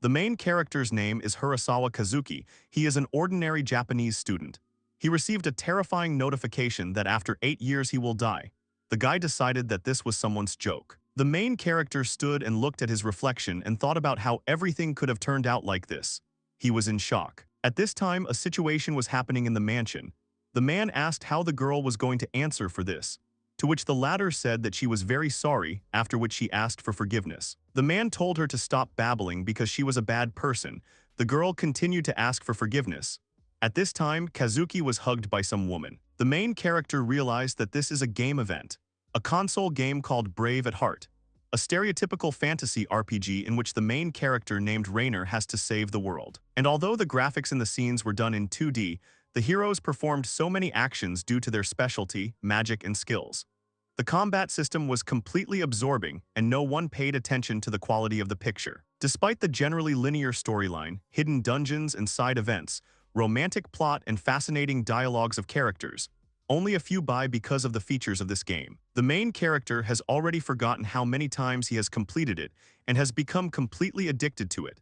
The main character's name is Hirasawa Kazuki. He is an ordinary Japanese student. He received a terrifying notification that after 8 years he will die. The guy decided that this was someone's joke. The main character stood and looked at his reflection and thought about how everything could have turned out like this. He was in shock. At this time, a situation was happening in the mansion. The man asked how the girl was going to answer for this, to which the latter said that she was very sorry, after which she asked for forgiveness. The man told her to stop babbling because she was a bad person. The girl continued to ask for forgiveness. At this time, Kazuki was hugged by some woman. The main character realized that this is a game event, a console game called Brave at Heart, a stereotypical fantasy RPG in which the main character named Rainer has to save the world. And although the graphics in the scenes were done in 2D, the heroes performed so many actions due to their specialty, magic, and skills. The combat system was completely absorbing, and no one paid attention to the quality of the picture. Despite the generally linear storyline, hidden dungeons and side events, romantic plot and fascinating dialogues of characters, only a few buy because of the features of this game. The main character has already forgotten how many times he has completed it and has become completely addicted to it.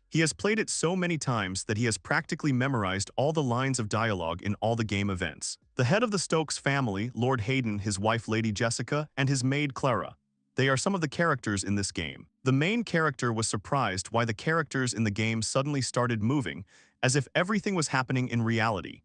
He has played it so many times that he has practically memorized all the lines of dialogue in all the game events. The head of the Stokes family, Lord Hayden, his wife Lady Jessica, and his maid Clara. They are some of the characters in this game. The main character was surprised why the characters in the game suddenly started moving, as if everything was happening in reality.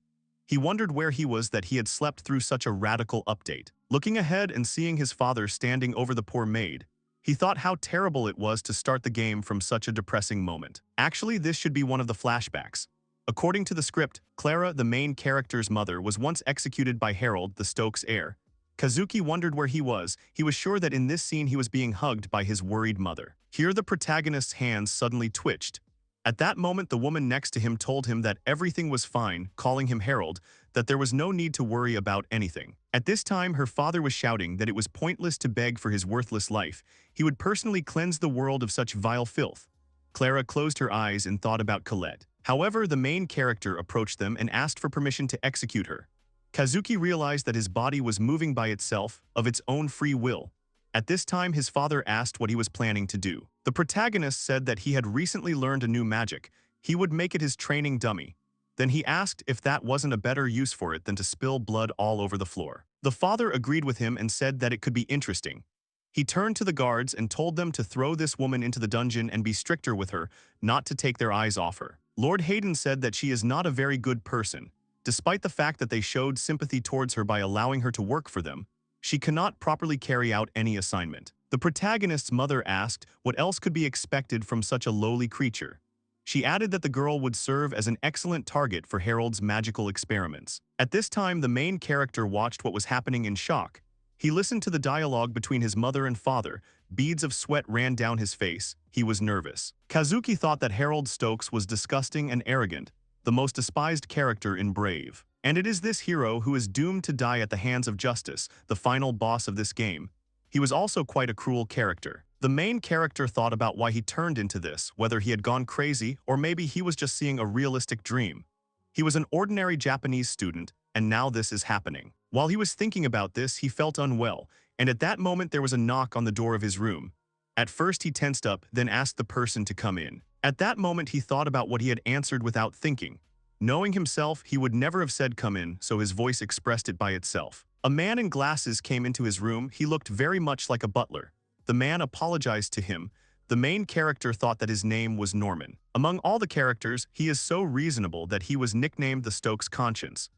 He wondered where he was that he had slept through such a radical update. Looking ahead and seeing his father standing over the poor maid, he thought how terrible it was to start the game from such a depressing moment. Actually, this should be one of the flashbacks. According to the script, Clara, the main character's mother, was once executed by Harold, the Stokes heir. Kazuki wondered where he was. He was sure that in this scene he was being hugged by his worried mother. Here the protagonist's hands suddenly twitched. At that moment, the woman next to him told him that everything was fine, calling him Harold, that there was no need to worry about anything. At this time, her father was shouting that it was pointless to beg for his worthless life. He would personally cleanse the world of such vile filth. Clara closed her eyes and thought about Colette. However, the main character approached them and asked for permission to execute her. Kazuki realized that his body was moving by itself, of its own free will. At this time, his father asked what he was planning to do. The protagonist said that he had recently learned a new magic. He would make it his training dummy. Then he asked if that wasn't a better use for it than to spill blood all over the floor. The father agreed with him and said that it could be interesting. He turned to the guards and told them to throw this woman into the dungeon and be stricter with her, not to take their eyes off her. Lord Hayden said that she is not a very good person. Despite the fact that they showed sympathy towards her by allowing her to work for them, she cannot properly carry out any assignment. The protagonist's mother asked what else could be expected from such a lowly creature. She added that the girl would serve as an excellent target for Harold's magical experiments. At this time, the main character watched what was happening in shock. He listened to the dialogue between his mother and father. Beads of sweat ran down his face. He was nervous. Kazuki thought that Harold Stokes was disgusting and arrogant, the most despised character in Brave. And it is this hero who is doomed to die at the hands of justice, the final boss of this game. He was also quite a cruel character. The main character thought about why he turned into this, whether he had gone crazy or maybe he was just seeing a realistic dream. He was an ordinary Japanese student, and now this is happening. While he was thinking about this, he felt unwell, and at that moment there was a knock on the door of his room. At first he tensed up, then asked the person to come in. At that moment he thought about what he had answered without thinking. Knowing himself, he would never have said come in, so his voice expressed it by itself. A man in glasses came into his room. He looked very much like a butler. The man apologized to him. The main character thought that his name was Norman. Among all the characters, he is so reasonable that he was nicknamed the Stokes Conscience.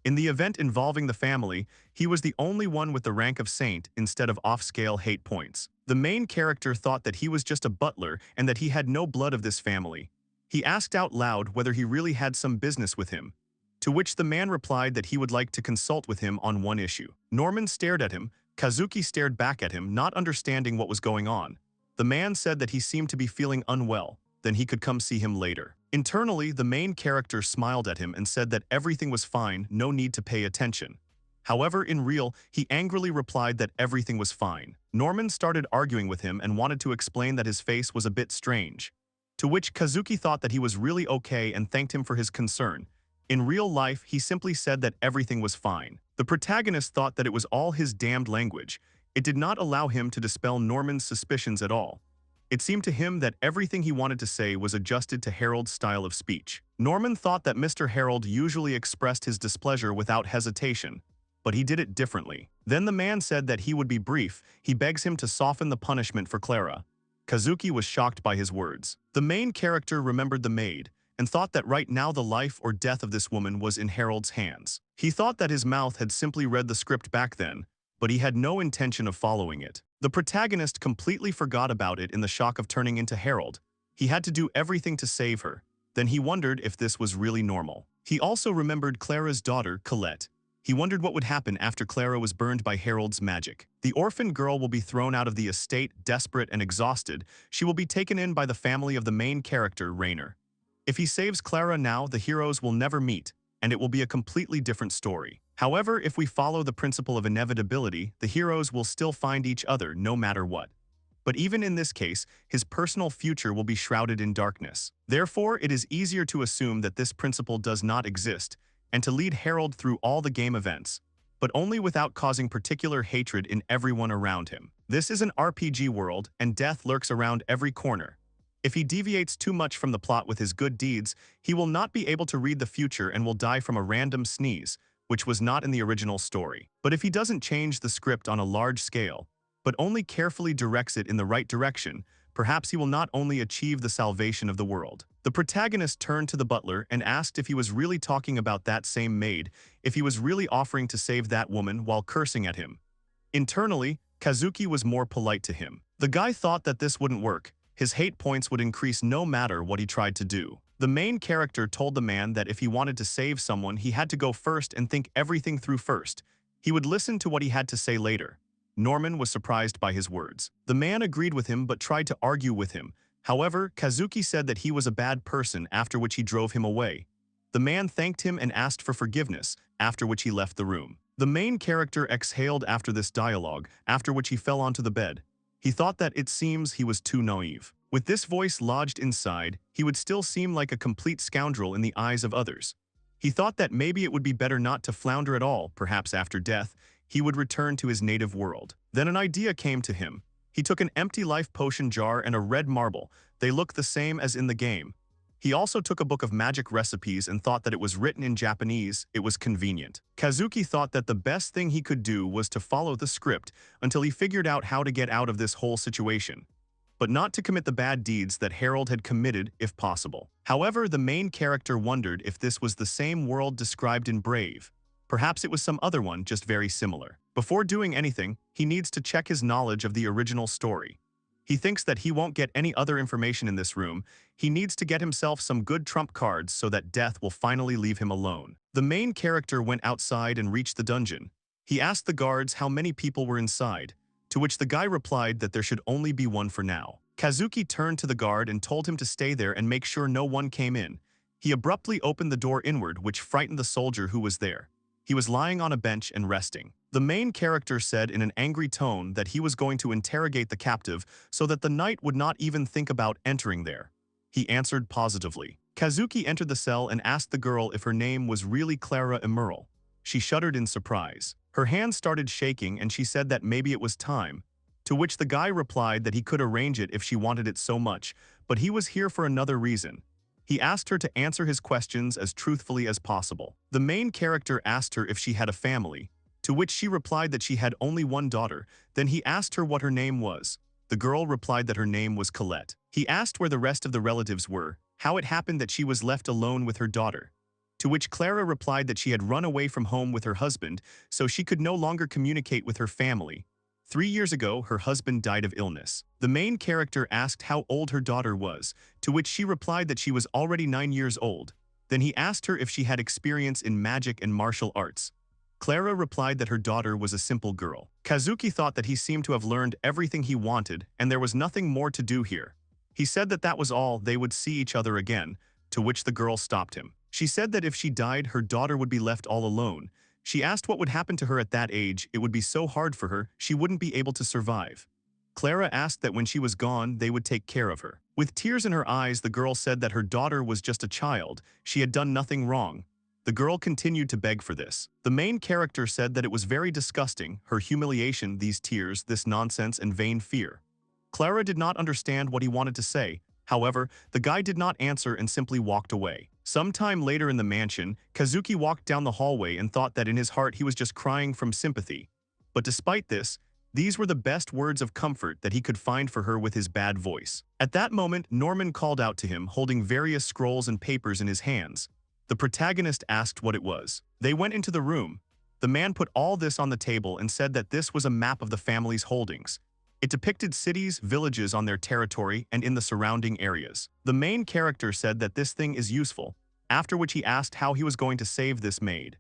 In the event involving the family, he was the only one with the rank of saint instead of off-scale hate points. The main character thought that he was just a butler and that he had no blood of this family. He asked out loud whether he really had some business with him, to which the man replied that he would like to consult with him on one issue. Norman stared at him. Kazuki stared back at him, not understanding what was going on. The man said that he seemed to be feeling unwell, then he could come see him later. Internally, the main character smiled at him and said that everything was fine, no need to pay attention. However, in real, he angrily replied that everything was fine. Norman started arguing with him and wanted to explain that his face was a bit strange, to which Kazuki thought that he was really okay and thanked him for his concern. In real life, he simply said that everything was fine. The protagonist thought that it was all his damned language. It did not allow him to dispel Norman's suspicions at all. It seemed to him that everything he wanted to say was adjusted to Harold's style of speech. Norman thought that Mr. Harold usually expressed his displeasure without hesitation, but he did it differently. Then the man said that he would be brief. He begs him to soften the punishment for Clara. Kazuki was shocked by his words. The main character remembered the maid and thought that right now the life or death of this woman was in Harold's hands. He thought that his mouth had simply read the script back then, but he had no intention of following it. The protagonist completely forgot about it in the shock of turning into Harold. He had to do everything to save her. Then he wondered if this was really normal. He also remembered Clara's daughter, Colette. He wondered what would happen after Clara was burned by Harold's magic. The orphan girl will be thrown out of the estate, desperate and exhausted. She will be taken in by the family of the main character, Rainer. If he saves Clara now, the heroes will never meet, and it will be a completely different story. However, if we follow the principle of inevitability, the heroes will still find each other no matter what. But even in this case, his personal future will be shrouded in darkness. Therefore, it is easier to assume that this principle does not exist, and to lead Harold through all the game events, but only without causing particular hatred in everyone around him. This is an RPG world, and death lurks around every corner. If he deviates too much from the plot with his good deeds, he will not be able to read the future and will die from a random sneeze, which was not in the original story. But if he doesn't change the script on a large scale, but only carefully directs it in the right direction, perhaps he will not only achieve the salvation of the world. The protagonist turned to the butler and asked if he was really talking about that same maid, if he was really offering to save that woman while cursing at him. Internally, Kazuki was more polite to him. The guy thought that this wouldn't work. His hate points would increase no matter what he tried to do. The main character told the man that if he wanted to save someone, he had to go first and think everything through first. He would listen to what he had to say later. Norman was surprised by his words. The man agreed with him but tried to argue with him. However, Kazuki said that he was a bad person, after which he drove him away. The man thanked him and asked for forgiveness, after which he left the room. The main character exhaled after this dialogue, after which he fell onto the bed. He thought that it seems he was too naive. With this voice lodged inside, he would still seem like a complete scoundrel in the eyes of others. He thought that maybe it would be better not to flounder at all. Perhaps after death, he would return to his native world. Then an idea came to him. He took an empty life potion jar and a red marble. They looked the same as in the game. He also took a book of magic recipes and thought that it was written in Japanese. It was convenient. Kazuki thought that the best thing he could do was to follow the script until he figured out how to get out of this whole situation, but not to commit the bad deeds that Harold had committed if possible. However, the main character wondered if this was the same world described in Brave. Perhaps it was some other one, just very similar. Before doing anything, he needs to check his knowledge of the original story. He thinks that he won't get any other information in this room. He needs to get himself some good trump cards so that death will finally leave him alone. The main character went outside and reached the dungeon. He asked the guards how many people were inside, to which the guy replied that there should only be one for now. Kazuki turned to the guard and told him to stay there and make sure no one came in. He abruptly opened the door inward, which frightened the soldier who was there. He was lying on a bench and resting. The main character said in an angry tone that he was going to interrogate the captive so that the knight would not even think about entering there. He answered positively. Kazuki entered the cell and asked the girl if her name was really Clara Emerald. She shuddered in surprise. Her hands started shaking and she said that maybe it was time, to which the guy replied that he could arrange it if she wanted it so much, but he was here for another reason. He asked her to answer his questions as truthfully as possible. The main character asked her if she had a family, to which she replied that she had only one daughter. Then he asked her what her name was. The girl replied that her name was Colette. He asked where the rest of the relatives were, how it happened that she was left alone with her daughter, to which Clara replied that she had run away from home with her husband, so she could no longer communicate with her family. 3 years ago, her husband died of illness. The main character asked how old her daughter was, to which she replied that she was already 9 years old. Then he asked her if she had experience in magic and martial arts. Clara replied that her daughter was a simple girl. Kazuki thought that he seemed to have learned everything he wanted and there was nothing more to do here. He said that that was all, they would see each other again, to which the girl stopped him. She said that if she died, her daughter would be left all alone. She asked what would happen to her at that age. It would be so hard for her, she wouldn't be able to survive. Clara asked that when she was gone, they would take care of her. With tears in her eyes, the girl said that her daughter was just a child. She had done nothing wrong. The girl continued to beg for this. The main character said that it was very disgusting, her humiliation, these tears, this nonsense and vain fear. Clara did not understand what he wanted to say. However, the guy did not answer and simply walked away. Sometime later in the mansion, Kazuki walked down the hallway and thought that in his heart he was just crying from sympathy. But despite this, these were the best words of comfort that he could find for her with his bad voice. At that moment, Norman called out to him, holding various scrolls and papers in his hands. The protagonist asked what it was. They went into the room. The man put all this on the table and said that this was a map of the family's holdings. It depicted cities, villages on their territory and in the surrounding areas. The main character said that this thing is useful, after which he asked how he was going to save this maid.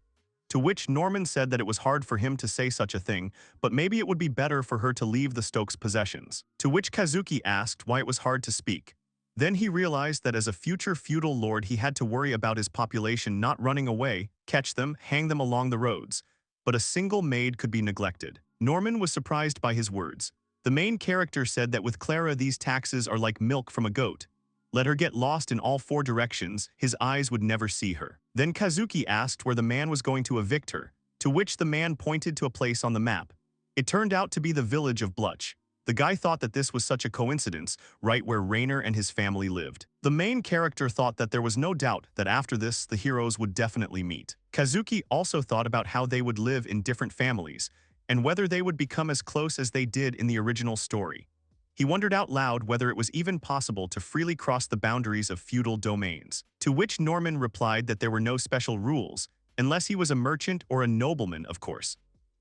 To which Norman said that it was hard for him to say such a thing, but maybe it would be better for her to leave the Stokes' possessions. To which Kazuki asked why it was hard to speak. Then he realized that as a future feudal lord he had to worry about his population not running away, catch them, hang them along the roads. But a single maid could be neglected. Norman was surprised by his words. The main character said that with Clara these taxes are like milk from a goat. Let her get lost in all four directions, his eyes would never see her. Then Kazuki asked where the man was going to evict her, to which the man pointed to a place on the map. It turned out to be the village of Bluch. The guy thought that this was such a coincidence, right where Rainer and his family lived. The main character thought that there was no doubt that after this the heroes would definitely meet. Kazuki also thought about how they would live in different families, and whether they would become as close as they did in the original story. He wondered out loud whether it was even possible to freely cross the boundaries of feudal domains, to which Norman replied that there were no special rules, unless he was a merchant or a nobleman, of course.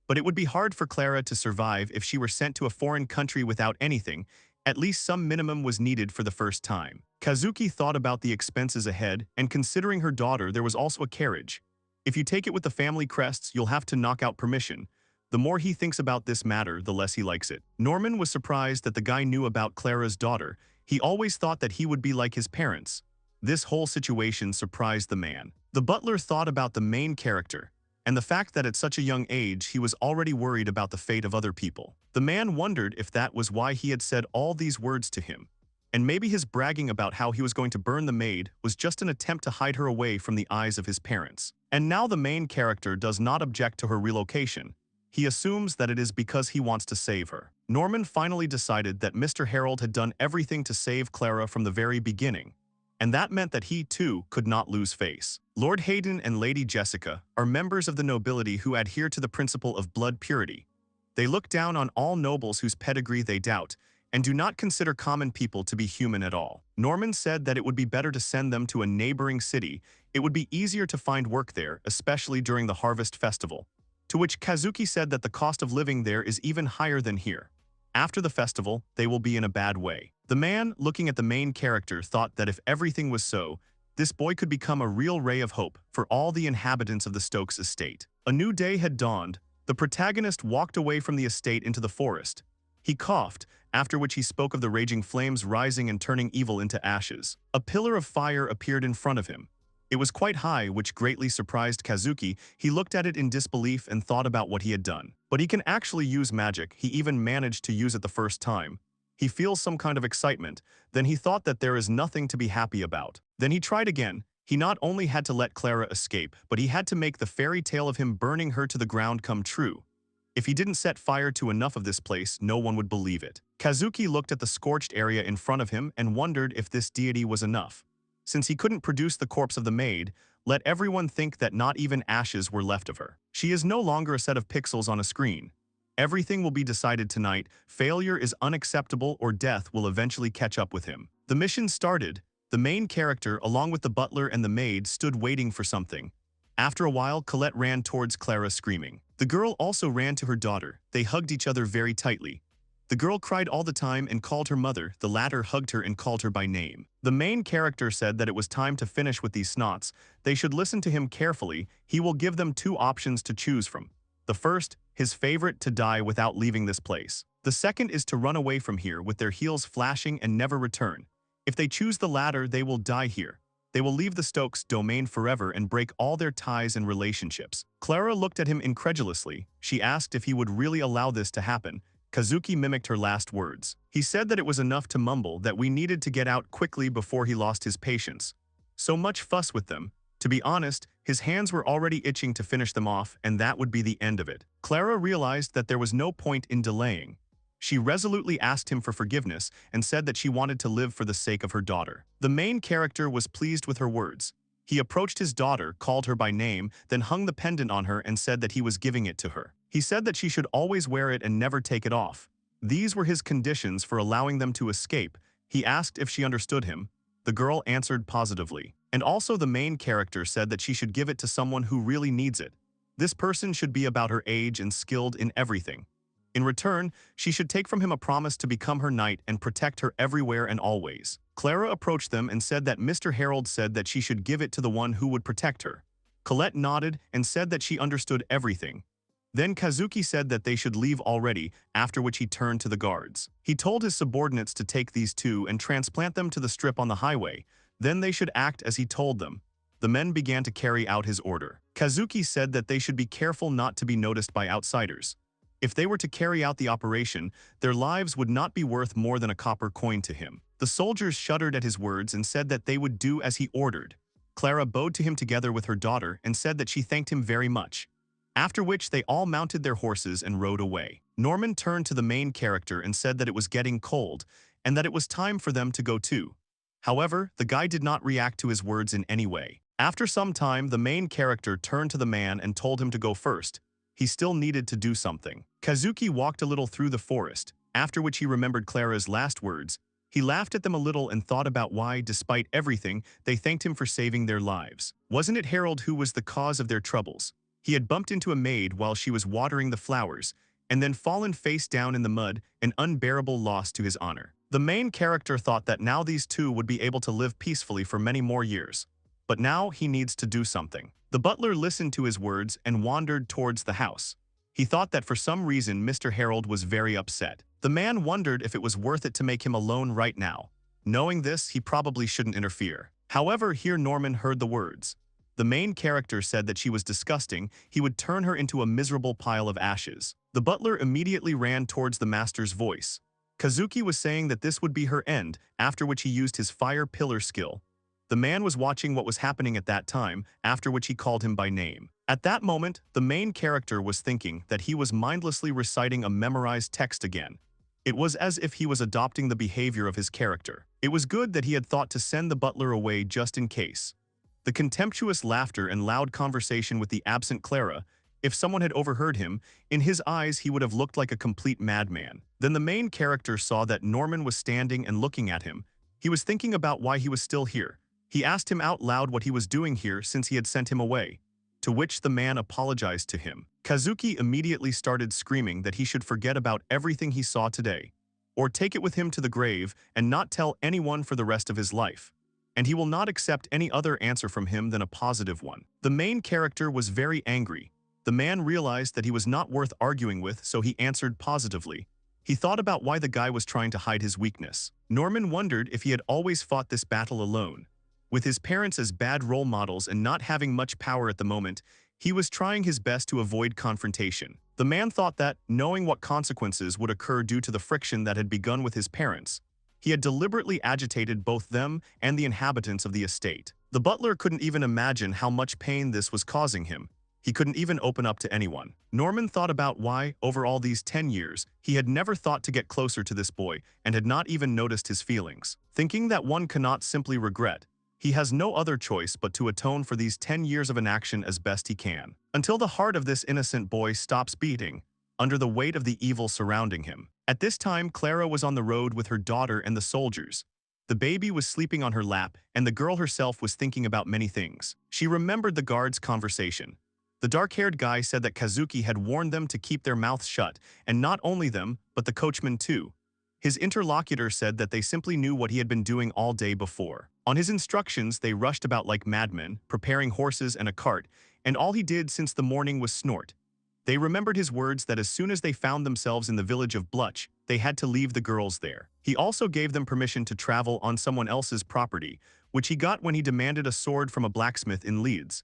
But it would be hard for Clara to survive if she were sent to a foreign country without anything. At least some minimum was needed for the first time. Kazuki thought about the expenses ahead, and considering her daughter, there was also a carriage. If you take it with the family crests, you'll have to knock out permission. The more he thinks about this matter, the less he likes it. Norman was surprised that the guy knew about Clara's daughter. He always thought that he would be like his parents. This whole situation surprised the man. The butler thought about the main character, and the fact that at such a young age he was already worried about the fate of other people. The man wondered if that was why he had said all these words to him. And maybe his bragging about how he was going to burn the maid was just an attempt to hide her away from the eyes of his parents. And now the main character does not object to her relocation. He assumes that it is because he wants to save her. Norman finally decided that Mr. Harold had done everything to save Clara from the very beginning, and that meant that he, too, could not lose face. Lord Hayden and Lady Jessica are members of the nobility who adhere to the principle of blood purity. They look down on all nobles whose pedigree they doubt, and do not consider common people to be human at all. Norman said that it would be better to send them to a neighboring city. It would be easier to find work there, especially during the harvest festival. To which Kazuki said that the cost of living there is even higher than here. After the festival, they will be in a bad way. The man, looking at the main character, thought that if everything was so, this boy could become a real ray of hope for all the inhabitants of the Stokes estate. A new day had dawned. The protagonist walked away from the estate into the forest. He coughed, after which he spoke of the raging flames rising and turning evil into ashes. A pillar of fire appeared in front of him. It was quite high, which greatly surprised Kazuki. He looked at it in disbelief and thought about what he had done. But he can actually use magic. He even managed to use it the first time. He feels some kind of excitement. Then he thought that there is nothing to be happy about. Then he tried again. He not only had to let Clara escape, but he had to make the fairy tale of him burning her to the ground come true. If he didn't set fire to enough of this place, no one would believe it. Kazuki looked at the scorched area in front of him and wondered if this deity was enough. Since he couldn't produce the corpse of the maid, let everyone think that not even ashes were left of her. She is no longer a set of pixels on a screen. Everything will be decided tonight. Failure is unacceptable or death will eventually catch up with him. The mission started. The main character, along with the butler and the maid, stood waiting for something. After a while, Colette ran towards Clara screaming. The girl also ran to her daughter. They hugged each other very tightly. The girl cried all the time and called her mother. The latter hugged her and called her by name. The main character said that it was time to finish with these snots. They should listen to him carefully. He will give them two options to choose from. The first, his favorite, to die without leaving this place. The second is to run away from here with their heels flashing and never return. If they choose the latter, they will die here. They will leave the Stokes domain forever and break all their ties and relationships. Clara looked at him incredulously. She asked if he would really allow this to happen. Kazuki mimicked her last words. He said that it was enough to mumble that we needed to get out quickly before he lost his patience. So much fuss with them. To be honest, his hands were already itching to finish them off, and that would be the end of it. Clara realized that there was no point in delaying. She resolutely asked him for forgiveness and said that she wanted to live for the sake of her daughter. The main character was pleased with her words. He approached his daughter, called her by name, then hung the pendant on her and said that he was giving it to her. He said that she should always wear it and never take it off. These were his conditions for allowing them to escape. He asked if she understood him. The girl answered positively. And also the main character said that she should give it to someone who really needs it. This person should be about her age and skilled in everything. In return, she should take from him a promise to become her knight and protect her everywhere and always. Clara approached them and said that Mr. Harold said that she should give it to the one who would protect her. Colette nodded and said that she understood everything. Then Kazuki said that they should leave already, after which he turned to the guards. He told his subordinates to take these two and transplant them to the strip on the highway. Then they should act as he told them. The men began to carry out his order. Kazuki said that they should be careful not to be noticed by outsiders. If they were to carry out the operation, their lives would not be worth more than a copper coin to him. The soldiers shuddered at his words and said that they would do as he ordered. Clara bowed to him together with her daughter and said that she thanked him very much. After which they all mounted their horses and rode away. Norman turned to the main character and said that it was getting cold and that it was time for them to go too. However, the guy did not react to his words in any way. After some time, the main character turned to the man and told him to go first. He still needed to do something. Kazuki walked a little through the forest, after which he remembered Clara's last words. He laughed at them a little and thought about why, despite everything, they thanked him for saving their lives. Wasn't it Harold who was the cause of their troubles? He had bumped into a maid while she was watering the flowers, and then fallen face down in the mud, an unbearable loss to his honor. The main character thought that now these two would be able to live peacefully for many more years. But now he needs to do something. The butler listened to his words and wandered towards the house. He thought that for some reason Mr. Harold was very upset. The man wondered if it was worth it to make him alone right now. Knowing this, he probably shouldn't interfere. However, here Norman heard the words. The main character said that she was disgusting, he would turn her into a miserable pile of ashes. The butler immediately ran towards the master's voice. Kazuki was saying that this would be her end, after which he used his fire pillar skill. The man was watching what was happening at that time, after which he called him by name. At that moment, the main character was thinking that he was mindlessly reciting a memorized text again. It was as if he was adopting the behavior of his character. It was good that he had thought to send the butler away just in case. The contemptuous laughter and loud conversation with the absent Clara, if someone had overheard him, in his eyes he would have looked like a complete madman. Then the main character saw that Norman was standing and looking at him. He was thinking about why he was still here. He asked him out loud what he was doing here since he had sent him away, to which the man apologized to him. Kazuki immediately started screaming that he should forget about everything he saw today, or take it with him to the grave and not tell anyone for the rest of his life. And he will not accept any other answer from him than a positive one. The main character was very angry. The man realized that he was not worth arguing with, so he answered positively. He thought about why the guy was trying to hide his weakness. Norman wondered if he had always fought this battle alone. With his parents as bad role models and not having much power at the moment, he was trying his best to avoid confrontation. The man thought that, knowing what consequences would occur due to the friction that had begun with his parents, he had deliberately agitated both them and the inhabitants of the estate. The butler couldn't even imagine how much pain this was causing him. He couldn't even open up to anyone. Norman thought about why, over all these 10 years, he had never thought to get closer to this boy and had not even noticed his feelings. Thinking that one cannot simply regret, he has no other choice but to atone for these 10 years of inaction as best he can, until the heart of this innocent boy stops beating, under the weight of the evil surrounding him. At this time, Clara was on the road with her daughter and the soldiers. The baby was sleeping on her lap, and the girl herself was thinking about many things. She remembered the guard's conversation. The dark-haired guy said that Kazuki had warned them to keep their mouths shut, and not only them, but the coachman too. His interlocutor said that they simply knew what he had been doing all day before. On his instructions, they rushed about like madmen, preparing horses and a cart, and all he did since the morning was snort. They remembered his words that as soon as they found themselves in the village of Blutch, they had to leave the girls there. He also gave them permission to travel on someone else's property, which he got when he demanded a sword from a blacksmith in Leeds.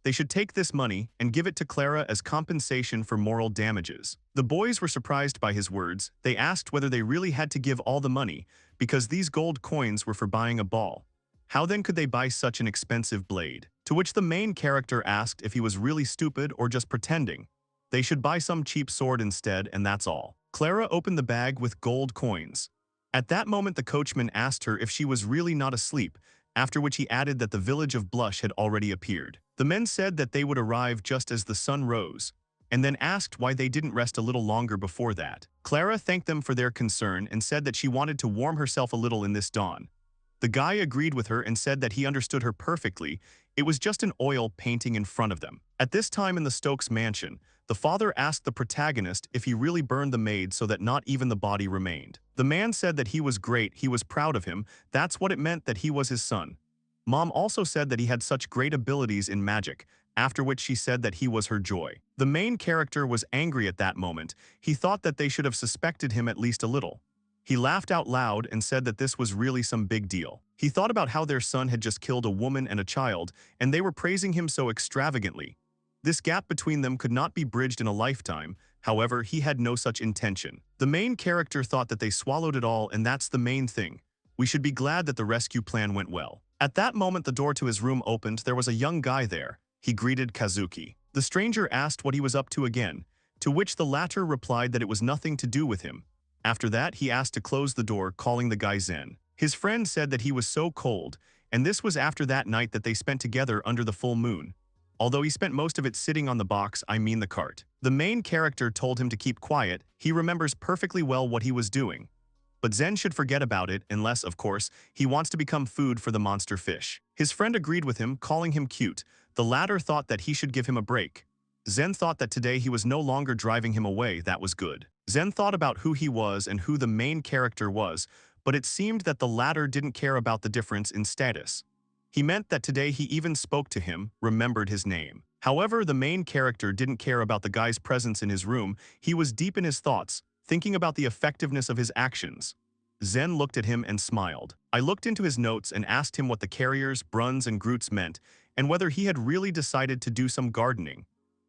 They should take this money and give it to Clara as compensation for moral damages. The boys were surprised by his words. They asked whether they really had to give all the money, because these gold coins were for buying a ball. How then could they buy such an expensive blade? To which the main character asked if he was really stupid or just pretending. They should buy some cheap sword instead, and that's all. Clara opened the bag with gold coins. At that moment the coachman asked her if she was really not asleep, after which he added that the village of Blush had already appeared. The men said that they would arrive just as the sun rose, and then asked why they didn't rest a little longer before that. Clara thanked them for their concern and said that she wanted to warm herself a little in this dawn. The guy agreed with her and said that he understood her perfectly. It was just an oil painting in front of them. At this time in the Stokes mansion, the father asked the protagonist if he really burned the maid so that not even the body remained. The man said that he was great, he was proud of him, that's what it meant that he was his son. Mom also said that he had such great abilities in magic, after which she said that he was her joy. The main character was angry at that moment. He thought that they should have suspected him at least a little. He laughed out loud and said that this was really some big deal. He thought about how their son had just killed a woman and a child, and they were praising him so extravagantly. This gap between them could not be bridged in a lifetime, however, he had no such intention. The main character thought that they swallowed it all, and that's the main thing. We should be glad that the rescue plan went well. At that moment the door to his room opened, there was a young guy there. He greeted Kazuki. The stranger asked what he was up to again, to which the latter replied that it was nothing to do with him. After that, he asked to close the door, calling the guy Zen. His friend said that he was so cold, and this was after that night that they spent together under the full moon. Although he spent most of it sitting on the box, I mean the cart. The main character told him to keep quiet. He remembers perfectly well what he was doing. But Zen should forget about it unless, of course, he wants to become food for the monster fish. His friend agreed with him, calling him cute. The latter thought that he should give him a break. Zen thought that today he was no longer driving him away, that was good. Zen thought about who he was and who the main character was, but it seemed that the latter didn't care about the difference in status. He meant that today he even spoke to him, remembered his name. However, the main character didn't care about the guy's presence in his room. He was deep in his thoughts, thinking about the effectiveness of his actions. Zen looked at him and smiled. I looked into his notes and asked him what the carriers, Bruns and Groots meant, and whether he had really decided to do some gardening.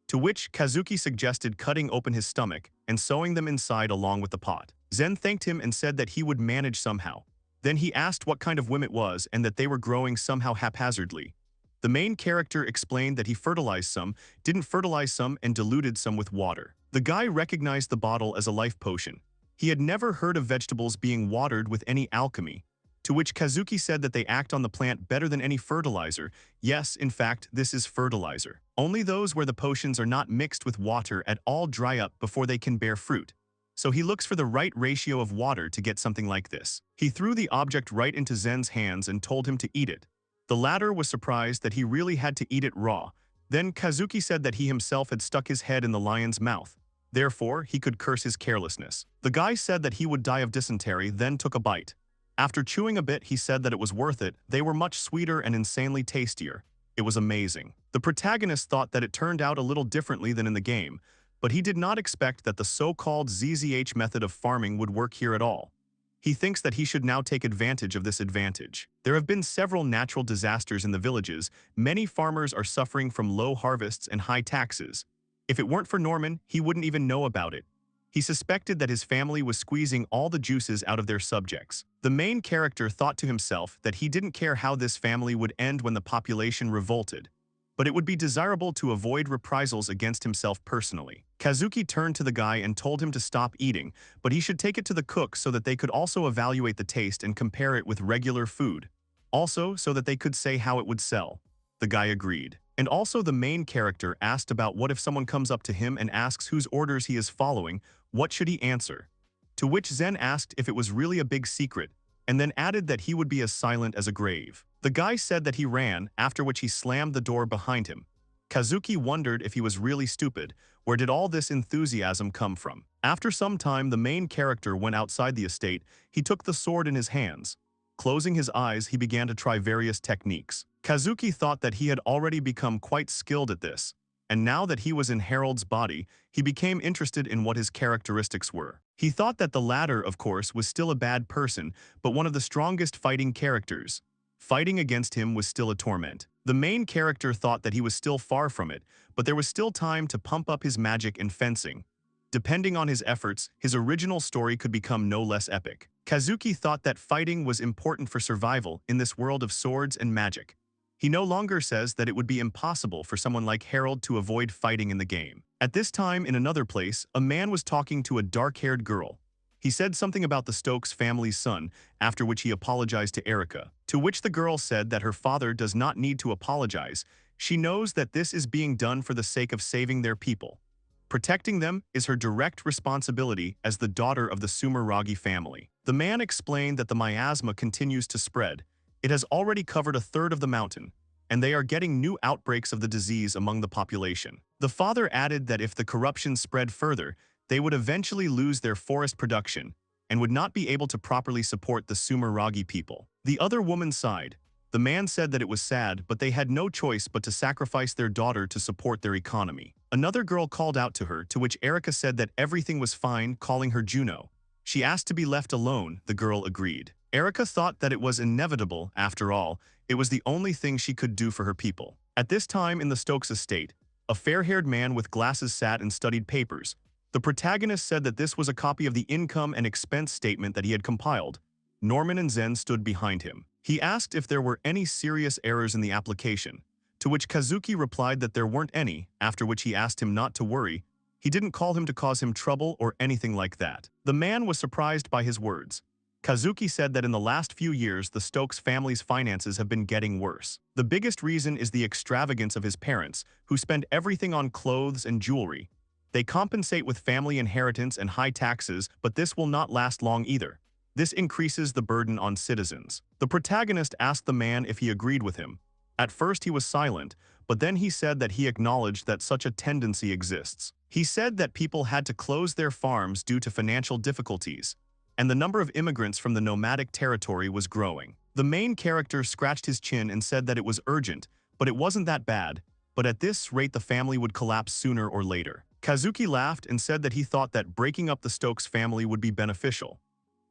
To which Kazuki suggested cutting open his stomach and sewing them inside along with the pot. Zen thanked him and said that he would manage somehow. Then he asked what kind of whim it was and that they were growing somehow haphazardly. The main character explained that he fertilized some, didn't fertilize some, and diluted some with water. The guy recognized the bottle as a life potion. He had never heard of vegetables being watered with any alchemy. To which Kazuki said that they act on the plant better than any fertilizer. Yes, in fact, this is fertilizer. Only those where the potions are not mixed with water at all dry up before they can bear fruit. So he looks for the right ratio of water to get something like this. He threw the object right into Zen's hands and told him to eat it. The latter was surprised that he really had to eat it raw. Then Kazuki said that he himself had stuck his head in the lion's mouth. Therefore, he could curse his carelessness. The guy said that he would die of dysentery, then took a bite. After chewing a bit, he said that it was worth it. They were much sweeter and insanely tastier. It was amazing. The protagonist thought that it turned out a little differently than in the game, but he did not expect that the so-called ZZH method of farming would work here at all. He thinks that he should now take advantage of this advantage. There have been several natural disasters in the villages. Many farmers are suffering from low harvests and high taxes. If it weren't for Norman, he wouldn't even know about it. He suspected that his family was squeezing all the juices out of their subjects. The main character thought to himself that he didn't care how this family would end when the population revolted, but it would be desirable to avoid reprisals against himself personally. Kazuki turned to the guy and told him to stop eating, but he should take it to the cook so that they could also evaluate the taste and compare it with regular food. Also, so that they could say how it would sell. The guy agreed. And also the main character asked about what if someone comes up to him and asks whose orders he is following, what should he answer? To which Zen asked if it was really a big secret, and then added that he would be as silent as a grave. The guy said that he ran, after which he slammed the door behind him. Kazuki wondered if he was really stupid. Where did all this enthusiasm come from? After some time, the main character went outside the estate. He took the sword in his hands. Closing his eyes, he began to try various techniques. Kazuki thought that he had already become quite skilled at this, and now that he was in Harold's body, he became interested in what his characteristics were. He thought that the latter, of course, was still a bad person, but one of the strongest fighting characters. Fighting against him was still a torment. The main character thought that he was still far from it, but there was still time to pump up his magic and fencing. Depending on his efforts, his original story could become no less epic. Kazuki thought that fighting was important for survival in this world of swords and magic. He no longer says that it would be impossible for someone like Harold to avoid fighting in the game. At this time, in another place, a man was talking to a dark-haired girl. He said something about the Stokes family's son, after which he apologized to Erica, to which the girl said that her father does not need to apologize. She knows that this is being done for the sake of saving their people. Protecting them is her direct responsibility as the daughter of the Sumeragi family. The man explained that the miasma continues to spread. It has already covered a third of the mountain, and they are getting new outbreaks of the disease among the population. The father added that if the corruption spread further, they would eventually lose their forest production and would not be able to properly support the Sumeragi people. The other woman sighed. The man said that it was sad, but they had no choice but to sacrifice their daughter to support their economy. Another girl called out to her, to which Erica said that everything was fine, calling her Juno. She asked to be left alone. The girl agreed. Erica thought that it was inevitable. After all, it was the only thing she could do for her people. At this time in the Stokes estate, a fair-haired man with glasses sat and studied papers. The protagonist said that this was a copy of the income and expense statement that he had compiled. Norman and Zen stood behind him. He asked if there were any serious errors in the application, to which Kazuki replied that there weren't any, after which he asked him not to worry. He didn't call him to cause him trouble or anything like that. The man was surprised by his words. Kazuki said that in the last few years, the Stokes family's finances have been getting worse. The biggest reason is the extravagance of his parents, who spend everything on clothes and jewelry. They compensate with family inheritance and high taxes, but this will not last long either. This increases the burden on citizens. The protagonist asked the man if he agreed with him. At first he was silent, but then he said that he acknowledged that such a tendency exists. He said that people had to close their farms due to financial difficulties, and the number of immigrants from the nomadic territory was growing. The main character scratched his chin and said that it was urgent, but it wasn't that bad, but at this rate the family would collapse sooner or later. Kazuki laughed and said that he thought that breaking up the Stokes family would be beneficial.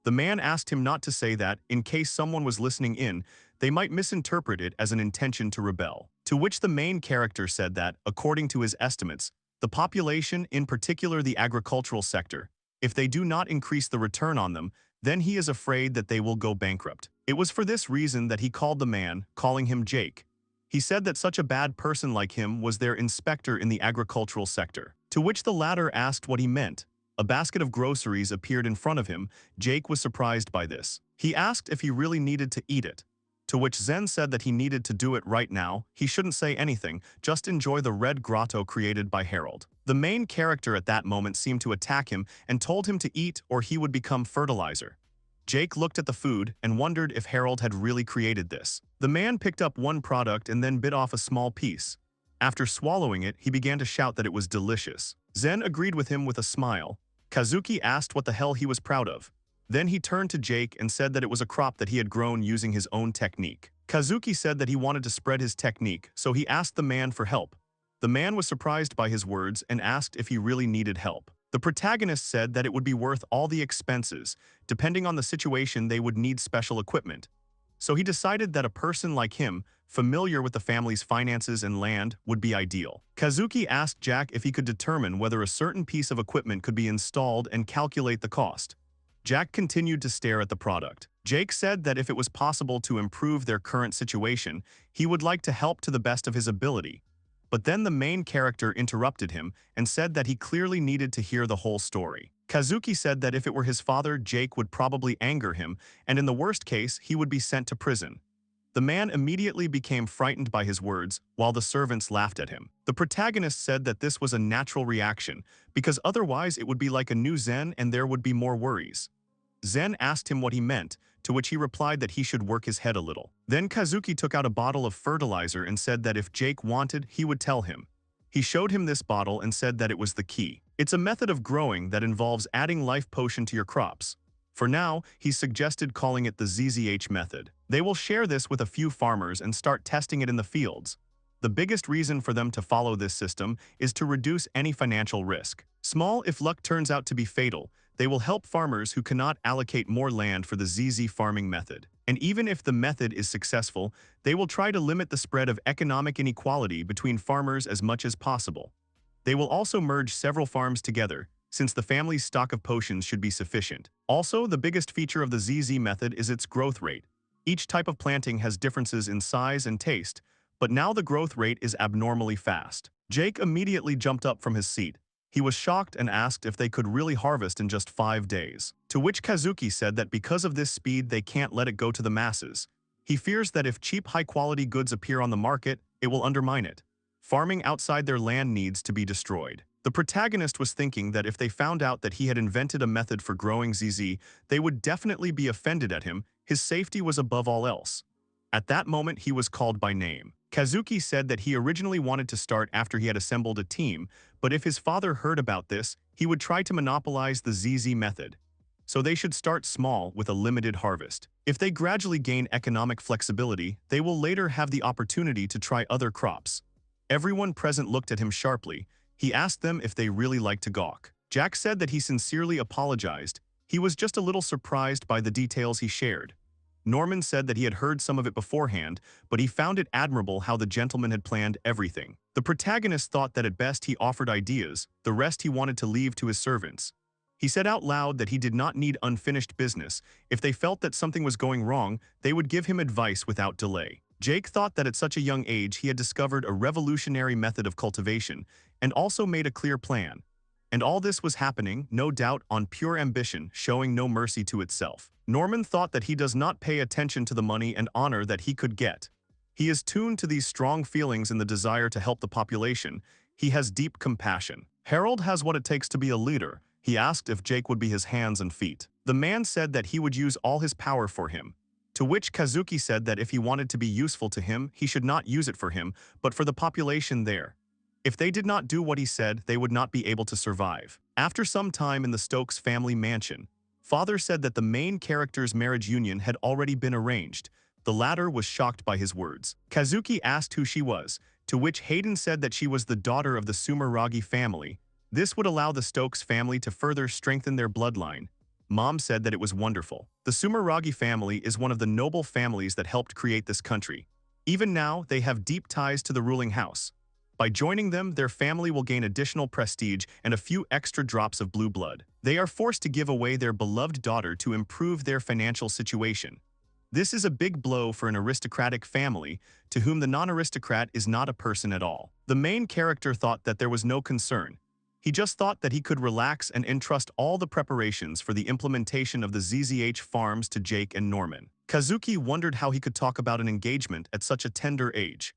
The man asked him not to say that, in case someone was listening in, they might misinterpret it as an intention to rebel. To which the main character said that, according to his estimates, the population, in particular the agricultural sector, if they do not increase the return on them, then he is afraid that they will go bankrupt. It was for this reason that he called the man, calling him Jake. He said that such a bad person like him was their inspector in the agricultural sector. To which the latter asked what he meant. A basket of groceries appeared in front of him. Jake was surprised by this. He asked if he really needed to eat it. To which Zen said that he needed to do it right now. He shouldn't say anything, just enjoy the red grotto created by Harold. The main character at that moment seemed to attack him and told him to eat or he would become fertilizer. Jake looked at the food and wondered if Harold had really created this. The man picked up one product and then bit off a small piece. After swallowing it, he began to shout that it was delicious. Zen agreed with him with a smile. Kazuki asked what the hell he was proud of. Then he turned to Jake and said that it was a crop that he had grown using his own technique. Kazuki said that he wanted to spread his technique, so he asked the man for help. The man was surprised by his words and asked if he really needed help. The protagonist said that it would be worth all the expenses. Depending on the situation, they would need special equipment. So he decided that a person like him, familiar with the family's finances and land, would be ideal. Kazuki asked Jack if he could determine whether a certain piece of equipment could be installed and calculate the cost. Jack continued to stare at the product. Jake said that if it was possible to improve their current situation, he would like to help to the best of his ability. But then the main character interrupted him and said that he clearly needed to hear the whole story. Kazuki said that if it were his father, Jake would probably anger him, and in the worst case, he would be sent to prison. The man immediately became frightened by his words, while the servants laughed at him. The protagonist said that this was a natural reaction, because otherwise it would be like a new Zen and there would be more worries. Zen asked him what he meant, to which he replied that he should work his head a little. Then Kazuki took out a bottle of fertilizer and said that if Jake wanted, he would tell him. He showed him this bottle and said that it was the key. It's a method of growing that involves adding life potion to your crops. For now, he suggested calling it the ZZH method. They will share this with a few farmers and start testing it in the fields. The biggest reason for them to follow this system is to reduce any financial risk. Small if luck turns out to be fatal, they will help farmers who cannot allocate more land for the ZZ farming method. And even if the method is successful, they will try to limit the spread of economic inequality between farmers as much as possible. They will also merge several farms together, since the family's stock of potions should be sufficient. Also, the biggest feature of the ZZ method is its growth rate. Each type of planting has differences in size and taste, but now the growth rate is abnormally fast. Jake immediately jumped up from his seat. He was shocked and asked if they could really harvest in just 5 days. To which Kazuki said that because of this speed they can't let it go to the masses. He fears that if cheap high-quality goods appear on the market, it will undermine it. Farming outside their land needs to be destroyed. The protagonist was thinking that if they found out that he had invented a method for growing ZZ, they would definitely be offended at him. His safety was above all else. At that moment he was called by name. Kazuki said that he originally wanted to start after he had assembled a team, but if his father heard about this, he would try to monopolize the ZZ method. So they should start small with a limited harvest. If they gradually gain economic flexibility, they will later have the opportunity to try other crops. Everyone present looked at him sharply. He asked them if they really liked to gawk. Jack said that he sincerely apologized. He was just a little surprised by the details he shared. Norman said that he had heard some of it beforehand, but he found it admirable how the gentleman had planned everything. The protagonist thought that at best he offered ideas, the rest he wanted to leave to his servants. He said out loud that he did not need unfinished business. If they felt that something was going wrong, they would give him advice without delay. Jake thought that at such a young age he had discovered a revolutionary method of cultivation, and also made a clear plan. And all this was happening, no doubt, on pure ambition, showing no mercy to itself. Norman thought that he does not pay attention to the money and honor that he could get. He is tuned to these strong feelings and the desire to help the population. He has deep compassion. Harold has what it takes to be a leader. He asked if Jake would be his hands and feet. The man said that he would use all his power for him. To which Kazuki said that if he wanted to be useful to him, he should not use it for him, but for the population there. If they did not do what he said, they would not be able to survive. After some time in the Stokes family mansion, Father said that the main character's marriage union had already been arranged. The latter was shocked by his words. Kazuki asked who she was, to which Hayden said that she was the daughter of the Sumeragi family. This would allow the Stokes family to further strengthen their bloodline. Mom said that it was wonderful. The Sumeragi family is one of the noble families that helped create this country. Even now, they have deep ties to the ruling house. By joining them, their family will gain additional prestige and a few extra drops of blue blood. They are forced to give away their beloved daughter to improve their financial situation. This is a big blow for an aristocratic family, to whom the non-aristocrat is not a person at all. The main character thought that there was no concern. He just thought that he could relax and entrust all the preparations for the implementation of the ZZH farms to Jake and Norman. Kazuki wondered how he could talk about an engagement at such a tender age.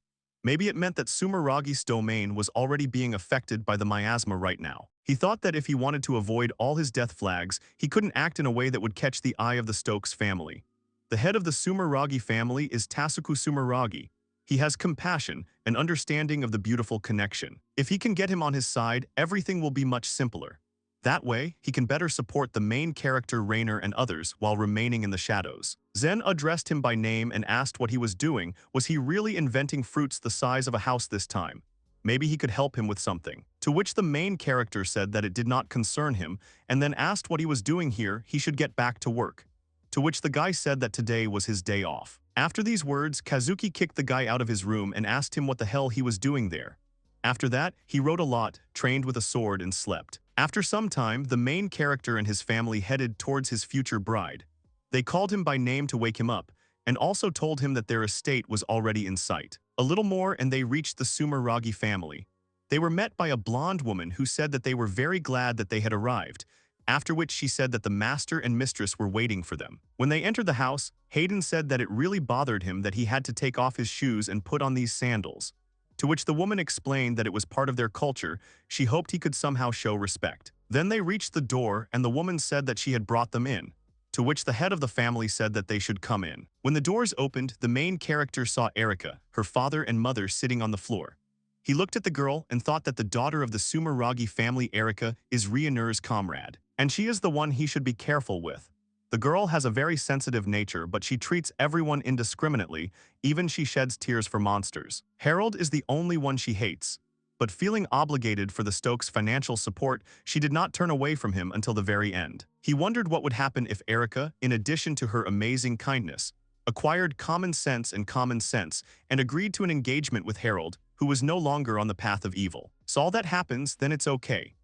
Maybe it meant that Sumeragi's domain was already being affected by the miasma right now. He thought that if he wanted to avoid all his death flags, he couldn't act in a way that would catch the eye of the Stokes family. The head of the Sumeragi family is Tasuku Sumeragi. He has compassion and understanding of the beautiful connection. If he can get him on his side, everything will be much simpler. That way, he can better support the main character Rainer and others while remaining in the shadows. Zen addressed him by name and asked what he was doing. Was he really inventing fruits the size of a house this time? Maybe he could help him with something. To which the main character said that it did not concern him, and then asked what he was doing here. He should get back to work. To which the guy said that today was his day off. After these words, Kazuki kicked the guy out of his room and asked him what the hell he was doing there. After that, he wrote a lot, trained with a sword, and slept. After some time, the main character and his family headed towards his future bride. They called him by name to wake him up, and also told him that their estate was already in sight. A little more and they reached the Sumeragi family. They were met by a blonde woman who said that they were very glad that they had arrived, after which she said that the master and mistress were waiting for them. When they entered the house, Hayden said that it really bothered him that he had to take off his shoes and put on these sandals. To which the woman explained that it was part of their culture. She hoped he could somehow show respect. Then they reached the door and the woman said that she had brought them in. To which the head of the family said that they should come in. When the doors opened, the main character saw Erika, her father and mother, sitting on the floor. He looked at the girl and thought that the daughter of the Sumeragi family, Erika, is Riener's comrade. And she is the one he should be careful with. The girl has a very sensitive nature, but she treats everyone indiscriminately, even she sheds tears for monsters. Harold is the only one she hates. But feeling obligated for the Stokes' financial support, she did not turn away from him until the very end. He wondered what would happen if Erika, in addition to her amazing kindness, acquired common sense and agreed to an engagement with Harold, who was no longer on the path of evil. So all that happens, then it's okay.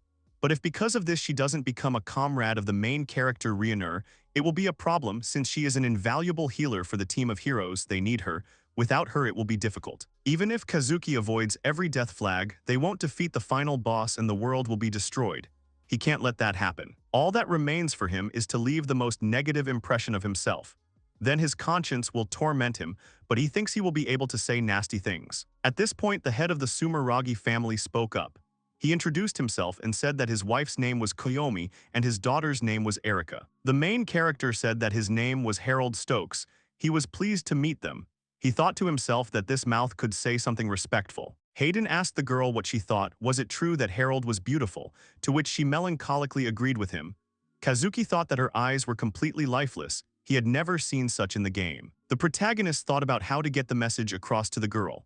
But if because of this she doesn't become a comrade of the main character Riener, it will be a problem since she is an invaluable healer for the team of heroes. They need her. Without her it will be difficult. Even if Kazuki avoids every death flag, they won't defeat the final boss and the world will be destroyed. He can't let that happen. All that remains for him is to leave the most negative impression of himself. Then his conscience will torment him, but he thinks he will be able to say nasty things. At this point, the head of the Sumeragi family spoke up. He introduced himself and said that his wife's name was Koyomi and his daughter's name was Erika. The main character said that his name was Harold Stokes. He was pleased to meet them. He thought to himself that this mouth could say something respectful. Hayden asked the girl what she thought. Was it true that Harold was beautiful? To which she melancholically agreed with him. Kazuki thought that her eyes were completely lifeless. He had never seen such in the game. The protagonist thought about how to get the message across to the girl.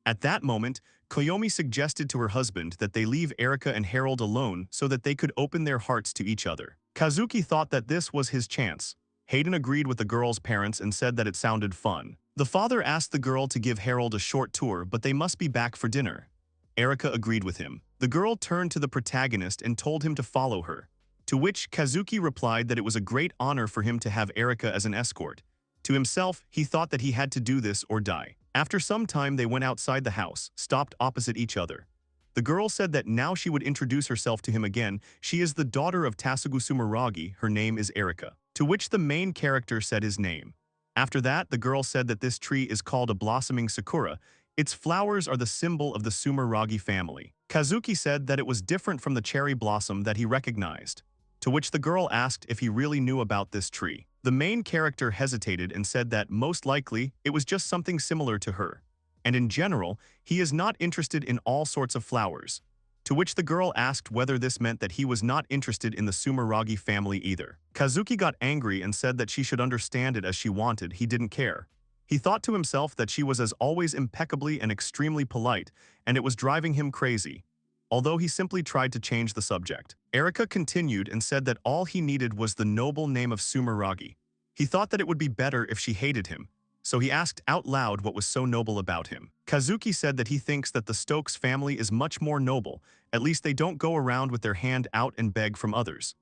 At that moment, Koyomi suggested to her husband that they leave Erika and Harold alone so that they could open their hearts to each other. Kazuki thought that this was his chance. Hayden agreed with the girl's parents and said that it sounded fun. The father asked the girl to give Harold a short tour, but they must be back for dinner. Erika agreed with him. The girl turned to the protagonist and told him to follow her. To which Kazuki replied that it was a great honor for him to have Erika as an escort. To himself, he thought that he had to do this or die. After some time they went outside the house, stopped opposite each other. The girl said that now she would introduce herself to him again. She is the daughter of Tasugu Sumeragi, her name is Erika. To which the main character said his name. After that, the girl said that this tree is called a blossoming sakura. Its flowers are the symbol of the Sumeragi family. Kazuki said that it was different from the cherry blossom that he recognized. To which the girl asked if he really knew about this tree. The main character hesitated and said that most likely it was just something similar to her. And in general, he is not interested in all sorts of flowers. To which the girl asked whether this meant that he was not interested in the Sumeragi family either. Kazuki got angry and said that she should understand it as she wanted. He didn't care. He thought to himself that she was as always impeccably and extremely polite, and it was driving him crazy. Although he simply tried to change the subject. Erika continued and said that all he needed was the noble name of Sumeragi. He thought that it would be better if she hated him, so he asked out loud what was so noble about him. Kazuki said that he thinks that the Stokes family is much more noble, at least they don't go around with their hand out and beg from others.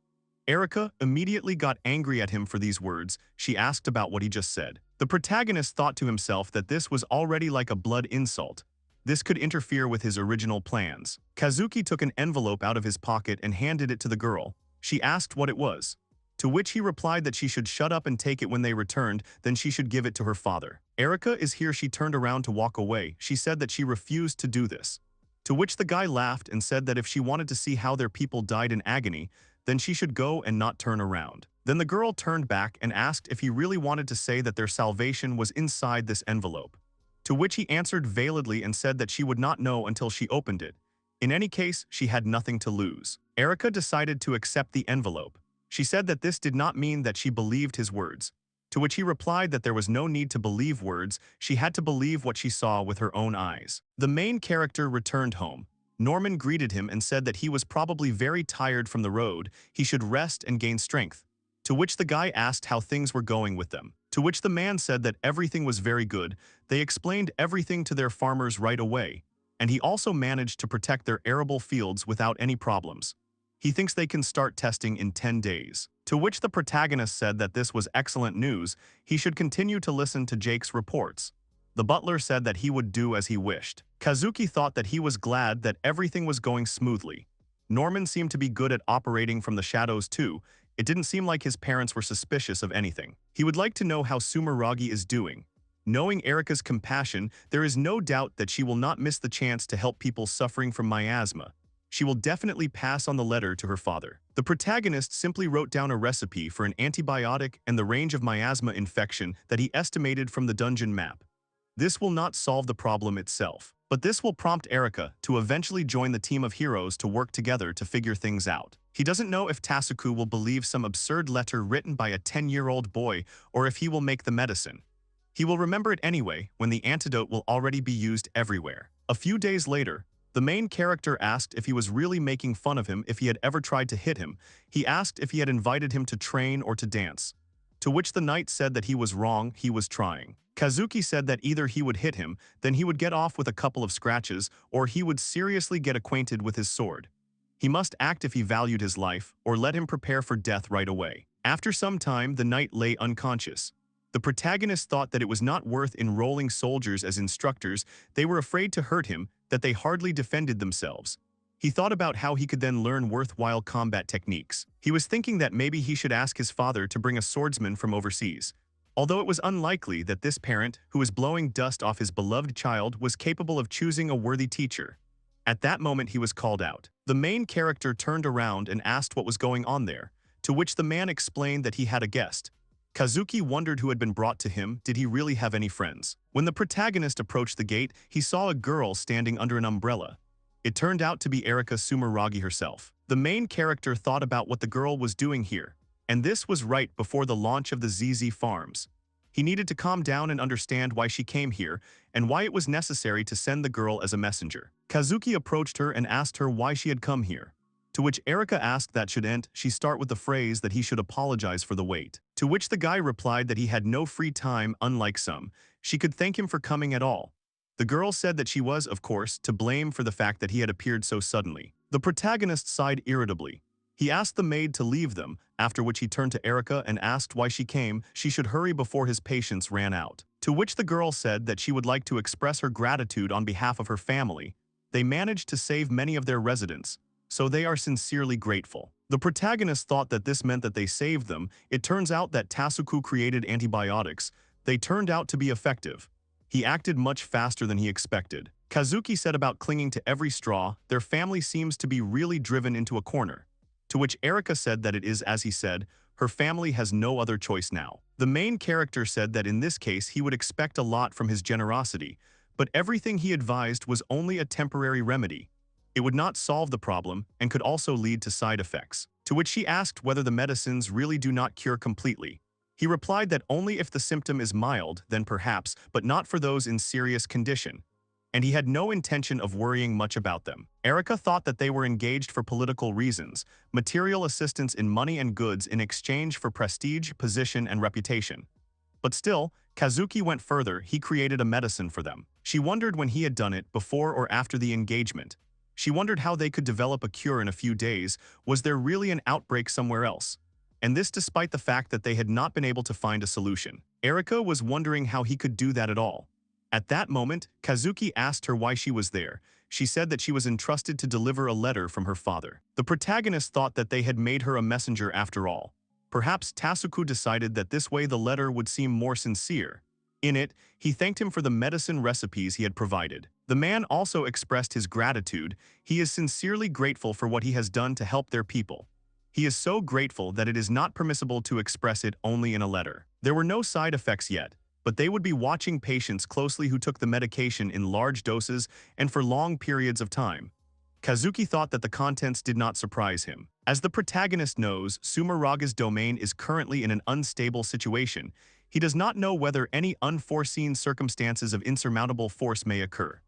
Erika immediately got angry at him for these words. She asked about what he just said. The protagonist thought to himself that this was already like a blood insult. This could interfere with his original plans. Kazuki took an envelope out of his pocket and handed it to the girl. She asked what it was. To which he replied that she should shut up and take it when they returned, then she should give it to her father. Erika is here. She turned around to walk away. She said that she refused to do this. To which the guy laughed and said that if she wanted to see how their people died in agony, then she should go and not turn around. Then the girl turned back and asked if he really wanted to say that their salvation was inside this envelope. To which he answered veiledly and said that she would not know until she opened it. In any case, she had nothing to lose. Erika decided to accept the envelope. She said that this did not mean that she believed his words. To which he replied that there was no need to believe words, she had to believe what she saw with her own eyes. The main character returned home. Norman greeted him and said that he was probably very tired from the road, he should rest and gain strength. To which the guy asked how things were going with them. To which the man said that everything was very good. They explained everything to their farmers right away, and he also managed to protect their arable fields without any problems. He thinks they can start testing in 10 days. To which the protagonist said that this was excellent news, he should continue to listen to Jake's reports. The butler said that he would do as he wished. Kazuki thought that he was glad that everything was going smoothly. Norman seemed to be good at operating from the shadows too. It didn't seem like his parents were suspicious of anything. He would like to know how Sumeragi is doing. Knowing Erika's compassion, there is no doubt that she will not miss the chance to help people suffering from miasma. She will definitely pass on the letter to her father. The protagonist simply wrote down a recipe for an antibiotic and the range of miasma infection that he estimated from the dungeon map. This will not solve the problem itself, but this will prompt Erika to eventually join the team of heroes to work together to figure things out. He doesn't know if Tasuku will believe some absurd letter written by a 10-year-old boy or if he will make the medicine. He will remember it anyway when the antidote will already be used everywhere. A few days later, the main character asked if he was really making fun of him if he had ever tried to hit him. He asked if he had invited him to train or to dance. To which the knight said that he was wrong, he was trying. Kazuki said that either he would hit him, then he would get off with a couple of scratches, or he would seriously get acquainted with his sword. He must act if he valued his life, or let him prepare for death right away. After some time, the knight lay unconscious. The protagonist thought that it was not worth enrolling soldiers as instructors. They were afraid to hurt him, that they hardly defended themselves. He thought about how he could then learn worthwhile combat techniques. He was thinking that maybe he should ask his father to bring a swordsman from overseas. Although it was unlikely that this parent, who was blowing dust off his beloved child, was capable of choosing a worthy teacher. At that moment he was called out. The main character turned around and asked what was going on there, to which the man explained that he had a guest. Kazuki wondered who had been brought to him. Did he really have any friends? When the protagonist approached the gate, he saw a girl standing under an umbrella. It turned out to be Erika Sumeragi herself. The main character thought about what the girl was doing here, and this was right before the launch of the ZZ Farms. He needed to calm down and understand why she came here and why it was necessary to send the girl as a messenger. Kazuki approached her and asked her why she had come here, to which Erika asked that shouldn't she start with the phrase that he should apologize for the wait. To which the guy replied that he had no free time, unlike some. She could thank him for coming at all. The girl said that she was, of course, to blame for the fact that he had appeared so suddenly. The protagonist sighed irritably. He asked the maid to leave them, after which he turned to Erika and asked why she came. She should hurry before his patience ran out. To which the girl said that she would like to express her gratitude on behalf of her family. They managed to save many of their residents, so they are sincerely grateful. The protagonist thought that this meant that they saved them. It turns out that Tasuku created antibiotics. They turned out to be effective. He acted much faster than he expected. Kazuki said about clinging to every straw, their family seems to be really driven into a corner. To which Erika said that it is as he said, her family has no other choice now. The main character said that in this case he would expect a lot from his generosity, but everything he advised was only a temporary remedy. It would not solve the problem and could also lead to side effects. To which she asked whether the medicines really do not cure completely. He replied that only if the symptom is mild, then perhaps, but not for those in serious condition. And he had no intention of worrying much about them. Erika thought that they were engaged for political reasons, material assistance in money and goods in exchange for prestige, position, and reputation. But still, Kazuki went further. He created a medicine for them. She wondered when he had done it, before or after the engagement. She wondered how they could develop a cure in a few days. Was there really an outbreak somewhere else? And this despite the fact that they had not been able to find a solution. Erika was wondering how he could do that at all. At that moment, Kazuki asked her why she was there. She said that she was entrusted to deliver a letter from her father. The protagonist thought that they had made her a messenger after all. Perhaps Tasuku decided that this way the letter would seem more sincere. In it, he thanked him for the medicine recipes he had provided. The man also expressed his gratitude. He is sincerely grateful for what he has done to help their people. He is so grateful that it is not permissible to express it only in a letter. There were no side effects yet, but they would be watching patients closely who took the medication in large doses and for long periods of time. Kazuki thought that the contents did not surprise him. As the protagonist knows, Sumeraga's domain is currently in an unstable situation. He does not know whether any unforeseen circumstances of insurmountable force may occur.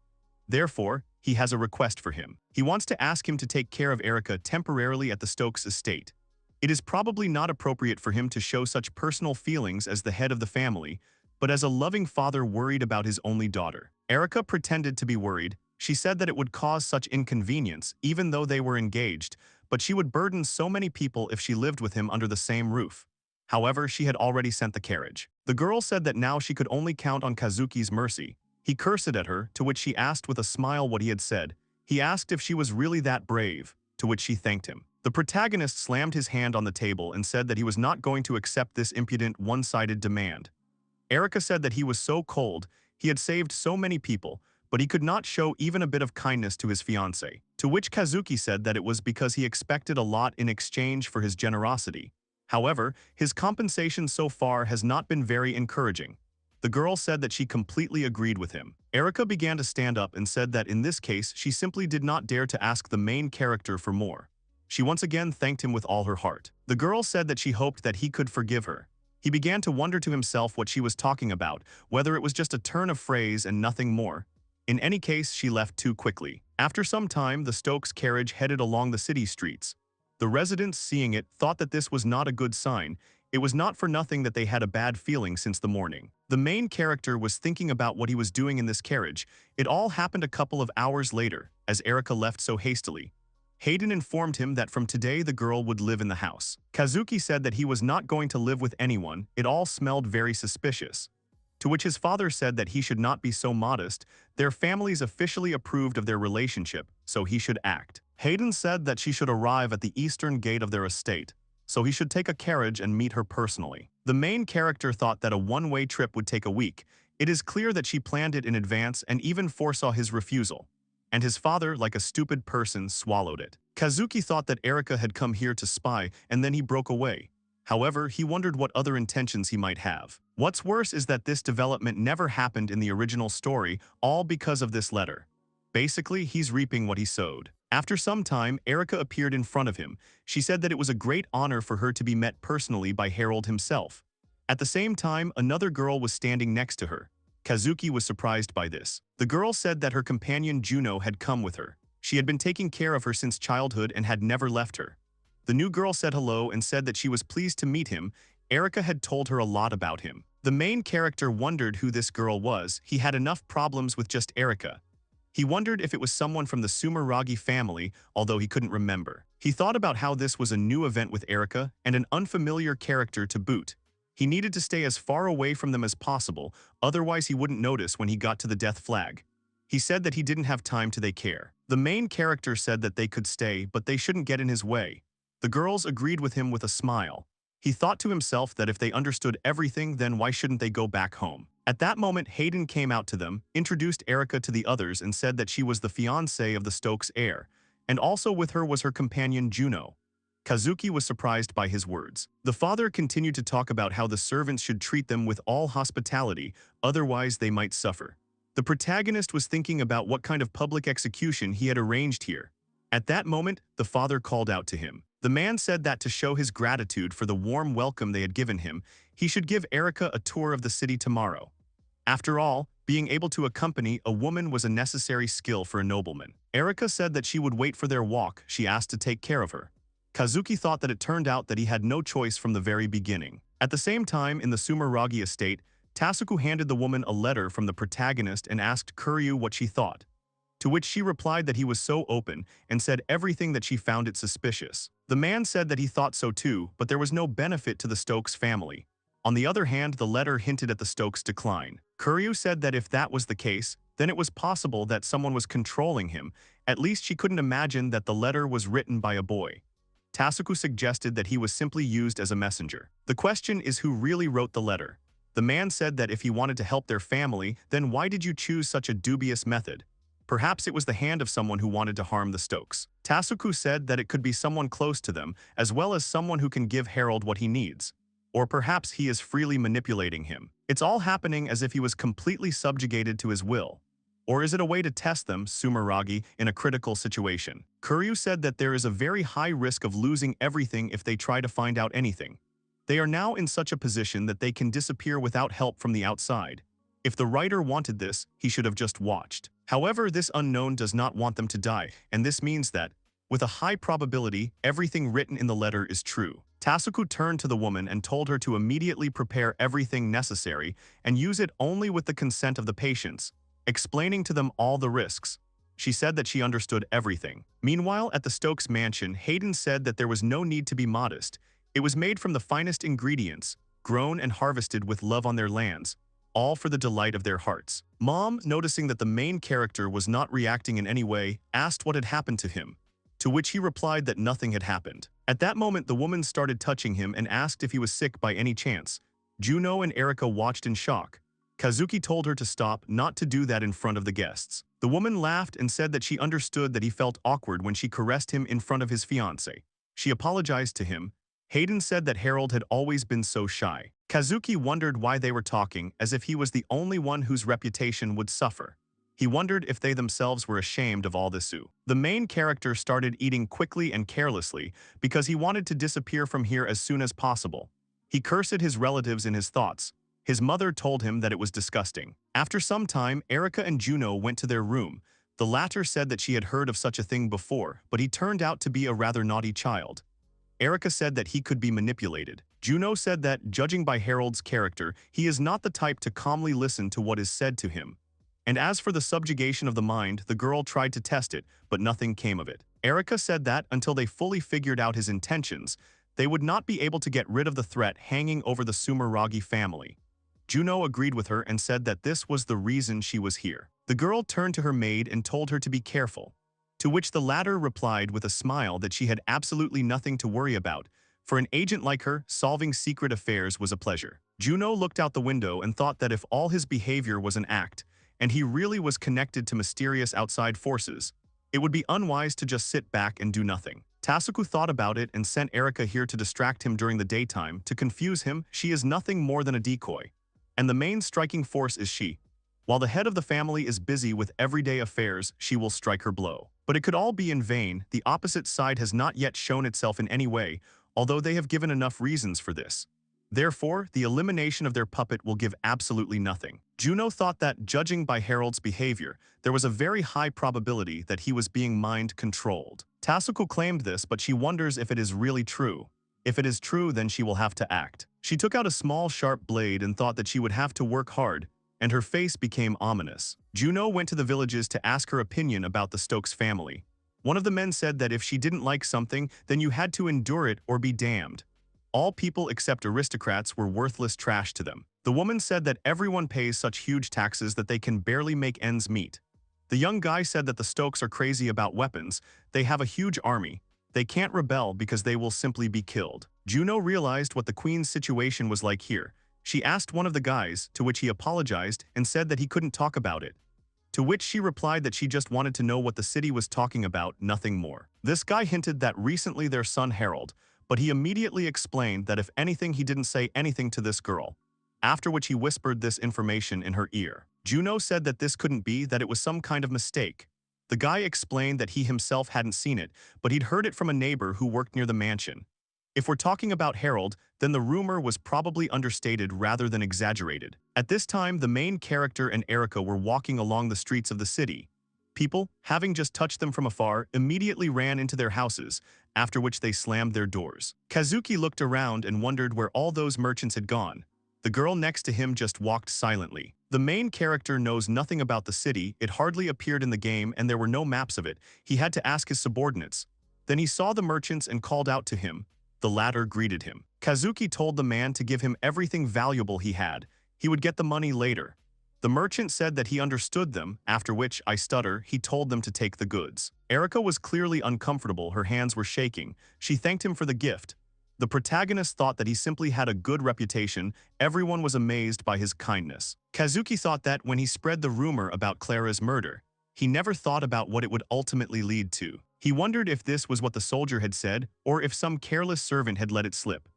Therefore, he has a request for him. He wants to ask him to take care of Erika temporarily at the Stokes estate. It is probably not appropriate for him to show such personal feelings as the head of the family, but as a loving father worried about his only daughter. Erika pretended to be worried. She said that it would cause such inconvenience, even though they were engaged, but she would burden so many people if she lived with him under the same roof. However, she had already sent the carriage. The girl said that now she could only count on Kazuki's mercy. He cursed at her, to which she asked with a smile what he had said. He asked if she was really that brave, to which she thanked him. The protagonist slammed his hand on the table and said that he was not going to accept this impudent, one-sided demand. Erika said that he was so cold, he had saved so many people, but he could not show even a bit of kindness to his fiancée. To which Kazuki said that it was because he expected a lot in exchange for his generosity. However, his compensation so far has not been very encouraging. The girl said that she completely agreed with him. Erika began to stand up and said that in this case she simply did not dare to ask the main character for more. She once again thanked him with all her heart. The girl said that she hoped that he could forgive her. He began to wonder to himself what she was talking about, whether it was just a turn of phrase and nothing more. In any case, she left too quickly. After some time, the Stokes carriage headed along the city streets. The residents, seeing it, thought that this was not a good sign. It was not for nothing that they had a bad feeling since the morning. The main character was thinking about what he was doing in this carriage. It all happened a couple of hours later, as Erika left so hastily. Hayden informed him that from today the girl would live in the house. Kazuki said that he was not going to live with anyone, it all smelled very suspicious. To which his father said that he should not be so modest, their families officially approved of their relationship, so he should act. Hayden said that she should arrive at the eastern gate of their estate, so he should take a carriage and meet her personally. The main character thought that a one-way trip would take a week. It is clear that she planned it in advance and even foresaw his refusal. And his father, like a stupid person, swallowed it. Kazuki thought that Erika had come here to spy, and then he broke away. However, he wondered what other intentions he might have. What's worse is that this development never happened in the original story, all because of this letter. Basically, he's reaping what he sowed. After some time, Erika appeared in front of him. She said that it was a great honor for her to be met personally by Harold himself. At the same time, another girl was standing next to her. Kazuki was surprised by this. The girl said that her companion Juno had come with her. She had been taking care of her since childhood and had never left her. The new girl said hello and said that she was pleased to meet him. Erika had told her a lot about him. The main character wondered who this girl was. He had enough problems with just Erika. He wondered if it was someone from the Sumeragi family, although he couldn't remember. He thought about how this was a new event with Erika and an unfamiliar character to boot. He needed to stay as far away from them as possible, otherwise he wouldn't notice when he got to the death flag. He said that he didn't have time to they care. The main character said that they could stay, but they shouldn't get in his way. The girls agreed with him with a smile. He thought to himself that if they understood everything, then why shouldn't they go back home? At that moment, Hayden came out to them, introduced Erika to the others and said that she was the fiancée of the Stokes heir, and also with her was her companion Juno. Kazuki was surprised by his words. The father continued to talk about how the servants should treat them with all hospitality, otherwise they might suffer. The protagonist was thinking about what kind of public execution he had arranged here. At that moment, the father called out to him. The man said that to show his gratitude for the warm welcome they had given him, he should give Erika a tour of the city tomorrow. After all, being able to accompany a woman was a necessary skill for a nobleman. Erika said that she would wait for their walk. She asked to take care of her. Kazuki thought that it turned out that he had no choice from the very beginning. At the same time, in the Sumeragi estate, Tasuku handed the woman a letter from the protagonist and asked Kuryu what she thought. To which she replied that he was so open and said everything that she found it suspicious. The man said that he thought so too, but there was no benefit to the Stokes family. On the other hand, the letter hinted at the Stokes' decline. Kuryu said that if that was the case, then it was possible that someone was controlling him. At least she couldn't imagine that the letter was written by a boy. Tasuku suggested that he was simply used as a messenger. The question is who really wrote the letter. The man said that if he wanted to help their family, then why did you choose such a dubious method? Perhaps it was the hand of someone who wanted to harm the Stokes. Tasuku said that it could be someone close to them, as well as someone who can give Harold what he needs. Or perhaps he is freely manipulating him. It's all happening as if he was completely subjugated to his will. Or is it a way to test them, Sumeragi, in a critical situation? Kuryu said that there is a very high risk of losing everything if they try to find out anything. They are now in such a position that they can disappear without help from the outside. If the writer wanted this, he should have just watched. However, this unknown does not want them to die, and this means that, with a high probability, everything written in the letter is true. Tasuku turned to the woman and told her to immediately prepare everything necessary and use it only with the consent of the patients, explaining to them all the risks. She said that she understood everything. Meanwhile, at the Stokes mansion, Hayden said that there was no need to be modest. It was made from the finest ingredients, grown and harvested with love on their lands, all for the delight of their hearts. Mom, noticing that the main character was not reacting in any way, asked what had happened to him, to which he replied that nothing had happened. At that moment, the woman started touching him and asked if he was sick by any chance. Juno and Erika watched in shock. Kazuki told her to stop, not to do that in front of the guests. The woman laughed and said that she understood that he felt awkward when she caressed him in front of his fiancée. She apologized to him. Hayden said that Harold had always been so shy. Kazuki wondered why they were talking, as if he was the only one whose reputation would suffer. He wondered if they themselves were ashamed of all this. The main character started eating quickly and carelessly because he wanted to disappear from here as soon as possible. He cursed his relatives in his thoughts. His mother told him that it was disgusting. After some time, Erika and Juno went to their room. The latter said that she had heard of such a thing before, but he turned out to be a rather naughty child. Erika said that he could be manipulated. Juno said that, judging by Harold's character, he is not the type to calmly listen to what is said to him. And as for the subjugation of the mind, the girl tried to test it, but nothing came of it. Erica said that until they fully figured out his intentions, they would not be able to get rid of the threat hanging over the Sumeragi family. Juno agreed with her and said that this was the reason she was here. The girl turned to her maid and told her to be careful, to which the latter replied with a smile that she had absolutely nothing to worry about. For an agent like her, solving secret affairs was a pleasure. Juno looked out the window and thought that if all his behavior was an act, and he really was connected to mysterious outside forces, it would be unwise to just sit back and do nothing. Tasuku thought about it and sent Erica here to distract him during the daytime. To confuse him, she is nothing more than a decoy. And the main striking force is she. While the head of the family is busy with everyday affairs, she will strike her blow. But it could all be in vain. The opposite side has not yet shown itself in any way, although they have given enough reasons for this. Therefore, the elimination of their puppet will give absolutely nothing. Juno thought that, judging by Harold's behavior, there was a very high probability that he was being mind-controlled. Tasuku claimed this, but she wonders if it is really true. If it is true, then she will have to act. She took out a small sharp blade and thought that she would have to work hard, and her face became ominous. Juno went to the villages to ask her opinion about the Stokes family. One of the men said that if she didn't like something, then you had to endure it or be damned. All people except aristocrats were worthless trash to them. The woman said that everyone pays such huge taxes that they can barely make ends meet. The young guy said that the Stokes are crazy about weapons. They have a huge army. They can't rebel because they will simply be killed. Juno realized what the queen's situation was like here. She asked one of the guys, to which he apologized and said that he couldn't talk about it. To which she replied that she just wanted to know what the city was talking about, nothing more. This guy hinted that recently their son Harold, but he immediately explained that if anything he didn't say anything to this girl. After which he whispered this information in her ear. Juno said that this couldn't be, that it was some kind of mistake. The guy explained that he himself hadn't seen it, but he'd heard it from a neighbor who worked near the mansion. If we're talking about Harold, then the rumor was probably understated rather than exaggerated. At this time, the main character and Erica were walking along the streets of the city. People, having just touched them from afar, immediately ran into their houses, after which they slammed their doors. Kazuki looked around and wondered where all those merchants had gone. The girl next to him just walked silently. The main character knows nothing about the city, it hardly appeared in the game and there were no maps of it. He had to ask his subordinates. Then he saw the merchants and called out to him. The latter greeted him. Kazuki told the man to give him everything valuable he had. He would get the money later. The merchant said that he understood them, after which, he told them to take the goods. Erica was clearly uncomfortable, her hands were shaking. She thanked him for the gift. The protagonist thought that he simply had a good reputation. Everyone was amazed by his kindness. Kazuki thought that when he spread the rumor about Clara's murder, he never thought about what it would ultimately lead to. He wondered if this was what the soldier had said, or if some careless servant had let it slip.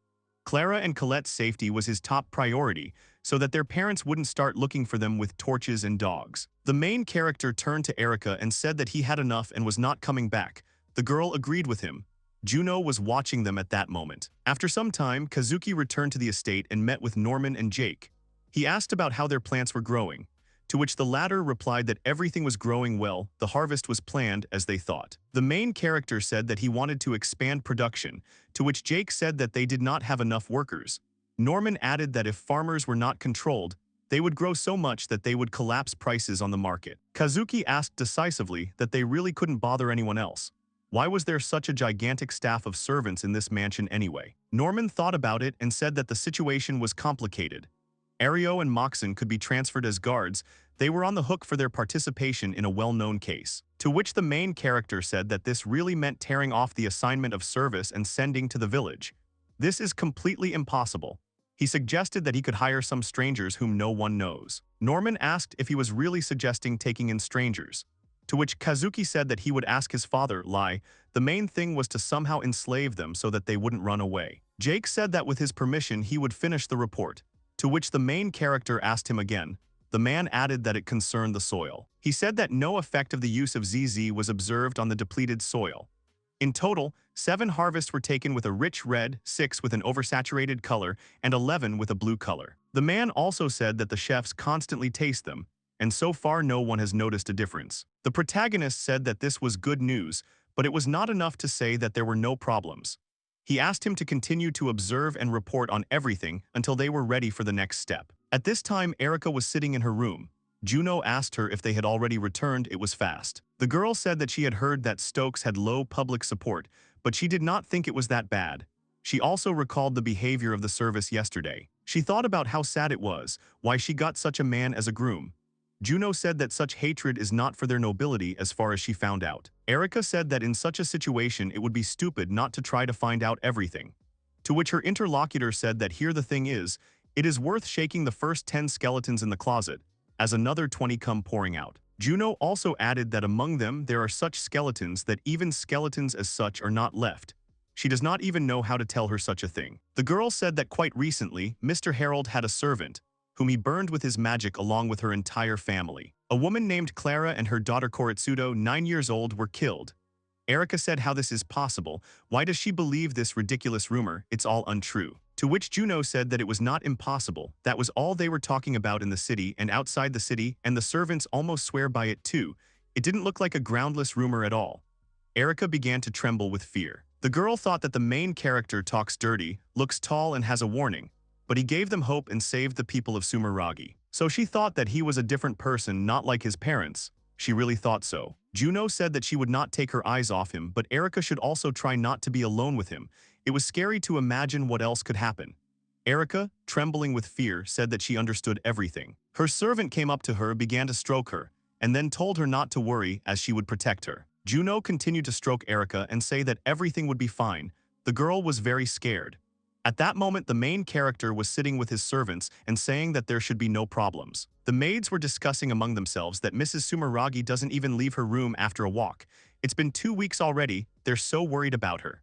Clara and Colette's safety was his top priority, so that their parents wouldn't start looking for them with torches and dogs. The main character turned to Erica and said that he had enough and was not coming back. The girl agreed with him. Juno was watching them at that moment. After some time, Kazuki returned to the estate and met with Norman and Jake. He asked about how their plants were growing, to which the latter replied that everything was growing well, the harvest was planned as they thought. The main character said that he wanted to expand production, to which Jake said that they did not have enough workers. Norman added that if farmers were not controlled, they would grow so much that they would collapse prices on the market. Kazuki asked decisively that they really couldn't bother anyone else. Why was there such a gigantic staff of servants in this mansion anyway? Norman thought about it and said that the situation was complicated. Ario and Moxon could be transferred as guards. They were on the hook for their participation in a well-known case. To which the main character said that this really meant tearing off the assignment of service and sending to the village. This is completely impossible. He suggested that he could hire some strangers whom no one knows. Norman asked if he was really suggesting taking in strangers. To which Kazuki said that he would ask his father. The main thing was to somehow enslave them so that they wouldn't run away. Jake said that with his permission he would finish the report. To which the main character asked him again. The man added that it concerned the soil. He said that no effect of the use of ZZ was observed on the depleted soil. In total, 7 harvests were taken with a rich red, 6 with an oversaturated color, and 11 with a blue color. The man also said that the chefs constantly taste them, and so far no one has noticed a difference. The protagonist said that this was good news, but it was not enough to say that there were no problems. He asked him to continue to observe and report on everything until they were ready for the next step. At this time, Erica was sitting in her room. Juno asked her if they had already returned. It was fast. The girl said that she had heard that Stokes had low public support, but she did not think it was that bad. She also recalled the behavior of the service yesterday. She thought about how sad it was, why she got such a man as a groom. Juno said that such hatred is not for their nobility as far as she found out. Erica said that in such a situation it would be stupid not to try to find out everything. To which her interlocutor said that here the thing is, it is worth shaking the first 10 skeletons in the closet, as another 20 come pouring out. Juno also added that among them there are such skeletons that even skeletons as such are not left. She does not even know how to tell her such a thing. The girl said that quite recently, Mr. Harold had a servant, whom he burned with his magic along with her entire family. A woman named Clara and her daughter Koritsudo, 9 years old, were killed. Erica said how this is possible. Why does she believe this ridiculous rumor? It's all untrue. To which Juno said that it was not impossible. That was all they were talking about in the city and outside the city, and the servants almost swear by it too. It didn't look like a groundless rumor at all. Erica began to tremble with fear. The girl thought that the main character talks dirty, looks tall and has a warning, but he gave them hope and saved the people of Sumeragi. So she thought that he was a different person, not like his parents. She really thought so. Juno said that she would not take her eyes off him, but Erica should also try not to be alone with him. It was scary to imagine what else could happen. Erica, trembling with fear, said that she understood everything. Her servant came up to her, began to stroke her, and then told her not to worry as she would protect her. Juno continued to stroke Erica and say that everything would be fine. The girl was very scared. At that moment, the main character was sitting with his servants and saying that there should be no problems. The maids were discussing among themselves that Mrs. Sumeragi doesn't even leave her room after a walk. It's been 2 weeks already, they're so worried about her.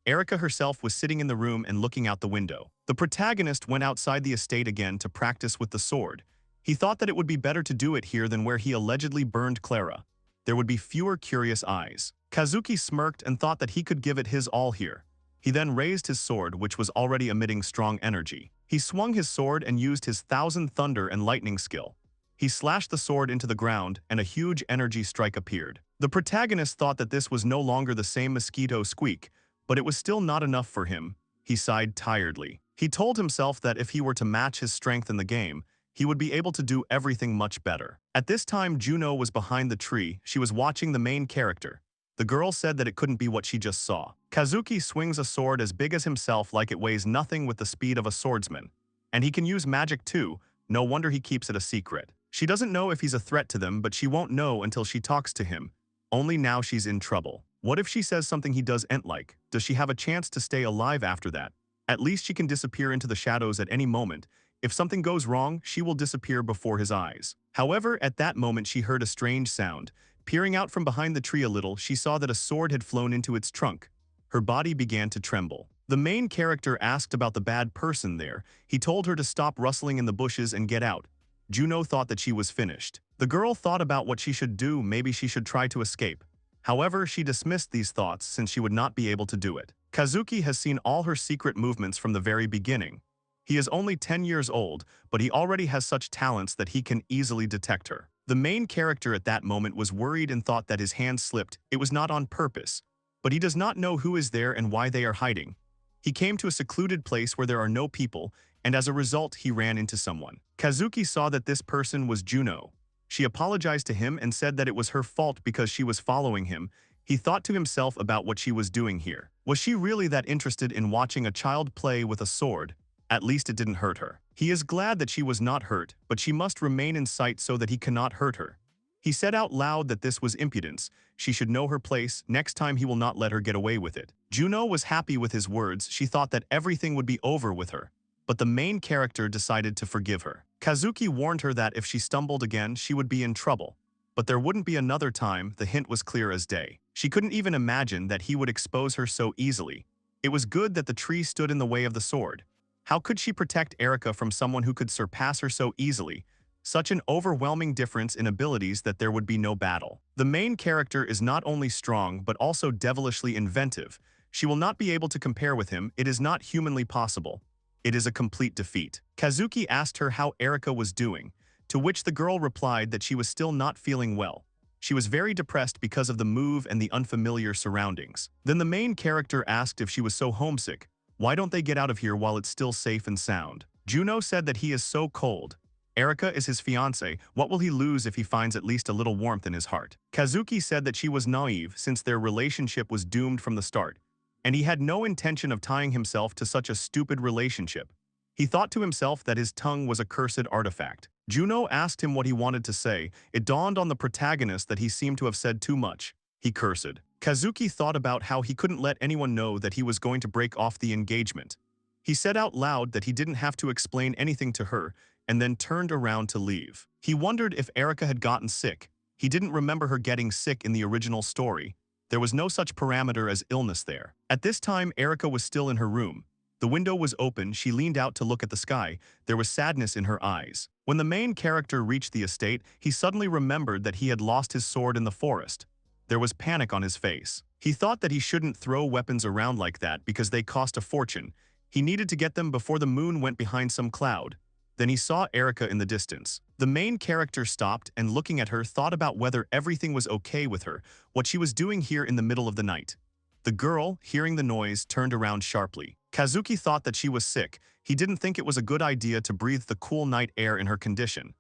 Erica herself was sitting in the room and looking out the window. The protagonist went outside the estate again to practice with the sword. He thought that it would be better to do it here than where he allegedly burned Clara. There would be fewer curious eyes. Kazuki smirked and thought that he could give it his all here. He then raised his sword, which was already emitting strong energy. He swung his sword and used his 1,000 thunder and lightning skill. He slashed the sword into the ground, and a huge energy strike appeared. The protagonist thought that this was no longer the same mosquito squeak, but it was still not enough for him. He sighed tiredly. He told himself that if he were to match his strength in the game, he would be able to do everything much better. At this time, Juno was behind the tree. She was watching the main character. The girl said that it couldn't be what she just saw. Kazuki swings a sword as big as himself, like it weighs nothing, with the speed of a swordsman. And he can use magic too. No wonder he keeps it a secret. She doesn't know if he's a threat to them, but she won't know until she talks to him. Only now she's in trouble. What if she says something he doesn't like? Does she have a chance to stay alive after that? At least she can disappear into the shadows at any moment. If something goes wrong, she will disappear before his eyes. However, at that moment she heard a strange sound. Peering out from behind the tree a little, she saw that a sword had flown into its trunk. Her body began to tremble. The main character asked about the bad person there. He told her to stop rustling in the bushes and get out. Juno thought that she was finished. The girl thought about what she should do. Maybe she should try to escape. However, she dismissed these thoughts since she would not be able to do it. Kazuki has seen all her secret movements from the very beginning. He is only 10 years old, but he already has such talents that he can easily detect her. The main character at that moment was worried and thought that his hand slipped. It was not on purpose. But he does not know who is there and why they are hiding. He came to a secluded place where there are no people, and as a result he ran into someone. Kazuki saw that this person was Juno. She apologized to him and said that it was her fault because she was following him. He thought to himself about what she was doing here. Was she really that interested in watching a child play with a sword? At least it didn't hurt her. He is glad that she was not hurt, but she must remain in sight so that he cannot hurt her. He said out loud that this was impudence. She should know her place. Next time he will not let her get away with it. Juno was happy with his words. She thought that everything would be over with her. But the main character decided to forgive her. Kazuki warned her that if she stumbled again, she would be in trouble. But there wouldn't be another time. The hint was clear as day. She couldn't even imagine that he would expose her so easily. It was good that the tree stood in the way of the sword. How could she protect Erica from someone who could surpass her so easily? Such an overwhelming difference in abilities that there would be no battle. The main character is not only strong but also devilishly inventive. She will not be able to compare with him. It is not humanly possible. It is a complete defeat. Kazuki asked her how Erica was doing, to which the girl replied that she was still not feeling well. She was very depressed because of the move and the unfamiliar surroundings. Then the main character asked if she was so homesick. Why don't they get out of here while it's still safe and sound? Juno said that he is so cold. Erika is his fiancée. What will he lose if he finds at least a little warmth in his heart? Kazuki said that she was naive since their relationship was doomed from the start, and he had no intention of tying himself to such a stupid relationship. He thought to himself that his tongue was a cursed artifact. Juno asked him what he wanted to say. It dawned on the protagonist that he seemed to have said too much. He cursed. Kazuki thought about how he couldn't let anyone know that he was going to break off the engagement. He said out loud that he didn't have to explain anything to her, and then turned around to leave. He wondered if Erika had gotten sick. He didn't remember her getting sick in the original story. There was no such parameter as illness there. At this time, Erika was still in her room. The window was open. She leaned out to look at the sky. There was sadness in her eyes. When the main character reached the estate, he suddenly remembered that he had lost his sword in the forest. There was panic on his face. He thought that he shouldn't throw weapons around like that because they cost a fortune. He needed to get them before the moon went behind some cloud. Then he saw Erika in the distance. The main character stopped and, looking at her, thought about whether everything was okay with her, what she was doing here in the middle of the night. The girl, hearing the noise, turned around sharply. Kazuki thought that she was sick. He didn't think it was a good idea to breathe the cool night air in her condition.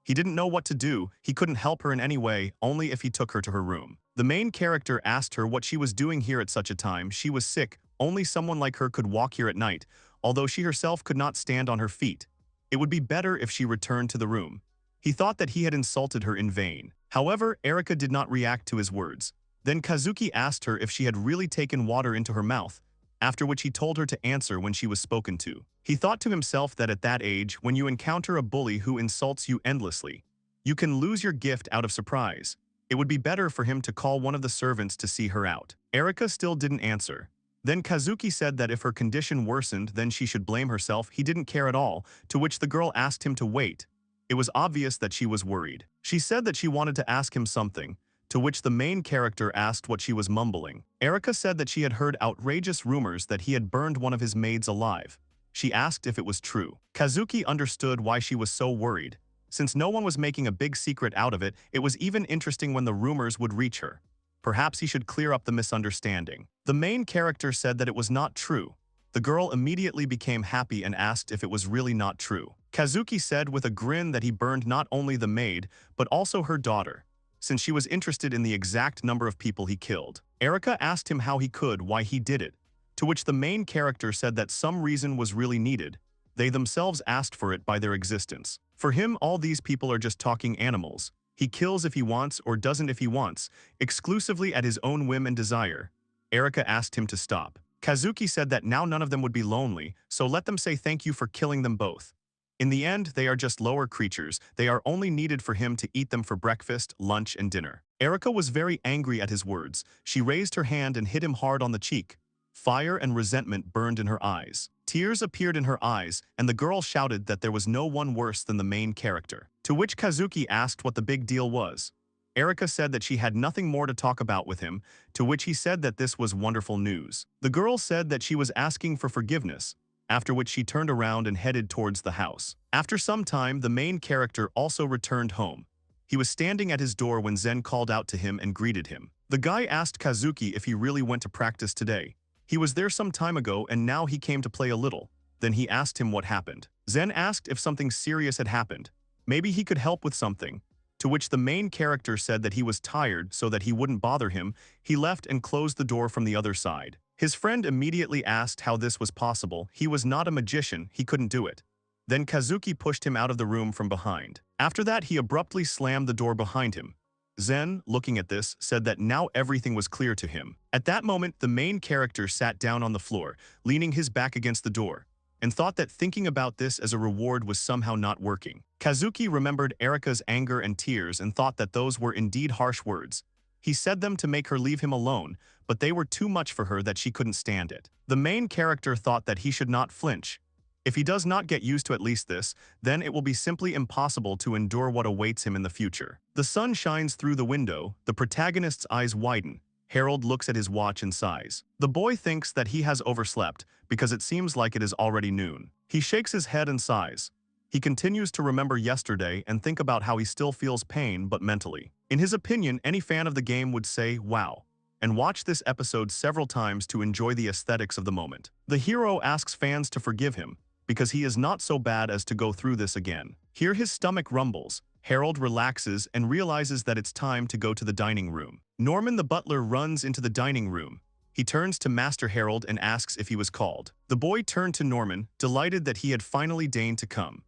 He didn't know what to do. He couldn't help her in any way, only if he took her to her room. The main character asked her what she was doing here at such a time. She was sick. Only someone like her could walk here at night, although she herself could not stand on her feet. It would be better if she returned to the room. He thought that he had insulted her in vain. However, Erika did not react to his words. Then Kazuki asked her if she had really taken water into her mouth, after which he told her to answer when she was spoken to. He thought to himself that at that age, when you encounter a bully who insults you endlessly, you can lose your gift out of surprise. It would be better for him to call one of the servants to see her out. Erika still didn't answer. Then Kazuki said that if her condition worsened, then she should blame herself. He didn't care at all, to which the girl asked him to wait. It was obvious that she was worried. She said that she wanted to ask him something, to which the main character asked what she was mumbling. Erika said that she had heard outrageous rumors that he had burned one of his maids alive. She asked if it was true. Kazuki understood why she was so worried. Since no one was making a big secret out of it, it was even interesting when the rumors would reach her. Perhaps he should clear up the misunderstanding. The main character said that it was not true. The girl immediately became happy and asked if it was really not true. Kazuki said with a grin that he burned not only the maid, but also her daughter, since she was interested in the exact number of people he killed. Erika asked him how he could, why he did it, to which the main character said that some reason was really needed. They themselves asked for it by their existence. For him, all these people are just talking animals. He kills if he wants or doesn't if he wants, exclusively at his own whim and desire. Erika asked him to stop. Kazuki said that now none of them would be lonely, so let them say thank you for killing them both. In the end, they are just lower creatures. They are only needed for him to eat them for breakfast, lunch, and dinner. Erika was very angry at his words. She raised her hand and hit him hard on the cheek. Fire and resentment burned in her eyes. Tears appeared in her eyes, and the girl shouted that there was no one worse than the main character. To which Kazuki asked what the big deal was. Erika said that she had nothing more to talk about with him, to which he said that this was wonderful news. The girl said that she was asking for forgiveness, after which she turned around and headed towards the house. After some time, the main character also returned home. He was standing at his door when Zen called out to him and greeted him. The guy asked Kazuki if he really went to practice today. He was there some time ago and now he came to play a little. Then he asked him what happened. Zen asked if something serious had happened. Maybe he could help with something. To which the main character said that he was tired, so that he wouldn't bother him. He left and closed the door from the other side. His friend immediately asked how this was possible. He was not a magician, he couldn't do it. Then Kazuki pushed him out of the room from behind. After that, he abruptly slammed the door behind him. Zen, looking at this, said that now everything was clear to him. At that moment, the main character sat down on the floor, leaning his back against the door, and thought that thinking about this as a reward was somehow not working. Kazuki remembered Erika's anger and tears and thought that those were indeed harsh words. He said them to make her leave him alone, but they were too much for her that she couldn't stand it. The main character thought that he should not flinch. If he does not get used to at least this, then it will be simply impossible to endure what awaits him in the future. The sun shines through the window. The protagonist's eyes widen. Harold looks at his watch and sighs. The boy thinks that he has overslept because it seems like it is already noon. He shakes his head and sighs. He continues to remember yesterday and think about how he still feels pain, but mentally. In his opinion, any fan of the game would say, wow, and watch this episode several times to enjoy the aesthetics of the moment. The hero asks fans to forgive him. because he is not so bad as to go through this again. Here his stomach rumbles. Harold relaxes and realizes that it's time to go to the dining room. Norman the butler runs into the dining room. He turns to Master Harold and asks if he was called. The boy turned to Norman, delighted that he had finally deigned to come.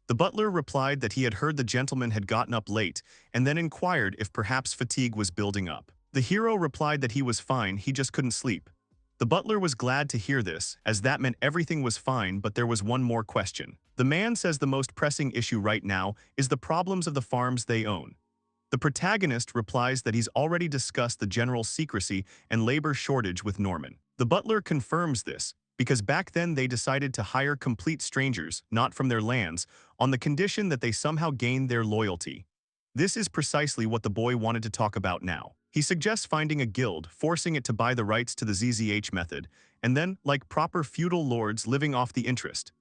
The butler replied that he had heard the gentleman had gotten up late, and then inquired if perhaps fatigue was building up. The hero replied that he was fine, he just couldn't sleep. The butler was glad to hear this, as that meant everything was fine, but there was one more question. The man says the most pressing issue right now is the problems of the farms they own. The protagonist replies that he's already discussed the general secrecy and labor shortage with Norman. The butler confirms this, because back then they decided to hire complete strangers, not from their lands, on the condition that they somehow gain their loyalty. This is precisely what the boy wanted to talk about now. He suggests finding a guild, forcing it to buy the rights to the ZZH method, and then, like proper feudal lords, living off the interest.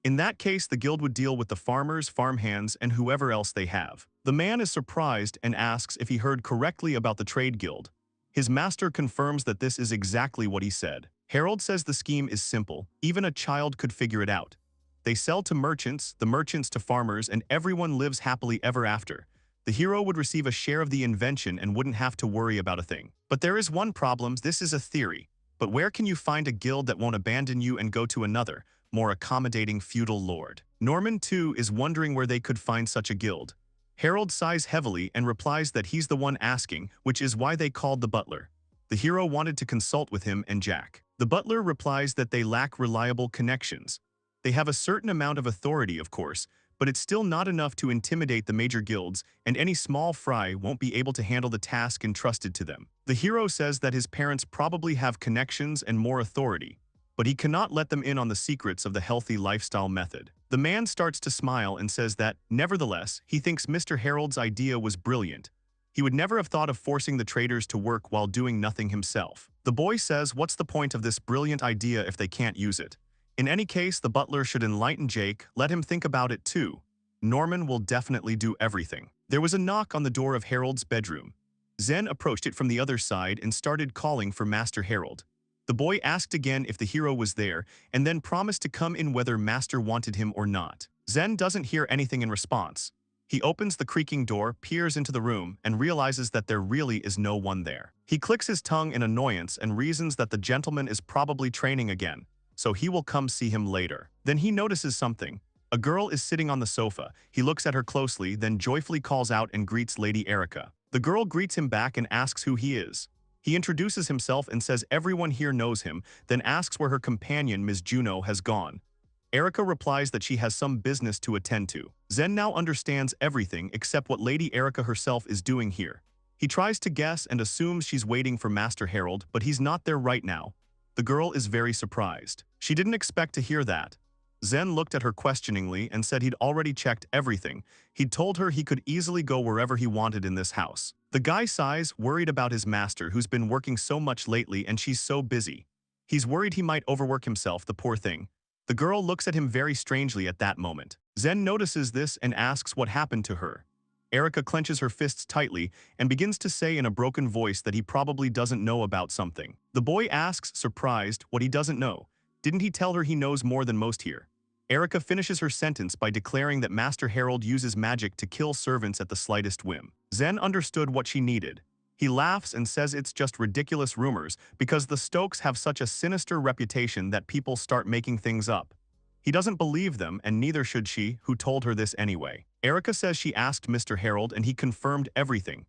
In that case, the guild would deal with the farmers, farmhands, and whoever else they have. The man is surprised and asks if he heard correctly about the trade guild. His master confirms that this is exactly what he said. Harold says the scheme is simple. Even a child could figure it out. They sell to merchants, the merchants to farmers, and everyone lives happily ever after. The hero would receive a share of the invention and wouldn't have to worry about a thing. But there is one problem. This is a theory. But where can you find a guild that won't abandon you and go to another, more accommodating feudal lord? Norman, too, is wondering where they could find such a guild. Harold sighs heavily and replies that he's the one asking, which is why they called the butler. The hero wanted to consult with him and Jack. The butler replies that they lack reliable connections. They have a certain amount of authority, of course, but it's still not enough to intimidate the major guilds, and any small fry won't be able to handle the task entrusted to them. The hero says that his parents probably have connections and more authority, but he cannot let them in on the secrets of the healthy lifestyle method. The man starts to smile and says that, nevertheless, he thinks Mr. Harold's idea was brilliant. He would never have thought of forcing the traders to work while doing nothing himself. The boy says, what's the point of this brilliant idea if they can't use it? In any case, the butler should enlighten Jake, let him think about it too. Norman will definitely do everything. There was a knock on the door of Harold's bedroom. Zen approached it from the other side and started calling for Master Harold. The boy asked again if the hero was there, and then promised to come in whether Master wanted him or not. Zen doesn't hear anything in response. He opens the creaking door, peers into the room, and realizes that there really is no one there. He clicks his tongue in annoyance and reasons that the gentleman is probably training again, so he will come see him later. Then he notices something. A girl is sitting on the sofa. He looks at her closely, then joyfully calls out and greets Lady Erica. The girl greets him back and asks who he is. He introduces himself and says everyone here knows him, then asks where her companion, Ms. Juno, has gone. Erica replies that she has some business to attend to. Zen now understands everything except what Lady Erica herself is doing here. He tries to guess and assumes she's waiting for Master Harold, but he's not there right now. The girl is very surprised. She didn't expect to hear that. Zen looked at her questioningly and said he'd already checked everything. He'd told her he could easily go wherever he wanted in this house. The guy sighs, worried about his master who's been working so much lately and she's so busy. He's worried he might overwork himself, the poor thing. The girl looks at him very strangely at that moment. Zen notices this and asks what happened to her. Erica clenches her fists tightly and begins to say in a broken voice that he probably doesn't know about something. The boy asks, surprised, what he doesn't know. Didn't he tell her he knows more than most here? Erica finishes her sentence by declaring that Master Harold uses magic to kill servants at the slightest whim. Zen understood what she needed. He laughs and says it's just ridiculous rumors because the Stokes have such a sinister reputation that people start making things up. He doesn't believe them, and neither should she, who told her this anyway. Erica says she asked Mr. Harold and he confirmed everything.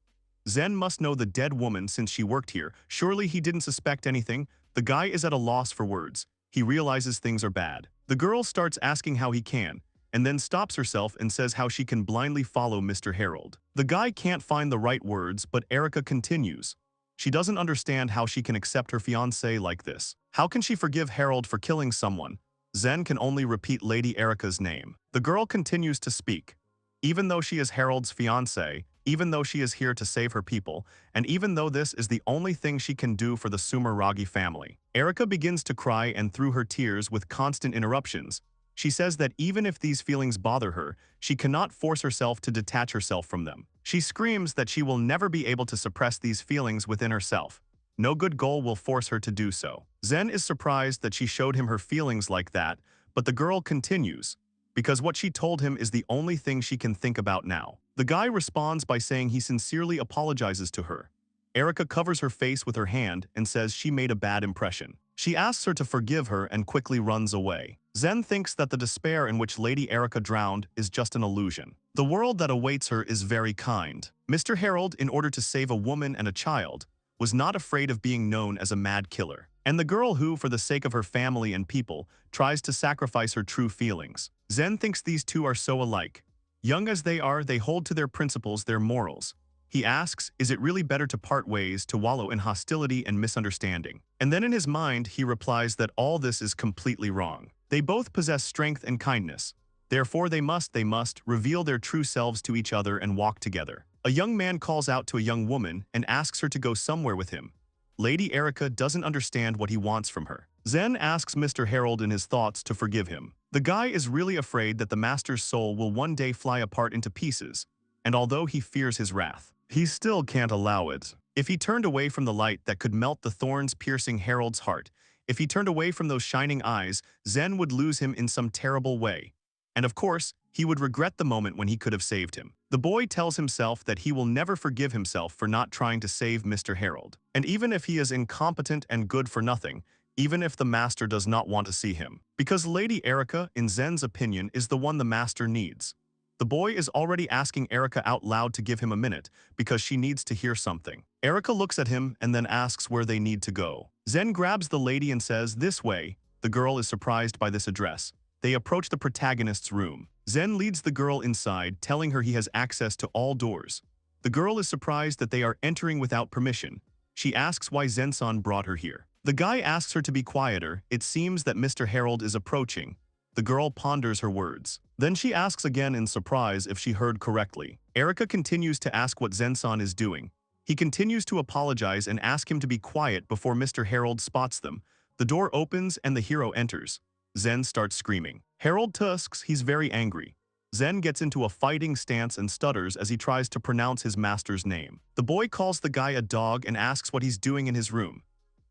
Zen must know the dead woman since she worked here. Surely he didn't suspect anything. The guy is at a loss for words. He realizes things are bad. The girl starts asking how he can, and then stops herself and says how she can blindly follow Mr. Harold. The guy can't find the right words, but Erica continues. She doesn't understand how she can accept her fiancé like this. How can she forgive Harold for killing someone? Zen can only repeat Lady Erica's name. The girl continues to speak. Even though she is Harold's fiancé, even though she is here to save her people, and even though this is the only thing she can do for the Sumeragi family. Erica begins to cry, and through her tears with constant interruptions, she says that even if these feelings bother her, she cannot force herself to detach herself from them. She screams that she will never be able to suppress these feelings within herself. No good goal will force her to do so. Zen is surprised that she showed him her feelings like that, but the girl continues, because what she told him is the only thing she can think about now. The guy responds by saying he sincerely apologizes to her. Erika covers her face with her hand and says she made a bad impression. She asks her to forgive her and quickly runs away. Zen thinks that the despair in which Lady Erika drowned is just an illusion. The world that awaits her is very kind. Mr. Harold, in order to save a woman and a child, was not afraid of being known as a mad killer. And the girl who, for the sake of her family and people, tries to sacrifice her true feelings. Zen thinks these two are so alike. Young as they are, they hold to their principles, their morals. He asks, is it really better to part ways, to wallow in hostility and misunderstanding? And then in his mind, he replies that all this is completely wrong. They both possess strength and kindness. Therefore they must reveal their true selves to each other and walk together. A young man calls out to a young woman and asks her to go somewhere with him. Lady Erika doesn't understand what he wants from her. Zen asks Mr. Harold in his thoughts to forgive him. The guy is really afraid that the master's soul will one day fly apart into pieces, and although he fears his wrath, he still can't allow it. If he turned away from the light that could melt the thorns piercing Harold's heart, if he turned away from those shining eyes, Zen would lose him in some terrible way. And of course, he would regret the moment when he could have saved him. The boy tells himself that he will never forgive himself for not trying to save Mr. Harold. And even if he is incompetent and good for nothing, even if the master does not want to see him, because Lady Erika, in Zen's opinion, is the one the master needs. The boy is already asking Erika out loud to give him a minute, because she needs to hear something. Erika looks at him and then asks where they need to go. Zen grabs the lady and says, "This way." The girl is surprised by this address. They approach the protagonist's room. Zen leads the girl inside, telling her he has access to all doors. The girl is surprised that they are entering without permission. She asks why Zen-san brought her here. The guy asks her to be quieter. It seems that Mr. Harold is approaching. The girl ponders her words. Then she asks again in surprise if she heard correctly. Erika continues to ask what Zen-san is doing. He continues to apologize and ask him to be quiet before Mr. Harold spots them. The door opens and the hero enters. Zen starts screaming. Harold tusks, he's very angry. Zen gets into a fighting stance and stutters as he tries to pronounce his master's name. The boy calls the guy a dog and asks what he's doing in his room.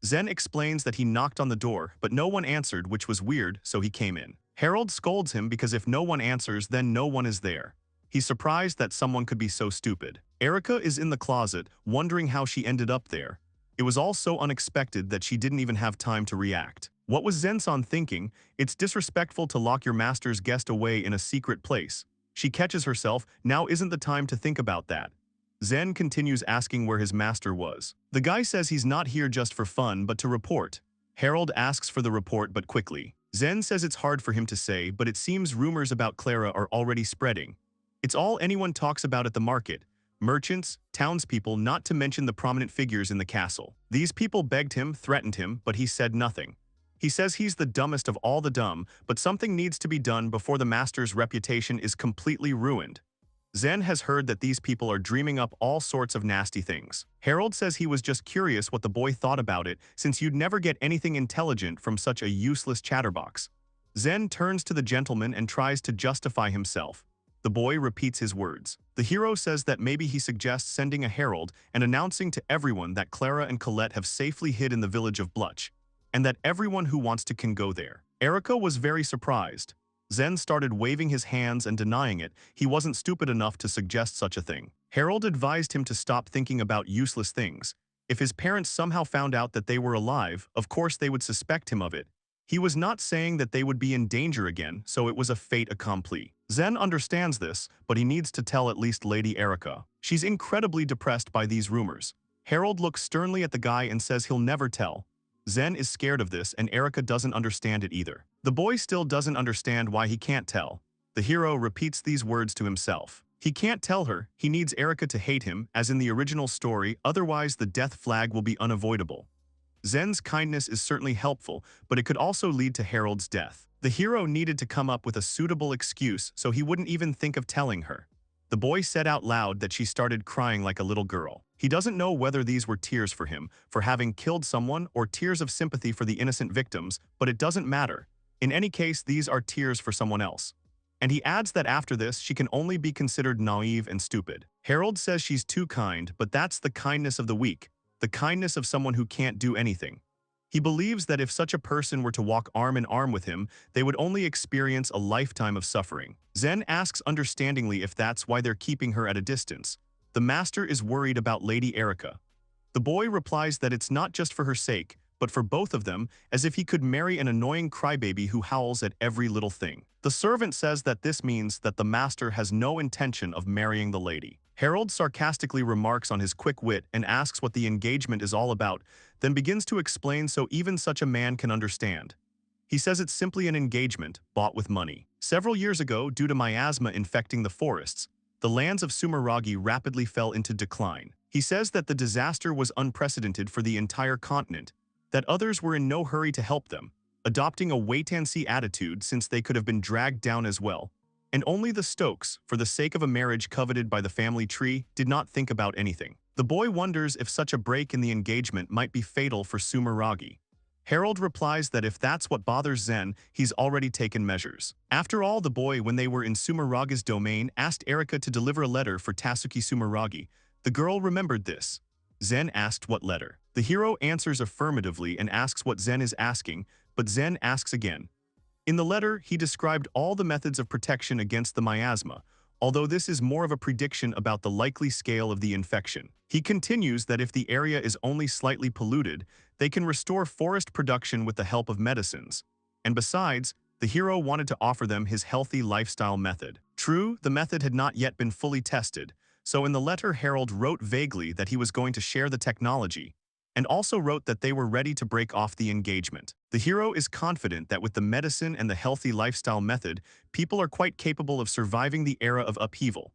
Zen explains that he knocked on the door, but no one answered, which was weird, so he came in. Harold scolds him because if no one answers, then no one is there. He's surprised that someone could be so stupid. Erika is in the closet, wondering how she ended up there. It was all so unexpected that she didn't even have time to react. What was Zen-san thinking? It's disrespectful to lock your master's guest away in a secret place. She catches herself, now isn't the time to think about that. Zen continues asking where his master was. The guy says he's not here just for fun but to report. Harold asks for the report but quickly. Zen says it's hard for him to say, but it seems rumors about Clara are already spreading. It's all anyone talks about at the market. Merchants, townspeople, not to mention the prominent figures in the castle. These people begged him, threatened him, but he said nothing. He says he's the dumbest of all the dumb, but something needs to be done before the master's reputation is completely ruined. Zen has heard that these people are dreaming up all sorts of nasty things. Harold says he was just curious what the boy thought about it, since you'd never get anything intelligent from such a useless chatterbox. Zen turns to the gentleman and tries to justify himself. The boy repeats his words. The hero says that maybe he suggests sending a herald and announcing to everyone that Clara and Colette have safely hid in the village of Bluch, and that everyone who wants to can go there. Erika was very surprised. Zen started waving his hands and denying it. He wasn't stupid enough to suggest such a thing. Harold advised him to stop thinking about useless things. If his parents somehow found out that they were alive, of course they would suspect him of it. He was not saying that they would be in danger again, so it was a fait accompli. Zen understands this, but he needs to tell at least Lady Erika. She's incredibly depressed by these rumors. Harold looks sternly at the guy and says he'll never tell. Zen is scared of this and Erika doesn't understand it either. The boy still doesn't understand why he can't tell. The hero repeats these words to himself. He can't tell her, he needs Erika to hate him, as in the original story, otherwise the death flag will be unavoidable. Zen's kindness is certainly helpful, but it could also lead to Harold's death. The hero needed to come up with a suitable excuse so he wouldn't even think of telling her. The boy said out loud that she started crying like a little girl. He doesn't know whether these were tears for him, for having killed someone, or tears of sympathy for the innocent victims, but it doesn't matter. In any case, these are tears for someone else. And he adds that after this, she can only be considered naive and stupid. Harold says she's too kind, but that's the kindness of the weak, the kindness of someone who can't do anything. He believes that if such a person were to walk arm in arm with him, they would only experience a lifetime of suffering. Zen asks understandingly if that's why they're keeping her at a distance. The master is worried about Lady Erica. The boy replies that it's not just for her sake, but for both of them, as if he could marry an annoying crybaby who howls at every little thing. The servant says that this means that the master has no intention of marrying the lady. Harold sarcastically remarks on his quick wit and asks what the engagement is all about, then begins to explain so even such a man can understand. He says it's simply an engagement, bought with money. Several years ago, due to miasma infecting the forests, the lands of Sumeragi rapidly fell into decline. He says that the disaster was unprecedented for the entire continent, that others were in no hurry to help them, adopting a wait-and-see attitude since they could have been dragged down as well. And only the Stokes, for the sake of a marriage coveted by the family tree, did not think about anything. The boy wonders if such a break in the engagement might be fatal for Sumeragi. Harold replies that if that's what bothers Zen, he's already taken measures. After all, the boy, when they were in Sumeraga's domain, asked Erica to deliver a letter for Tatsuki Sumeragi. The girl remembered this. Zen asked what letter. The hero answers affirmatively and asks what Zen is asking, but Zen asks again. In the letter, he described all the methods of protection against the miasma, although this is more of a prediction about the likely scale of the infection. He continues that if the area is only slightly polluted, they can restore forest production with the help of medicines. And besides, the hero wanted to offer them his healthy lifestyle method. True, the method had not yet been fully tested, so in the letter Harold wrote vaguely that he was going to share the technology, and also wrote that they were ready to break off the engagement. The hero is confident that with the medicine and the healthy lifestyle method, people are quite capable of surviving the era of upheaval.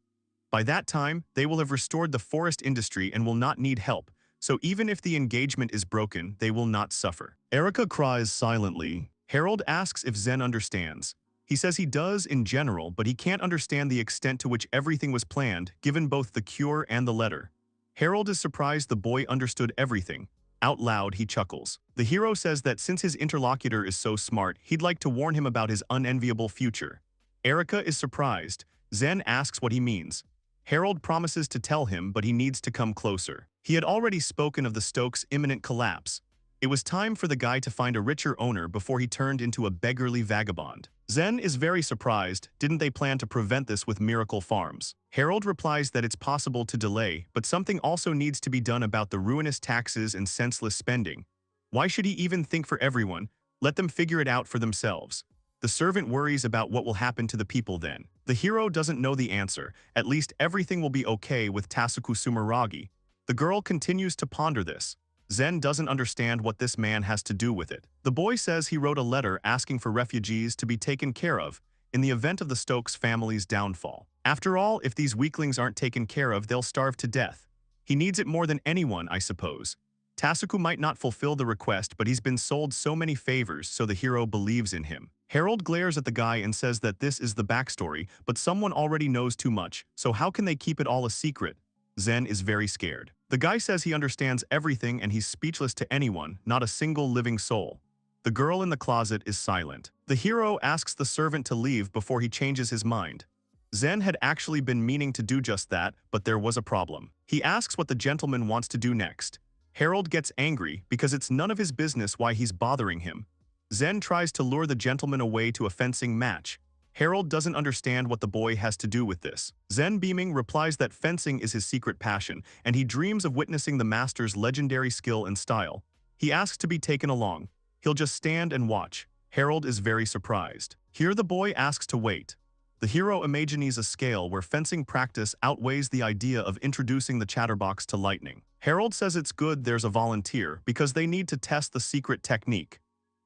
By that time, they will have restored the forest industry and will not need help, so even if the engagement is broken, they will not suffer. Erica cries silently. Harold asks if Zen understands. He says he does in general, but he can't understand the extent to which everything was planned, given both the cure and the letter. Harold is surprised the boy understood everything. Out loud, he chuckles. The hero says that since his interlocutor is so smart, he'd like to warn him about his unenviable future. Erica is surprised. Zen asks what he means. Harold promises to tell him, but he needs to come closer. He had already spoken of the Stokes' imminent collapse. It was time for the guy to find a richer owner before he turned into a beggarly vagabond. Zen is very surprised. Didn't they plan to prevent this with miracle farms? Harold replies that it's possible to delay, but something also needs to be done about the ruinous taxes and senseless spending. Why should he even think for everyone? Let them figure it out for themselves. The servant worries about what will happen to the people then. The hero doesn't know the answer. At least everything will be okay with Tatsuki Sumeragi. The girl continues to ponder this. Zen doesn't understand what this man has to do with it. The boy says he wrote a letter asking for refugees to be taken care of in the event of the Stokes family's downfall. After all, if these weaklings aren't taken care of, they'll starve to death. He needs it more than anyone, I suppose. Tatsuki might not fulfill the request, but he's been sold so many favors, so the hero believes in him. Harold glares at the guy and says that this is the backstory, but someone already knows too much, so how can they keep it all a secret? Zen is very scared. The guy says he understands everything and he's speechless to anyone, not a single living soul. The girl in the closet is silent. The hero asks the servant to leave before he changes his mind. Zen had actually been meaning to do just that, but there was a problem. He asks what the gentleman wants to do next. Harold gets angry because it's none of his business why he's bothering him. Zen tries to lure the gentleman away to a fencing match. Harold doesn't understand what the boy has to do with this. Zen, beaming, replies that fencing is his secret passion, and he dreams of witnessing the master's legendary skill and style. He asks to be taken along. He'll just stand and watch. Harold is very surprised. Here the boy asks to wait. The hero imagines a scale where fencing practice outweighs the idea of introducing the chatterbox to lightning. Harold says it's good there's a volunteer because they need to test the secret technique.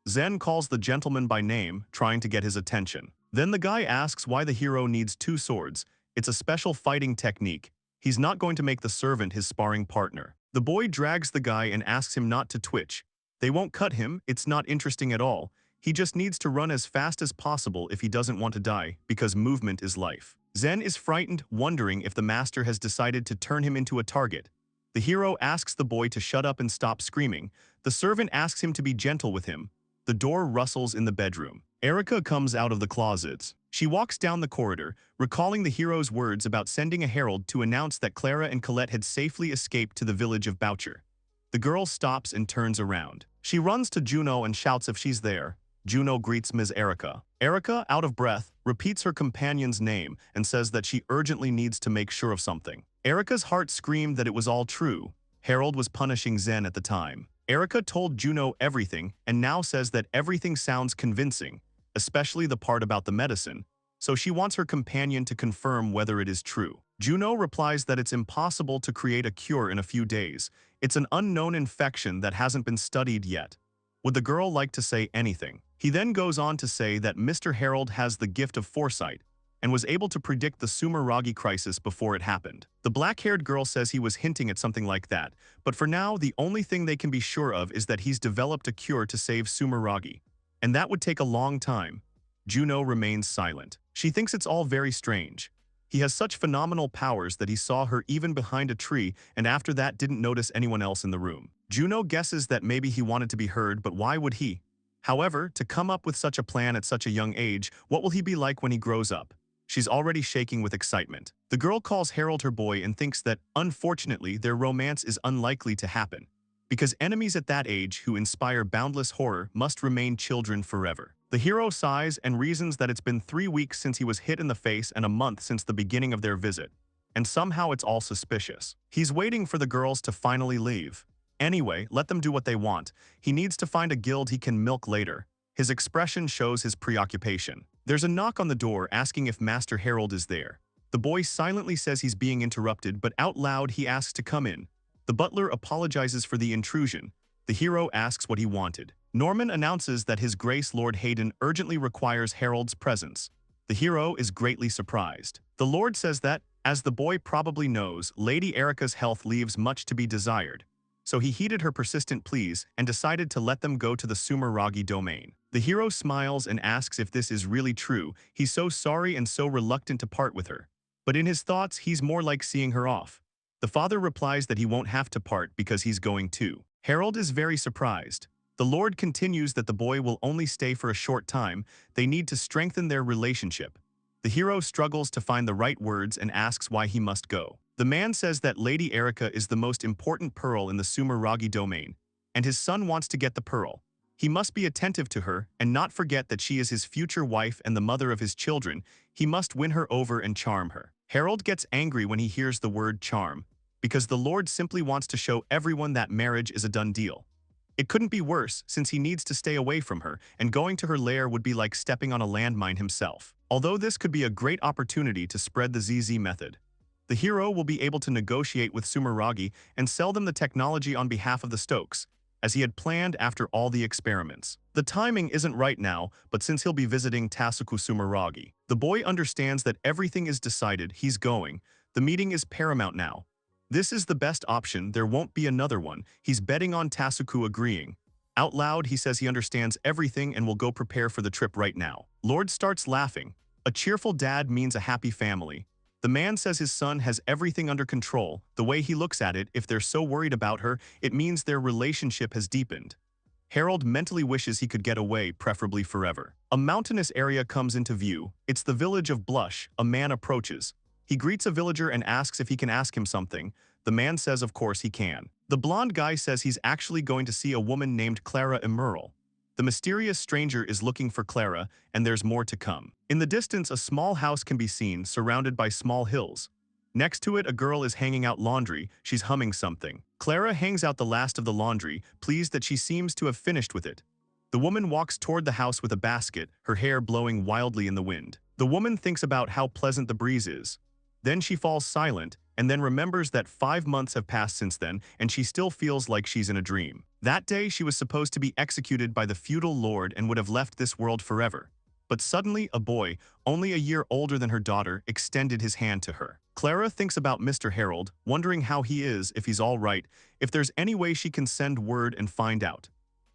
Zen calls the gentleman by name, trying to get his attention. Then the guy asks why the hero needs two swords. It's a special fighting technique. He's not going to make the servant his sparring partner. The boy drags the guy and asks him not to twitch. They won't cut him, it's not interesting at all. He just needs to run as fast as possible if he doesn't want to die, because movement is life. Zen is frightened, wondering if the master has decided to turn him into a target. The hero asks the boy to shut up and stop screaming. The servant asks him to be gentle with him. The door rustles in the bedroom. Erica comes out of the closets. She walks down the corridor, recalling the hero's words about sending a herald to announce that Clara and Colette had safely escaped to the village of Boucher. The girl stops and turns around. She runs to Juno and shouts if she's there. Juno greets Ms. Erica. Erica, out of breath, repeats her companion's name and says that she urgently needs to make sure of something. Erica's heart screamed that it was all true. Harold was punishing Zen at the time. Erica told Juno everything and now says that everything sounds convincing, especially the part about the medicine, so she wants her companion to confirm whether it is true. Juno replies that it's impossible to create a cure in a few days. It's an unknown infection that hasn't been studied yet. Would the girl like to say anything? He then goes on to say that Mr. Harold has the gift of foresight and was able to predict the Sumeragi crisis before it happened. The black-haired girl says he was hinting at something like that, but for now, the only thing they can be sure of is that he's developed a cure to save Sumeragi, and that would take a long time. Juno remains silent. She thinks it's all very strange. He has such phenomenal powers that he saw her even behind a tree and after that didn't notice anyone else in the room. Juno guesses that maybe he wanted to be heard, but why would he? However, to come up with such a plan at such a young age, what will he be like when he grows up? She's already shaking with excitement. The girl calls Harold her boy and thinks that, unfortunately, their romance is unlikely to happen, because enemies at that age who inspire boundless horror must remain children forever. The hero sighs and reasons that it's been 3 weeks since he was hit in the face and a month since the beginning of their visit, and somehow it's all suspicious. He's waiting for the girls to finally leave. Anyway, let them do what they want. He needs to find a guild he can milk later. His expression shows his preoccupation. There's a knock on the door asking if Master Harold is there. The boy silently says he's being interrupted, but out loud he asks to come in. The butler apologizes for the intrusion. The hero asks what he wanted. Norman announces that His Grace Lord Hayden urgently requires Harold's presence. The hero is greatly surprised. The Lord says that, as the boy probably knows, Lady Erica's health leaves much to be desired. So he heeded her persistent pleas and decided to let them go to the Sumeragi domain. The hero smiles and asks if this is really true. He's so sorry and so reluctant to part with her. But in his thoughts, he's more like seeing her off. The father replies that he won't have to part because he's going too. Harold is very surprised. The Lord continues that the boy will only stay for a short time. They need to strengthen their relationship. The hero struggles to find the right words and asks why he must go. The man says that Lady Erica is the most important pearl in the Sumeragi domain, and his son wants to get the pearl. He must be attentive to her and not forget that she is his future wife and the mother of his children. He must win her over and charm her. Harold gets angry when he hears the word charm, because the Lord simply wants to show everyone that marriage is a done deal. It couldn't be worse since he needs to stay away from her, and going to her lair would be like stepping on a landmine himself. Although this could be a great opportunity to spread the ZZ method, the hero will be able to negotiate with Sumeragi and sell them the technology on behalf of the Stokes, as he had planned after all the experiments. The timing isn't right now, but since he'll be visiting Tasuku Sumeragi, the boy understands that everything is decided. He's going. The meeting is paramount now. This is the best option. There won't be another one. He's betting on Tasuku agreeing. Out loud, he says he understands everything and will go prepare for the trip right now. Lord starts laughing. A cheerful dad means a happy family. The man says his son has everything under control. The way he looks at it, if they're so worried about her, it means their relationship has deepened. Harold mentally wishes he could get away, preferably forever. A mountainous area comes into view. It's the village of Blush. A man approaches. He greets a villager and asks if he can ask him something. The man says of course he can. The blonde guy says he's actually going to see a woman named Clara Emerald. The mysterious stranger is looking for Clara, and there's more to come. In the distance, a small house can be seen, surrounded by small hills. Next to it, a girl is hanging out laundry. She's humming something. Clara hangs out the last of the laundry, pleased that she seems to have finished with it. The woman walks toward the house with a basket, her hair blowing wildly in the wind. The woman thinks about how pleasant the breeze is. Then she falls silent, and then remembers that 5 months have passed since then, and she still feels like she's in a dream. That day, she was supposed to be executed by the feudal lord and would have left this world forever. But suddenly, a boy, only a year older than her daughter, extended his hand to her. Clara thinks about Mr. Harold, wondering how he is, if he's all right, if there's any way she can send word and find out.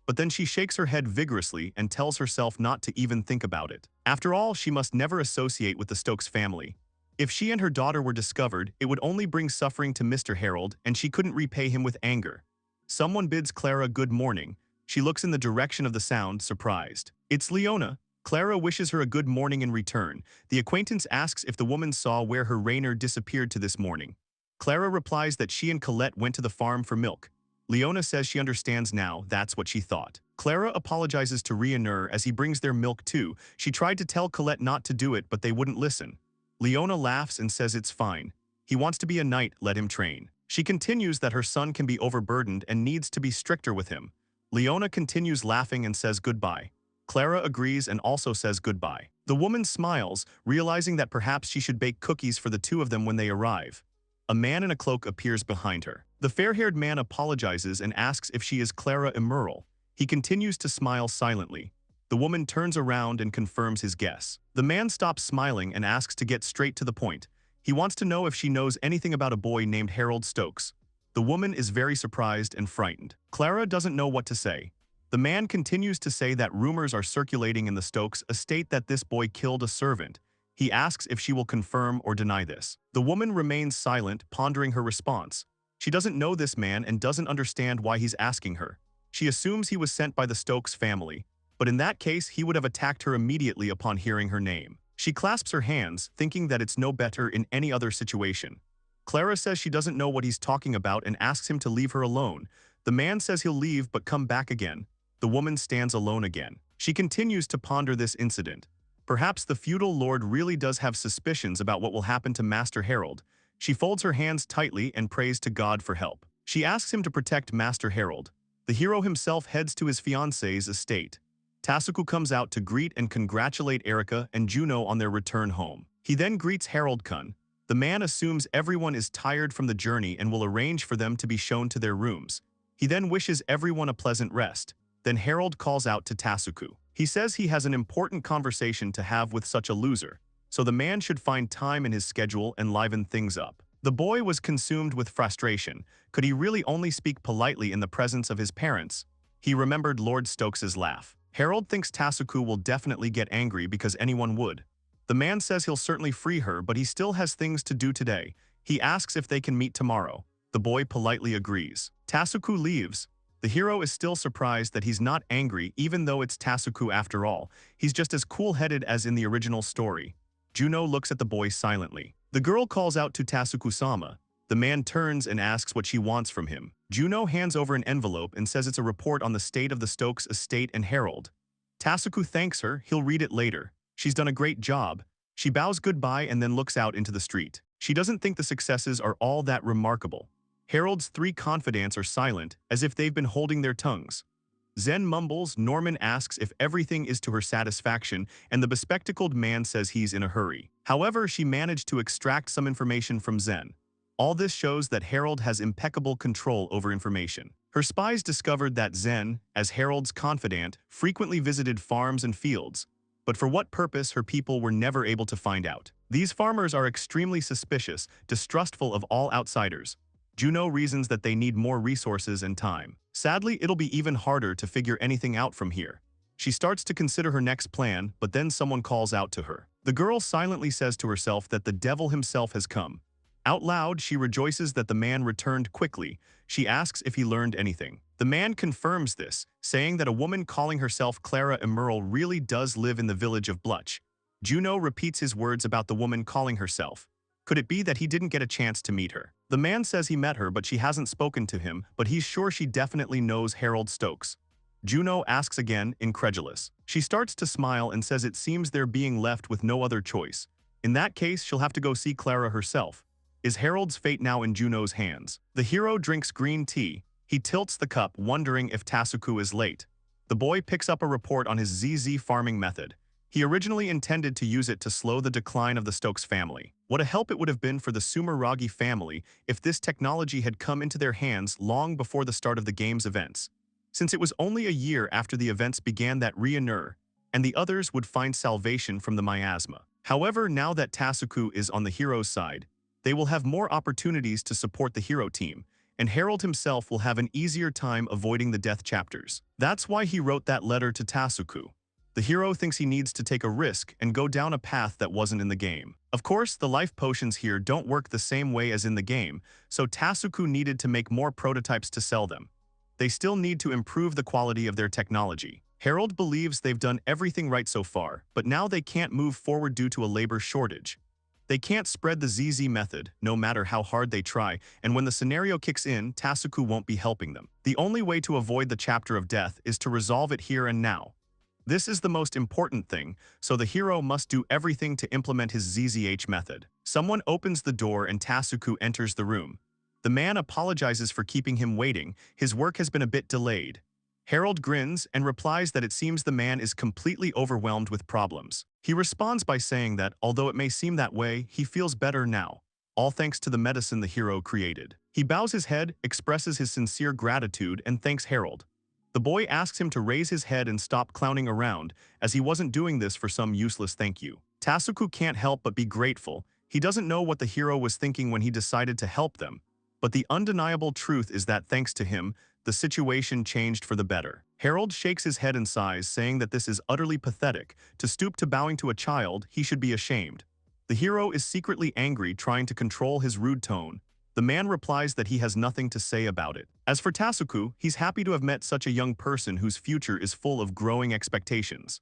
But then she shakes her head vigorously and tells herself not to even think about it. After all, she must never associate with the Stokes family. If she and her daughter were discovered, it would only bring suffering to Mr. Harold, and she couldn't repay him with anger. Someone bids Clara good morning. She looks in the direction of the sound, surprised. It's Leona. Clara wishes her a good morning in return. The acquaintance asks if the woman saw where her Rainer disappeared to this morning. Clara replies that she and Colette went to the farm for milk. Leona says she understands now, that's what she thought. Clara apologizes to Rianur as he brings their milk too. She tried to tell Colette not to do it, but they wouldn't listen. Leona laughs and says it's fine. He wants to be a knight, let him train. She continues that her son can be overburdened and needs to be stricter with him. Leona continues laughing and says goodbye. Clara agrees and also says goodbye. The woman smiles, realizing that perhaps she should bake cookies for the two of them when they arrive. A man in a cloak appears behind her. The fair-haired man apologizes and asks if she is Clara Emerald. He continues to smile silently. The woman turns around and confirms his guess. The man stops smiling and asks to get straight to the point. He wants to know if she knows anything about a boy named Harold Stokes. The woman is very surprised and frightened. Clara doesn't know what to say. The man continues to say that rumors are circulating in the Stokes estate that this boy killed a servant. He asks if she will confirm or deny this. The woman remains silent, pondering her response. She doesn't know this man and doesn't understand why he's asking her. She assumes he was sent by the Stokes family, but in that case he would have attacked her immediately upon hearing her name. She clasps her hands, thinking that it's no better in any other situation. Clara says she doesn't know what he's talking about and asks him to leave her alone. The man says he'll leave but come back again. The woman stands alone again. She continues to ponder this incident. Perhaps the feudal lord really does have suspicions about what will happen to Master Harold. She folds her hands tightly and prays to God for help. She asks him to protect Master Harold. The hero himself heads to his fiancée's estate. Tasuku comes out to greet and congratulate Erika and Juno on their return home. He then greets Harold-kun. The man assumes everyone is tired from the journey and will arrange for them to be shown to their rooms. He then wishes everyone a pleasant rest. Then Harold calls out to Tasuku. He says he has an important conversation to have with such a loser, so the man should find time in his schedule and liven things up. The boy was consumed with frustration. Could he really only speak politely in the presence of his parents? He remembered Lord Stokes's laugh. Harold thinks Tasuku will definitely get angry because anyone would. The man says he'll certainly free her, but he still has things to do today. He asks if they can meet tomorrow. The boy politely agrees. Tasuku leaves. The hero is still surprised that he's not angry even though it's Tasuku after all. He's just as cool-headed as in the original story. Juno looks at the boy silently. The girl calls out to Tasuku-sama. The man turns and asks what she wants from him. Juno hands over an envelope and says it's a report on the state of the Stokes estate and Harold. Tasuku thanks her, he'll read it later. She's done a great job. She bows goodbye and then looks out into the street. She doesn't think the successes are all that remarkable. Harold's three confidants are silent, as if they've been holding their tongues. Zen mumbles, Norman asks if everything is to her satisfaction, and the bespectacled man says he's in a hurry. However, she managed to extract some information from Zen. All this shows that Harold has impeccable control over information. Her spies discovered that Zen, as Harold's confidant, frequently visited farms and fields, but for what purpose her people were never able to find out. These farmers are extremely suspicious, distrustful of all outsiders. Juno reasons that they need more resources and time. Sadly, it'll be even harder to figure anything out from here. She starts to consider her next plan, but then someone calls out to her. The girl silently says to herself that the devil himself has come. Out loud, she rejoices that the man returned quickly. She asks if he learned anything. The man confirms this, saying that a woman calling herself Clara Emerald really does live in the village of Bluch. Juno repeats his words about the woman calling herself. Could it be that he didn't get a chance to meet her? The man says he met her, but she hasn't spoken to him, but he's sure she definitely knows Harold Stokes. Juno asks again, incredulous. She starts to smile and says it seems they're being left with no other choice. In that case, she'll have to go see Clara herself. Is Harold's fate now in Juno's hands? The hero drinks green tea. He tilts the cup, wondering if Tasuku is late. The boy picks up a report on his ZZ farming method. He originally intended to use it to slow the decline of the Stokes family. What a help it would have been for the Sumeragi family if this technology had come into their hands long before the start of the game's events. Since it was only a year after the events began that Rianur and the others would find salvation from the miasma. However, now that Tasuku is on the hero's side, they will have more opportunities to support the hero team, and Harold himself will have an easier time avoiding the death chapters. That's why he wrote that letter to Tasuku. The hero thinks he needs to take a risk and go down a path that wasn't in the game. Of course, the life potions here don't work the same way as in the game, so Tasuku needed to make more prototypes to sell them. They still need to improve the quality of their technology. Harold believes they've done everything right so far, but now they can't move forward due to a labor shortage. They can't spread the ZZ method, no matter how hard they try, and when the scenario kicks in, Tasuku won't be helping them. The only way to avoid the chapter of death is to resolve it here and now. This is the most important thing, so the hero must do everything to implement his ZZH method. Someone opens the door and Tasuku enters the room. The man apologizes for keeping him waiting. His work has been a bit delayed. Harold grins and replies that it seems the man is completely overwhelmed with problems. He responds by saying that, although it may seem that way, he feels better now, all thanks to the medicine the hero created. He bows his head, expresses his sincere gratitude, and thanks Harold. The boy asks him to raise his head and stop clowning around, as he wasn't doing this for some useless thank you. Tasuku can't help but be grateful. He doesn't know what the hero was thinking when he decided to help them, but the undeniable truth is that thanks to him, the situation changed for the better. Harold shakes his head and sighs, saying that this is utterly pathetic. To stoop to bowing to a child, he should be ashamed. The hero is secretly angry, trying to control his rude tone. The man replies that he has nothing to say about it. As for Tasuku, he's happy to have met such a young person whose future is full of growing expectations.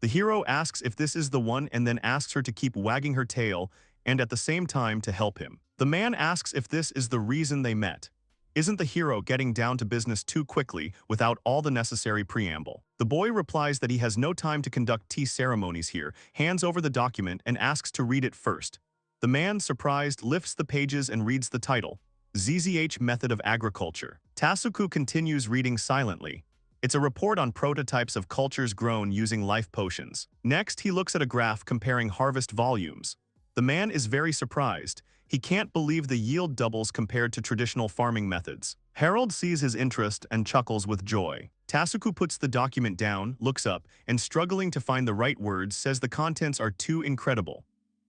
The hero asks if this is the one and then asks her to keep wagging her tail and at the same time to help him. The man asks if this is the reason they met. Isn't the hero getting down to business too quickly without all the necessary preamble? The boy replies that he has no time to conduct tea ceremonies here, hands over the document and asks to read it first. The man, surprised, lifts the pages and reads the title, ZZH Method of Agriculture. Tasuku continues reading silently. It's a report on prototypes of cultures grown using life potions. Next, he looks at a graph comparing harvest volumes. The man is very surprised. He can't believe the yield doubles compared to traditional farming methods. Harold sees his interest and chuckles with joy. Tasuku puts the document down, looks up, and struggling to find the right words, says the contents are too incredible.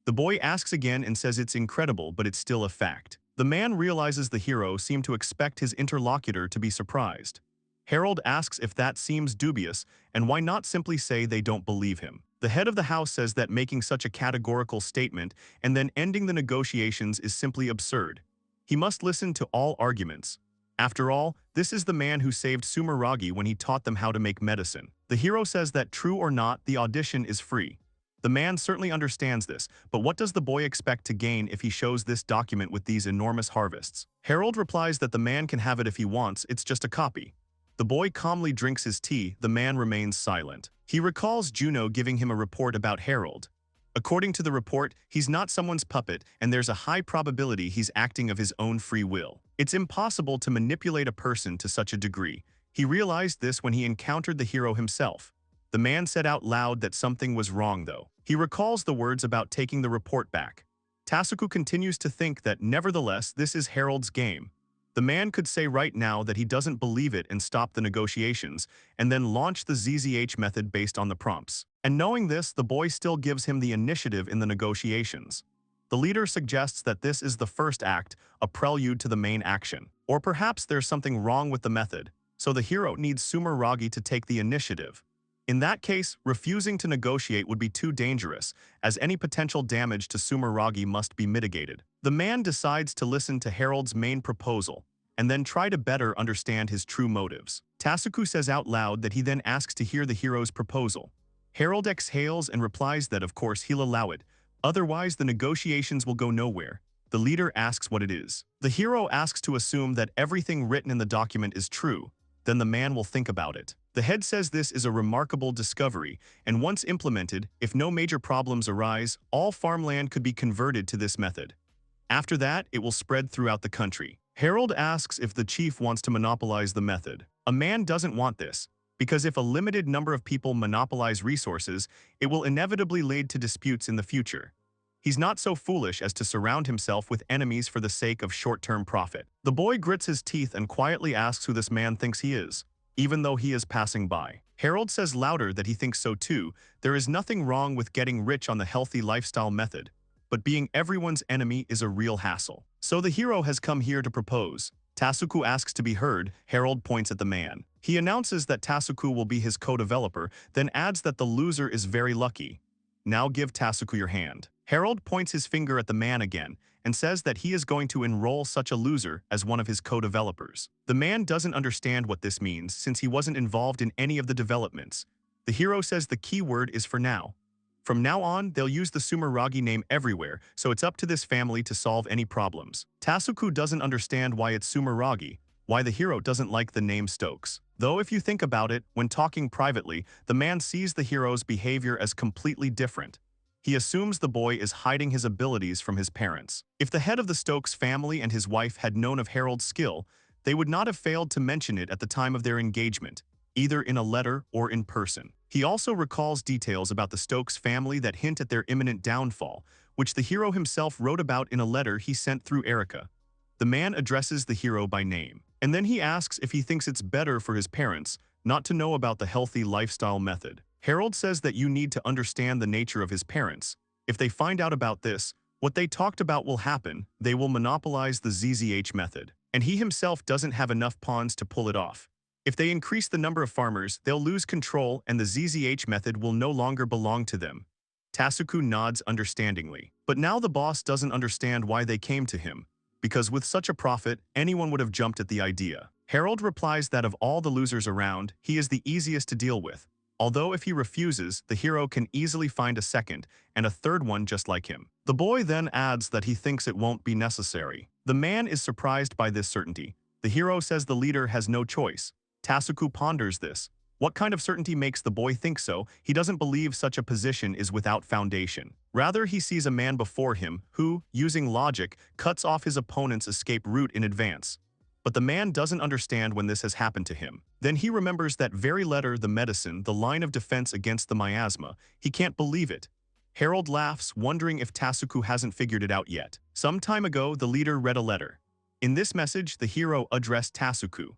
The boy asks again and says it's incredible, but it's still a fact. The man realizes the hero seemed to expect his interlocutor to be surprised. Harold asks if that seems dubious, and why not simply say they don't believe him. The head of the house says that making such a categorical statement and then ending the negotiations is simply absurd. He must listen to all arguments. After all, this is the man who saved Sumeragi when he taught them how to make medicine. The hero says that true or not, the audition is free. The man certainly understands this, but what does the boy expect to gain if he shows this document with these enormous harvests? Harold replies that the man can have it if he wants, it's just a copy. The boy calmly drinks his tea, the man remains silent. He recalls Juno giving him a report about Harold. According to the report, he's not someone's puppet, and there's a high probability he's acting of his own free will. It's impossible to manipulate a person to such a degree. He realized this when he encountered the hero himself. The man said out loud that something was wrong though. He recalls the words about taking the report back. Tasuku continues to think that nevertheless this is Harold's game. The man could say right now that he doesn't believe it and stop the negotiations, and then launch the ZZH method based on the prompts. And knowing this, the boy still gives him the initiative in the negotiations. The leader suggests that this is the first act, a prelude to the main action. Or perhaps there's something wrong with the method, so the hero needs Sumeragi to take the initiative. In that case, refusing to negotiate would be too dangerous, as any potential damage to Sumeragi must be mitigated. The man decides to listen to Harold's main proposal, and then try to better understand his true motives. Tasuku says out loud that he then asks to hear the hero's proposal. Harold exhales and replies that of course he'll allow it, otherwise the negotiations will go nowhere. The leader asks what it is. The hero asks to assume that everything written in the document is true, then the man will think about it. The head says this is a remarkable discovery, and once implemented, if no major problems arise, all farmland could be converted to this method. After that, it will spread throughout the country. Harold asks if the chief wants to monopolize the method. A man doesn't want this, because if a limited number of people monopolize resources, it will inevitably lead to disputes in the future. He's not so foolish as to surround himself with enemies for the sake of short-term profit. The boy grits his teeth and quietly asks who this man thinks he is, even though he is passing by. Harold says louder that he thinks so too. There is nothing wrong with getting rich on the healthy lifestyle method, but being everyone's enemy is a real hassle. So the hero has come here to propose. Tasuku asks to be heard. Harold points at the man. He announces that Tasuku will be his co-developer, then adds that the loser is very lucky. Now give Tasuku your hand. Harold points his finger at the man again and says that he is going to enroll such a loser as one of his co-developers. The man doesn't understand what this means since he wasn't involved in any of the developments. The hero says the key word is for now. From now on, they'll use the Sumeragi name everywhere, so it's up to this family to solve any problems. Tasuku doesn't understand why it's Sumeragi, why the hero doesn't like the name Stokes. Though if you think about it, when talking privately, the man sees the hero's behavior as completely different. He assumes the boy is hiding his abilities from his parents. If the head of the Stokes family and his wife had known of Harold's skill, they would not have failed to mention it at the time of their engagement, either in a letter or in person. He also recalls details about the Stokes family that hint at their imminent downfall, which the hero himself wrote about in a letter he sent through Erica. The man addresses the hero by name, and then he asks if he thinks it's better for his parents not to know about the healthy lifestyle method. Harold says that you need to understand the nature of his parents. If they find out about this, what they talked about will happen. They will monopolize the ZZH method, and he himself doesn't have enough pawns to pull it off. If they increase the number of farmers, they'll lose control and the ZZH method will no longer belong to them. Tasuku nods understandingly. But now the boss doesn't understand why they came to him, because with such a profit, anyone would have jumped at the idea. Harold replies that of all the losers around, he is the easiest to deal with. Although if he refuses, the hero can easily find a second and a third one just like him. The boy then adds that he thinks it won't be necessary. The man is surprised by this certainty. The hero says the leader has no choice. Tasuku ponders this. What kind of certainty makes the boy think so? He doesn't believe such a position is without foundation. Rather, he sees a man before him who, using logic, cuts off his opponent's escape route in advance. But the man doesn't understand when this has happened to him. Then he remembers that very letter, the medicine, the line of defense against the miasma. He can't believe it. Harold laughs, wondering if Tasuku hasn't figured it out yet. Some time ago, the leader read a letter. In this message, the hero addressed Tasuku.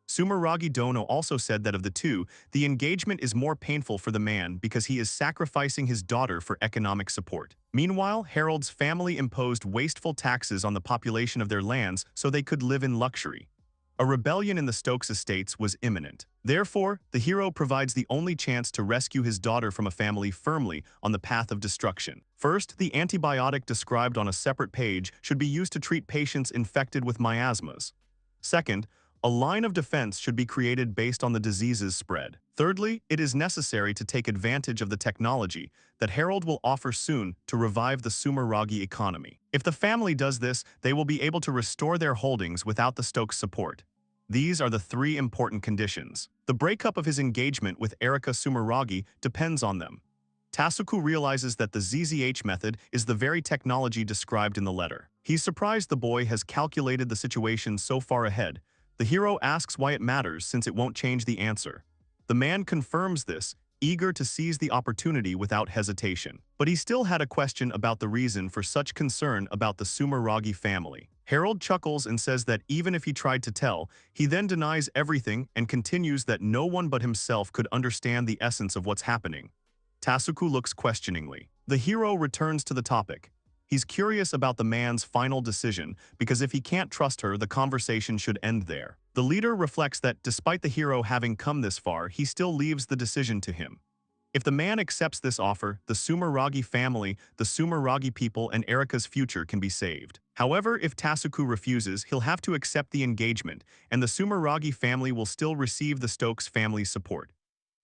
Sumeragi Dono also said that of the two, the engagement is more painful for the man because he is sacrificing his daughter for economic support. Meanwhile, Harold's family imposed wasteful taxes on the population of their lands so they could live in luxury. A rebellion in the Stokes estates was imminent. Therefore, the hero provides the only chance to rescue his daughter from a family firmly on the path of destruction. First, the antibiotic described on a separate page should be used to treat patients infected with miasmas. Second, a line of defense should be created based on the disease's spread. Thirdly, it is necessary to take advantage of the technology that Harold will offer soon to revive the Sumeragi economy. If the family does this, they will be able to restore their holdings without the Stokes' support. These are the three important conditions. The breakup of his engagement with Erica Sumeragi depends on them. Tasuku realizes that the ZZH method is the very technology described in the letter. He's surprised the boy has calculated the situation so far ahead. The hero asks why it matters since it won't change the answer. The man confirms this, eager to seize the opportunity without hesitation. But he still had a question about the reason for such concern about the Sumeragi family. Harold chuckles and says that even if he tried to tell, he then denies everything and continues that no one but himself could understand the essence of what's happening. Tasuku looks questioningly. The hero returns to the topic. He's curious about the man's final decision because if he can't trust her, the conversation should end there. The leader reflects that despite the hero having come this far, he still leaves the decision to him. If the man accepts this offer, the Sumeragi family, the Sumeragi people, and Erica's future can be saved. However, if Tasuku refuses, he'll have to accept the engagement, and the Sumeragi family will still receive the Stokes family's support.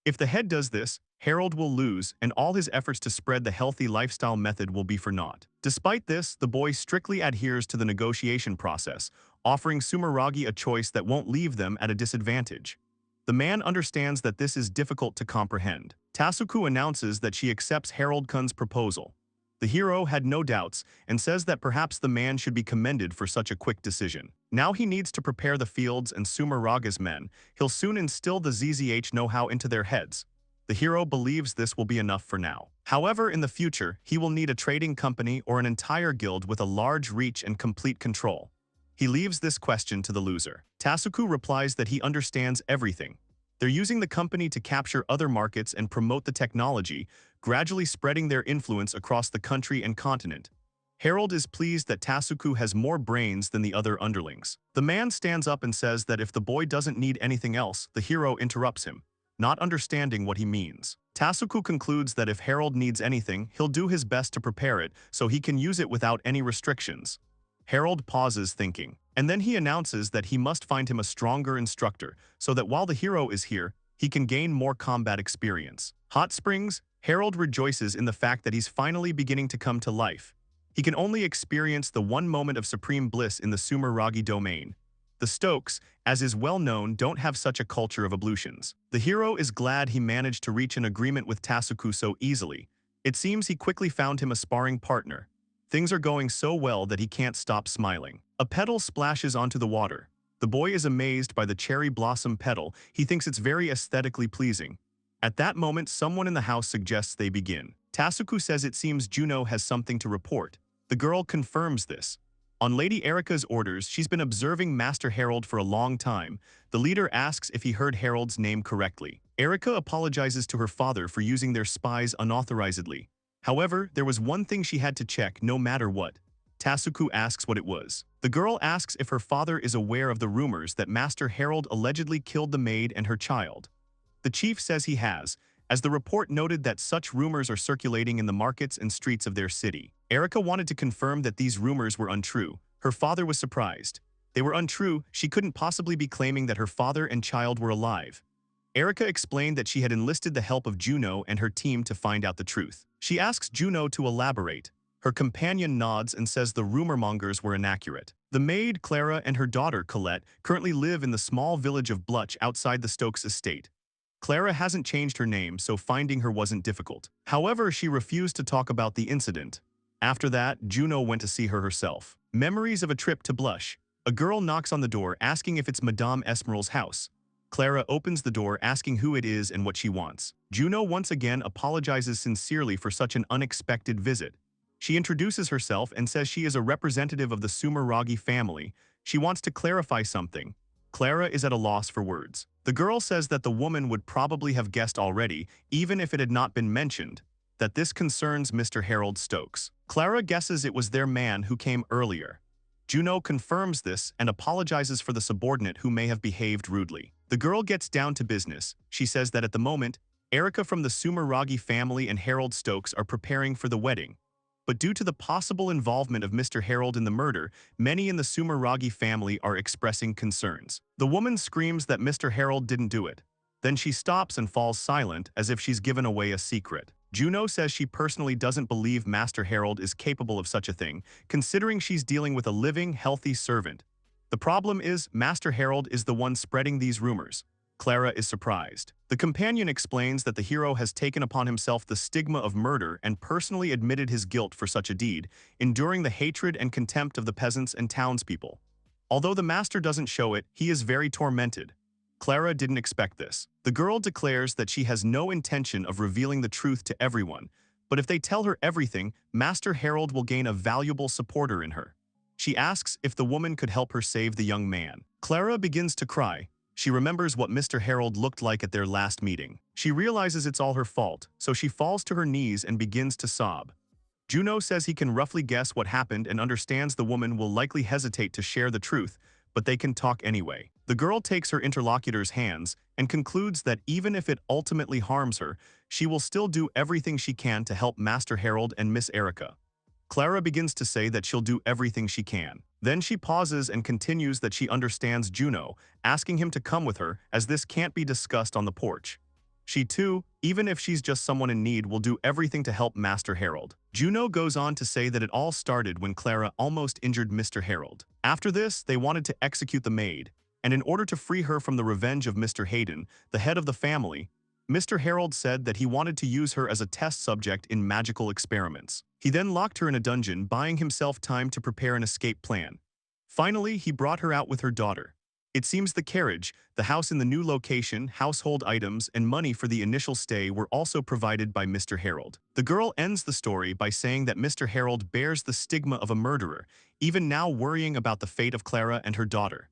If the head does this, Harold will lose, and all his efforts to spread the healthy lifestyle method will be for naught. Despite this, the boy strictly adheres to the negotiation process, offering Sumeragi a choice that won't leave them at a disadvantage. The man understands that this is difficult to comprehend. Tasuku announces that she accepts Harold-kun's proposal. The hero had no doubts and says that perhaps the man should be commended for such a quick decision. Now he needs to prepare the fields and Sumeraga's men. He'll soon instill the ZZH know-how into their heads. The hero believes this will be enough for now. However, in the future, he will need a trading company or an entire guild with a large reach and complete control. He leaves this question to the loser. Tasuku replies that he understands everything. They're using the company to capture other markets and promote the technology, gradually spreading their influence across the country and continent. Harold is pleased that Tasuku has more brains than the other underlings. The man stands up and says that if the boy doesn't need anything else, the hero interrupts him, not understanding what he means. Tasuku concludes that if Harold needs anything, he'll do his best to prepare it so he can use it without any restrictions. Harold pauses thinking, and then he announces that he must find him a stronger instructor so that while the hero is here, he can gain more combat experience. Hot springs, Harold rejoices in the fact that he's finally beginning to come to life. He can only experience the one moment of supreme bliss in the Sumeragi domain. The Stokes, as is well known, don't have such a culture of ablutions. The hero is glad he managed to reach an agreement with Tasuku so easily. It seems he quickly found him a sparring partner. Things are going so well that he can't stop smiling. A petal splashes onto the water. The boy is amazed by the cherry blossom petal. He thinks it's very aesthetically pleasing. At that moment, someone in the house suggests they begin. Tasuku says it seems Juno has something to report. The girl confirms this. On Lady Erika's orders, she's been observing Master Harold for a long time. The leader asks if he heard Harold's name correctly. Erika apologizes to her father for using their spies unauthorizedly. However, there was one thing she had to check no matter what. Tasuku asks what it was. The girl asks if her father is aware of the rumors that Master Harold allegedly killed the maid and her child. The chief says he has, as the report noted that such rumors are circulating in the markets and streets of their city. Erika wanted to confirm that these rumors were untrue. Her father was surprised. They were untrue. She couldn't possibly be claiming that her father and child were alive. Erika explained that she had enlisted the help of Juno and her team to find out the truth. She asks Juno to elaborate. Her companion nods and says the rumor-mongers were inaccurate. The maid, Clara, and her daughter, Colette, currently live in the small village of Bluch outside the Stokes estate. Clara hasn't changed her name, so finding her wasn't difficult. However, she refused to talk about the incident. After that, Juno went to see her herself. Memories of a trip to Blush. A girl knocks on the door asking if it's Madame Esmeralda's house. Clara opens the door asking who it is and what she wants. Juno once again apologizes sincerely for such an unexpected visit. She introduces herself and says she is a representative of the Sumeragi family. She wants to clarify something. Clara is at a loss for words. The girl says that the woman would probably have guessed already, even if it had not been mentioned, that this concerns Mr. Harold Stokes. Clara guesses it was their man who came earlier. Juno confirms this and apologizes for the subordinate who may have behaved rudely. The girl gets down to business. She says that at the moment, Erika from the Sumeragi family and Harold Stokes are preparing for the wedding. But due to the possible involvement of Mr. Harold in the murder, many in the Sumeragi family are expressing concerns. The woman screams that Mr. Harold didn't do it. Then she stops and falls silent as if she's given away a secret. Juno says she personally doesn't believe Master Harold is capable of such a thing, considering she's dealing with a living, healthy servant. The problem is, Master Harold is the one spreading these rumors. Clara is surprised. The companion explains that the hero has taken upon himself the stigma of murder and personally admitted his guilt for such a deed, enduring the hatred and contempt of the peasants and townspeople. Although the master doesn't show it, he is very tormented. Clara didn't expect this. The girl declares that she has no intention of revealing the truth to everyone, but if they tell her everything, Master Harold will gain a valuable supporter in her. She asks if the woman could help her save the young man. Clara begins to cry. She remembers what Mr. Harold looked like at their last meeting. She realizes it's all her fault, so she falls to her knees and begins to sob. Juno says he can roughly guess what happened and understands the woman will likely hesitate to share the truth, but they can talk anyway. The girl takes her interlocutor's hands and concludes that even if it ultimately harms her, she will still do everything she can to help Master Harold and Miss Erika. Clara begins to say that she'll do everything she can. Then she pauses and continues that she understands Juno, asking him to come with her, as this can't be discussed on the porch. She too, even if she's just someone in need, will do everything to help Master Harold. Juno goes on to say that it all started when Clara almost injured Mr. Harold. After this, they wanted to execute the maid, and in order to free her from the revenge of Mr. Hayden, the head of the family, Mr. Harold said that he wanted to use her as a test subject in magical experiments. He then locked her in a dungeon, buying himself time to prepare an escape plan. Finally, he brought her out with her daughter. It seems the carriage, the house in the new location, household items, and money for the initial stay were also provided by Mr. Harold. The girl ends the story by saying that Mr. Harold bears the stigma of a murderer, even now worrying about the fate of Clara and her daughter.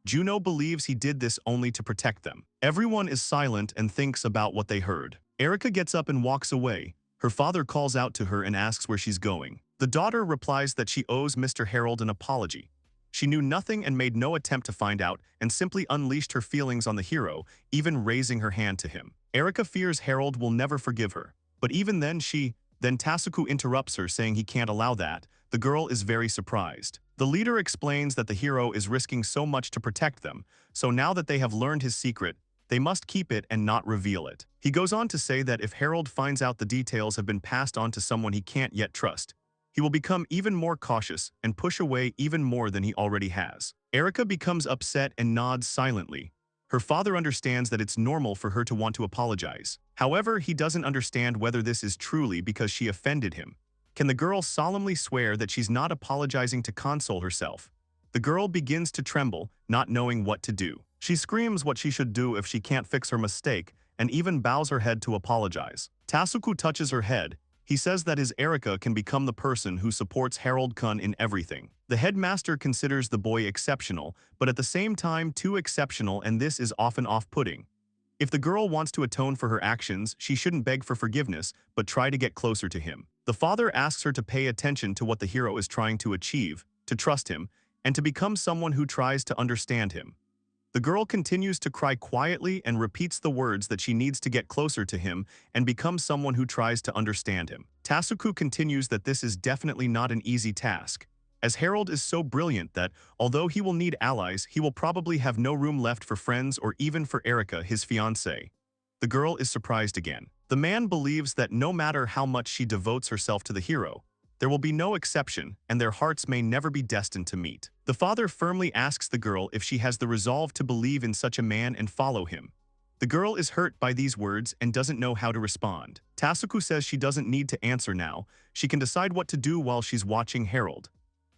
Juno believes he did this only to protect them. Everyone is silent and thinks about what they heard. Erika gets up and walks away. Her father calls out to her and asks where she's going. The daughter replies that she owes Mr. Harold an apology. She knew nothing and made no attempt to find out and simply unleashed her feelings on the hero, even raising her hand to him. Erika fears Harold will never forgive her. But even then Tasuku interrupts her, saying he can't allow that. The girl is very surprised. The leader explains that the hero is risking so much to protect them, so now that they have learned his secret, they must keep it and not reveal it. He goes on to say that if Harold finds out the details have been passed on to someone he can't yet trust, he will become even more cautious and push away even more than he already has. Erika becomes upset and nods silently. Her father understands that it's normal for her to want to apologize. However, he doesn't understand whether this is truly because she offended him. Can the girl solemnly swear that she's not apologizing to console herself? The girl begins to tremble, not knowing what to do. She screams what she should do if she can't fix her mistake, and even bows her head to apologize. Tasuku touches her head. He says that his Erika can become the person who supports Harold-kun in everything. The headmaster considers the boy exceptional, but at the same time too exceptional, and this is often off-putting. If the girl wants to atone for her actions, she shouldn't beg for forgiveness, but try to get closer to him. The father asks her to pay attention to what the hero is trying to achieve, to trust him, and to become someone who tries to understand him. The girl continues to cry quietly and repeats the words that she needs to get closer to him and become someone who tries to understand him. Tasuku continues that this is definitely not an easy task, as Harold is so brilliant that, although he will need allies, he will probably have no room left for friends or even for Erika, his fiancée. The girl is surprised again. The man believes that no matter how much she devotes herself to the hero, there will be no exception, and their hearts may never be destined to meet. The father firmly asks the girl if she has the resolve to believe in such a man and follow him. The girl is hurt by these words and doesn't know how to respond. Tasuku says she doesn't need to answer now, she can decide what to do while she's watching Harold.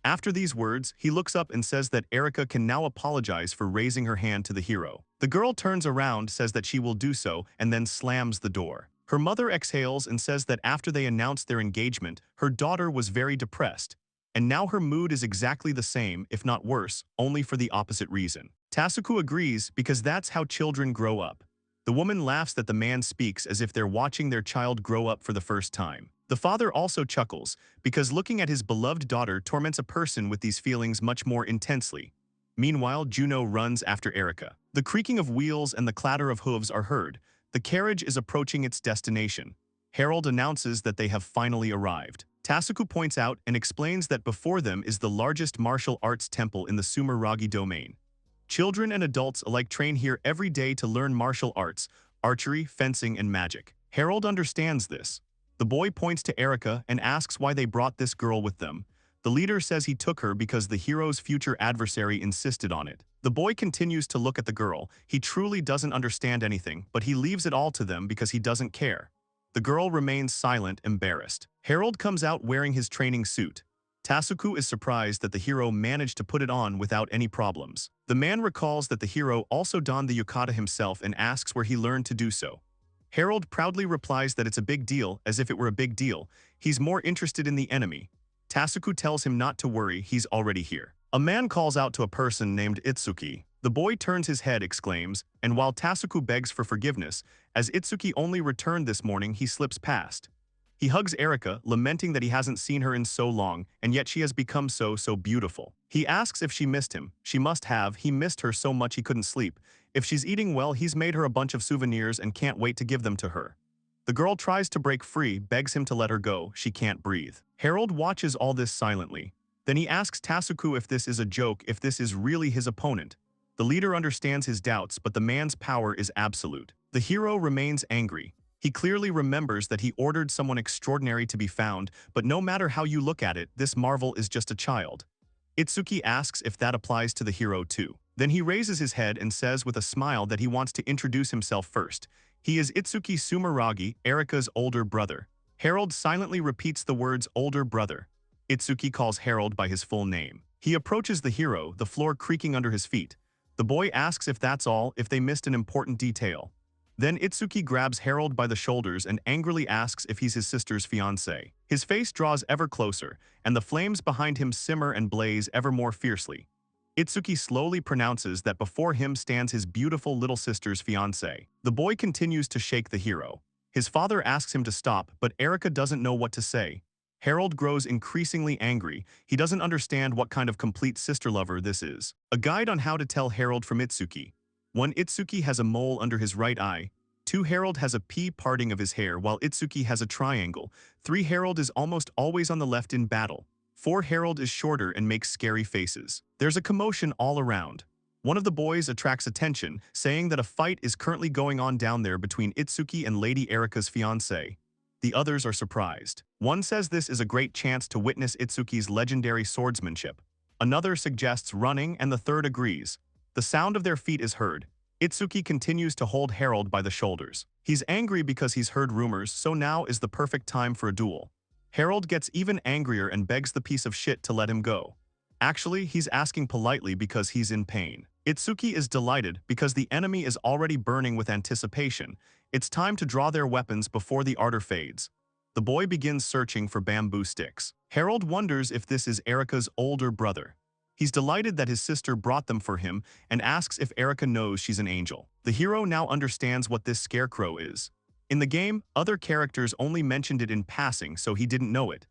After these words, he looks up and says that Erika can now apologize for raising her hand to the hero. The girl turns around, says that she will do so, and then slams the door. Her mother exhales and says that after they announced their engagement, her daughter was very depressed, and now her mood is exactly the same, if not worse, only for the opposite reason. Tasuku agrees because that's how children grow up. The woman laughs that the man speaks as if they're watching their child grow up for the first time. The father also chuckles, because looking at his beloved daughter torments a person with these feelings much more intensely. Meanwhile, Juno runs after Erika. The creaking of wheels and the clatter of hooves are heard. The carriage is approaching its destination. Harold announces that they have finally arrived. Tasuku points out and explains that before them is the largest martial arts temple in the Sumeragi domain. Children and adults alike train here every day to learn martial arts, archery, fencing, and magic. Harold understands this. The boy points to Erika and asks why they brought this girl with them. The leader says he took her because the hero's future adversary insisted on it. The boy continues to look at the girl. He truly doesn't understand anything, but he leaves it all to them because he doesn't care. The girl remains silent, embarrassed. Harold comes out wearing his training suit. Tasuku is surprised that the hero managed to put it on without any problems. The man recalls that the hero also donned the yukata himself and asks where he learned to do so. Harold proudly replies that it's a big deal, as if it were a big deal. He's more interested in the enemy. Tasuku tells him not to worry, he's already here. A man calls out to a person named Itsuki. The boy turns his head, exclaims, and while Tasuku begs for forgiveness, as Itsuki only returned this morning, he slips past. He hugs Erika, lamenting that he hasn't seen her in so long, and yet she has become so beautiful. He asks if she missed him. She must have, he missed her so much he couldn't sleep. If she's eating well, he's made her a bunch of souvenirs and can't wait to give them to her. The girl tries to break free, begs him to let her go, she can't breathe. Harold watches all this silently. Then he asks Tasuku if this is a joke, if this is really his opponent. The leader understands his doubts, but the man's power is absolute. The hero remains angry. He clearly remembers that he ordered someone extraordinary to be found, but no matter how you look at it, this marvel is just a child. Itsuki asks if that applies to the hero too. Then he raises his head and says with a smile that he wants to introduce himself first. He is Itsuki Sumeragi, Erika's older brother. Harold silently repeats the words older brother. Itsuki calls Harold by his full name. He approaches the hero, the floor creaking under his feet. The boy asks if that's all, if they missed an important detail. Then Itsuki grabs Harold by the shoulders and angrily asks if he's his sister's fiancé. His face draws ever closer, and the flames behind him simmer and blaze ever more fiercely. Itsuki slowly pronounces that before him stands his beautiful little sister's fiancé. The boy continues to shake the hero. His father asks him to stop, but Erika doesn't know what to say. Harold grows increasingly angry. He doesn't understand what kind of complete sister lover this is. A guide on how to tell Harold from Itsuki. 1. Itsuki has a mole under his right eye. 2. Harold has a P parting of his hair while Itsuki has a triangle. 3. Harold is almost always on the left in battle. 4. Harold is shorter and makes scary faces. There's a commotion all around. One of the boys attracts attention, saying that a fight is currently going on down there between Itsuki and Lady Erika's fiancé. The others are surprised. One says this is a great chance to witness Itsuki's legendary swordsmanship. Another suggests running, and the third agrees. The sound of their feet is heard. Itsuki continues to hold Harold by the shoulders. He's angry because he's heard rumors, so now is the perfect time for a duel. Harold gets even angrier and begs the piece of shit to let him go. Actually, he's asking politely because he's in pain. Itsuki is delighted because the enemy is already burning with anticipation. It's time to draw their weapons before the ardor fades. The boy begins searching for bamboo sticks. Harold wonders if this is Erika's older brother. He's delighted that his sister brought them for him and asks if Erika knows she's an angel. The hero now understands what this scarecrow is. In the game, other characters only mentioned it in passing, so he didn't know it.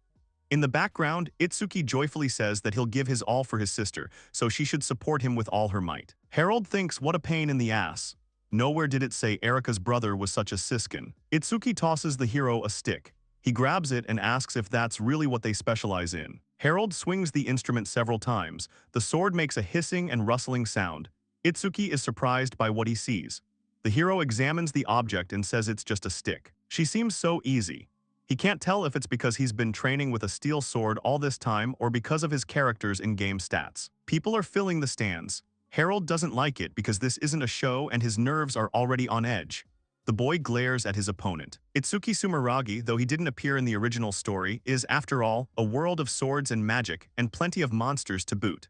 In the background, Itsuki joyfully says that he'll give his all for his sister, so she should support him with all her might. Harold thinks, what a pain in the ass. Nowhere did it say Erika's brother was such a siskin. Itsuki tosses the hero a stick. He grabs it and asks if that's really what they specialize in. Harold swings the instrument several times. The sword makes a hissing and rustling sound. Itsuki is surprised by what he sees. The hero examines the object and says it's just a stick. She seems so easy. He can't tell if it's because he's been training with a steel sword all this time or because of his character's in-game stats. People are filling the stands. Harold doesn't like it because this isn't a show and his nerves are already on edge. The boy glares at his opponent. Itsuki Sumeragi, though he didn't appear in the original story, is, after all, a world of swords and magic and plenty of monsters to boot.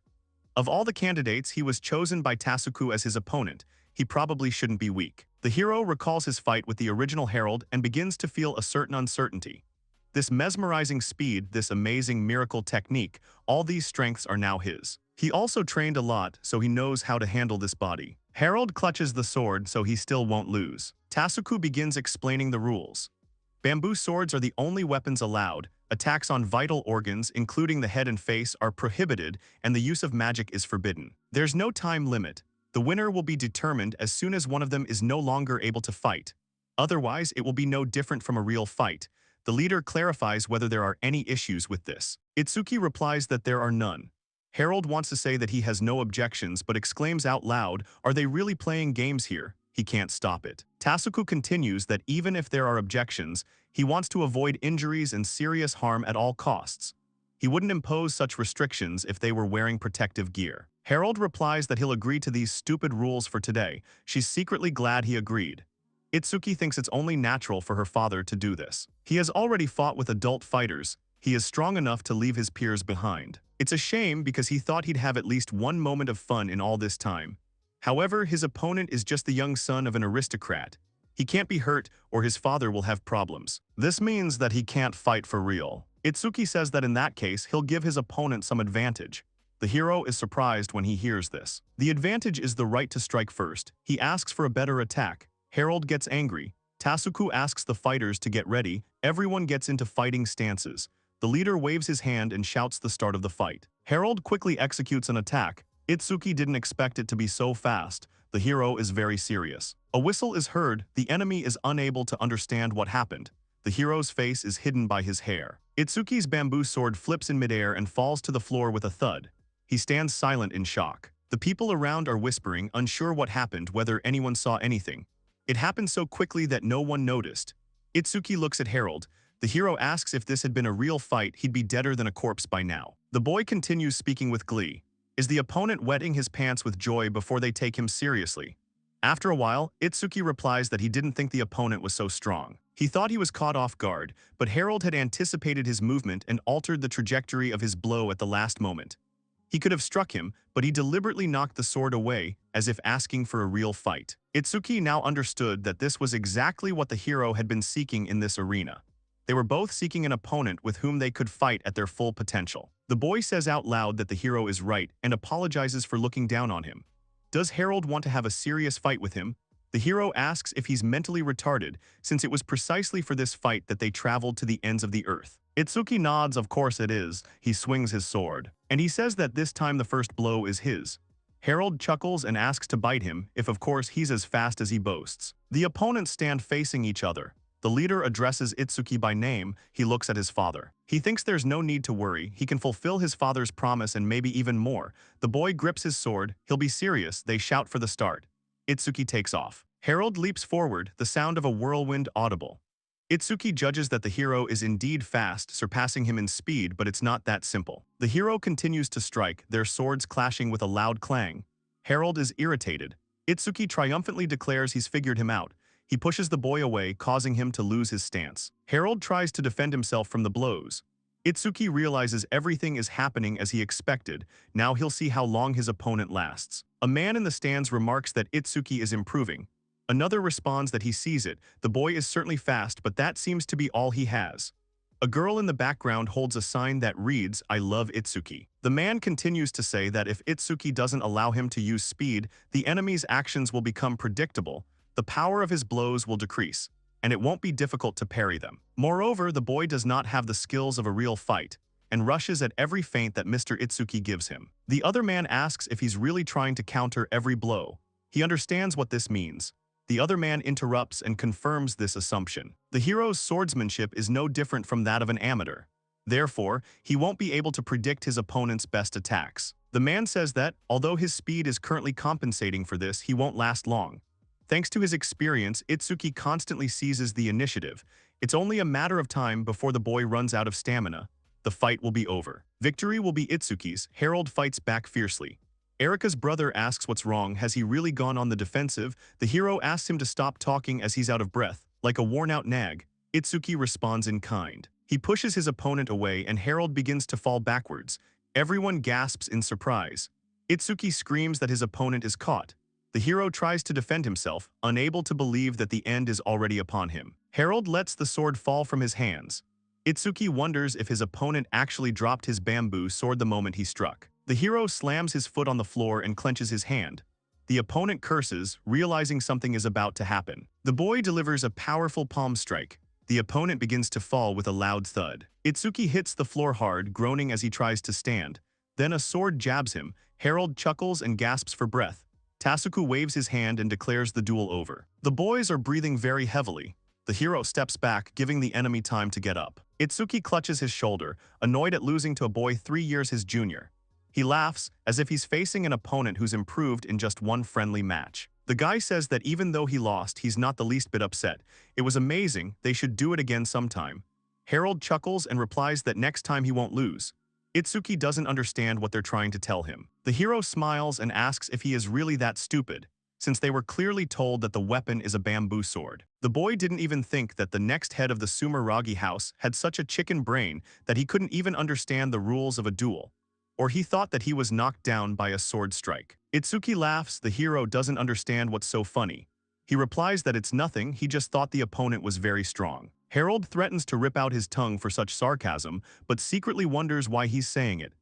Of all the candidates, he was chosen by Tasuku as his opponent. He probably shouldn't be weak. The hero recalls his fight with the original Harold and begins to feel a certain uncertainty. This mesmerizing speed, this amazing miracle technique, all these strengths are now his. He also trained a lot, so he knows how to handle this body. Harold clutches the sword, so he still won't lose. Tasuku begins explaining the rules. Bamboo swords are the only weapons allowed. Attacks on vital organs, including the head and face, are prohibited, and the use of magic is forbidden. There's no time limit. The winner will be determined as soon as one of them is no longer able to fight. Otherwise, it will be no different from a real fight. The leader clarifies whether there are any issues with this. Itsuki replies that there are none. Harold wants to say that he has no objections but exclaims out loud, "Are they really playing games here?" He can't stop it. Tasuku continues that even if there are objections, he wants to avoid injuries and serious harm at all costs. He wouldn't impose such restrictions if they were wearing protective gear. Harold replies that he'll agree to these stupid rules for today. She's secretly glad he agreed. Itsuki thinks it's only natural for her father to do this. He has already fought with adult fighters. He is strong enough to leave his peers behind. It's a shame because he thought he'd have at least one moment of fun in all this time. However, his opponent is just the young son of an aristocrat. He can't be hurt or his father will have problems. This means that he can't fight for real. Itsuki says that in that case, he'll give his opponent some advantage. The hero is surprised when he hears this. The advantage is the right to strike first. He asks for a better attack. Harold gets angry. Tasuku asks the fighters to get ready. Everyone gets into fighting stances. The leader waves his hand and shouts the start of the fight. Harold quickly executes an attack. Itsuki didn't expect it to be so fast. The hero is very serious. A whistle is heard. The enemy is unable to understand what happened. The hero's face is hidden by his hair. Itsuki's bamboo sword flips in midair and falls to the floor with a thud. He stands silent in shock. The people around are whispering, unsure what happened, whether anyone saw anything. It happened so quickly that no one noticed. Itsuki looks at Harold. The hero asks if this had been a real fight, he'd be deader than a corpse by now. The boy continues speaking with glee. Is the opponent wetting his pants with joy before they take him seriously? After a while, Itsuki replies that he didn't think the opponent was so strong. He thought he was caught off guard, but Harold had anticipated his movement and altered the trajectory of his blow at the last moment. He could have struck him, but he deliberately knocked the sword away, as if asking for a real fight. Itsuki now understood that this was exactly what the hero had been seeking in this arena. They were both seeking an opponent with whom they could fight at their full potential. The boy says out loud that the hero is right and apologizes for looking down on him. Does Harold want to have a serious fight with him? The hero asks if he's mentally retarded, since it was precisely for this fight that they traveled to the ends of the earth. Itsuki nods, of course it is. He swings his sword. And he says that this time the first blow is his. Harold chuckles and asks to bite him, if of course he's as fast as he boasts. The opponents stand facing each other. The leader addresses Itsuki by name. He looks at his father. He thinks there's no need to worry. He can fulfill his father's promise and maybe even more. The boy grips his sword. He'll be serious. They shout for the start. Itsuki takes off. Harold leaps forward, the sound of a whirlwind audible. Itsuki judges that the hero is indeed fast, surpassing him in speed, but it's not that simple. The hero continues to strike, their swords clashing with a loud clang. Harold is irritated. Itsuki triumphantly declares he's figured him out. He pushes the boy away, causing him to lose his stance. Harold tries to defend himself from the blows. Itsuki realizes everything is happening as he expected. Now he'll see how long his opponent lasts. A man in the stands remarks that Itsuki is improving. Another responds that he sees it. The boy is certainly fast, but that seems to be all he has. A girl in the background holds a sign that reads, "I love Itsuki." The man continues to say that if Itsuki doesn't allow him to use speed, the enemy's actions will become predictable. The power of his blows will decrease, and it won't be difficult to parry them. Moreover, the boy does not have the skills of a real fight, and rushes at every feint that Mr. Itsuki gives him. The other man asks if he's really trying to counter every blow. He understands what this means. The other man interrupts and confirms this assumption. The hero's swordsmanship is no different from that of an amateur. Therefore, he won't be able to predict his opponent's best attacks. The man says that, although his speed is currently compensating for this, he won't last long. Thanks to his experience, Itsuki constantly seizes the initiative. It's only a matter of time before the boy runs out of stamina. The fight will be over. Victory will be Itsuki's. Harold fights back fiercely. Erika's brother asks what's wrong. Has he really gone on the defensive? The hero asks him to stop talking as he's out of breath, like a worn-out nag. Itsuki responds in kind. He pushes his opponent away and Harold begins to fall backwards. Everyone gasps in surprise. Itsuki screams that his opponent is caught. The hero tries to defend himself, unable to believe that the end is already upon him. Harold lets the sword fall from his hands. Itsuki wonders if his opponent actually dropped his bamboo sword the moment he struck. The hero slams his foot on the floor and clenches his hand. The opponent curses, realizing something is about to happen. The boy delivers a powerful palm strike. The opponent begins to fall with a loud thud. Itsuki hits the floor hard, groaning as he tries to stand. Then a sword jabs him. Harold chuckles and gasps for breath. Tasuku waves his hand and declares the duel over. The boys are breathing very heavily. The hero steps back, giving the enemy time to get up. Itsuki clutches his shoulder, annoyed at losing to a boy 3 years his junior. He laughs, as if he's facing an opponent who's improved in just one friendly match. The guy says that even though he lost, he's not the least bit upset. It was amazing, they should do it again sometime. Harold chuckles and replies that next time he won't lose. Itsuki doesn't understand what they're trying to tell him. The hero smiles and asks if he is really that stupid, since they were clearly told that the weapon is a bamboo sword. The boy didn't even think that the next head of the Sumeragi house had such a chicken brain that he couldn't even understand the rules of a duel. Or he thought that he was knocked down by a sword strike. Itsuki laughs. The hero doesn't understand what's so funny. He replies that it's nothing, he just thought the opponent was very strong. Harold threatens to rip out his tongue for such sarcasm, but secretly wonders why he's saying it.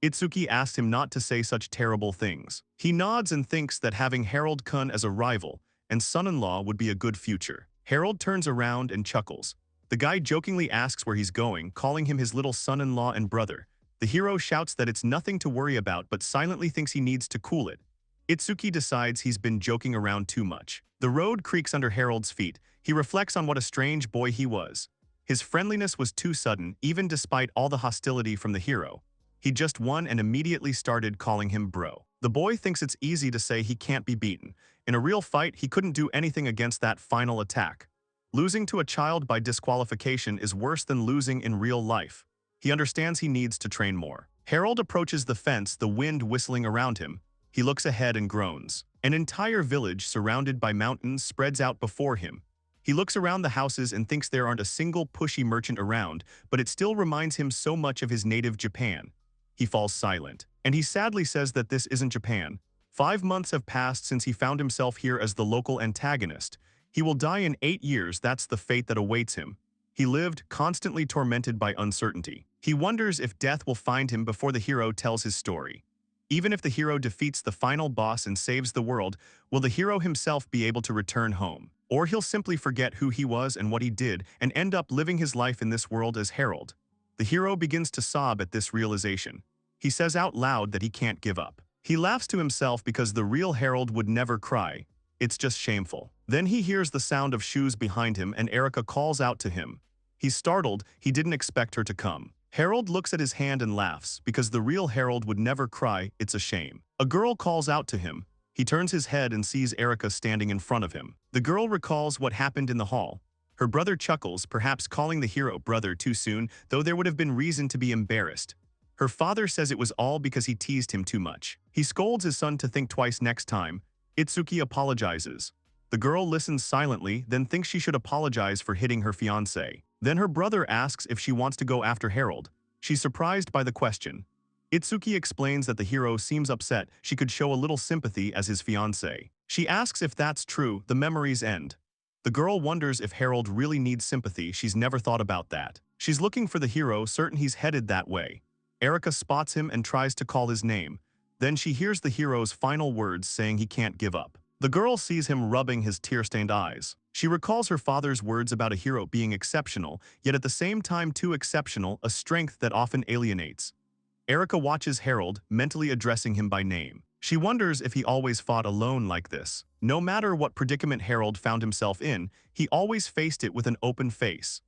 Itsuki asks him not to say such terrible things. He nods and thinks that having Harold-kun as a rival and son-in-law would be a good future. Harold turns around and chuckles. The guy jokingly asks where he's going, calling him his little son-in-law and brother. The hero shouts that it's nothing to worry about but silently thinks he needs to cool it. Itsuki decides he's been joking around too much. The road creaks under Harold's feet. He reflects on what a strange boy he was. His friendliness was too sudden, even despite all the hostility from the hero. He just won and immediately started calling him bro. The boy thinks it's easy to say he can't be beaten. In a real fight, he couldn't do anything against that final attack. Losing to a child by disqualification is worse than losing in real life. He understands he needs to train more. Harold approaches the fence, the wind whistling around him. He looks ahead and groans. An entire village surrounded by mountains spreads out before him. He looks around the houses and thinks there aren't a single pushy merchant around, but it still reminds him so much of his native Japan. He falls silent, and he sadly says that this isn't Japan. 5 months have passed since he found himself here as the local antagonist. He will die in 8 years, that's the fate that awaits him. He lived, constantly tormented by uncertainty. He wonders if death will find him before the hero tells his story. Even if the hero defeats the final boss and saves the world, will the hero himself be able to return home? Or he'll simply forget who he was and what he did and end up living his life in this world as Harold. The hero begins to sob at this realization. He says out loud that he can't give up. He laughs to himself because the real Harold would never cry. It's just shameful. Then he hears the sound of shoes behind him and Erika calls out to him. He's startled, he didn't expect her to come. Harold looks at his hand and laughs, because the real Harold would never cry, it's a shame. A girl calls out to him. He turns his head and sees Erika standing in front of him. The girl recalls what happened in the hall. Her brother chuckles, perhaps calling the hero brother too soon, though there would have been reason to be embarrassed. Her father says it was all because he teased him too much. He scolds his son to think twice next time. Itsuki apologizes. The girl listens silently, then thinks she should apologize for hitting her fiancé. Then her brother asks if she wants to go after Harold. She's surprised by the question. Itsuki explains that the hero seems upset she could show a little sympathy as his fiancé. She asks if that's true, the memories end. The girl wonders if Harold really needs sympathy, she's never thought about that. She's looking for the hero, certain he's headed that way. Erika spots him and tries to call his name. Then she hears the hero's final words saying he can't give up. The girl sees him rubbing his tear-stained eyes. She recalls her father's words about a hero being exceptional, yet at the same time too exceptional, a strength that often alienates. Erika watches Harold, mentally addressing him by name. She wonders if he always fought alone like this. No matter what predicament Harold found himself in, he always faced it with an open face.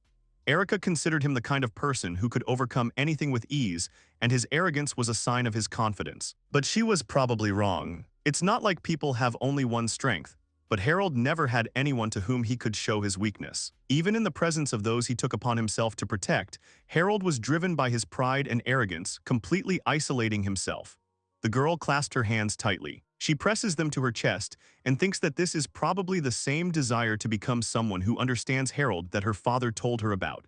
Erika considered him the kind of person who could overcome anything with ease, and his arrogance was a sign of his confidence. But she was probably wrong. It's not like people have only one strength, but Harold never had anyone to whom he could show his weakness. Even in the presence of those he took upon himself to protect, Harold was driven by his pride and arrogance, completely isolating himself. The girl clasped her hands tightly. She presses them to her chest and thinks that this is probably the same desire to become someone who understands Harold that her father told her about.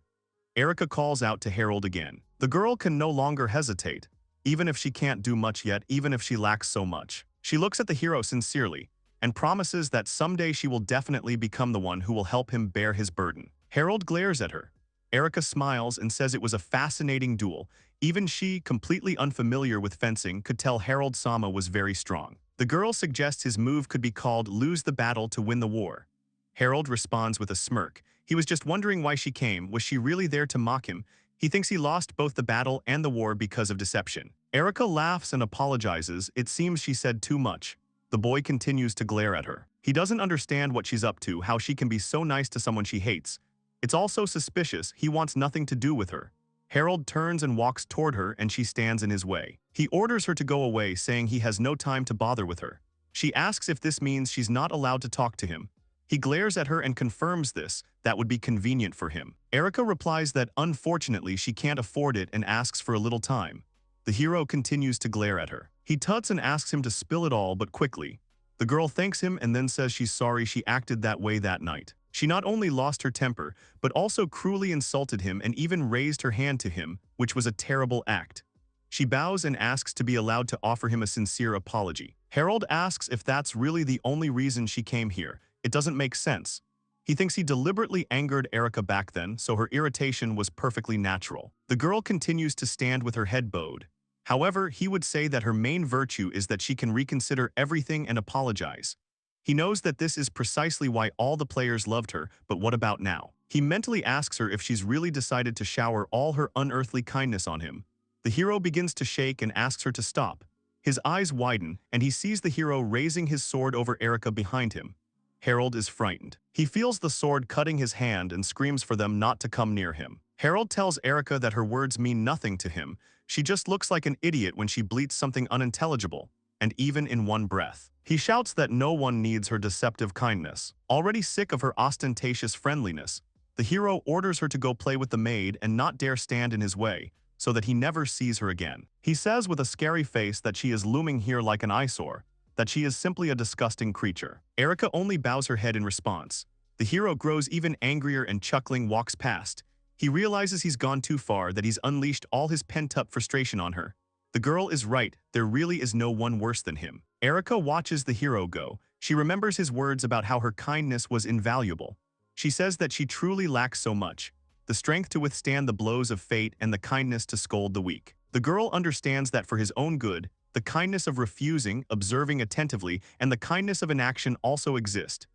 Erika calls out to Harold again. The girl can no longer hesitate, even if she can't do much yet, even if she lacks so much. She looks at the hero sincerely and promises that someday she will definitely become the one who will help him bear his burden. Harold glares at her. Erika smiles and says it was a fascinating duel. Even she, completely unfamiliar with fencing, could tell Harold-sama was very strong. The girl suggests his move could be called lose the battle to win the war. Harold responds with a smirk. He was just wondering why she came. Was she really there to mock him? He thinks he lost both the battle and the war because of deception. Erika laughs and apologizes. It seems she said too much. The boy continues to glare at her. He doesn't understand what she's up to, how she can be so nice to someone she hates. It's also suspicious. He wants nothing to do with her. Harold turns and walks toward her and she stands in his way. He orders her to go away, saying he has no time to bother with her. She asks if this means she's not allowed to talk to him. He glares at her and confirms this, that would be convenient for him. Erika replies that unfortunately she can't afford it and asks for a little time. The hero continues to glare at her. He tuts and asks him to spill it all, but quickly. The girl thanks him and then says she's sorry she acted that way that night. She not only lost her temper, but also cruelly insulted him and even raised her hand to him, which was a terrible act. She bows and asks to be allowed to offer him a sincere apology. Harold asks if that's really the only reason she came here. It doesn't make sense. He thinks he deliberately angered Erika back then, so her irritation was perfectly natural. The girl continues to stand with her head bowed. However, he would say that her main virtue is that she can reconsider everything and apologize. He knows that this is precisely why all the players loved her, but what about now? He mentally asks her if she's really decided to shower all her unearthly kindness on him. The hero begins to shake and asks her to stop. His eyes widen, and he sees the hero raising his sword over Erika behind him. Harold is frightened. He feels the sword cutting his hand and screams for them not to come near him. Harold tells Erika that her words mean nothing to him. She just looks like an idiot when she bleats something unintelligible, and even in one breath. He shouts that no one needs her deceptive kindness. Already sick of her ostentatious friendliness, the hero orders her to go play with the maid and not dare stand in his way, so that he never sees her again. He says with a scary face that she is looming here like an eyesore, that she is simply a disgusting creature. Erika only bows her head in response. The hero grows even angrier and chuckling walks past. He realizes he's gone too far, that he's unleashed all his pent-up frustration on her. The girl is right, there really is no one worse than him. Erika watches the hero go. She remembers his words about how her kindness was invaluable. She says that she truly lacks so much: the strength to withstand the blows of fate and the kindness to scold the weak. The girl understands that for his own good, the kindness of refusing, observing attentively, and the kindness of inaction also exist.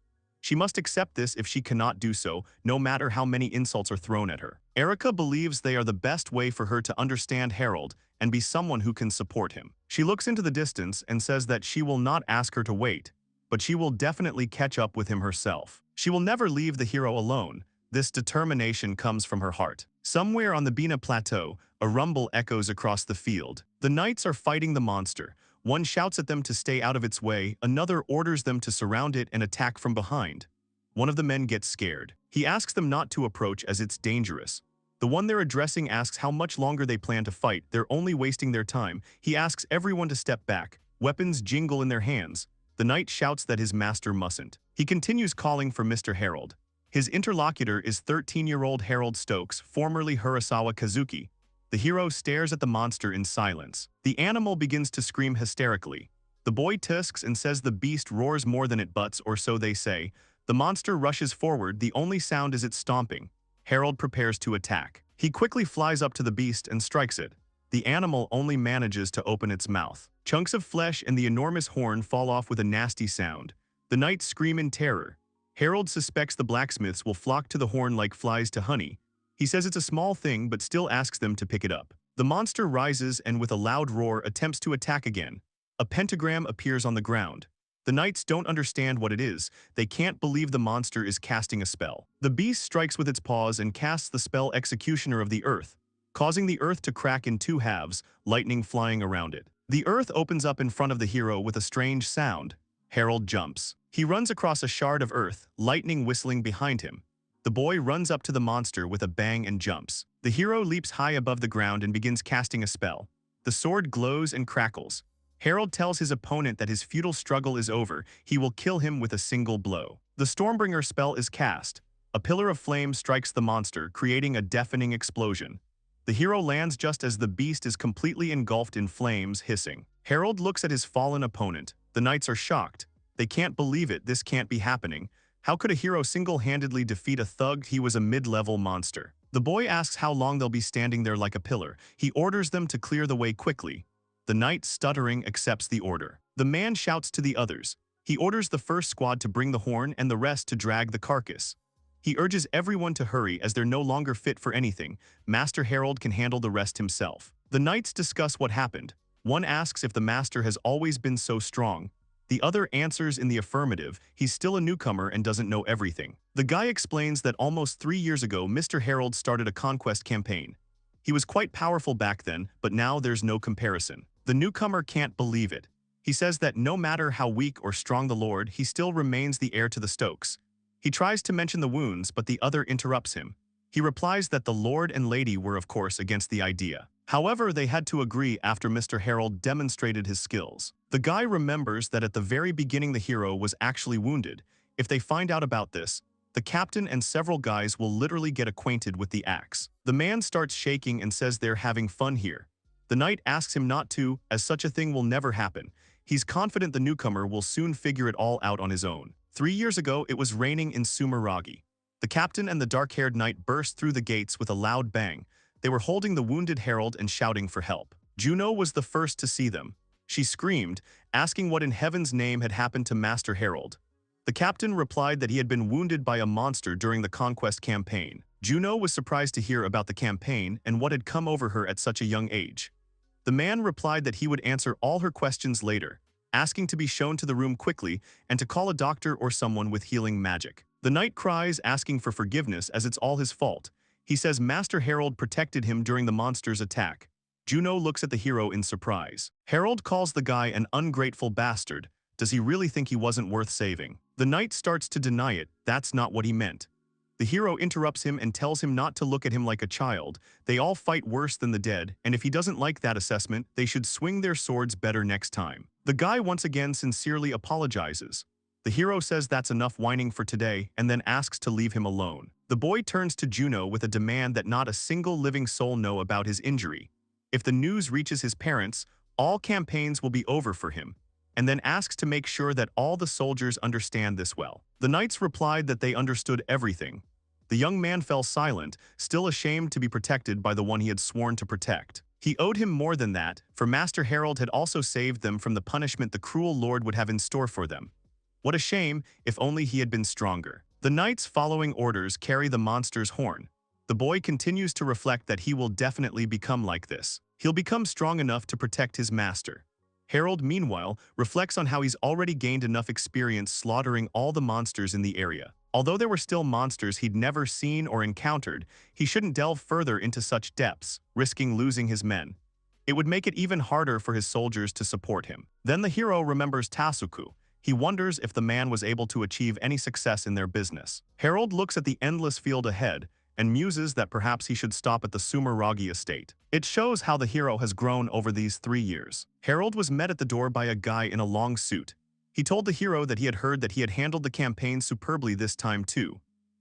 She must accept this if she cannot do so, no matter how many insults are thrown at her. Erika believes they are the best way for her to understand Harold and be someone who can support him. She looks into the distance and says that she will not ask her to wait. but she will definitely catch up with him herself. She will never leave the hero alone. This determination comes from her heart. Somewhere on the Bina Plateau, a rumble echoes across the field. The knights are fighting the monster. One shouts at them to stay out of its way, another orders them to surround it and attack from behind. One of the men gets scared. He asks them not to approach as it's dangerous. The one they're addressing asks how much longer they plan to fight. They're only wasting their time. He asks everyone to step back. Weapons jingle in their hands. The knight shouts that his master mustn't. He continues calling for Mr. Harold. His interlocutor is 13-year-old Harold Stokes, formerly Hirasawa Kazuki. The hero stares at the monster in silence. The animal begins to scream hysterically. The boy tusks and says the beast roars more than it butts, or so they say. The monster rushes forward, the only sound is its stomping. Harold prepares to attack. He quickly flies up to the beast and strikes it. The animal only manages to open its mouth. Chunks of flesh and the enormous horn fall off with a nasty sound. The knights scream in terror. Harold suspects the blacksmiths will flock to the horn like flies to honey. He says it's a small thing but still asks them to pick it up. The monster rises and with a loud roar attempts to attack again. A pentagram appears on the ground. The knights don't understand what it is. They can't believe the monster is casting a spell. The beast strikes with its paws and casts the spell Executioner of the Earth, causing the earth to crack in two halves, lightning flying around it. The earth opens up in front of the hero with a strange sound. Harold jumps. He runs across a shard of earth, lightning whistling behind him. The boy runs up to the monster with a bang and jumps. The hero leaps high above the ground and begins casting a spell. The sword glows and crackles. Harold tells his opponent that his futile struggle is over. He will kill him with a single blow. The Stormbringer spell is cast. A pillar of flame strikes the monster, creating a deafening explosion. The hero lands just as the beast is completely engulfed in flames, hissing. Harold looks at his fallen opponent. The knights are shocked. They can't believe it. This can't be happening. How could a hero single-handedly defeat a thug? He was a mid-level monster. The boy asks how long they'll be standing there like a pillar. He orders them to clear the way quickly. The knight, stuttering, accepts the order. The man shouts to the others. He orders the first squad to bring the horn and the rest to drag the carcass. He urges everyone to hurry as they're no longer fit for anything. Master Harold can handle the rest himself. The knights discuss what happened. One asks if the master has always been so strong. The other answers in the affirmative. He's still a newcomer and doesn't know everything. The guy explains that almost 3 years ago, Mr. Harold started a conquest campaign. He was quite powerful back then, but now there's no comparison. The newcomer can't believe it. He says that no matter how weak or strong the lord, he still remains the heir to the Stokes. He tries to mention the wounds, but the other interrupts him. He replies that the lord and lady were of course against the idea. However, they had to agree after Mr. Harold demonstrated his skills. The guy remembers that at the very beginning the hero was actually wounded. If they find out about this, the captain and several guys will literally get acquainted with the axe. The man starts shaking and says they're having fun here. The knight asks him not to, as such a thing will never happen. He's confident the newcomer will soon figure it all out on his own. 3 years ago, it was raining in Sumeragi. The captain and the dark-haired knight burst through the gates with a loud bang. They were holding the wounded Harold and shouting for help. Juno was the first to see them. She screamed, asking what in heaven's name had happened to Master Harold. The captain replied that he had been wounded by a monster during the conquest campaign. Juno was surprised to hear about the campaign and what had come over her at such a young age. The man replied that he would answer all her questions later, asking to be shown to the room quickly and to call a doctor or someone with healing magic. The knight cries, asking for forgiveness as it's all his fault. He says Master Harold protected him during the monster's attack. Juno looks at the hero in surprise. Harold calls the guy an ungrateful bastard. Does he really think he wasn't worth saving? The knight starts to deny it. That's not what he meant. The hero interrupts him and tells him not to look at him like a child. They all fight worse than the dead, and if he doesn't like that assessment, they should swing their swords better next time. The guy once again sincerely apologizes. The hero says that's enough whining for today and then asks to leave him alone. The boy turns to Juno with a demand that not a single living soul know about his injury. If the news reaches his parents, all campaigns will be over for him, and then asks to make sure that all the soldiers understand this well. The knights replied that they understood everything. The young man fell silent, still ashamed to be protected by the one he had sworn to protect. He owed him more than that, for Master Harold had also saved them from the punishment the cruel lord would have in store for them. What a shame, if only he had been stronger. The knights following orders carry the monster's horn. The boy continues to reflect that he will definitely become like this. He'll become strong enough to protect his master. Harold, meanwhile, reflects on how he's already gained enough experience slaughtering all the monsters in the area. Although there were still monsters he'd never seen or encountered, he shouldn't delve further into such depths, risking losing his men. It would make it even harder for his soldiers to support him. Then the hero remembers Tasuku. He wonders if the man was able to achieve any success in their business. Harold looks at the endless field ahead and muses that perhaps he should stop at the Sumeragi estate. It shows how the hero has grown over these 3 years. Harold was met at the door by a guy in a long suit. He told the hero that he had heard that he had handled the campaign superbly this time too.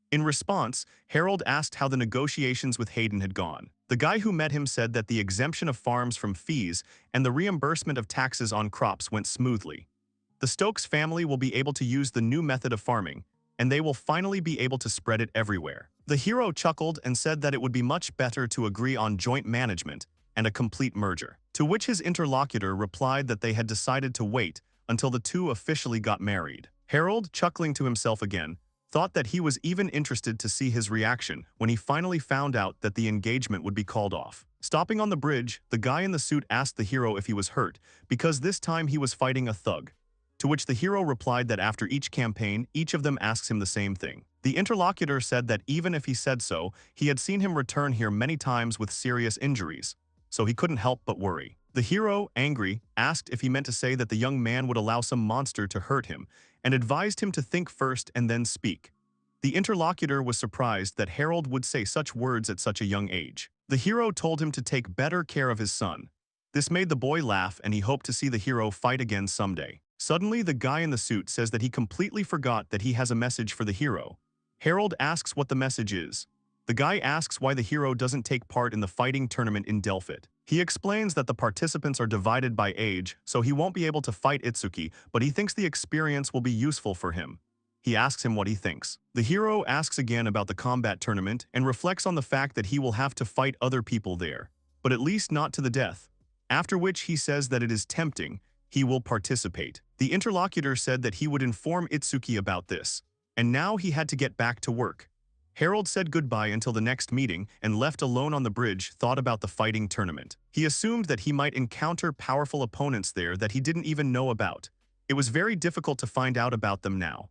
In response, Harold asked how the negotiations with Hayden had gone. The guy who met him said that the exemption of farms from fees and the reimbursement of taxes on crops went smoothly. The Stokes family will be able to use the new method of farming, and they will finally be able to spread it everywhere. The hero chuckled and said that it would be much better to agree on joint management and a complete merger. To which his interlocutor replied that they had decided to wait until the two officially got married. Harold, chuckling to himself again, thought that he was even interested to see his reaction when he finally found out that the engagement would be called off. Stopping on the bridge, the guy in the suit asked the hero if he was hurt, because this time he was fighting a thug. To which the hero replied that after each campaign, each of them asks him the same thing. The interlocutor said that even if he said so, he had seen him return here many times with serious injuries, so he couldn't help but worry. The hero, angry, asked if he meant to say that the young man would allow some monster to hurt him, and advised him to think first and then speak. The interlocutor was surprised that Harold would say such words at such a young age. The hero told him to take better care of his son. This made the boy laugh, and he hoped to see the hero fight again someday. Suddenly, the guy in the suit says that he completely forgot that he has a message for the hero. Harold asks what the message is. The guy asks why the hero doesn't take part in the fighting tournament in Delpit. He explains that the participants are divided by age, so he won't be able to fight Itsuki, but he thinks the experience will be useful for him. He asks him what he thinks. The hero asks again about the combat tournament and reflects on the fact that he will have to fight other people there, but at least not to the death. After which he says that it is tempting, he will participate. The interlocutor said that he would inform Itsuki about this, and now he had to get back to work. Harold said goodbye until the next meeting and left alone on the bridge, thought about the fighting tournament. He assumed that he might encounter powerful opponents there that he didn't even know about. It was very difficult to find out about them now.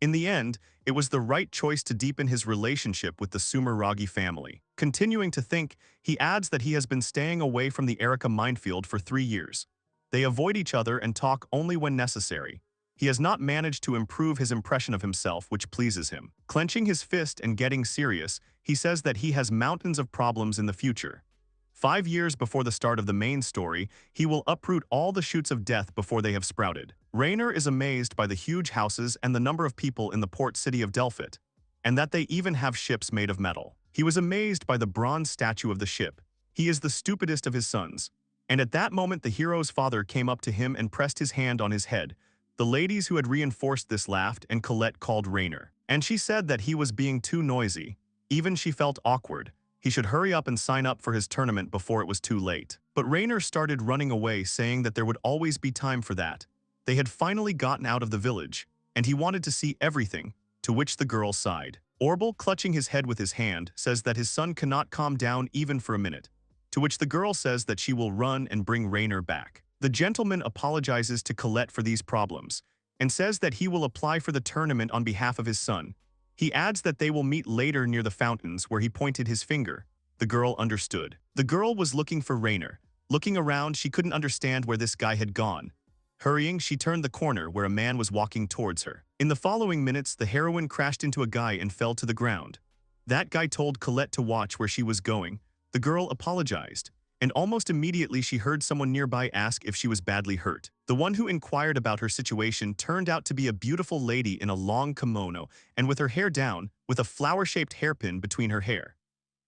In the end, it was the right choice to deepen his relationship with the Sumeragi family. Continuing to think, he adds that he has been staying away from the Erika minefield for 3 years. They avoid each other and talk only when necessary. He has not managed to improve his impression of himself, which pleases him. Clenching his fist and getting serious, he says that he has mountains of problems in the future. 5 years before the start of the main story, he will uproot all the shoots of death before they have sprouted. Rainer is amazed by the huge houses and the number of people in the port city of Delpit, and that they even have ships made of metal. He was amazed by the bronze statue of the ship. He is the stupidest of his sons. And at that moment the hero's father came up to him and pressed his hand on his head. The ladies who had reinforced this laughed, and Colette called Rainer. And she said that he was being too noisy. Even she felt awkward. He should hurry up and sign up for his tournament before it was too late. But Rainer started running away, saying that there would always be time for that. They had finally gotten out of the village, and he wanted to see everything, to which the girl sighed. Orbel, clutching his head with his hand, says that his son cannot calm down even for a minute, to which the girl says that she will run and bring Rainer back. The gentleman apologizes to Colette for these problems, and says that he will apply for the tournament on behalf of his son. He adds that they will meet later near the fountains where he pointed his finger. The girl understood. The girl was looking for Rainer. Looking around, she couldn't understand where this guy had gone. Hurrying, she turned the corner where a man was walking towards her. In the following minutes, the heroine crashed into a guy and fell to the ground. That guy told Colette to watch where she was going. The girl apologized, and almost immediately she heard someone nearby ask if she was badly hurt. The one who inquired about her situation turned out to be a beautiful lady in a long kimono and with her hair down, with a flower-shaped hairpin between her hair.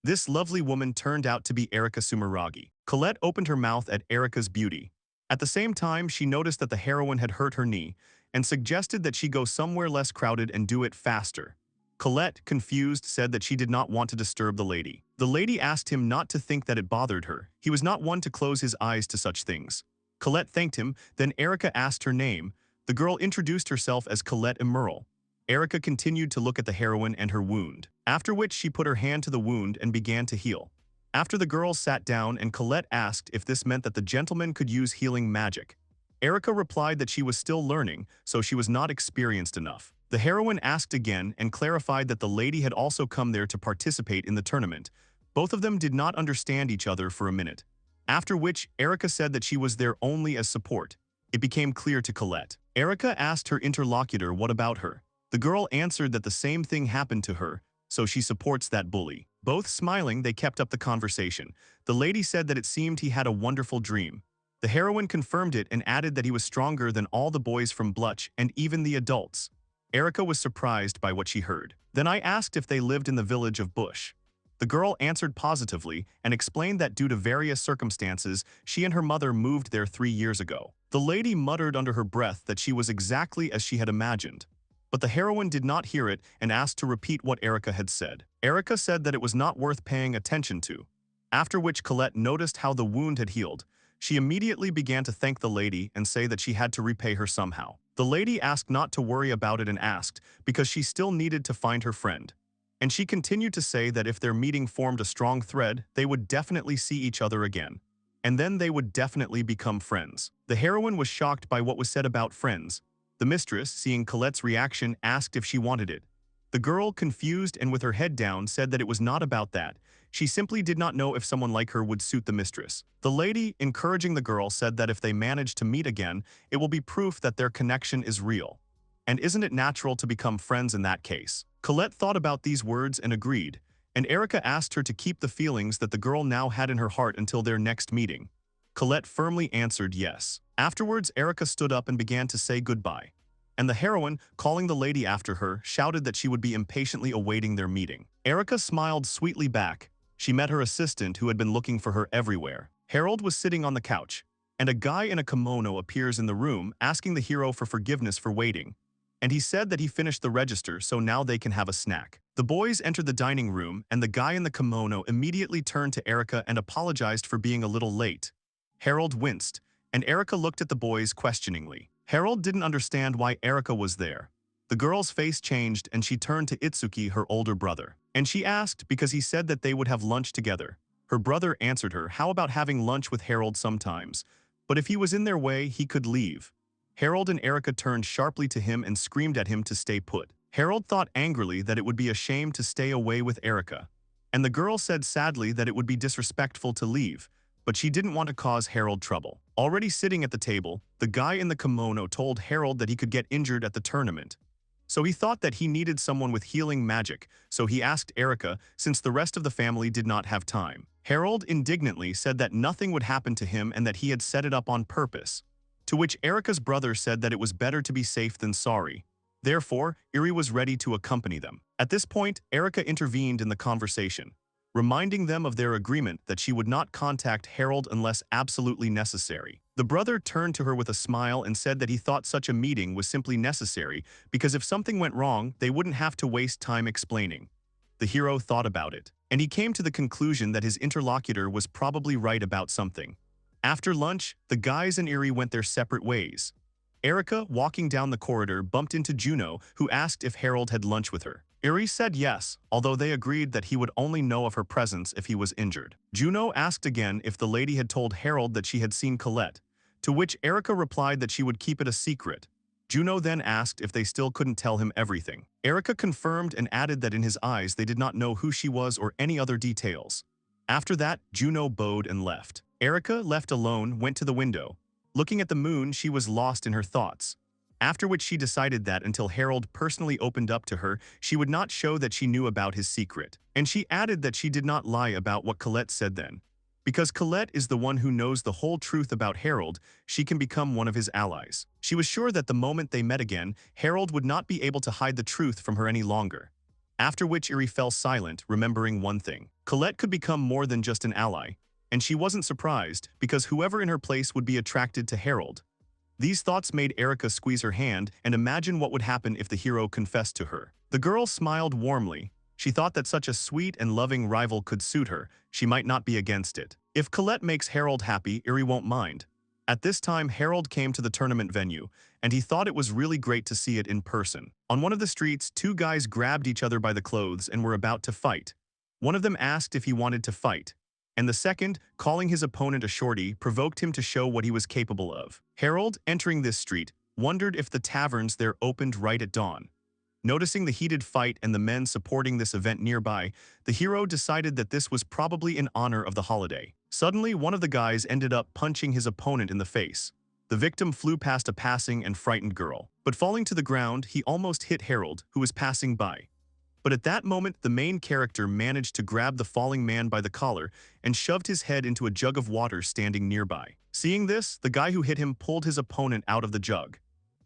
This lovely woman turned out to be Erika Sumeragi. Colette opened her mouth at Erika's beauty. At the same time, she noticed that the heroine had hurt her knee and suggested that she go somewhere less crowded and do it faster. Colette, confused, said that she did not want to disturb the lady. The lady asked him not to think that it bothered her. He was not one to close his eyes to such things. Colette thanked him, then Erika asked her name. The girl introduced herself as Colette Emerald. Erika continued to look at the heroine and her wound, after which she put her hand to the wound and began to heal. After the girl sat down and Colette asked if this meant that the gentleman could use healing magic. Erica replied that she was still learning, so she was not experienced enough. The heroine asked again and clarified that the lady had also come there to participate in the tournament. Both of them did not understand each other for a minute. After which, Erica said that she was there only as support. It became clear to Colette. Erica asked her interlocutor what about her. The girl answered that the same thing happened to her, so she supports that bully. Both smiling, they kept up the conversation. The lady said that it seemed he had a wonderful dream. The heroine confirmed it and added that he was stronger than all the boys from Bluch and even the adults. Erica was surprised by what she heard. Then I asked if they lived in the village of Bush. The girl answered positively and explained that due to various circumstances, she and her mother moved there 3 years ago. The lady muttered under her breath that she was exactly as she had imagined. But the heroine did not hear it and asked to repeat what Erica had said. Erica said that it was not worth paying attention to. After which Colette noticed how the wound had healed. She immediately began to thank the lady and say that she had to repay her somehow. The lady asked not to worry about it and asked because she still needed to find her friend. And she continued to say that if their meeting formed a strong thread, they would definitely see each other again. And then they would definitely become friends. The heroine was shocked by what was said about friends. The mistress, seeing Colette's reaction, asked if she wanted it. The girl, confused and with her head down, said that it was not about that. She simply did not know if someone like her would suit the mistress. The lady, encouraging the girl, said that if they manage to meet again, it will be proof that their connection is real. And isn't it natural to become friends in that case? Colette thought about these words and agreed, and Erica asked her to keep the feelings that the girl now had in her heart until their next meeting. Colette firmly answered yes. Afterwards, Erica stood up and began to say goodbye. And the heroine, calling the lady after her, shouted that she would be impatiently awaiting their meeting. Erica smiled sweetly back. She met her assistant who had been looking for her everywhere. Harold was sitting on the couch, and a guy in a kimono appears in the room asking the hero for forgiveness for waiting. And he said that he finished the register, so now they can have a snack. The boys entered the dining room, and the guy in the kimono immediately turned to Erica and apologized for being a little late. Harold winced, and Erica looked at the boys questioningly. Harold didn't understand why Erica was there. The girl's face changed and she turned to Itsuki, her older brother. And she asked because he said that they would have lunch together. Her brother answered her, how about having lunch with Harold sometimes? But if he was in their way, he could leave. Harold and Erica turned sharply to him and screamed at him to stay put. Harold thought angrily that it would be a shame to stay away with Erica. And the girl said sadly that it would be disrespectful to leave, but she didn't want to cause Harold trouble. Already sitting at the table, the guy in the kimono told Harold that he could get injured at the tournament. So he thought that he needed someone with healing magic, so he asked Erica, since the rest of the family did not have time. Harold indignantly said that nothing would happen to him and that he had set it up on purpose. To which Erica's brother said that it was better to be safe than sorry. Therefore, Eri was ready to accompany them. At this point, Erica intervened in the conversation, reminding them of their agreement that she would not contact Harold unless absolutely necessary. The brother turned to her with a smile and said that he thought such a meeting was simply necessary because if something went wrong, they wouldn't have to waste time explaining. The hero thought about it, and he came to the conclusion that his interlocutor was probably right about something. After lunch, the guys and Eri went their separate ways. Erica, walking down the corridor, bumped into Juno, who asked if Harold had lunch with her. Eri said yes, although they agreed that he would only know of her presence if he was injured. Juno asked again if the lady had told Harold that she had seen Colette, to which Erica replied that she would keep it a secret. Juno then asked if they still couldn't tell him everything. Erica confirmed and added that in his eyes they did not know who she was or any other details. After that, Juno bowed and left. Erica, left alone, went to the window. Looking at the moon, she was lost in her thoughts. After which she decided that until Harold personally opened up to her, she would not show that she knew about his secret. And she added that she did not lie about what Colette said then. Because Colette is the one who knows the whole truth about Harold, she can become one of his allies. She was sure that the moment they met again, Harold would not be able to hide the truth from her any longer. After which Eri fell silent, remembering one thing. Colette could become more than just an ally. And she wasn't surprised, because whoever in her place would be attracted to Harold. These thoughts made Erica squeeze her hand and imagine what would happen if the hero confessed to her. The girl smiled warmly. She thought that such a sweet and loving rival could suit her. She might not be against it. If Colette makes Harold happy, Eri won't mind. At this time, Harold came to the tournament venue, and he thought it was really great to see it in person. On one of the streets, two guys grabbed each other by the clothes and were about to fight. One of them asked if he wanted to fight, and the second, calling his opponent a shorty, provoked him to show what he was capable of. Harold, entering this street, wondered if the taverns there opened right at dawn. Noticing the heated fight and the men supporting this event nearby, the hero decided that this was probably in honor of the holiday. Suddenly, one of the guys ended up punching his opponent in the face. The victim flew past a passing and frightened girl, but falling to the ground, he almost hit Harold, who was passing by. But at that moment, the main character managed to grab the falling man by the collar and shoved his head into a jug of water standing nearby. Seeing this, the guy who hit him pulled his opponent out of the jug.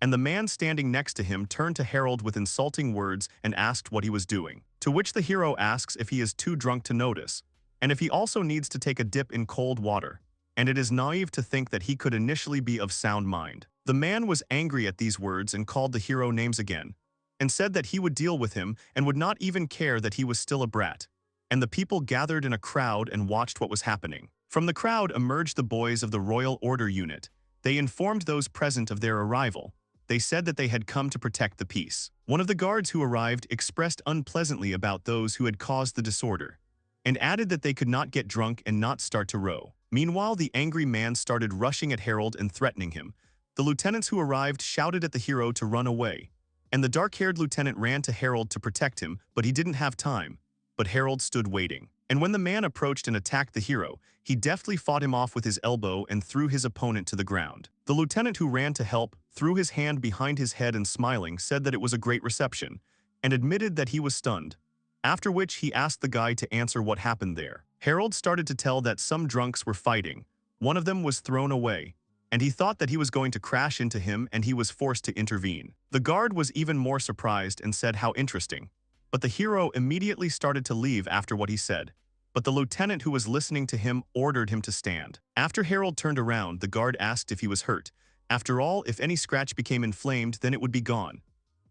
And the man standing next to him turned to Harold with insulting words and asked what he was doing. To which the hero asks if he is too drunk to notice, and if he also needs to take a dip in cold water. And it is naive to think that he could initially be of sound mind. The man was angry at these words and called the hero names again, and said that he would deal with him and would not even care that he was still a brat. And the people gathered in a crowd and watched what was happening. From the crowd emerged the boys of the Royal Order unit. They informed those present of their arrival. They said that they had come to protect the peace. One of the guards who arrived expressed unpleasantly about those who had caused the disorder, and added that they could not get drunk and not start to row. Meanwhile, the angry man started rushing at Harold and threatening him. The lieutenants who arrived shouted at the hero to run away, and the dark-haired lieutenant ran to Harold to protect him, but he didn't have time. But Harold stood waiting. And when the man approached and attacked the hero, he deftly fought him off with his elbow and threw his opponent to the ground. The lieutenant who ran to help threw his hand behind his head and smiling said that it was a great reception, and admitted that he was stunned. After which he asked the guy to answer what happened there. Harold started to tell that some drunks were fighting. One of them was thrown away, and he thought that he was going to crash into him and he was forced to intervene. The guard was even more surprised and said how interesting. But the hero immediately started to leave after what he said. But the lieutenant who was listening to him ordered him to stand. After Harold turned around, the guard asked if he was hurt. After all, if any scratch became inflamed, then it would be gone.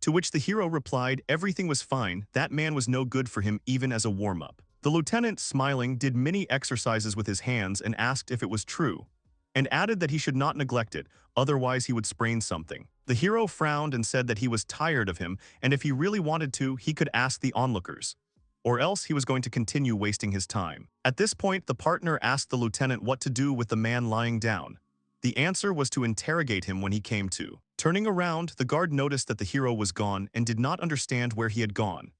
To which the hero replied everything was fine, that man was no good for him even as a warm-up. The lieutenant, smiling, did many exercises with his hands and asked if it was true, and added that he should not neglect it, otherwise he would sprain something. The hero frowned and said that he was tired of him, and if he really wanted to, he could ask the onlookers, or else he was going to continue wasting his time. At this point, the partner asked the lieutenant what to do with the man lying down. The answer was to interrogate him when he came to. Turning around, the guard noticed that the hero was gone and did not understand where he had gone.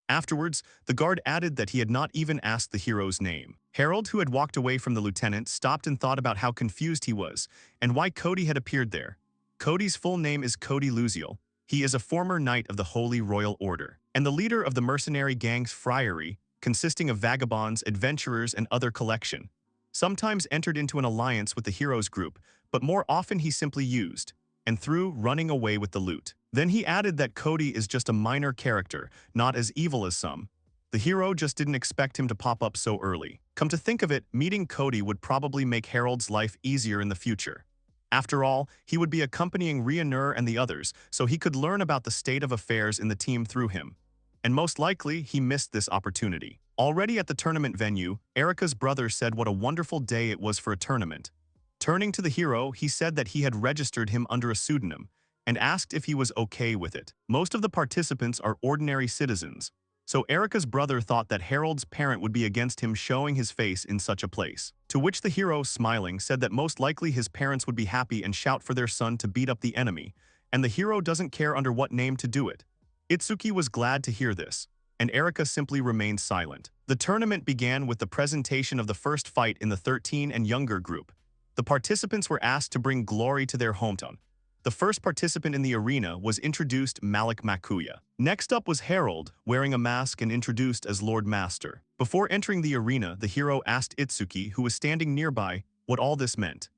Afterwards, the guard added that he had not even asked the hero's name. Harold, who had walked away from the lieutenant, stopped and thought about how confused he was and why Cody had appeared there. Cody's full name is Cody Luziel. He is a former knight of the Holy Royal Order and the leader of the mercenary gang's friary, consisting of vagabonds, adventurers, and other collection. Sometimes entered into an alliance with the hero's group, but more often he simply used and threw, running away with the loot. Then he added that Cody is just a minor character, not as evil as some. The hero just didn't expect him to pop up so early. Come to think of it, meeting Cody would probably make Harold's life easier in the future. After all, he would be accompanying Rhaenyra and the others, so he could learn about the state of affairs in the team through him. And most likely, he missed this opportunity. Already at the tournament venue, Erika's brother said what a wonderful day it was for a tournament. Turning to the hero, he said that he had registered him under a pseudonym and asked if he was okay with it. Most of the participants are ordinary citizens, so Erika's brother thought that Harold's parent would be against him showing his face in such a place. To which the hero, smiling, said that most likely his parents would be happy and shout for their son to beat up the enemy, and the hero doesn't care under what name to do it. Itsuki was glad to hear this, and Erika simply remained silent. The tournament began with the presentation of the first fight in the 13 and younger group. The participants were asked to bring glory to their hometown. The first participant in the arena was introduced Malik Makuya. Next up was Harold, wearing a mask and introduced as Lord Master. Before entering the arena, the hero asked Itsuki, who was standing nearby, what all this meant.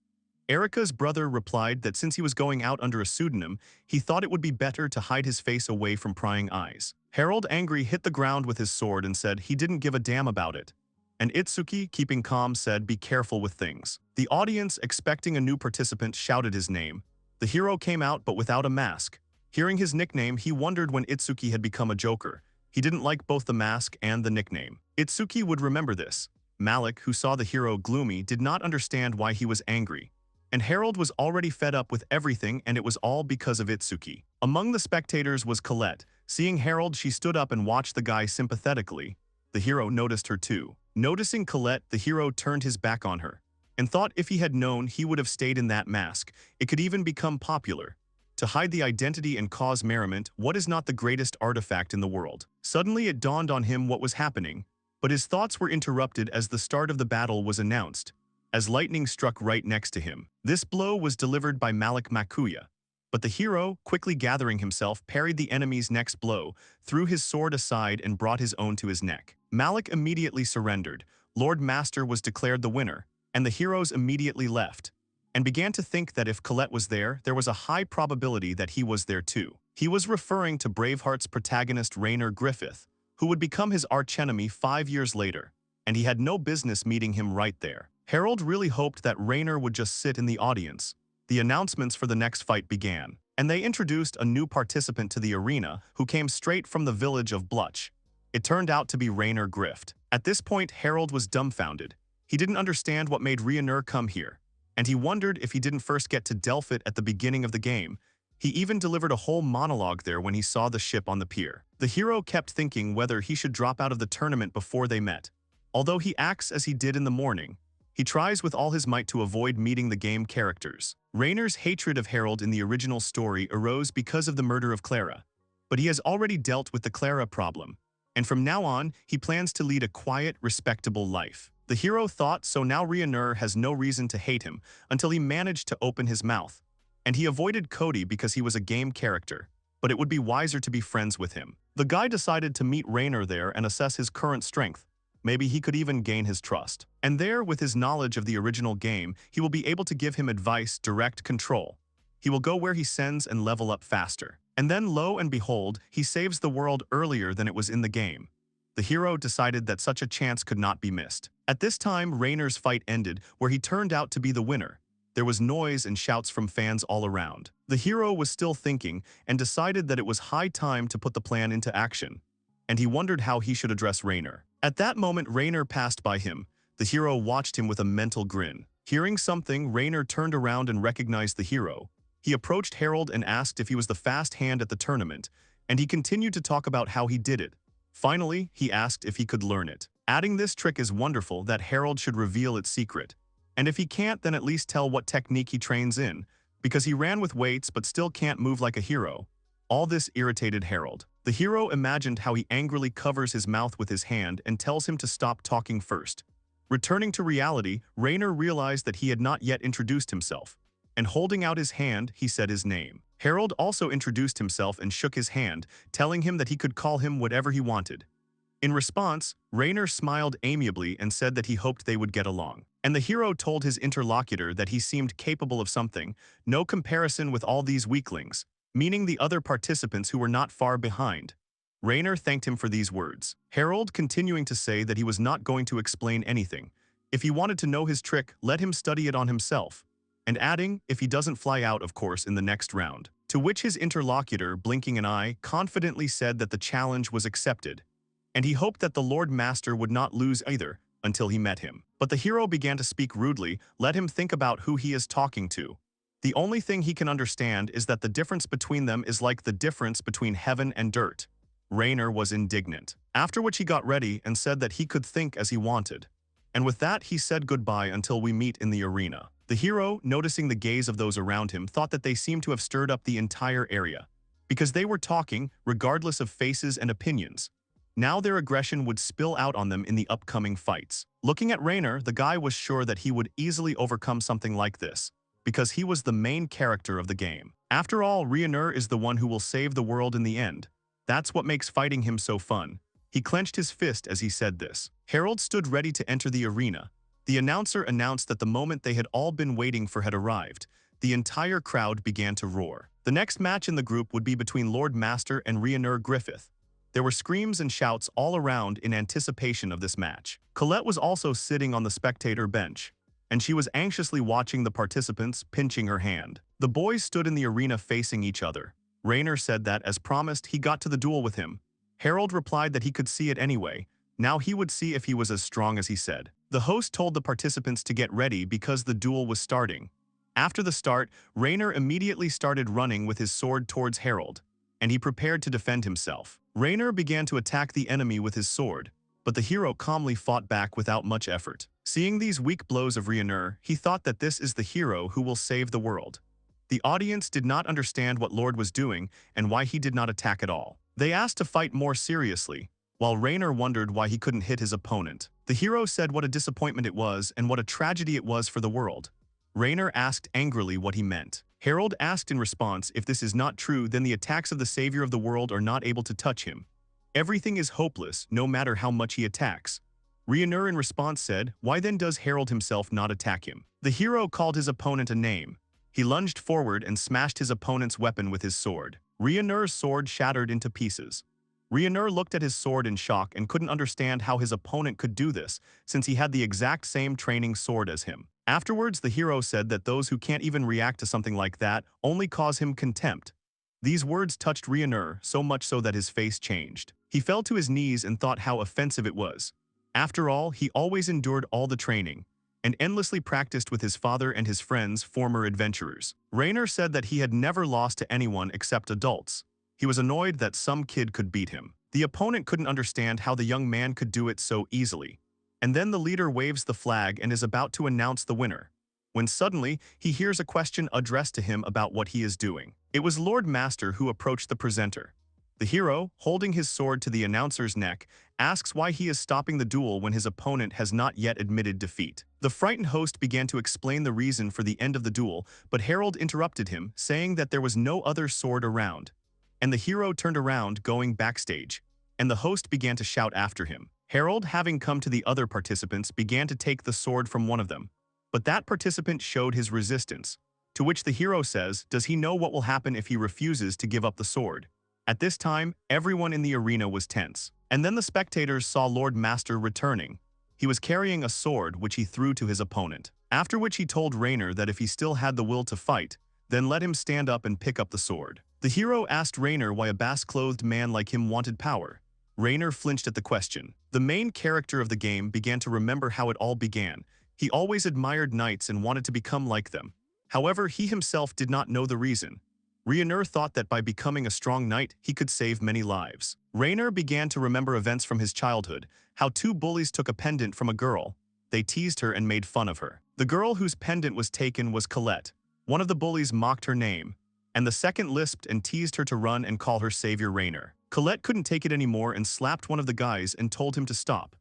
Erika's brother replied that since he was going out under a pseudonym, he thought it would be better to hide his face away from prying eyes. Harold, angry, hit the ground with his sword and said he didn't give a damn about it. And Itsuki, keeping calm, said, be careful with things. The audience, expecting a new participant, shouted his name. The hero came out but without a mask. Hearing his nickname, he wondered when Itsuki had become a joker. He didn't like both the mask and the nickname. Itsuki would remember this. Malik, who saw the hero gloomy, did not understand why he was angry. And Harold was already fed up with everything, and it was all because of Itsuki. Among the spectators was Colette. Seeing Harold, she stood up and watched the guy sympathetically. The hero noticed her too. Noticing Colette, the hero turned his back on her and thought if he had known he would have stayed in that mask, it could even become popular. To hide the identity and cause merriment, what is not the greatest artifact in the world? Suddenly it dawned on him what was happening, but his thoughts were interrupted as the start of the battle was announced, as lightning struck right next to him. This blow was delivered by Malik Makuya, but the hero, quickly gathering himself, parried the enemy's next blow, threw his sword aside and brought his own to his neck. Malik immediately surrendered. Lord Master was declared the winner, and the heroes immediately left, and began to think that if Colette was there was a high probability that he was there too. He was referring to Braveheart's protagonist Rainer Griffith, who would become his archenemy 5 years later, and he had no business meeting him right there. Harold really hoped that Rainer would just sit in the audience. The announcements for the next fight began, and they introduced a new participant to the arena who came straight from the village of Bluch. It turned out to be Rainer Griffith. At this point, Harold was dumbfounded. He didn't understand what made Rainer come here, and he wondered if he didn't first get to Delpit at the beginning of the game. He even delivered a whole monologue there when he saw the ship on the pier. The hero kept thinking whether he should drop out of the tournament before they met. Although he acts as he did in the morning, he tries with all his might to avoid meeting the game characters. Rainer's hatred of Harold in the original story arose because of the murder of Clara, but he has already dealt with the Clara problem, and from now on, he plans to lead a quiet, respectable life. The hero thought so. Now Rainer has no reason to hate him until he managed to open his mouth, and he avoided Cody because he was a game character, but it would be wiser to be friends with him. The guy decided to meet Rainer there and assess his current strength. Maybe he could even gain his trust. And there, with his knowledge of the original game, he will be able to give him advice, direct control. He will go where he sends and level up faster. And then, lo and behold, he saves the world earlier than it was in the game. The hero decided that such a chance could not be missed. At this time, Rainer's fight ended, where he turned out to be the winner. There was noise and shouts from fans all around. The hero was still thinking and decided that it was high time to put the plan into action, and he wondered how he should address Rainer. At that moment, Rainer passed by him. The hero watched him with a mental grin. Hearing something, Rainer turned around and recognized the hero. He approached Harold and asked if he was the fast hand at the tournament, and he continued to talk about how he did it. Finally, he asked if he could learn it. Adding this trick is wonderful that Harold should reveal its secret. And if he can't, then at least tell what technique he trains in, because he ran with weights but still can't move like a hero. All this irritated Harold. The hero imagined how he angrily covers his mouth with his hand and tells him to stop talking first. Returning to reality, Rainer realized that he had not yet introduced himself, and holding out his hand, he said his name. Harold also introduced himself and shook his hand, telling him that he could call him whatever he wanted. In response, Rainer smiled amiably and said that he hoped they would get along. And the hero told his interlocutor that he seemed capable of something, no comparison with all these weaklings, meaning the other participants who were not far behind. Rainer thanked him for these words. Harold continuing to say that he was not going to explain anything. If he wanted to know his trick, let him study it on himself. And adding, if he doesn't fly out, of course, in the next round. To which his interlocutor, blinking an eye, confidently said that the challenge was accepted, and he hoped that the Lord Master would not lose either until he met him. But the hero began to speak rudely. Let him think about who he is talking to. The only thing he can understand is that the difference between them is like the difference between heaven and dirt. Rainer was indignant, after which he got ready and said that he could think as he wanted. And with that, he said goodbye until we meet in the arena. The hero, noticing the gaze of those around him, thought that they seemed to have stirred up the entire area, because they were talking, regardless of faces and opinions. Now their aggression would spill out on them in the upcoming fights. Looking at Rainer, the guy was sure that he would easily overcome something like this, because he was the main character of the game. After all, Rainer is the one who will save the world in the end. That's what makes fighting him so fun. He clenched his fist as he said this. Harold stood ready to enter the arena. The announcer announced that the moment they had all been waiting for had arrived. The entire crowd began to roar. The next match in the group would be between Lord Master and Rainer Griffith. There were screams and shouts all around in anticipation of this match. Colette was also sitting on the spectator bench, and she was anxiously watching the participants, pinching her hand. The boys stood in the arena facing each other. Rainer said that, as promised, he got to the duel with him. Harold replied that he could see it anyway. Now he would see if he was as strong as he said. The host told the participants to get ready because the duel was starting. After the start, Rainer immediately started running with his sword towards Harold, and he prepared to defend himself. Rainer began to attack the enemy with his sword, but the hero calmly fought back without much effort. Seeing these weak blows of Ryunur, he thought that this is the hero who will save the world. The audience did not understand what Lord was doing and why he did not attack at all. They asked to fight more seriously, while Raynor wondered why he couldn't hit his opponent. The hero said what a disappointment it was and what a tragedy it was for the world. Raynor asked angrily what he meant. Harold asked in response, if this is not true, then the attacks of the savior of the world are not able to touch him. Everything is hopeless, no matter how much he attacks. Ryunur in response said, why then does Harold himself not attack him? The hero called his opponent a name. He lunged forward and smashed his opponent's weapon with his sword. Ryunur's sword shattered into pieces. Ryunur looked at his sword in shock and couldn't understand how his opponent could do this, since he had the exact same training sword as him. Afterwards, the hero said that those who can't even react to something like that only cause him contempt. These words touched Ryunur so much so that his face changed. He fell to his knees and thought how offensive it was. After all, he always endured all the training, and endlessly practiced with his father and his friends, former adventurers. Raynor said that he had never lost to anyone except adults. He was annoyed that some kid could beat him. The opponent couldn't understand how the young man could do it so easily. And then the leader waves the flag and is about to announce the winner, when suddenly he hears a question addressed to him about what he is doing. It was Lord Master who approached the presenter. The hero, holding his sword to the announcer's neck, asks why he is stopping the duel when his opponent has not yet admitted defeat. The frightened host began to explain the reason for the end of the duel, but Harold interrupted him, saying that there was no other sword around. And the hero turned around, going backstage, and the host began to shout after him. Harold, having come to the other participants, began to take the sword from one of them. But that participant showed his resistance, to which the hero says, does he know what will happen if he refuses to give up the sword? At this time, everyone in the arena was tense. And then the spectators saw Lord Master returning. He was carrying a sword which he threw to his opponent. After which he told Raynor that if he still had the will to fight, then let him stand up and pick up the sword. The hero asked Raynor why a bass-clothed man like him wanted power. Raynor flinched at the question. The main character of the game began to remember how it all began. He always admired knights and wanted to become like them. However, he himself did not know the reason. Ryunur thought that by becoming a strong knight, he could save many lives. Raynor began to remember events from his childhood, how two bullies took a pendant from a girl. They teased her and made fun of her. The girl whose pendant was taken was Colette. One of the bullies mocked her name, and the second lisped and teased her to run and call her savior Raynor. Colette couldn't take it anymore and slapped one of the guys and told him to stop.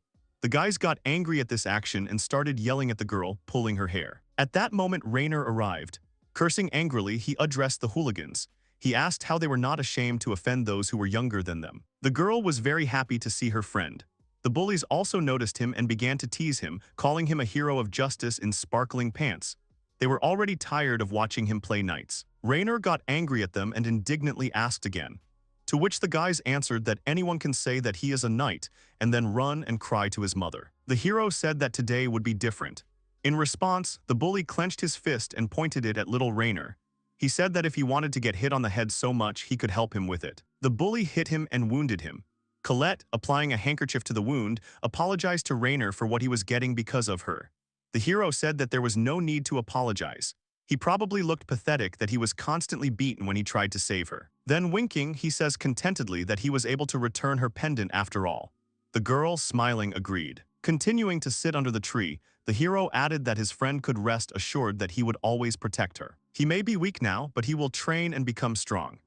The guys got angry at this action and started yelling at the girl, pulling her hair. At that moment, Raynor arrived. Cursing angrily, he addressed the hooligans. He asked how they were not ashamed to offend those who were younger than them. The girl was very happy to see her friend. The bullies also noticed him and began to tease him, calling him a hero of justice in sparkling pants. They were already tired of watching him play knights. Raynor got angry at them and indignantly asked again. To which the guys answered that anyone can say that he is a knight and then run and cry to his mother. The hero said that today would be different. In response, the bully clenched his fist and pointed it at little Raynor. He said that if he wanted to get hit on the head so much, he could help him with it. The bully hit him and wounded him. Colette, applying a handkerchief to the wound, apologized to Raynor for what he was getting because of her. The hero said that there was no need to apologize. He probably looked pathetic that he was constantly beaten when he tried to save her. Then winking, he says contentedly that he was able to return her pendant after all. The girl, smiling, agreed. Continuing to sit under the tree, the hero added that his friend could rest assured that he would always protect her. He may be weak now, but he will train and become strong.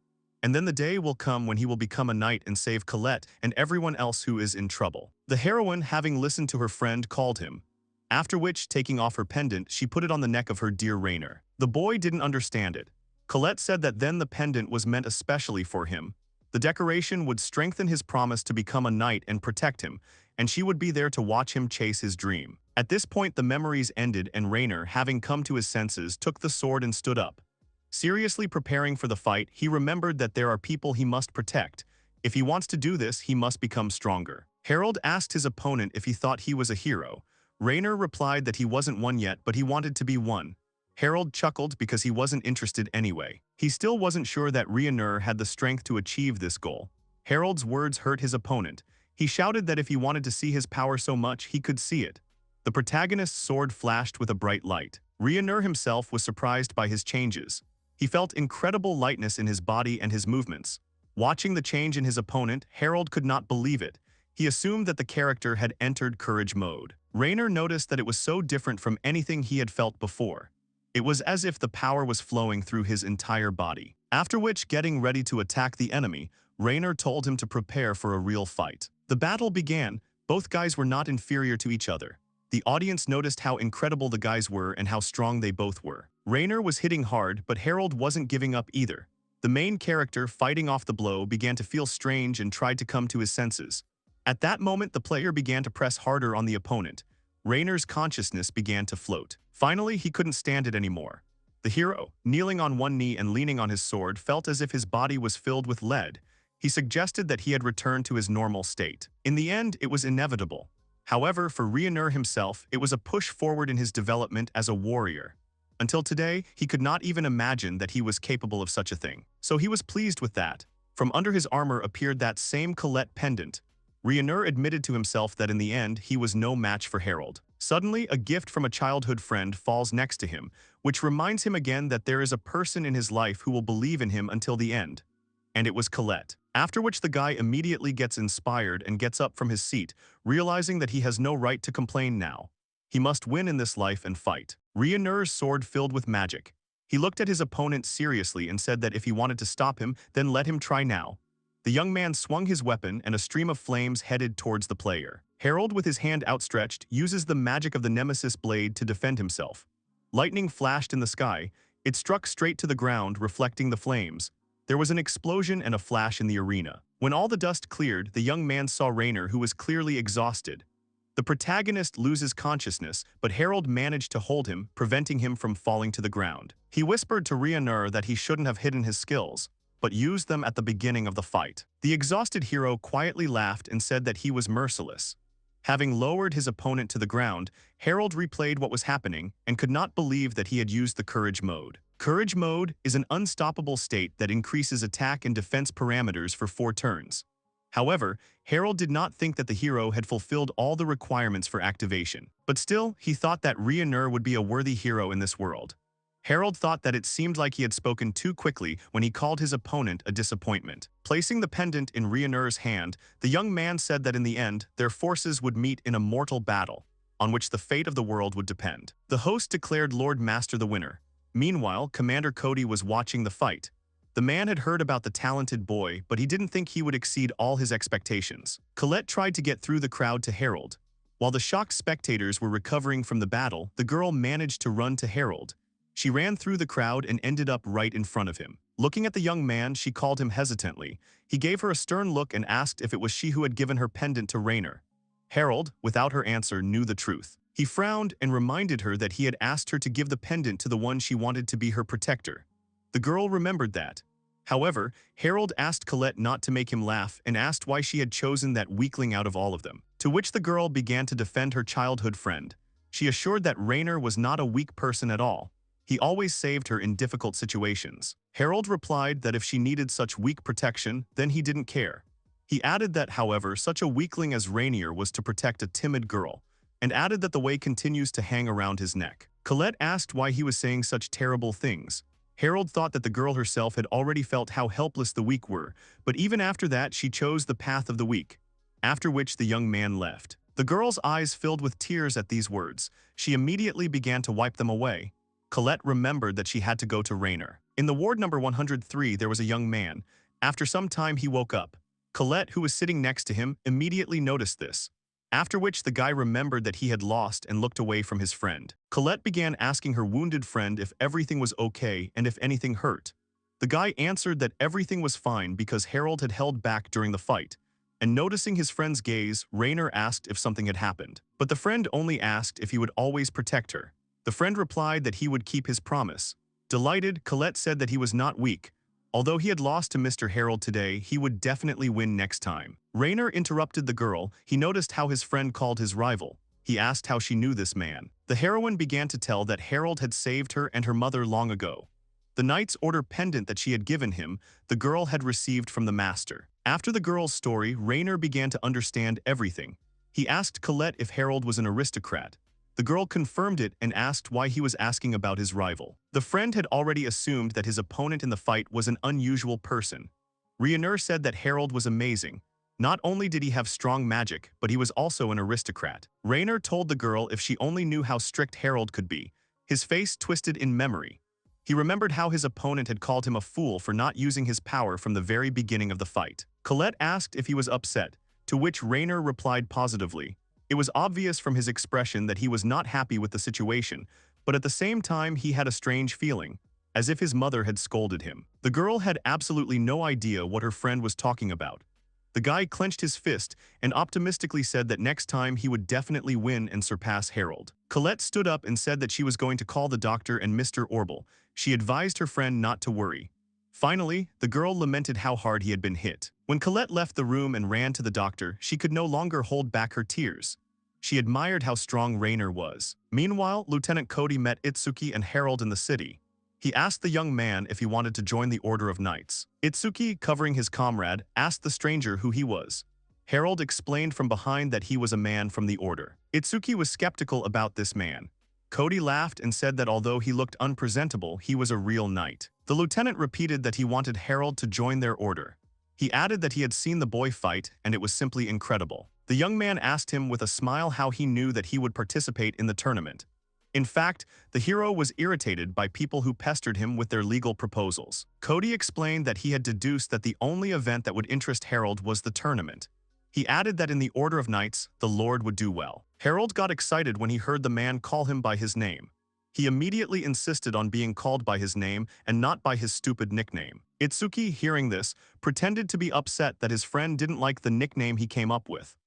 And then the day will come when he will become a knight and save Colette and everyone else who is in trouble. The heroine, having listened to her friend, called him. After which, taking off her pendant, she put it on the neck of her dear Raynor. The boy didn't understand it. Colette said that then the pendant was meant especially for him. The decoration would strengthen his promise to become a knight and protect him, and she would be there to watch him chase his dream. At this point, the memories ended and Raynor, having come to his senses, took the sword and stood up. Seriously preparing for the fight, he remembered that there are people he must protect. If he wants to do this, he must become stronger. Harold asked his opponent if he thought he was a hero. Raynor replied that he wasn't one yet, but he wanted to be one. Harold chuckled because he wasn't interested anyway. He still wasn't sure that Ryunur had the strength to achieve this goal. Harold's words hurt his opponent. He shouted that if he wanted to see his power so much, he could see it. The protagonist's sword flashed with a bright light. Ryunur himself was surprised by his changes. He felt incredible lightness in his body and his movements. Watching the change in his opponent, Harold could not believe it. He assumed that the character had entered courage mode. Rainer noticed that it was so different from anything he had felt before. It was as if the power was flowing through his entire body. After which, getting ready to attack the enemy, Rainer told him to prepare for a real fight. The battle began. Both guys were not inferior to each other. The audience noticed how incredible the guys were and how strong they both were. Rainer was hitting hard, but Harold wasn't giving up either. The main character, fighting off the blow, began to feel strange and tried to come to his senses. At that moment, the player began to press harder on the opponent. Rainer's consciousness began to float. Finally, he couldn't stand it anymore. The hero, kneeling on one knee and leaning on his sword, felt as if his body was filled with lead. He suggested that he had returned to his normal state. In the end, it was inevitable. However, for Rainer himself, it was a push forward in his development as a warrior. Until today, he could not even imagine that he was capable of such a thing. So he was pleased with that. From under his armor appeared that same Colette pendant. Rainer admitted to himself that in the end, he was no match for Harold. Suddenly, a gift from a childhood friend falls next to him, which reminds him again that there is a person in his life who will believe in him until the end. And it was Colette. After which the guy immediately gets inspired and gets up from his seat, realizing that he has no right to complain now. He must win in this life and fight. Rainer's sword filled with magic. He looked at his opponent seriously and said that if he wanted to stop him, then let him try now. The young man swung his weapon and a stream of flames headed towards the player. Harold, with his hand outstretched, uses the magic of the Nemesis blade to defend himself. Lightning flashed in the sky. It struck straight to the ground, reflecting the flames. There was an explosion and a flash in the arena. When all the dust cleared, the young man saw Rainer, who was clearly exhausted. The protagonist loses consciousness, but Harold managed to hold him, preventing him from falling to the ground. He whispered to Rainer that he shouldn't have hidden his skills, but used them at the beginning of the fight. The exhausted hero quietly laughed and said that he was merciless. Having lowered his opponent to the ground, Harold replayed what was happening and could not believe that he had used the courage mode. Courage mode is an unstoppable state that increases attack and defense parameters for 4 turns. However, Harold did not think that the hero had fulfilled all the requirements for activation. But still, he thought that Rainer would be a worthy hero in this world. Harold thought that it seemed like he had spoken too quickly when he called his opponent a disappointment. Placing the pendant in Rainer's hand, the young man said that in the end, their forces would meet in a mortal battle, on which the fate of the world would depend. The host declared Lord Master the winner. Meanwhile, Commander Cody was watching the fight. The man had heard about the talented boy, but he didn't think he would exceed all his expectations. Colette tried to get through the crowd to Harold. While the shocked spectators were recovering from the battle, the girl managed to run to Harold. She ran through the crowd and ended up right in front of him. Looking at the young man, she called him hesitantly. He gave her a stern look and asked if it was she who had given her pendant to Rainer. Harold, without her answer, knew the truth. He frowned and reminded her that he had asked her to give the pendant to the one she wanted to be her protector. The girl remembered that. However, Harold asked Colette not to make him laugh and asked why she had chosen that weakling out of all of them. To which the girl began to defend her childhood friend. She assured that Rainer was not a weak person at all. He always saved her in difficult situations. Harold replied that if she needed such weak protection, then he didn't care. He added that, however, such a weakling as Rainier was to protect a timid girl, and added that the way continues to hang around his neck. Colette asked why he was saying such terrible things. Harold thought that the girl herself had already felt how helpless the weak were, but even after that she chose the path of the weak. After which the young man left. The girl's eyes filled with tears at these words. She immediately began to wipe them away. Colette remembered that she had to go to Rainer. In the ward number 103 there was a young man. After some time he woke up. Colette, who was sitting next to him, immediately noticed this. After which the guy remembered that he had lost and looked away from his friend. Colette began asking her wounded friend if everything was okay and if anything hurt. The guy answered that everything was fine because Harold had held back during the fight. And noticing his friend's gaze, Rainer asked if something had happened. But the friend only asked if he would always protect her. The friend replied that he would keep his promise. Delighted, Colette said that he was not weak. Although he had lost to Mr. Harold today, he would definitely win next time. Rainer interrupted the girl. He noticed how his friend called his rival. He asked how she knew this man. The heroine began to tell that Harold had saved her and her mother long ago. The knight's order pendant that she had given him, the girl had received from the master. After the girl's story, Rainer began to understand everything. He asked Colette if Harold was an aristocrat. The girl confirmed it and asked why he was asking about his rival. The friend had already assumed that his opponent in the fight was an unusual person. Rainer said that Harold was amazing. Not only did he have strong magic, but he was also an aristocrat. Rainer told the girl if she only knew how strict Harold could be. His face twisted in memory. He remembered how his opponent had called him a fool for not using his power from the very beginning of the fight. Colette asked if he was upset, to which Rainer replied positively. It was obvious from his expression that he was not happy with the situation, but at the same time he had a strange feeling, as if his mother had scolded him. The girl had absolutely no idea what her friend was talking about. The guy clenched his fist and optimistically said that next time he would definitely win and surpass Harold. Colette stood up and said that she was going to call the doctor and Mr. Orble. She advised her friend not to worry. Finally, the girl lamented how hard he had been hit. When Colette left the room and ran to the doctor, she could no longer hold back her tears. She admired how strong Rainer was. Meanwhile, Lieutenant Cody met Itsuki and Harold in the city. He asked the young man if he wanted to join the Order of Knights. Itsuki, covering his comrade, asked the stranger who he was. Harold explained from behind that he was a man from the Order. Itsuki was skeptical about this man. Cody laughed and said that although he looked unpresentable, he was a real knight. The lieutenant repeated that he wanted Harold to join their order. He added that he had seen the boy fight and it was simply incredible. The young man asked him with a smile how he knew that he would participate in the tournament. In fact, the hero was irritated by people who pestered him with their legal proposals. Cody explained that he had deduced that the only event that would interest Harold was the tournament. He added that in the Order of Knights, the Lord would do well. Harold got excited when he heard the man call him by his name. He immediately insisted on being called by his name and not by his stupid nickname. Itsuki, hearing this, pretended to be upset that his friend didn't like the nickname he came up with.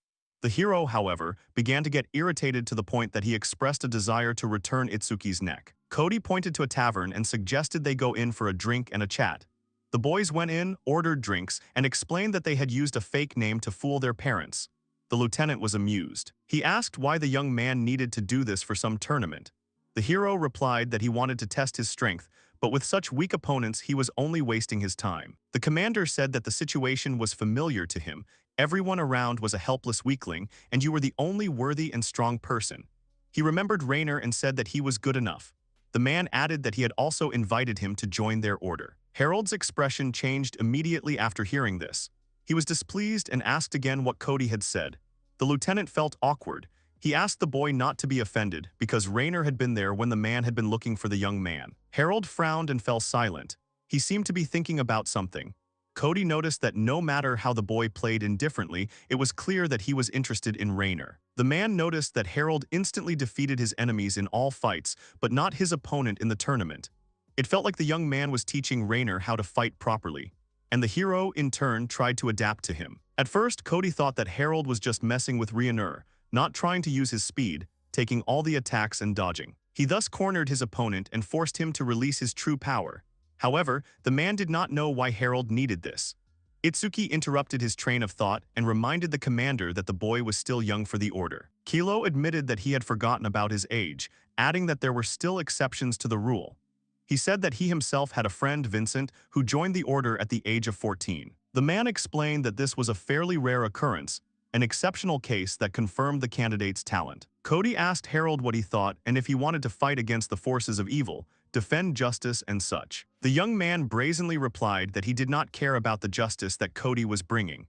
The hero, however, began to get irritated to the point that he expressed a desire to return Itsuki's neck. Cody pointed to a tavern and suggested they go in for a drink and a chat. The boys went in, ordered drinks, and explained that they had used a fake name to fool their parents. The lieutenant was amused. He asked why the young man needed to do this for some tournament. The hero replied that he wanted to test his strength, but with such weak opponents he was only wasting his time. The commander said that the situation was familiar to him. Everyone around was a helpless weakling, and you were the only worthy and strong person. He remembered Rainer and said that he was good enough. The man added that he had also invited him to join their order. Harold's expression changed immediately after hearing this. He was displeased and asked again what Cody had said. The lieutenant felt awkward. He asked the boy not to be offended because Rainer had been there when the man had been looking for the young man. Harold frowned and fell silent. He seemed to be thinking about something. Cody noticed that no matter how the boy played indifferently, it was clear that he was interested in Rainer. The man noticed that Harold instantly defeated his enemies in all fights, but not his opponent in the tournament. It felt like the young man was teaching Rainer how to fight properly, and the hero, in turn, tried to adapt to him. At first, Cody thought that Harold was just messing with Rainer, not trying to use his speed, taking all the attacks and dodging. He thus cornered his opponent and forced him to release his true power. However, the man did not know why Harold needed this. Itsuki interrupted his train of thought and reminded the commander that the boy was still young for the order. Kilo admitted that he had forgotten about his age, adding that there were still exceptions to the rule. He said that he himself had a friend, Vincent, who joined the order at the age of 14. The man explained that this was a fairly rare occurrence, an exceptional case that confirmed the candidate's talent. Cody asked Harold what he thought and if he wanted to fight against the forces of evil, defend justice and such. The young man brazenly replied that he did not care about the justice that Cody was bringing.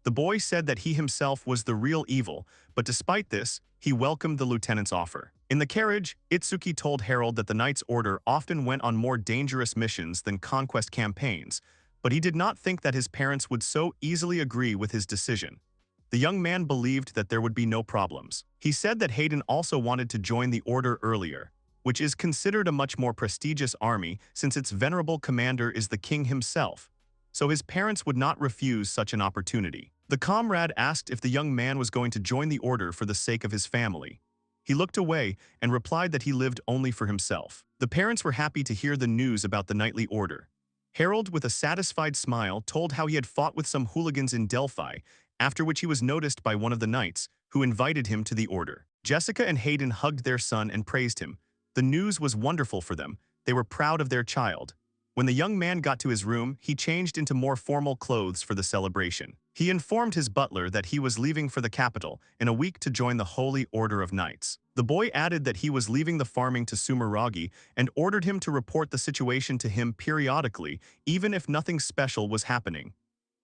The boy said that he himself was the real evil, but despite this, he welcomed the lieutenant's offer. In the carriage, Itsuki told Harold that the Knights' Order often went on more dangerous missions than conquest campaigns, but he did not think that his parents would so easily agree with his decision. The young man believed that there would be no problems. He said that Hayden also wanted to join the Order earlier, which is considered a much more prestigious army since its venerable commander is the king himself, so his parents would not refuse such an opportunity. The comrade asked if the young man was going to join the order for the sake of his family. He looked away and replied that he lived only for himself. The parents were happy to hear the news about the knightly order. Harold, with a satisfied smile, told how he had fought with some hooligans in Delphi, after which he was noticed by one of the knights, who invited him to the order. Jessica and Hayden hugged their son and praised him. The news was wonderful for them. They were proud of their child. When the young man got to his room, he changed into more formal clothes for the celebration. He informed his butler that he was leaving for the capital in a week to join the Holy Order of Knights. The boy added that he was leaving the farming to Sumeragi and ordered him to report the situation to him periodically, even if nothing special was happening.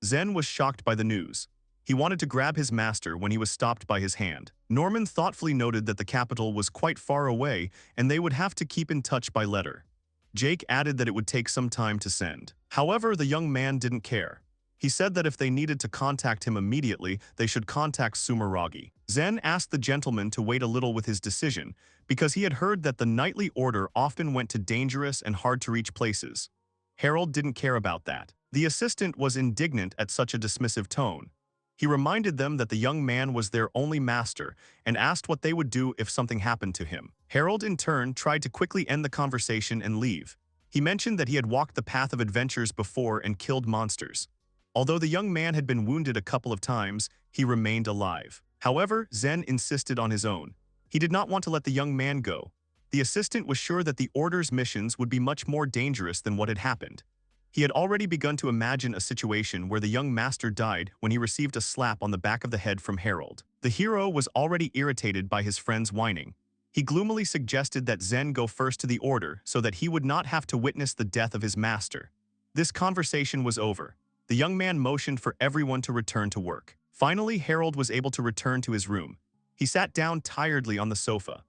Zen was shocked by the news. He wanted to grab his master when he was stopped by his hand. Norman thoughtfully noted that the capital was quite far away and they would have to keep in touch by letter. Jake added that it would take some time to send. However, the young man didn't care. He said that if they needed to contact him immediately, they should contact Sumeragi. Zen asked the gentleman to wait a little with his decision, because he had heard that the knightly order often went to dangerous and hard-to-reach places. Harold didn't care about that. The assistant was indignant at such a dismissive tone. He reminded them that the young man was their only master and asked what they would do if something happened to him. Harold, in turn, tried to quickly end the conversation and leave. He mentioned that he had walked the path of adventures before and killed monsters. Although the young man had been wounded a couple of times, he remained alive. However, Zen insisted on his own. He did not want to let the young man go. The assistant was sure that the Order's missions would be much more dangerous than what had happened. He had already begun to imagine a situation where the young master died when he received a slap on the back of the head from Harold. The hero was already irritated by his friend's whining. He gloomily suggested that Zen go first to the Order so that he would not have to witness the death of his master. This conversation was over. The young man motioned for everyone to return to work. Finally, Harold was able to return to his room. He sat down tiredly on the sofa.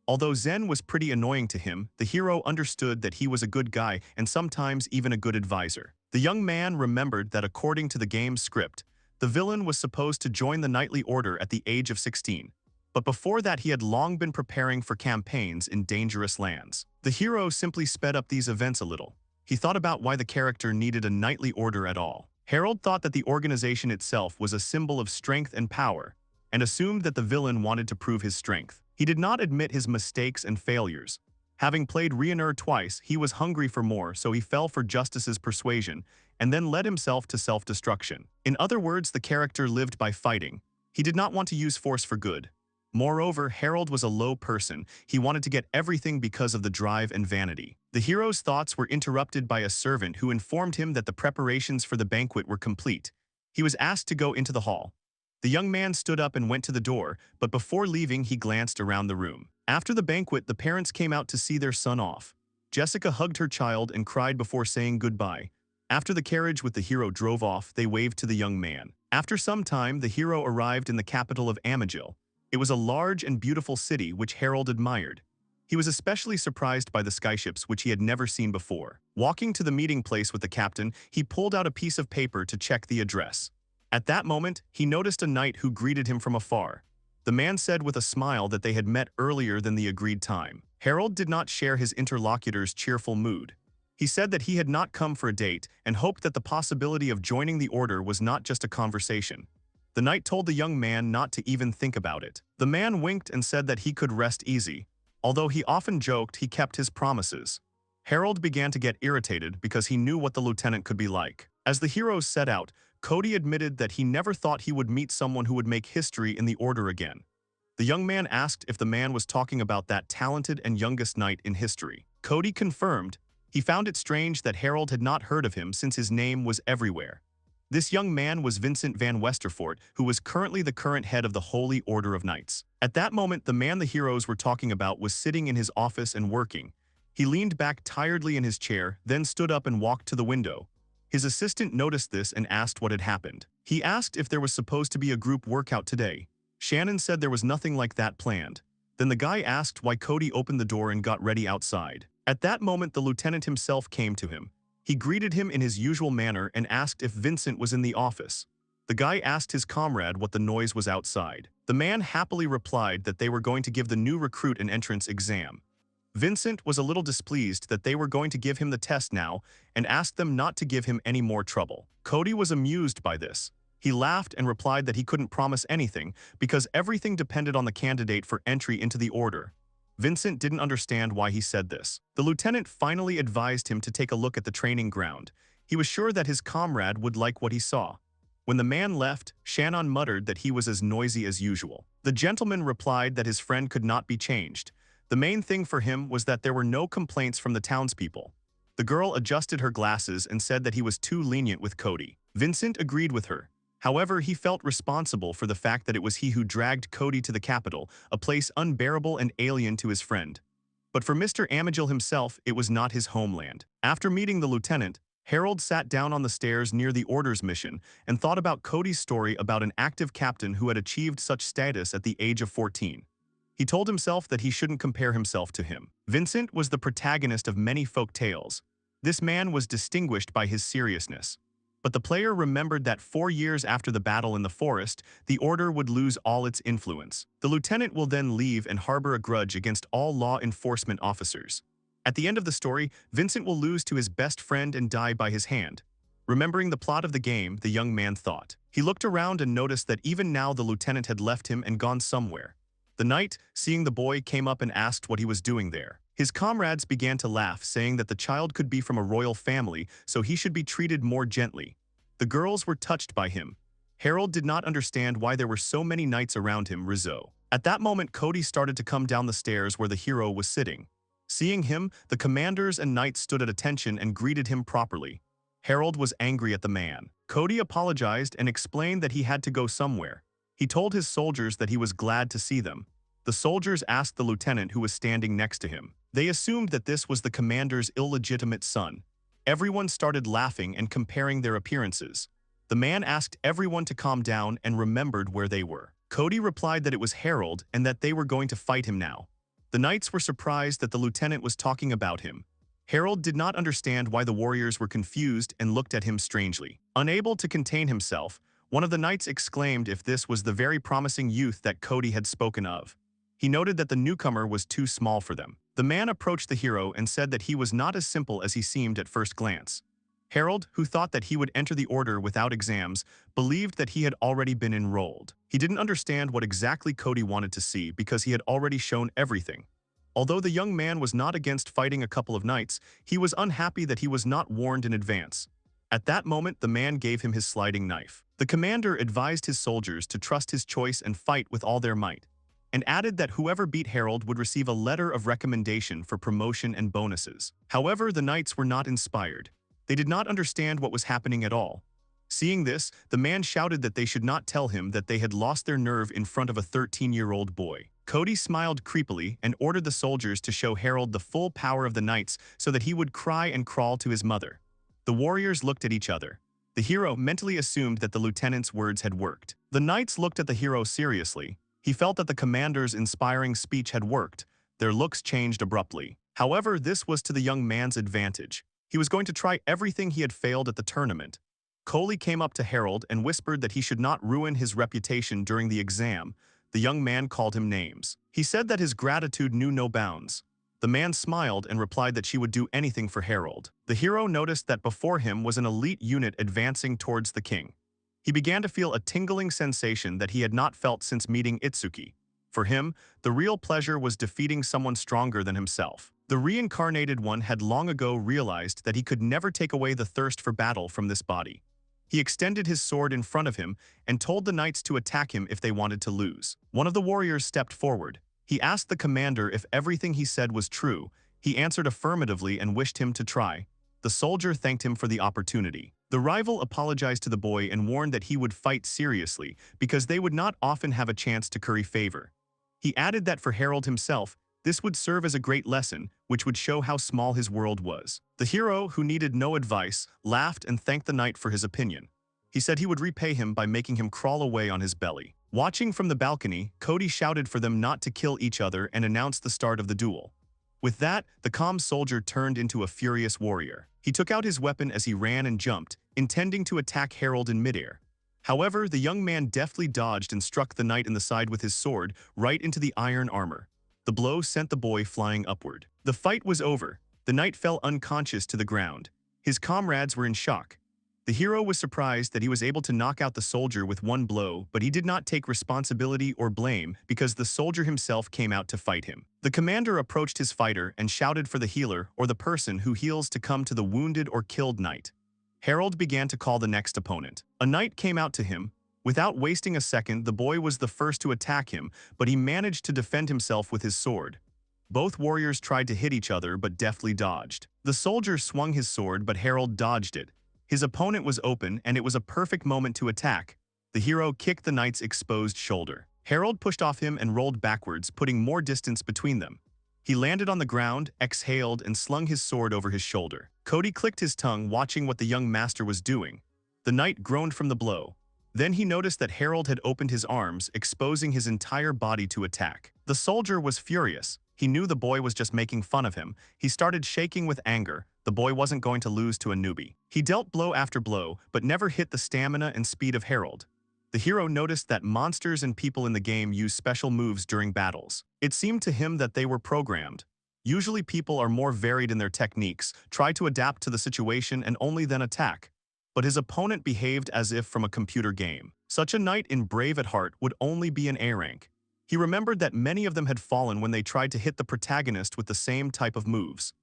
Although Zen was pretty annoying to him, the hero understood that he was a good guy and sometimes even a good advisor. The young man remembered that according to the game's script, the villain was supposed to join the knightly order at the age of 16. But before that, he had long been preparing for campaigns in dangerous lands. The hero simply sped up these events a little. He thought about why the character needed a knightly order at all. Harold thought that the organization itself was a symbol of strength and power, and assumed that the villain wanted to prove his strength. He did not admit his mistakes and failures. Having played Ryuner twice, he was hungry for more, so he fell for Justice's persuasion, and then led himself to self-destruction. In other words, the character lived by fighting. He did not want to use force for good. Moreover, Harold was a low person. He wanted to get everything because of the drive and vanity. The hero's thoughts were interrupted by a servant who informed him that the preparations for the banquet were complete. He was asked to go into the hall. The young man stood up and went to the door, but before leaving, he glanced around the room. After the banquet, the parents came out to see their son off. Jessica hugged her child and cried before saying goodbye. After the carriage with the hero drove off, they waved to the young man. After some time, the hero arrived in the capital of Amagil. It was a large and beautiful city which Harold admired. He was especially surprised by the skyships which he had never seen before. Walking to the meeting place with the captain, he pulled out a piece of paper to check the address. At that moment, he noticed a knight who greeted him from afar. The man said with a smile that they had met earlier than the agreed time. Harold did not share his interlocutor's cheerful mood. He said that he had not come for a date and hoped that the possibility of joining the order was not just a conversation. The knight told the young man not to even think about it. The man winked and said that he could rest easy. Although he often joked, he kept his promises. Harold began to get irritated because he knew what the lieutenant could be like. As the heroes set out, Cody admitted that he never thought he would meet someone who would make history in the order again. The young man asked if the man was talking about that talented and youngest knight in history. Cody confirmed. He found it strange that Harold had not heard of him since his name was everywhere. This young man was Vincent van Westerfort, who was currently the current head of the Holy Order of Knights. At that moment, the man the heroes were talking about was sitting in his office and working. He leaned back tiredly in his chair, then stood up and walked to the window. His assistant noticed this and asked what had happened. He asked if there was supposed to be a group workout today. Shannon said there was nothing like that planned. Then the guy asked why Cody opened the door and got ready outside. At that moment, the lieutenant himself came to him. He greeted him in his usual manner and asked if Vincent was in the office. The guy asked his comrade what the noise was outside. The man happily replied that they were going to give the new recruit an entrance exam. Vincent was a little displeased that they were going to give him the test now and asked them not to give him any more trouble. Cody was amused by this. He laughed and replied that he couldn't promise anything because everything depended on the candidate for entry into the order. Vincent didn't understand why he said this. The lieutenant finally advised him to take a look at the training ground. He was sure that his comrade would like what he saw. When the man left, Shannon muttered that he was as noisy as usual. The gentleman replied that his friend could not be changed. The main thing for him was that there were no complaints from the townspeople. The girl adjusted her glasses and said that he was too lenient with Cody. Vincent agreed with her. However, he felt responsible for the fact that it was he who dragged Cody to the capital, a place unbearable and alien to his friend. But for Mr. Amagil himself, it was not his homeland. After meeting the lieutenant, Harold sat down on the stairs near the orders mission and thought about Cody's story about an active captain who had achieved such status at the age of 14. He told himself that he shouldn't compare himself to him. Vincent was the protagonist of many folk tales. This man was distinguished by his seriousness. But the player remembered that 4 years after the battle in the forest, the Order would lose all its influence. The lieutenant will then leave and harbor a grudge against all law enforcement officers. At the end of the story, Vincent will lose to his best friend and die by his hand. Remembering the plot of the game, the young man thought. He looked around and noticed that even now the lieutenant had left him and gone somewhere. The knight, seeing the boy, came up and asked what he was doing there. His comrades began to laugh, saying that the child could be from a royal family, so he should be treated more gently. The girls were touched by him. Harold did not understand why there were so many knights around him, Rizzo. At that moment, Cody started to come down the stairs where the hero was sitting. Seeing him, the commanders and knights stood at attention and greeted him properly. Harold was angry at the man. Cody apologized and explained that he had to go somewhere. He told his soldiers that he was glad to see them. The soldiers asked the lieutenant who was standing next to him. They assumed that this was the commander's illegitimate son. Everyone started laughing and comparing their appearances. The man asked everyone to calm down and remembered where they were. Cody replied that it was Harold and that they were going to fight him now. The knights were surprised that the lieutenant was talking about him. Harold did not understand why the warriors were confused and looked at him strangely. Unable to contain himself, one of the knights exclaimed if this was the very promising youth that Cody had spoken of. He noted that the newcomer was too small for them. The man approached the hero and said that he was not as simple as he seemed at first glance. Harold, who thought that he would enter the order without exams, believed that he had already been enrolled. He didn't understand what exactly Cody wanted to see because he had already shown everything. Although the young man was not against fighting a couple of knights, he was unhappy that he was not warned in advance. At that moment, the man gave him his sliding knife. The commander advised his soldiers to trust his choice and fight with all their might, and added that whoever beat Harold would receive a letter of recommendation for promotion and bonuses. However, the knights were not inspired. They did not understand what was happening at all. Seeing this, the man shouted that they should not tell him that they had lost their nerve in front of a 13-year-old boy. Cody smiled creepily and ordered the soldiers to show Harold the full power of the knights so that he would cry and crawl to his mother. The warriors looked at each other. The hero mentally assumed that the lieutenant's words had worked. The knights looked at the hero seriously. He felt that the commander's inspiring speech had worked. Their looks changed abruptly. However, this was to the young man's advantage. He was going to try everything he had failed at the tournament. Coley came up to Harold and whispered that he should not ruin his reputation during the exam. The young man called him names. He said that his gratitude knew no bounds. The man smiled and replied that she would do anything for Harold. The hero noticed that before him was an elite unit advancing towards the king. He began to feel a tingling sensation that he had not felt since meeting Itsuki. For him, the real pleasure was defeating someone stronger than himself. The reincarnated one had long ago realized that he could never take away the thirst for battle from this body. He extended his sword in front of him and told the knights to attack him if they wanted to lose. One of the warriors stepped forward. He asked the commander if everything he said was true. He answered affirmatively and wished him to try. The soldier thanked him for the opportunity. The rival apologized to the boy and warned that he would fight seriously because they would not often have a chance to curry favor. He added that for Harold himself, this would serve as a great lesson, which would show how small his world was. The hero, who needed no advice, laughed and thanked the knight for his opinion. He said he would repay him by making him crawl away on his belly. Watching from the balcony, Cody shouted for them not to kill each other and announced the start of the duel. With that, the calm soldier turned into a furious warrior. He took out his weapon as he ran and jumped, intending to attack Harold in midair. However, the young man deftly dodged and struck the knight in the side with his sword, right into the iron armor. The blow sent the boy flying upward. The fight was over. The knight fell unconscious to the ground. His comrades were in shock. The hero was surprised that he was able to knock out the soldier with one blow, but he did not take responsibility or blame because the soldier himself came out to fight him. The commander approached his fighter and shouted for the healer or the person who heals to come to the wounded or killed knight. Harold began to call the next opponent. A knight came out to him. Without wasting a second, the boy was the first to attack him, but he managed to defend himself with his sword. Both warriors tried to hit each other but deftly dodged. The soldier swung his sword, but Harold dodged it. His opponent was open, and it was a perfect moment to attack. The hero kicked the knight's exposed shoulder. Harold pushed off him and rolled backwards, putting more distance between them. He landed on the ground, exhaled, and slung his sword over his shoulder. Cody clicked his tongue, watching what the young master was doing. The knight groaned from the blow. Then he noticed that Harold had opened his arms, exposing his entire body to attack. The soldier was furious. He knew the boy was just making fun of him. He started shaking with anger. The boy wasn't going to lose to a newbie. He dealt blow after blow, but never hit the stamina and speed of Harold. The hero noticed that monsters and people in the game use special moves during battles. It seemed to him that they were programmed. Usually people are more varied in their techniques, try to adapt to the situation and only then attack. But his opponent behaved as if from a computer game. Such a knight in brave at heart would only be an A rank. He remembered that many of them had fallen when they tried to hit the protagonist with the same type of moves.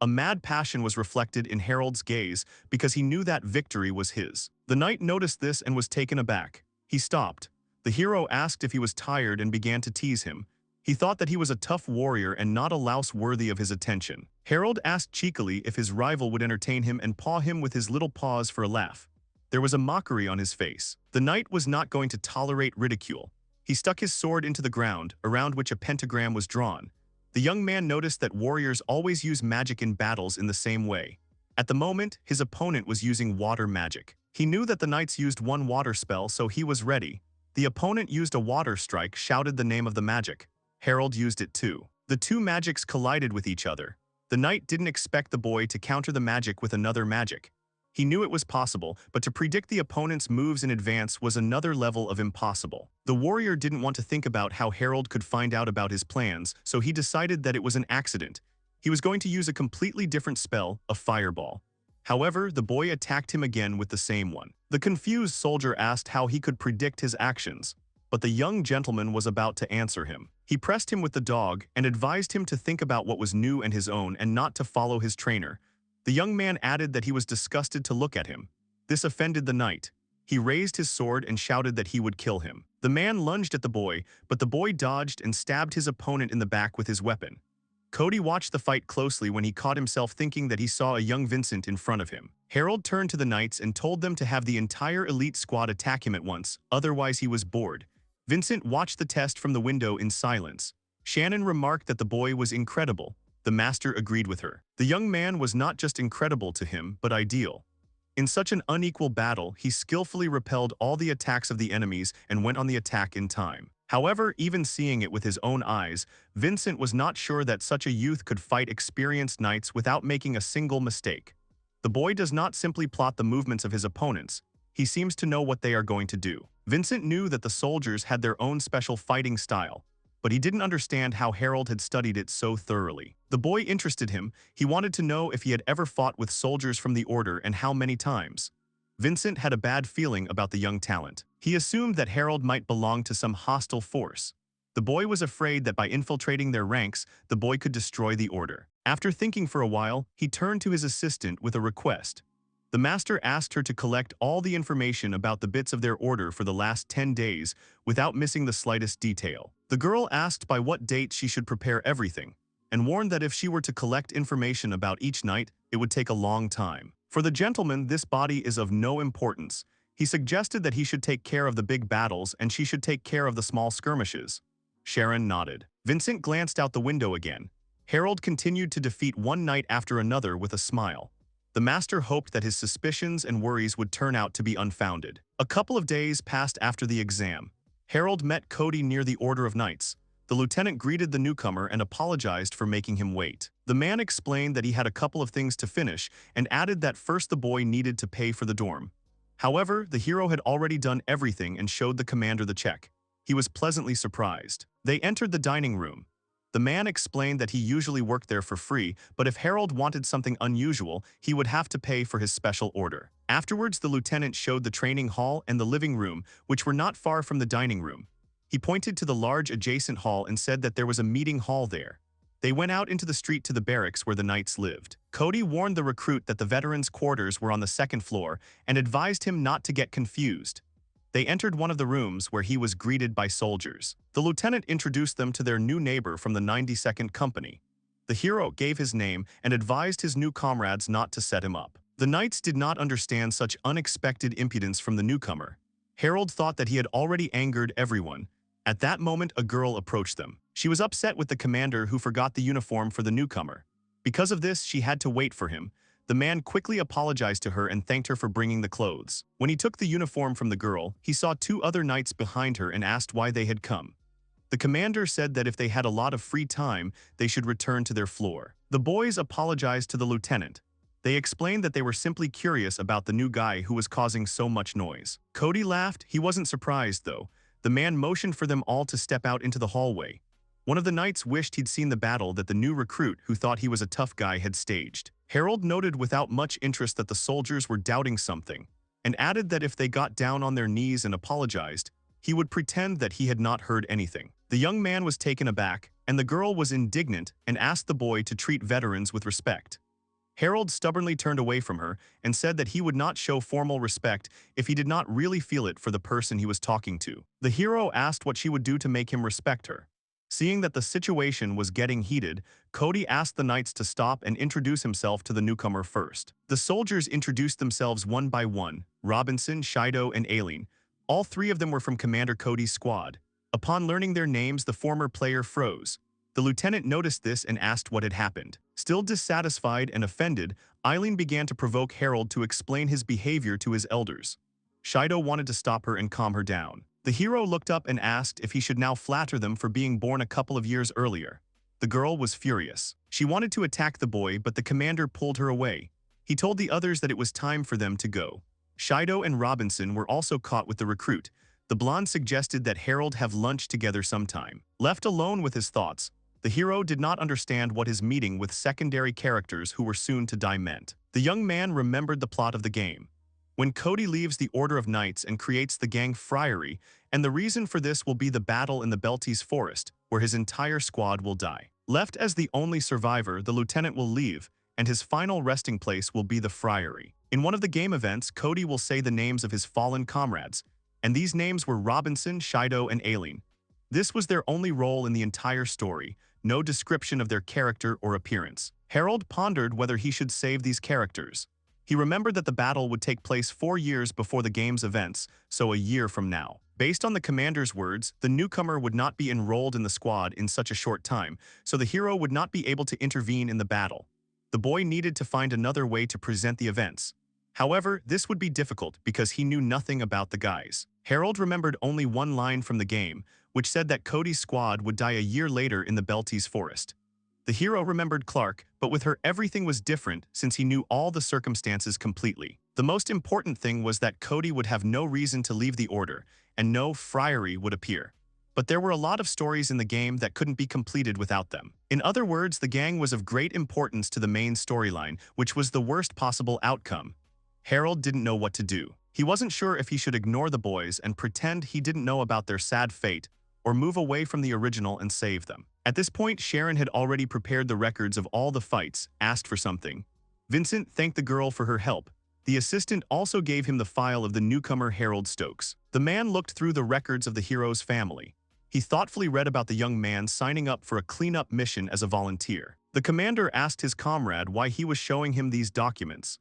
A mad passion was reflected in Harold's gaze because he knew that victory was his. The knight noticed this and was taken aback. He stopped. The hero asked if he was tired and began to tease him. He thought that he was a tough warrior and not a louse worthy of his attention. Harold asked cheekily if his rival would entertain him and paw him with his little paws for a laugh. There was a mockery on his face. The knight was not going to tolerate ridicule. He stuck his sword into the ground, around which a pentagram was drawn. The young man noticed that warriors always use magic in battles in the same way. At the moment, his opponent was using water magic. He knew that the knights used one water spell, so he was ready. The opponent used a water strike, shouted the name of the magic. Harold used it too. The two magics collided with each other. The knight didn't expect the boy to counter the magic with another magic. He knew it was possible, but to predict the opponent's moves in advance was another level of impossible. The warrior didn't want to think about how Harold could find out about his plans, so he decided that it was an accident. He was going to use a completely different spell, a fireball. However, the boy attacked him again with the same one. The confused soldier asked how he could predict his actions, but the young gentleman was about to answer him. He pressed him with the dog and advised him to think about what was new and his own and not to follow his trainer. The young man added that he was disgusted to look at him. This offended the knight. He raised his sword and shouted that he would kill him. The man lunged at the boy, but the boy dodged and stabbed his opponent in the back with his weapon. Cody watched the fight closely when he caught himself thinking that he saw a young Vincent in front of him. Harold turned to the knights and told them to have the entire elite squad attack him at once, otherwise he was bored. Vincent watched the test from the window in silence. Shannon remarked that the boy was incredible. The master agreed with her. The young man was not just incredible to him, but ideal. In such an unequal battle, he skillfully repelled all the attacks of the enemies and went on the attack in time. However, even seeing it with his own eyes, Vincent was not sure that such a youth could fight experienced knights without making a single mistake. The boy does not simply plot the movements of his opponents. He seems to know what they are going to do. Vincent knew that the soldiers had their own special fighting style, but he didn't understand how Harold had studied it so thoroughly. The boy interested him. He wanted to know if he had ever fought with soldiers from the Order and how many times. Vincent had a bad feeling about the young talent. He assumed that Harold might belong to some hostile force. The boy was afraid that by infiltrating their ranks, the boy could destroy the Order. After thinking for a while, he turned to his assistant with a request. The master asked her to collect all the information about the bits of their order for the last 10 days without missing the slightest detail. The girl asked by what date she should prepare everything, and warned that if she were to collect information about each knight, it would take a long time. For the gentleman, this body is of no importance. He suggested that he should take care of the big battles and she should take care of the small skirmishes. Sharon nodded. Vincent glanced out the window again. Harold continued to defeat one knight after another with a smile. The master hoped that his suspicions and worries would turn out to be unfounded. A couple of days passed after the exam. Harold met Cody near the Order of Knights. The lieutenant greeted the newcomer and apologized for making him wait. The man explained that he had a couple of things to finish and added that first the boy needed to pay for the dorm. However, the hero had already done everything and showed the commander the check. He was pleasantly surprised. They entered the dining room. The man explained that he usually worked there for free, but if Harold wanted something unusual, he would have to pay for his special order. Afterwards, the lieutenant showed the training hall and the living room, which were not far from the dining room. He pointed to the large adjacent hall and said that there was a meeting hall there. They went out into the street to the barracks where the knights lived. Cody warned the recruit that the veterans' quarters were on the second floor and advised him not to get confused. They entered one of the rooms where he was greeted by soldiers. The lieutenant introduced them to their new neighbor from the 92nd Company. The hero gave his name and advised his new comrades not to set him up. The knights did not understand such unexpected impudence from the newcomer. Harold thought that he had already angered everyone, At that moment, a girl approached them. She was upset with the commander who forgot the uniform for the newcomer. Because of this, she had to wait for him. The man quickly apologized to her and thanked her for bringing the clothes. When he took the uniform from the girl, he saw two other knights behind her and asked why they had come. The commander said that if they had a lot of free time, they should return to their floor. The boys apologized to the lieutenant. They explained that they were simply curious about the new guy who was causing so much noise. Cody laughed. He wasn't surprised, though. The man motioned for them all to step out into the hallway. One of the knights wished he'd seen the battle that the new recruit, who thought he was a tough guy, had staged. Harold noted without much interest that the soldiers were doubting something, and added that if they got down on their knees and apologized, he would pretend that he had not heard anything. The young man was taken aback, and the girl was indignant and asked the boy to treat veterans with respect. Harold stubbornly turned away from her and said that he would not show formal respect if he did not really feel it for the person he was talking to. The hero asked what she would do to make him respect her. Seeing that the situation was getting heated, Cody asked the knights to stop and introduce himself to the newcomer first. The soldiers introduced themselves one by one: Robinson, Shido, and Aileen. All three of them were from Commander Cody's squad. Upon learning their names, the former player froze. The lieutenant noticed this and asked what had happened. Still dissatisfied and offended, Aileen began to provoke Harold to explain his behavior to his elders. Shido wanted to stop her and calm her down. The hero looked up and asked if he should now flatter them for being born a couple of years earlier. The girl was furious. She wanted to attack the boy, but the commander pulled her away. He told the others that it was time for them to go. Shido and Robinson were also caught with the recruit. The blonde suggested that Harold have lunch together sometime. Left alone with his thoughts, the hero did not understand what his meeting with secondary characters who were soon to die meant. The young man remembered the plot of the game. When Cody leaves the Order of Knights and creates the gang Friary, and the reason for this will be the battle in the Belties Forest, where his entire squad will die. Left as the only survivor, the lieutenant will leave, and his final resting place will be the Friary. In one of the game events, Cody will say the names of his fallen comrades, and these names were Robinson, Shido, and Aileen. This was their only role in the entire story, no description of their character or appearance. Harold pondered whether he should save these characters. He remembered that the battle would take place 4 years before the game's events, so a year from now. Based on the commander's words, the newcomer would not be enrolled in the squad in such a short time, so the hero would not be able to intervene in the battle. The boy needed to find another way to present the events. However, this would be difficult because he knew nothing about the guys. Harold remembered only one line from the game, which said that Cody's squad would die a year later in the Belties Forest. The hero remembered Clark, but with her everything was different since he knew all the circumstances completely. The most important thing was that Cody would have no reason to leave the Order, and no Friary would appear. But there were a lot of stories in the game that couldn't be completed without them. In other words, the gang was of great importance to the main storyline, which was the worst possible outcome. Harold didn't know what to do. He wasn't sure if he should ignore the boys and pretend he didn't know about their sad fate, or move away from the original and save them. At this point, Sharon had already prepared the records of all the fights, asked for something. Vincent thanked the girl for her help. The assistant also gave him the file of the newcomer Harold Stokes. The man looked through the records of the hero's family. He thoughtfully read about the young man signing up for a cleanup mission as a volunteer. The commander asked his comrade why he was showing him these documents.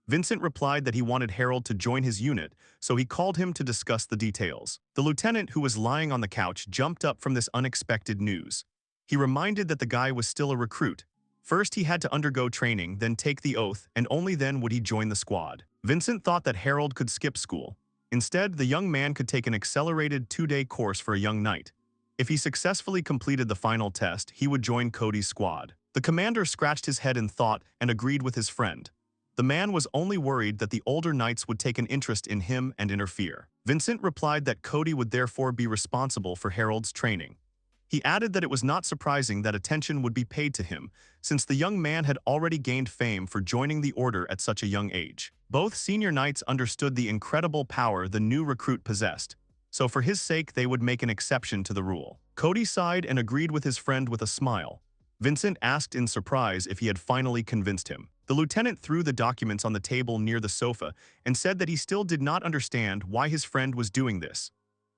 Vincent replied that he wanted Harold to join his unit, so he called him to discuss the details. The lieutenant, who was lying on the couch, jumped up from this unexpected news. He reminded that the guy was still a recruit. First, he had to undergo training, then take the oath, and only then would he join the squad. Vincent thought that Harold could skip school. Instead, the young man could take an accelerated 2-day course for a young knight. If he successfully completed the final test, he would join Cody's squad. The commander scratched his head in thought and agreed with his friend. The man was only worried that the older knights would take an interest in him and interfere. Vincent replied that Cody would therefore be responsible for Harold's training. He added that it was not surprising that attention would be paid to him, since the young man had already gained fame for joining the Order at such a young age. Both senior knights understood the incredible power the new recruit possessed, so for his sake they would make an exception to the rule. Cody sighed and agreed with his friend with a smile. Vincent asked in surprise if he had finally convinced him. The lieutenant threw the documents on the table near the sofa and said that he still did not understand why his friend was doing this.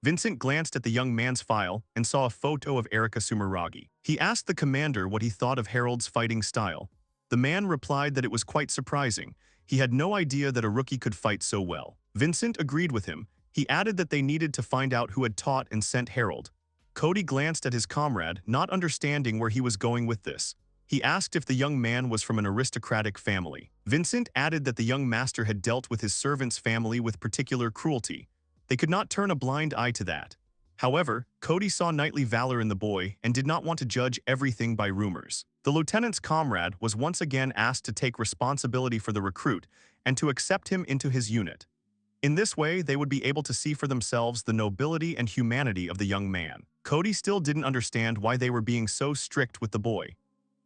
Vincent glanced at the young man's file and saw a photo of Erika Sumeragi. He asked the commander what he thought of Harold's fighting style. The man replied that it was quite surprising. He had no idea that a rookie could fight so well. Vincent agreed with him. He added that they needed to find out who had taught and sent Harold. Cody glanced at his comrade, not understanding where he was going with this. He asked if the young man was from an aristocratic family. Vincent added that the young master had dealt with his servant's family with particular cruelty. They could not turn a blind eye to that. However, Cody saw knightly valor in the boy and did not want to judge everything by rumors. The lieutenant's comrade was once again asked to take responsibility for the recruit and to accept him into his unit. In this way, they would be able to see for themselves the nobility and humanity of the young man. Cody still didn't understand why they were being so strict with the boy.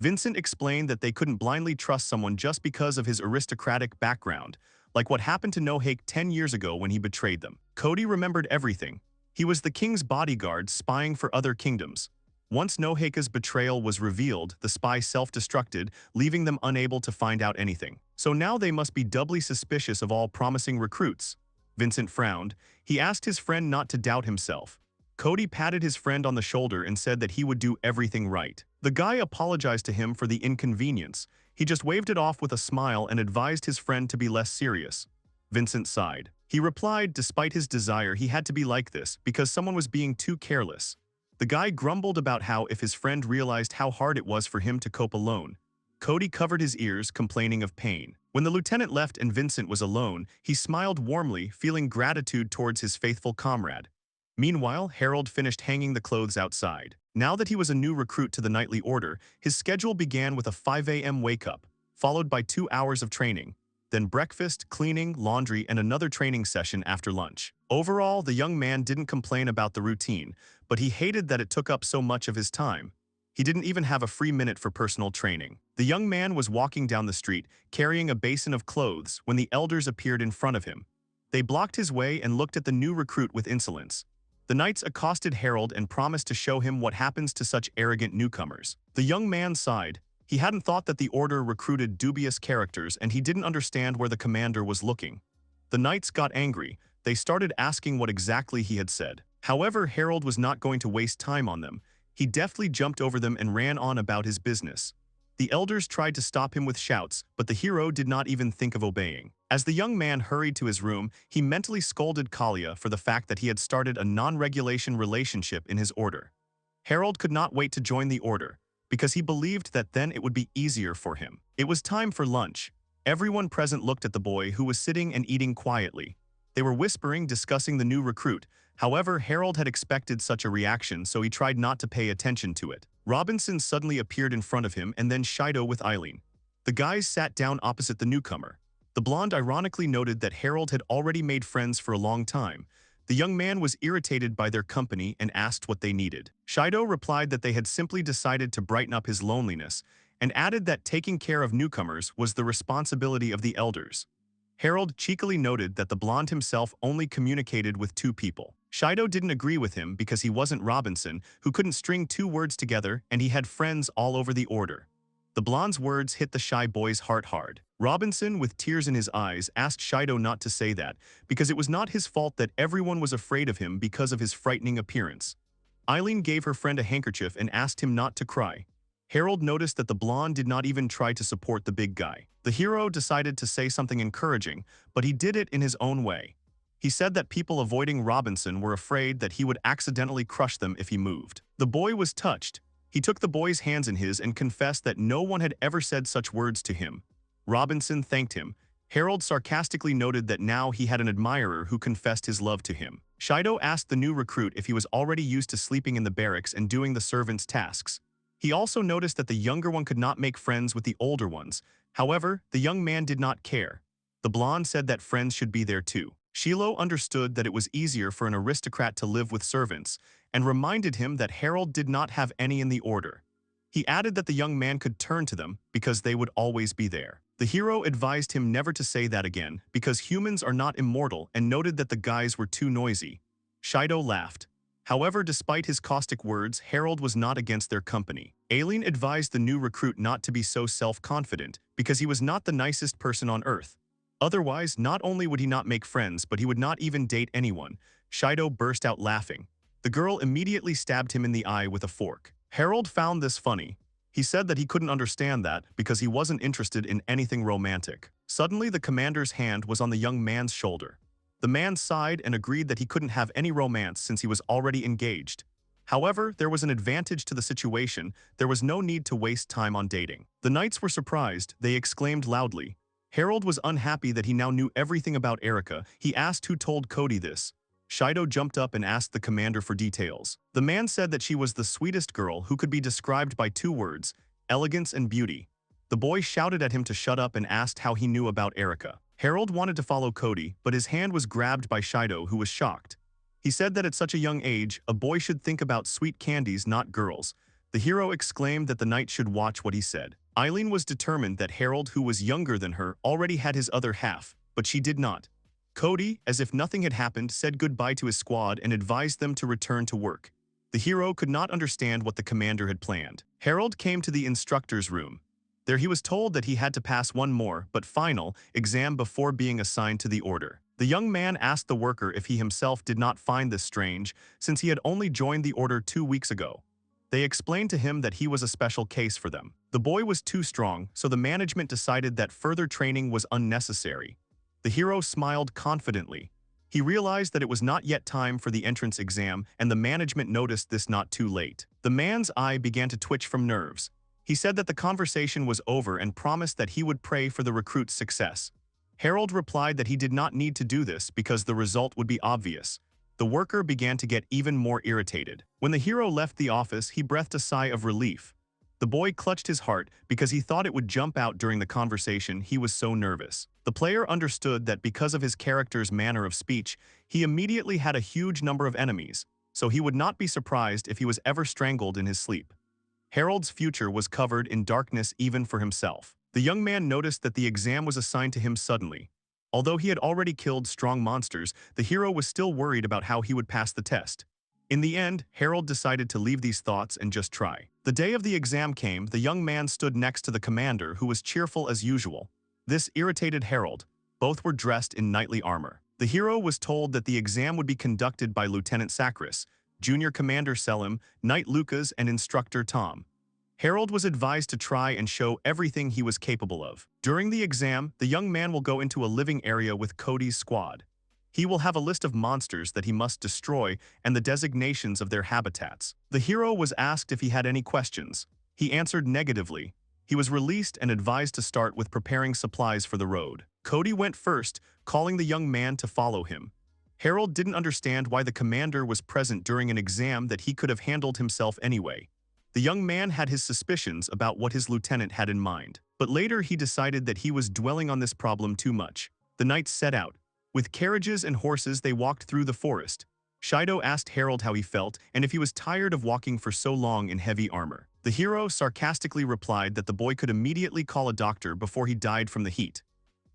Vincent explained that they couldn't blindly trust someone just because of his aristocratic background, like what happened to Nohake 10 years ago when he betrayed them. Cody remembered everything. He was the king's bodyguard spying for other kingdoms. Once Nohake's betrayal was revealed, the spy self-destructed, leaving them unable to find out anything. So now they must be doubly suspicious of all promising recruits. Vincent frowned. He asked his friend not to doubt himself. Cody patted his friend on the shoulder and said that he would do everything right. The guy apologized to him for the inconvenience. He just waved it off with a smile and advised his friend to be less serious. Vincent sighed. He replied, despite his desire, he had to be like this because someone was being too careless. The guy grumbled about how if his friend realized how hard it was for him to cope alone. Cody covered his ears, complaining of pain. When the lieutenant left and Vincent was alone, he smiled warmly, feeling gratitude towards his faithful comrade. Meanwhile, Harold finished hanging the clothes outside. Now that he was a new recruit to the knightly order, his schedule began with a 5 a.m. wake-up, followed by 2 hours of training, then breakfast, cleaning, laundry, and another training session after lunch. Overall, the young man didn't complain about the routine, but he hated that it took up so much of his time. He didn't even have a free minute for personal training. The young man was walking down the street, carrying a basin of clothes, when the elders appeared in front of him. They blocked his way and looked at the new recruit with insolence. The knights accosted Harold and promised to show him what happens to such arrogant newcomers. The young man sighed. He hadn't thought that the order recruited dubious characters, and he didn't understand where the commander was looking. The knights got angry. They started asking what exactly he had said. However, Harold was not going to waste time on them. He deftly jumped over them and ran on about his business. The elders tried to stop him with shouts, but the hero did not even think of obeying. As the young man hurried to his room, he mentally scolded Kalia for the fact that he had started a non-regulation relationship in his order. Harold could not wait to join the order, because he believed that then it would be easier for him. It was time for lunch. Everyone present looked at the boy who was sitting and eating quietly. They were whispering, discussing the new recruit. However, Harold had expected such a reaction, so he tried not to pay attention to it. Robinson suddenly appeared in front of him, and then Shido with Eileen. The guys sat down opposite the newcomer. The blonde ironically noted that Harold had already made friends for a long time. The young man was irritated by their company and asked what they needed. Shido replied that they had simply decided to brighten up his loneliness, and added that taking care of newcomers was the responsibility of the elders. Harold cheekily noted that the blonde himself only communicated with 2 people. Shido didn't agree with him because he wasn't Robinson, who couldn't string 2 words together, and he had friends all over the order. The blonde's words hit the shy boy's heart hard. Robinson, with tears in his eyes, asked Shido not to say that, because it was not his fault that everyone was afraid of him because of his frightening appearance. Eileen gave her friend a handkerchief and asked him not to cry. Harold noticed that the blonde did not even try to support the big guy. The hero decided to say something encouraging, but he did it in his own way. He said that people avoiding Robinson were afraid that he would accidentally crush them if he moved. The boy was touched. He took the boy's hands in his and confessed that no one had ever said such words to him. Robinson thanked him. Harold sarcastically noted that now he had an admirer who confessed his love to him. Shido asked the new recruit if he was already used to sleeping in the barracks and doing the servants' tasks. He also noticed that the younger one could not make friends with the older ones. However, the young man did not care. The blonde said that friends should be there too. Shiloh understood that it was easier for an aristocrat to live with servants, and reminded him that Harold did not have any in the order. He added that the young man could turn to them because they would always be there. The hero advised him never to say that again because humans are not immortal and noted that the guys were too noisy. Shido laughed. However, despite his caustic words, Harold was not against their company. Aileen advised the new recruit not to be so self-confident because he was not the nicest person on Earth. Otherwise, not only would he not make friends, but he would not even date anyone. Shido burst out laughing. The girl immediately stabbed him in the eye with a fork. Harold found this funny. He said that he couldn't understand that because he wasn't interested in anything romantic. Suddenly, the commander's hand was on the young man's shoulder. The man sighed and agreed that he couldn't have any romance since he was already engaged. However, there was an advantage to the situation. There was no need to waste time on dating. The knights were surprised. They exclaimed loudly. Harold was unhappy that he now knew everything about Erika. He asked who told Cody this. Shido jumped up and asked the commander for details. The man said that she was the sweetest girl who could be described by two words, elegance and beauty. The boy shouted at him to shut up and asked how he knew about Erika. Harold wanted to follow Cody, but his hand was grabbed by Shido, who was shocked. He said that at such a young age, a boy should think about sweet candies, not girls. The hero exclaimed that the knight should watch what he said. Eileen was determined that Harold, who was younger than her, already had his other half, but she did not. Cody, as if nothing had happened, said goodbye to his squad and advised them to return to work. The hero could not understand what the commander had planned. Harold came to the instructor's room. There he was told that he had to pass one more, but final, exam before being assigned to the order. The young man asked the worker if he himself did not find this strange, since he had only joined the order 2 weeks ago. They explained to him that he was a special case for them. The boy was too strong, so the management decided that further training was unnecessary. The hero smiled confidently. He realized that it was not yet time for the entrance exam, and the management noticed this not too late. The man's eye began to twitch from nerves. He said that the conversation was over and promised that he would pray for the recruit's success. Harold replied that he did not need to do this because the result would be obvious. The worker began to get even more irritated. When the hero left the office, he breathed a sigh of relief. The boy clutched his heart because he thought it would jump out during the conversation. He was so nervous. The player understood that because of his character's manner of speech, he immediately had a huge number of enemies, so he would not be surprised if he was ever strangled in his sleep. Harold's future was covered in darkness even for himself. The young man noticed that the exam was assigned to him suddenly. Although he had already killed strong monsters, the hero was still worried about how he would pass the test. In the end, Harold decided to leave these thoughts and just try. The day of the exam came. The young man stood next to the commander, who was cheerful as usual. This irritated Harold. Both were dressed in knightly armor. The hero was told that the exam would be conducted by Lieutenant Sakris, Junior Commander Selim, Knight Lucas, and Instructor Tom. Harold was advised to try and show everything he was capable of. During the exam, the young man will go into a living area with Cody's squad. He will have a list of monsters that he must destroy and the designations of their habitats. The hero was asked if he had any questions. He answered negatively. He was released and advised to start with preparing supplies for the road. Cody went first, calling the young man to follow him. Harold didn't understand why the commander was present during an exam that he could have handled himself anyway. The young man had his suspicions about what his lieutenant had in mind, but later he decided that he was dwelling on this problem too much. The knights set out. With carriages and horses, they walked through the forest. Shido asked Harold how he felt and if he was tired of walking for so long in heavy armor. The hero sarcastically replied that the boy could immediately call a doctor before he died from the heat.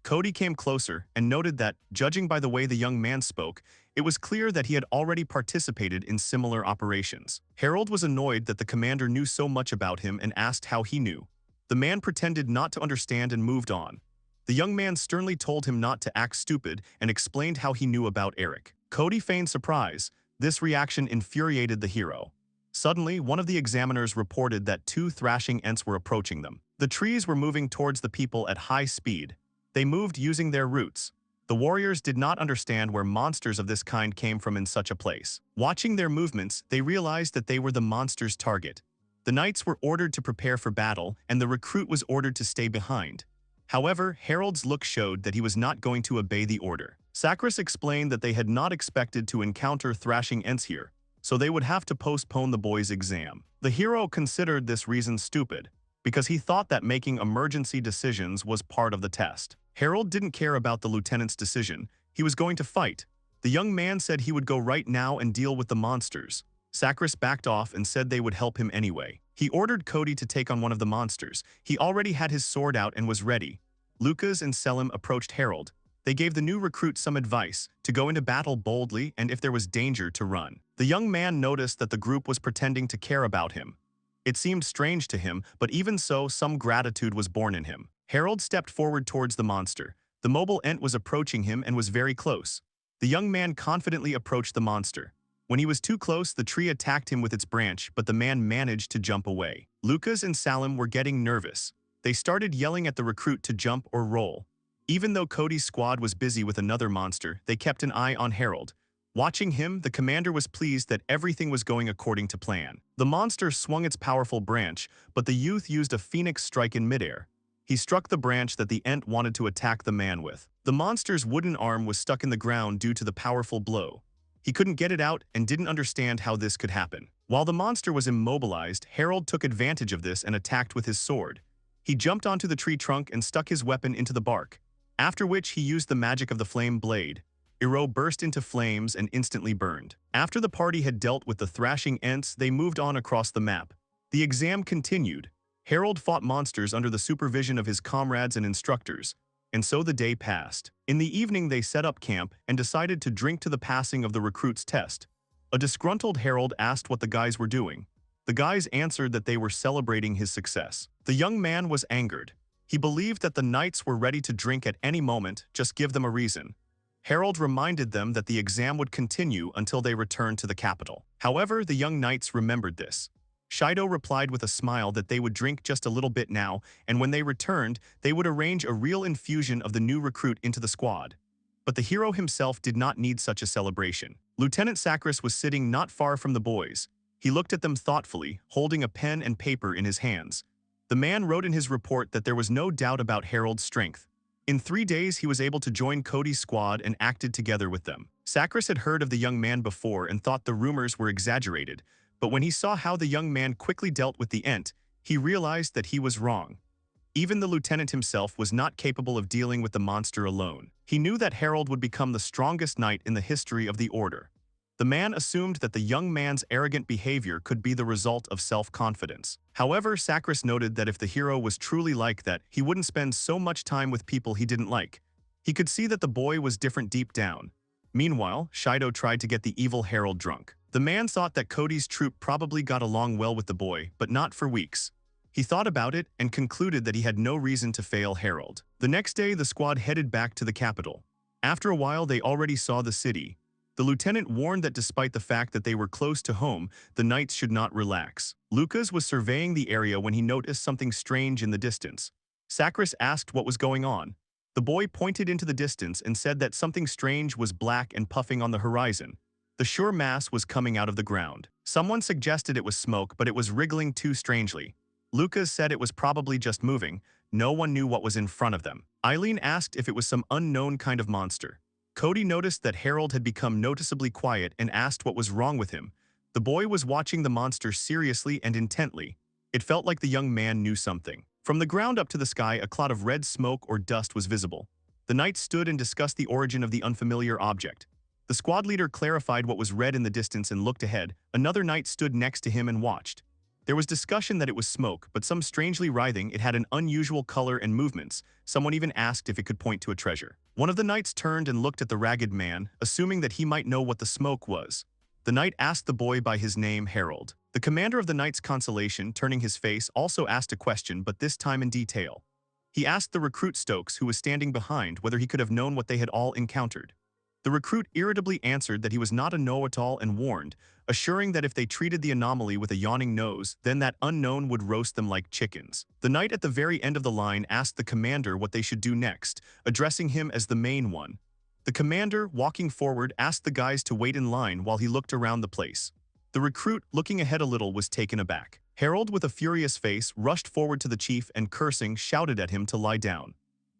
Cody came closer and noted that, judging by the way the young man spoke, it was clear that he had already participated in similar operations. Harold was annoyed that the commander knew so much about him and asked how he knew. The man pretended not to understand and moved on. The young man sternly told him not to act stupid and explained how he knew about Eric. Cody feigned surprise. This reaction infuriated the hero. Suddenly, one of the examiners reported that 2 thrashing ents were approaching them. The trees were moving towards the people at high speed. They moved using their roots. The warriors did not understand where monsters of this kind came from in such a place. Watching their movements, they realized that they were the monster's target. The knights were ordered to prepare for battle, and the recruit was ordered to stay behind. However, Harold's look showed that he was not going to obey the order. Sakris explained that they had not expected to encounter thrashing ents here, so they would have to postpone the boy's exam. The hero considered this reason stupid, because he thought that making emergency decisions was part of the test. Harold didn't care about the lieutenant's decision. He was going to fight. The young man said he would go right now and deal with the monsters. Sakris backed off and said they would help him anyway. He ordered Cody to take on one of the monsters. He already had his sword out and was ready. Lucas and Selim approached Harold. They gave the new recruit some advice, to go into battle boldly and if there was danger to run. The young man noticed that the group was pretending to care about him. It seemed strange to him, but even so, some gratitude was born in him. Harold stepped forward towards the monster. The mobile ent was approaching him and was very close. The young man confidently approached the monster. When he was too close, the tree attacked him with its branch, but the man managed to jump away. Lucas and Salim were getting nervous. They started yelling at the recruit to jump or roll. Even though Cody's squad was busy with another monster, they kept an eye on Harold. Watching him, the commander was pleased that everything was going according to plan. The monster swung its powerful branch, but the youth used a phoenix strike in midair. He struck the branch that the ent wanted to attack the man with. The monster's wooden arm was stuck in the ground due to the powerful blow. He couldn't get it out and didn't understand how this could happen. While the monster was immobilized, Harold took advantage of this and attacked with his sword. He jumped onto the tree trunk and stuck his weapon into the bark, after which he used the magic of the flame blade. Iro burst into flames and instantly burned. After the party had dealt with the thrashing ents, they moved on across the map. The exam continued. Harold fought monsters under the supervision of his comrades and instructors, and so the day passed. In the evening they set up camp and decided to drink to the passing of the recruit's test. A disgruntled Harold asked what the guys were doing. The guys answered that they were celebrating his success. The young man was angered. He believed that the knights were ready to drink at any moment, just give them a reason. Harold reminded them that the exam would continue until they returned to the capital. However, the young knights remembered this. Shido replied with a smile that they would drink just a little bit now, and when they returned, they would arrange a real infusion of the new recruit into the squad. But the hero himself did not need such a celebration. Lieutenant Sakras was sitting not far from the boys. He looked at them thoughtfully, holding a pen and paper in his hands. The man wrote in his report that there was no doubt about Harold's strength. In 3 days, he was able to join Cody's squad and acted together with them. Sakras had heard of the young man before and thought the rumors were exaggerated, but when he saw how the young man quickly dealt with the ent, he realized that he was wrong. Even the lieutenant himself was not capable of dealing with the monster alone. He knew that Harold would become the strongest knight in the history of the order. The man assumed that the young man's arrogant behavior could be the result of self-confidence. However, Sakras noted that if the hero was truly like that, he wouldn't spend so much time with people he didn't like. He could see that the boy was different deep down. Meanwhile, Shido tried to get the evil Harold drunk. The man thought that Cody's troop probably got along well with the boy, but not for weeks. He thought about it and concluded that he had no reason to fail Harold. The next day, the squad headed back to the capital. After a while, they already saw the city. The lieutenant warned that despite the fact that they were close to home, the knights should not relax. Lucas was surveying the area when he noticed something strange in the distance. Sakras asked what was going on. The boy pointed into the distance and said that something strange was black and puffing on the horizon. The sure mass was coming out of the ground. Someone suggested it was smoke, but it was wriggling too strangely. Lucas said it was probably just moving. No one knew what was in front of them. Eileen asked if it was some unknown kind of monster. Cody noticed that Harold had become noticeably quiet and asked what was wrong with him. The boy was watching the monster seriously and intently. It felt like the young man knew something. From the ground up to the sky, a cloud of red smoke or dust was visible. The knights stood and discussed the origin of the unfamiliar object. The squad leader clarified what was red in the distance and looked ahead. Another knight stood next to him and watched. There was discussion that it was smoke, but some strangely writhing, it had an unusual color and movements. Someone even asked if it could point to a treasure. One of the knights turned and looked at the ragged man, assuming that he might know what the smoke was. The knight asked the boy by his name, Harold. The commander of the Knights' Consolation, turning his face, also asked a question, but this time in detail. He asked the recruit Stokes, who was standing behind, whether he could have known what they had all encountered. The recruit irritably answered that he was not a know-it-all and warned, assuring that if they treated the anomaly with a yawning nose, then that unknown would roast them like chickens. The knight at the very end of the line asked the commander what they should do next, addressing him as the main one. The commander, walking forward, asked the guys to wait in line while he looked around the place. The recruit, looking ahead a little, was taken aback. Harold, with a furious face, rushed forward to the chief and, cursing, shouted at him to lie down.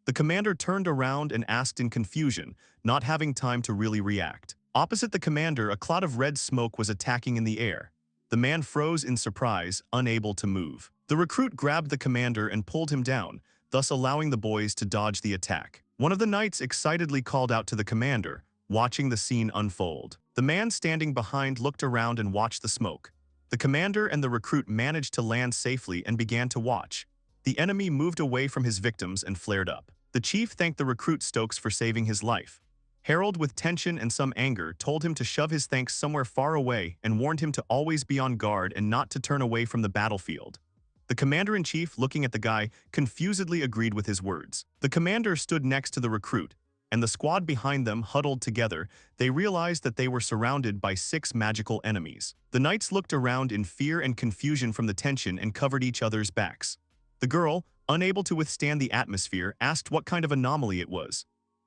The commander turned around and asked in confusion, not having time to really react. Opposite the commander, a cloud of red smoke was attacking in the air. The man froze in surprise, unable to move. The recruit grabbed the commander and pulled him down, thus allowing the boys to dodge the attack. One of the knights excitedly called out to the commander, watching the scene unfold. The man standing behind looked around and watched the smoke. The commander and the recruit managed to land safely and began to watch. The enemy moved away from his victims and flared up. The chief thanked the recruit Stokes for saving his life. Harold, with tension and some anger, told him to shove his thanks somewhere far away and warned him to always be on guard and not to turn away from the battlefield. The commander-in-chief, looking at the guy, confusedly agreed with his words. The commander stood next to the recruit, and the squad behind them huddled together. They realized that they were surrounded by 6 magical enemies. The knights looked around in fear and confusion from the tension and covered each other's backs. The girl, unable to withstand the atmosphere, asked what kind of anomaly it was.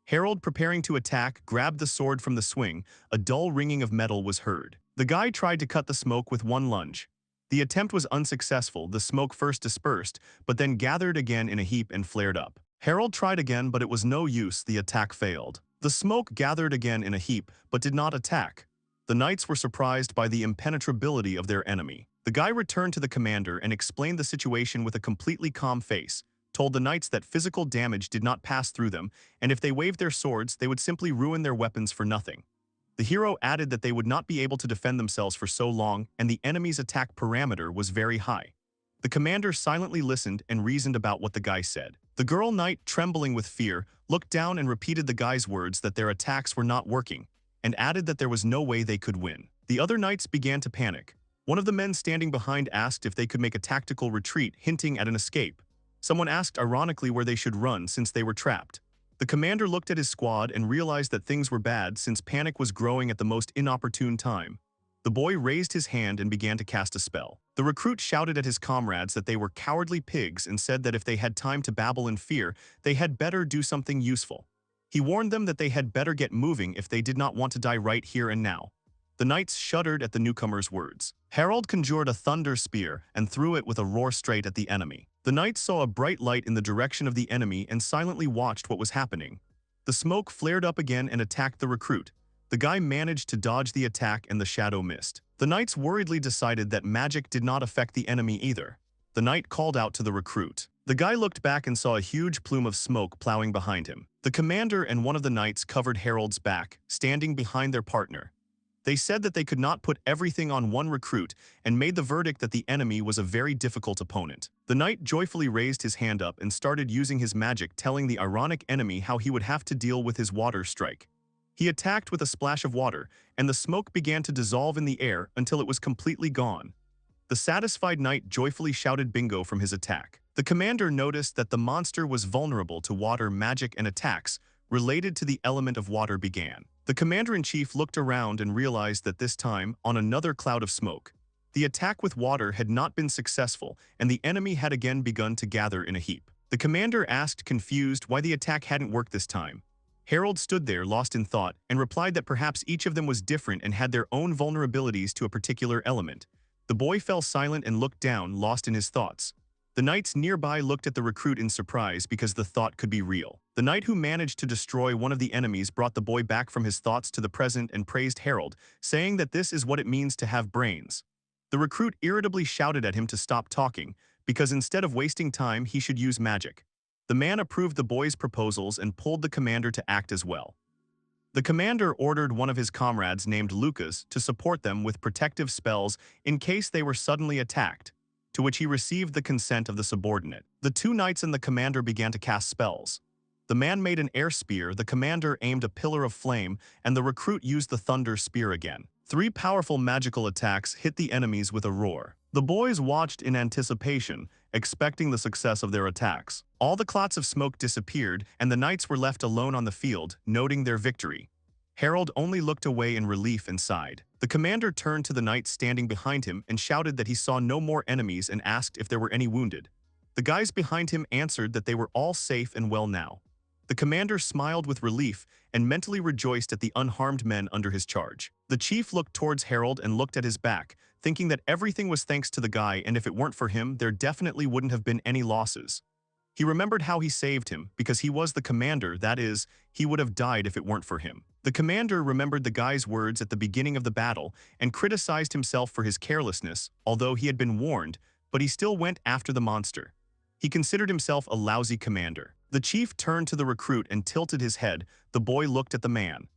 Harold, preparing to attack, grabbed the sword from the swing. A dull ringing of metal was heard. The guy tried to cut the smoke with one lunge. The attempt was unsuccessful. The smoke first dispersed, but then gathered again in a heap and flared up. Harold tried again, but it was no use. The attack failed. The smoke gathered again in a heap, but did not attack. The knights were surprised by the impenetrability of their enemy. The guy returned to the commander and explained the situation with a completely calm face, told the knights that physical damage did not pass through them, and if they waved their swords, they would simply ruin their weapons for nothing. The hero added that they would not be able to defend themselves for so long, and the enemy's attack parameter was very high. The commander silently listened and reasoned about what the guy said. The girl knight, trembling with fear, looked down and repeated the guy's words that their attacks were not working, and added that there was no way they could win. The other knights began to panic. One of the men standing behind asked if they could make a tactical retreat, hinting at an escape. Someone asked ironically where they should run since they were trapped. The commander looked at his squad and realized that things were bad since panic was growing at the most inopportune time. The boy raised his hand and began to cast a spell. The recruit shouted at his comrades that they were cowardly pigs and said that if they had time to babble in fear, they had better do something useful. He warned them that they had better get moving if they did not want to die right here and now. The knights shuddered at the newcomer's words. Harold conjured a thunder spear and threw it with a roar straight at the enemy. The knights saw a bright light in the direction of the enemy and silently watched what was happening. The smoke flared up again and attacked the recruit. The guy managed to dodge the attack and the shadow missed. The knights worriedly decided that magic did not affect the enemy either. The knight called out to the recruit. The guy looked back and saw a huge plume of smoke plowing behind him. The commander and one of the knights covered Harold's back, standing behind their partner. They said that they could not put everything on one recruit and made the verdict that the enemy was a very difficult opponent. The knight joyfully raised his hand up and started using his magic, telling the ironic enemy how he would have to deal with his water strike. He attacked with a splash of water, and the smoke began to dissolve in the air until it was completely gone. The satisfied knight joyfully shouted bingo from his attack. The commander noticed that the monster was vulnerable to water magic, and attacks related to the element of water began. The commander-in-chief looked around and realized that this time, on another cloud of smoke, the attack with water had not been successful, and the enemy had again begun to gather in a heap. The commander asked, confused, why the attack hadn't worked this time. Harold stood there, lost in thought, and replied that perhaps each of them was different and had their own vulnerabilities to a particular element. The boy fell silent and looked down, lost in his thoughts. The knights nearby looked at the recruit in surprise because the thought could be real. The knight who managed to destroy one of the enemies brought the boy back from his thoughts to the present and praised Harold, saying that this is what it means to have brains. The recruit irritably shouted at him to stop talking, because instead of wasting time, he should use magic. The man approved the boy's proposals and pulled the commander to act as well. The commander ordered one of his comrades named Lucas to support them with protective spells in case they were suddenly attacked, to which he received the consent of the subordinate. The two knights and the commander began to cast spells. The man made an air spear, the commander aimed a pillar of flame, and the recruit used the thunder spear again. 3 powerful magical attacks hit the enemies with a roar. The boys watched in anticipation, expecting the success of their attacks. All the clots of smoke disappeared, and the knights were left alone on the field, noting their victory. Harold only looked away in relief and sighed. The commander turned to the knights standing behind him and shouted that he saw no more enemies and asked if there were any wounded. The guys behind him answered that they were all safe and well now. The commander smiled with relief and mentally rejoiced at the unharmed men under his charge. The chief looked towards Harold and looked at his back, thinking that everything was thanks to the guy, and if it weren't for him, there definitely wouldn't have been any losses. He remembered how he saved him, because he was the commander, that is, he would have died if it weren't for him. The commander remembered the guy's words at the beginning of the battle and criticized himself for his carelessness, although he had been warned, but he still went after the monster. He considered himself a lousy commander. The chief turned to the recruit and tilted his head. The boy looked at the man.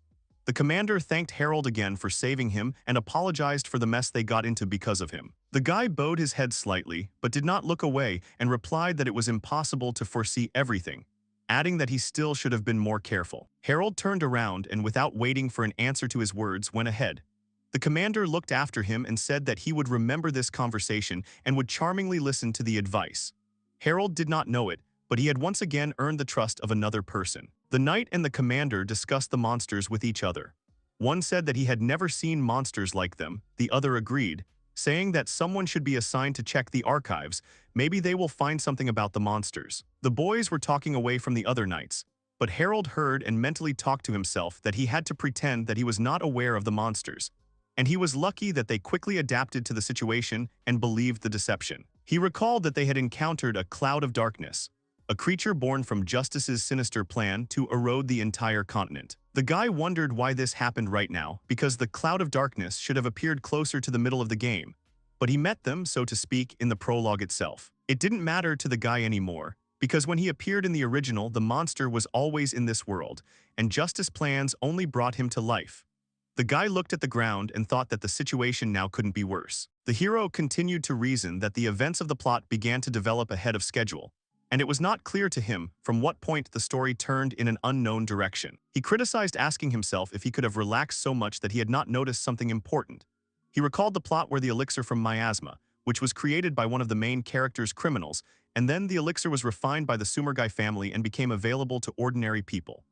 The commander thanked Harold again for saving him and apologized for the mess they got into because of him. The guy bowed his head slightly, but did not look away and replied that it was impossible to foresee everything, adding that he still should have been more careful. Harold turned around and, without waiting for an answer to his words, went ahead. The commander looked after him and said that he would remember this conversation and would charmingly listen to the advice. Harold did not know it, but he had once again earned the trust of another person. The knight and the commander discussed the monsters with each other. One said that he had never seen monsters like them. The other agreed, saying that someone should be assigned to check the archives. Maybe they will find something about the monsters. The boys were talking away from the other knights, but Harold heard and mentally talked to himself that he had to pretend that he was not aware of the monsters, and he was lucky that they quickly adapted to the situation and believed the deception. He recalled that they had encountered a cloud of darkness, a creature born from Justice's sinister plan to erode the entire continent. The guy wondered why this happened right now, because the cloud of darkness should have appeared closer to the middle of the game, but he met them, so to speak, in the prologue itself. It didn't matter to the guy anymore, because when he appeared in the original, the monster was always in this world, and Justice plans only brought him to life. The guy looked at the ground and thought that the situation now couldn't be worse. The hero continued to reason that the events of the plot began to develop ahead of schedule, and it was not clear to him from what point the story turned in an unknown direction. He criticized asking himself if he could have relaxed so much that he had not noticed something important. He recalled the plot where the elixir from miasma, which was created by one of the main character's criminals, and then the elixir was refined by the Sumergai family and became available to ordinary people.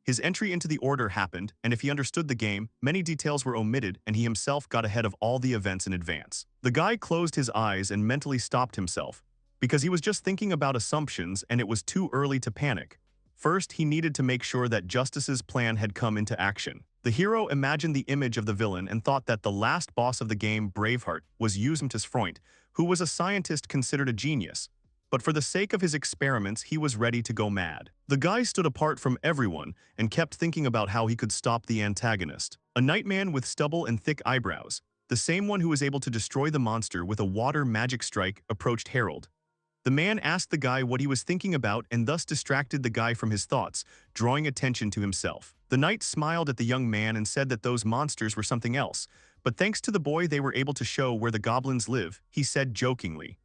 His entry into the order happened, and if he understood the game, many details were omitted and he himself got ahead of all the events in advance. The guy closed his eyes and mentally stopped himself, because he was just thinking about assumptions and it was too early to panic. First, he needed to make sure that Justice's plan had come into action. The hero imagined the image of the villain and thought that the last boss of the game, Braveheart, was Yusmtis Freund, who was a scientist considered a genius. But for the sake of his experiments, he was ready to go mad. The guy stood apart from everyone and kept thinking about how he could stop the antagonist. A nightman with stubble and thick eyebrows, the same one who was able to destroy the monster with a water magic strike, approached Harold. The man asked the guy what he was thinking about and thus distracted the guy from his thoughts, drawing attention to himself. The knight smiled at the young man and said that those monsters were something else, but thanks to the boy they were able to show where the goblins live, he said jokingly.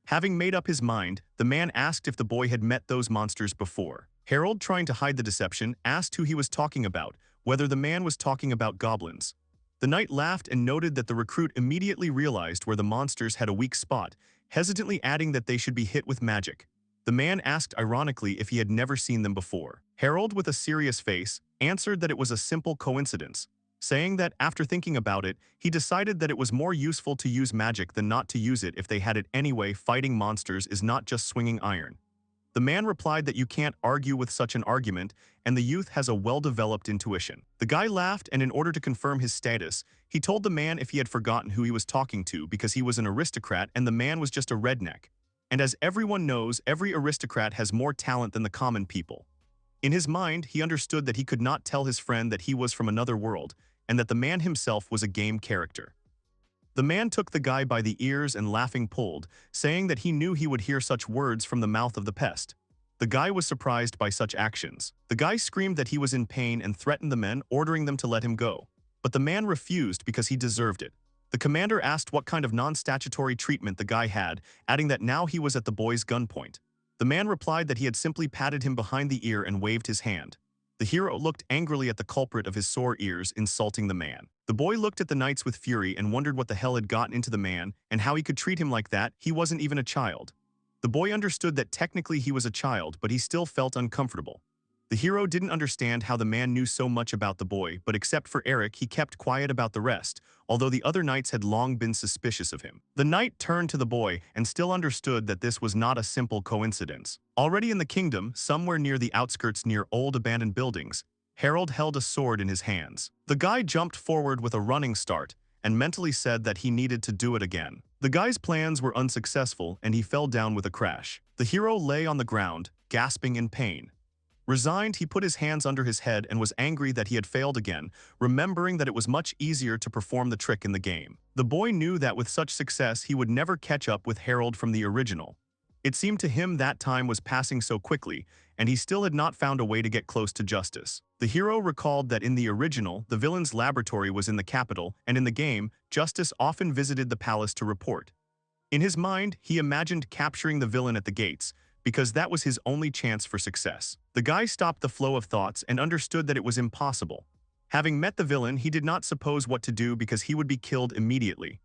Having made up his mind, the man asked if the boy had met those monsters before. Harold, trying to hide the deception, asked who he was talking about, whether the man was talking about goblins. The knight laughed and noted that the recruit immediately realized where the monsters had a weak spot, hesitantly adding that they should be hit with magic. The man asked ironically if he had never seen them before. Harold, with a serious face, answered that it was a simple coincidence, saying that after thinking about it, he decided that it was more useful to use magic than not to use it if they had it anyway. Fighting monsters is not just swinging iron. The man replied that you can't argue with such an argument, and the youth has a well-developed intuition. The guy laughed, and in order to confirm his status, he told the man if he had forgotten who he was talking to because he was an aristocrat and the man was just a redneck. And as everyone knows, every aristocrat has more talent than the common people. In his mind, he understood that he could not tell his friend that he was from another world, and that the man himself was a game character. The man took the guy by the ears and laughing pulled, saying that he knew he would hear such words from the mouth of the pest. The guy was surprised by such actions. The guy screamed that he was in pain and threatened the men, ordering them to let him go. But the man refused because he deserved it. The commander asked what kind of non-statutory treatment the guy had, adding that now he was at the boy's gunpoint. The man replied that he had simply patted him behind the ear and waved his hand. The hero looked angrily at the culprit of his sore ears, insulting the man. The boy looked at the knights with fury and wondered what the hell had gotten into the man and how he could treat him like that. He wasn't even a child. The boy understood that technically he was a child, but he still felt uncomfortable. The hero didn't understand how the man knew so much about the boy, but except for Eric, he kept quiet about the rest, although the other knights had long been suspicious of him. The knight turned to the boy and still understood that this was not a simple coincidence. Already in the kingdom, somewhere near the outskirts near old abandoned buildings, Harold held a sword in his hands. The guy jumped forward with a running start and mentally said that he needed to do it again. The guy's plans were unsuccessful and he fell down with a crash. The hero lay on the ground, gasping in pain. Resigned, he put his hands under his head and was angry that he had failed again, remembering that it was much easier to perform the trick in the game. The boy knew that with such success he would never catch up with Harold from the original. It seemed to him that time was passing so quickly, and he still had not found a way to get close to justice. The hero recalled that in the original, the villain's laboratory was in the capital, and in the game, Justice often visited the palace to report. In his mind, he imagined capturing the villain at the gates, because that was his only chance for success. The guy stopped the flow of thoughts and understood that it was impossible. Having met the villain, he did not suppose what to do because he would be killed immediately.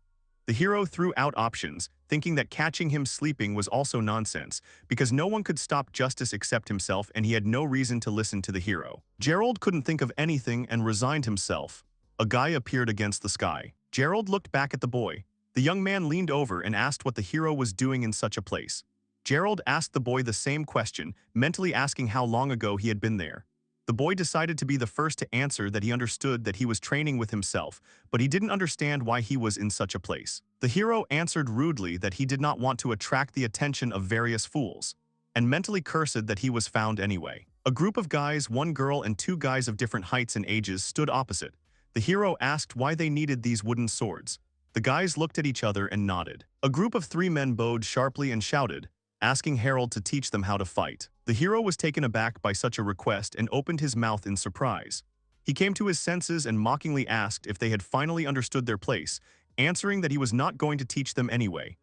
The hero threw out options, thinking that catching him sleeping was also nonsense, because no one could stop Justice except himself and he had no reason to listen to the hero. Gerald couldn't think of anything and resigned himself. A guy appeared against the sky. Gerald looked back at the boy. The young man leaned over and asked what the hero was doing in such a place. Gerald asked the boy the same question, mentally asking how long ago he had been there. The boy decided to be the first to answer that he understood that he was training with himself, but he didn't understand why he was in such a place. The hero answered rudely that he did not want to attract the attention of various fools, and mentally cursed that he was found anyway. A group of guys, one girl and two guys of different heights and ages stood opposite. The hero asked why they needed these wooden swords. The guys looked at each other and nodded. A group of three men bowed sharply and shouted, asking Harold to teach them how to fight. The hero was taken aback by such a request and opened his mouth in surprise. He came to his senses and mockingly asked if they had finally understood their place, answering that he was not going to teach them anyway.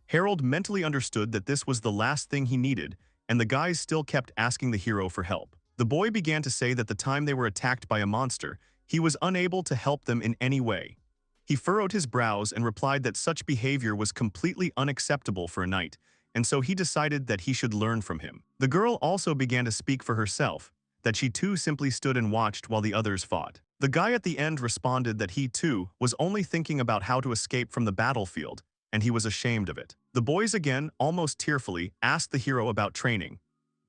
Harold mentally understood that this was the last thing he needed, and the guys still kept asking the hero for help. The boy began to say that the time they were attacked by a monster, he was unable to help them in any way. He furrowed his brows and replied that such behavior was completely unacceptable for a knight, and so he decided that he should learn from him. The girl also began to speak for herself, that she too simply stood and watched while the others fought. The guy at the end responded that he too was only thinking about how to escape from the battlefield, and he was ashamed of it. The boys again, almost tearfully, asked the hero about training.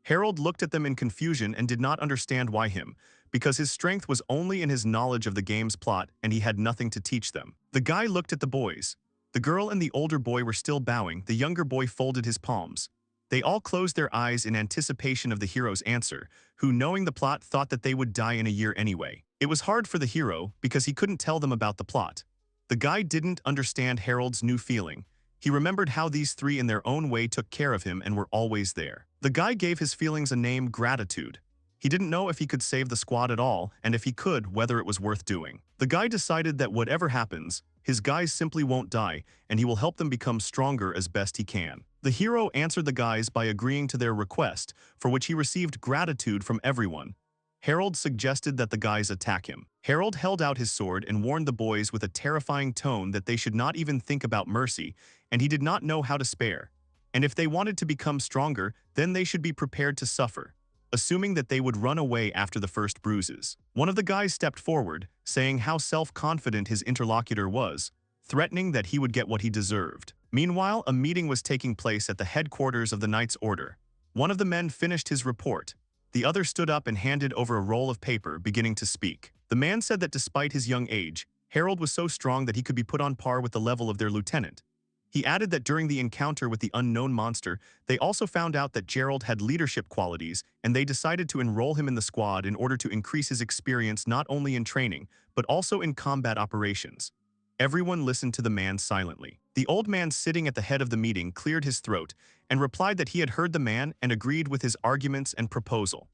Harold looked at them in confusion and did not understand why him, because his strength was only in his knowledge of the game's plot and he had nothing to teach them. The guy looked at the boys. The girl and the older boy were still bowing. The younger boy folded his palms. They all closed their eyes in anticipation of the hero's answer, who, knowing the plot, thought that they would die in a year anyway. It was hard for the hero because he couldn't tell them about the plot. The guy didn't understand Harold's new feeling. He remembered how these three in their own way took care of him and were always there. The guy gave his feelings a name: gratitude. He didn't know if he could save the squad at all, and if he could, whether it was worth doing. The guy decided that whatever happens, his guys simply won't die, and he will help them become stronger as best he can. The hero answered the guys by agreeing to their request, for which he received gratitude from everyone. Harold suggested that the guys attack him. Harold held out his sword and warned the boys with a terrifying tone that they should not even think about mercy, and he did not know how to spare. And if they wanted to become stronger, then they should be prepared to suffer, assuming that they would run away after the first bruises. One of the guys stepped forward, saying how self-confident his interlocutor was, threatening that he would get what he deserved. Meanwhile, a meeting was taking place at the headquarters of the Knight's Order. One of the men finished his report. The other stood up and handed over a roll of paper, beginning to speak. The man said that despite his young age, Harold was so strong that he could be put on par with the level of their lieutenant. He added that during the encounter with the unknown monster, they also found out that Gerald had leadership qualities, and they decided to enroll him in the squad in order to increase his experience not only in training, but also in combat operations. Everyone listened to the man silently. The old man sitting at the head of the meeting cleared his throat and replied that he had heard the man and agreed with his arguments and proposal.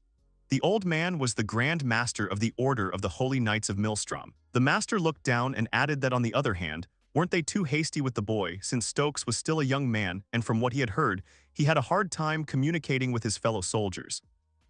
The old man was the Grand Master of the Order of the Holy Knights of Millstrom. The master looked down and added that on the other hand, weren't they too hasty with the boy, since Stokes was still a young man and from what he had heard, he had a hard time communicating with his fellow soldiers.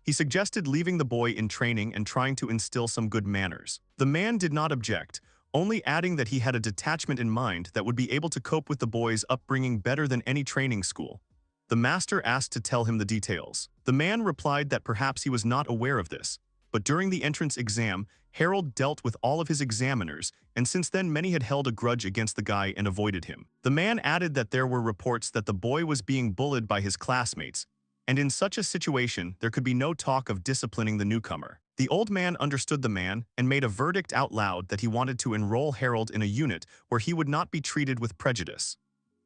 He suggested leaving the boy in training and trying to instill some good manners. The man did not object, only adding that he had a detachment in mind that would be able to cope with the boy's upbringing better than any training school. The master asked to tell him the details. The man replied that perhaps he was not aware of this, but during the entrance exam, Harold dealt with all of his examiners, and since then many had held a grudge against the guy and avoided him. The man added that there were reports that the boy was being bullied by his classmates, and in such a situation there could be no talk of disciplining the newcomer. The old man understood the man and made a verdict out loud that he wanted to enroll Harold in a unit where he would not be treated with prejudice.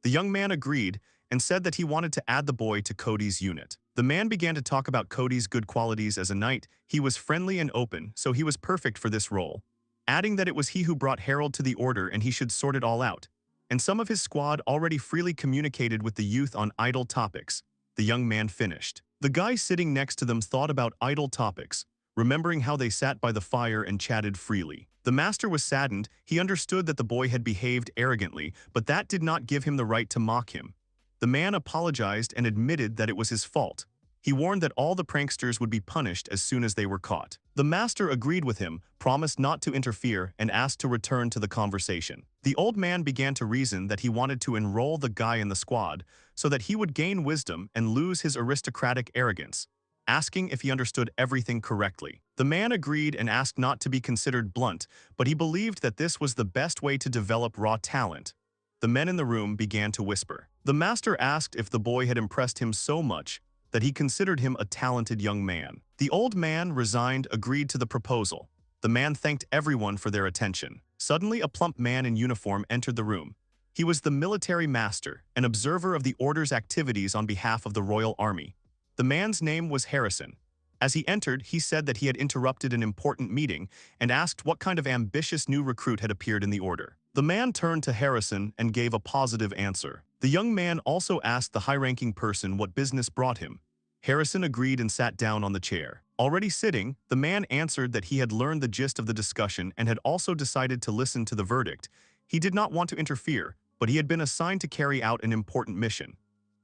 The young man agreed and said that he wanted to add the boy to Cody's unit. The man began to talk about Cody's good qualities as a knight. He was friendly and open, so he was perfect for this role, adding that it was he who brought Harold to the order and he should sort it all out. And some of his squad already freely communicated with the youth on idle topics. The young man finished. The guy sitting next to them thought about idle topics, remembering how they sat by the fire and chatted freely. The master was saddened. He understood that the boy had behaved arrogantly, but that did not give him the right to mock him. The man apologized and admitted that it was his fault. He warned that all the pranksters would be punished as soon as they were caught. The master agreed with him, promised not to interfere, and asked to return to the conversation. The old man began to reason that he wanted to enroll the guy in the squad so that he would gain wisdom and lose his aristocratic arrogance, asking if he understood everything correctly. The man agreed and asked not to be considered blunt, but he believed that this was the best way to develop raw talent. The men in the room began to whisper. The master asked if the boy had impressed him so much that he considered him a talented young man. The old man, resigned, agreed to the proposal. The man thanked everyone for their attention. Suddenly, a plump man in uniform entered the room. He was the military master, an observer of the order's activities on behalf of the royal army. The man's name was Harrison. As he entered, he said that he had interrupted an important meeting and asked what kind of ambitious new recruit had appeared in the order. The man turned to Harrison and gave a positive answer. The young man also asked the high-ranking person what business brought him. Harrison agreed and sat down on the chair. Already sitting, the man answered that he had learned the gist of the discussion and had also decided to listen to the verdict. He did not want to interfere, but he had been assigned to carry out an important mission.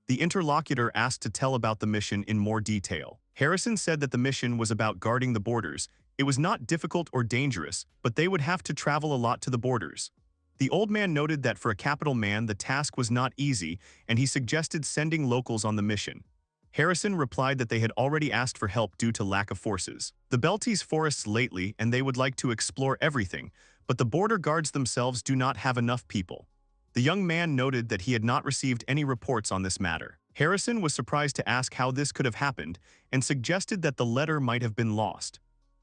The interlocutor asked to tell about the mission in more detail. Harrison said that the mission was about guarding the borders. It was not difficult or dangerous, but they would have to travel a lot to the borders. The old man noted that for a capital man the task was not easy, and he suggested sending locals on the mission. Harrison replied that they had already asked for help due to lack of forces. The Beltese forests lately, and they would like to explore everything, but the border guards themselves do not have enough people. The young man noted that he had not received any reports on this matter. Harrison was surprised to ask how this could have happened and suggested that the letter might have been lost.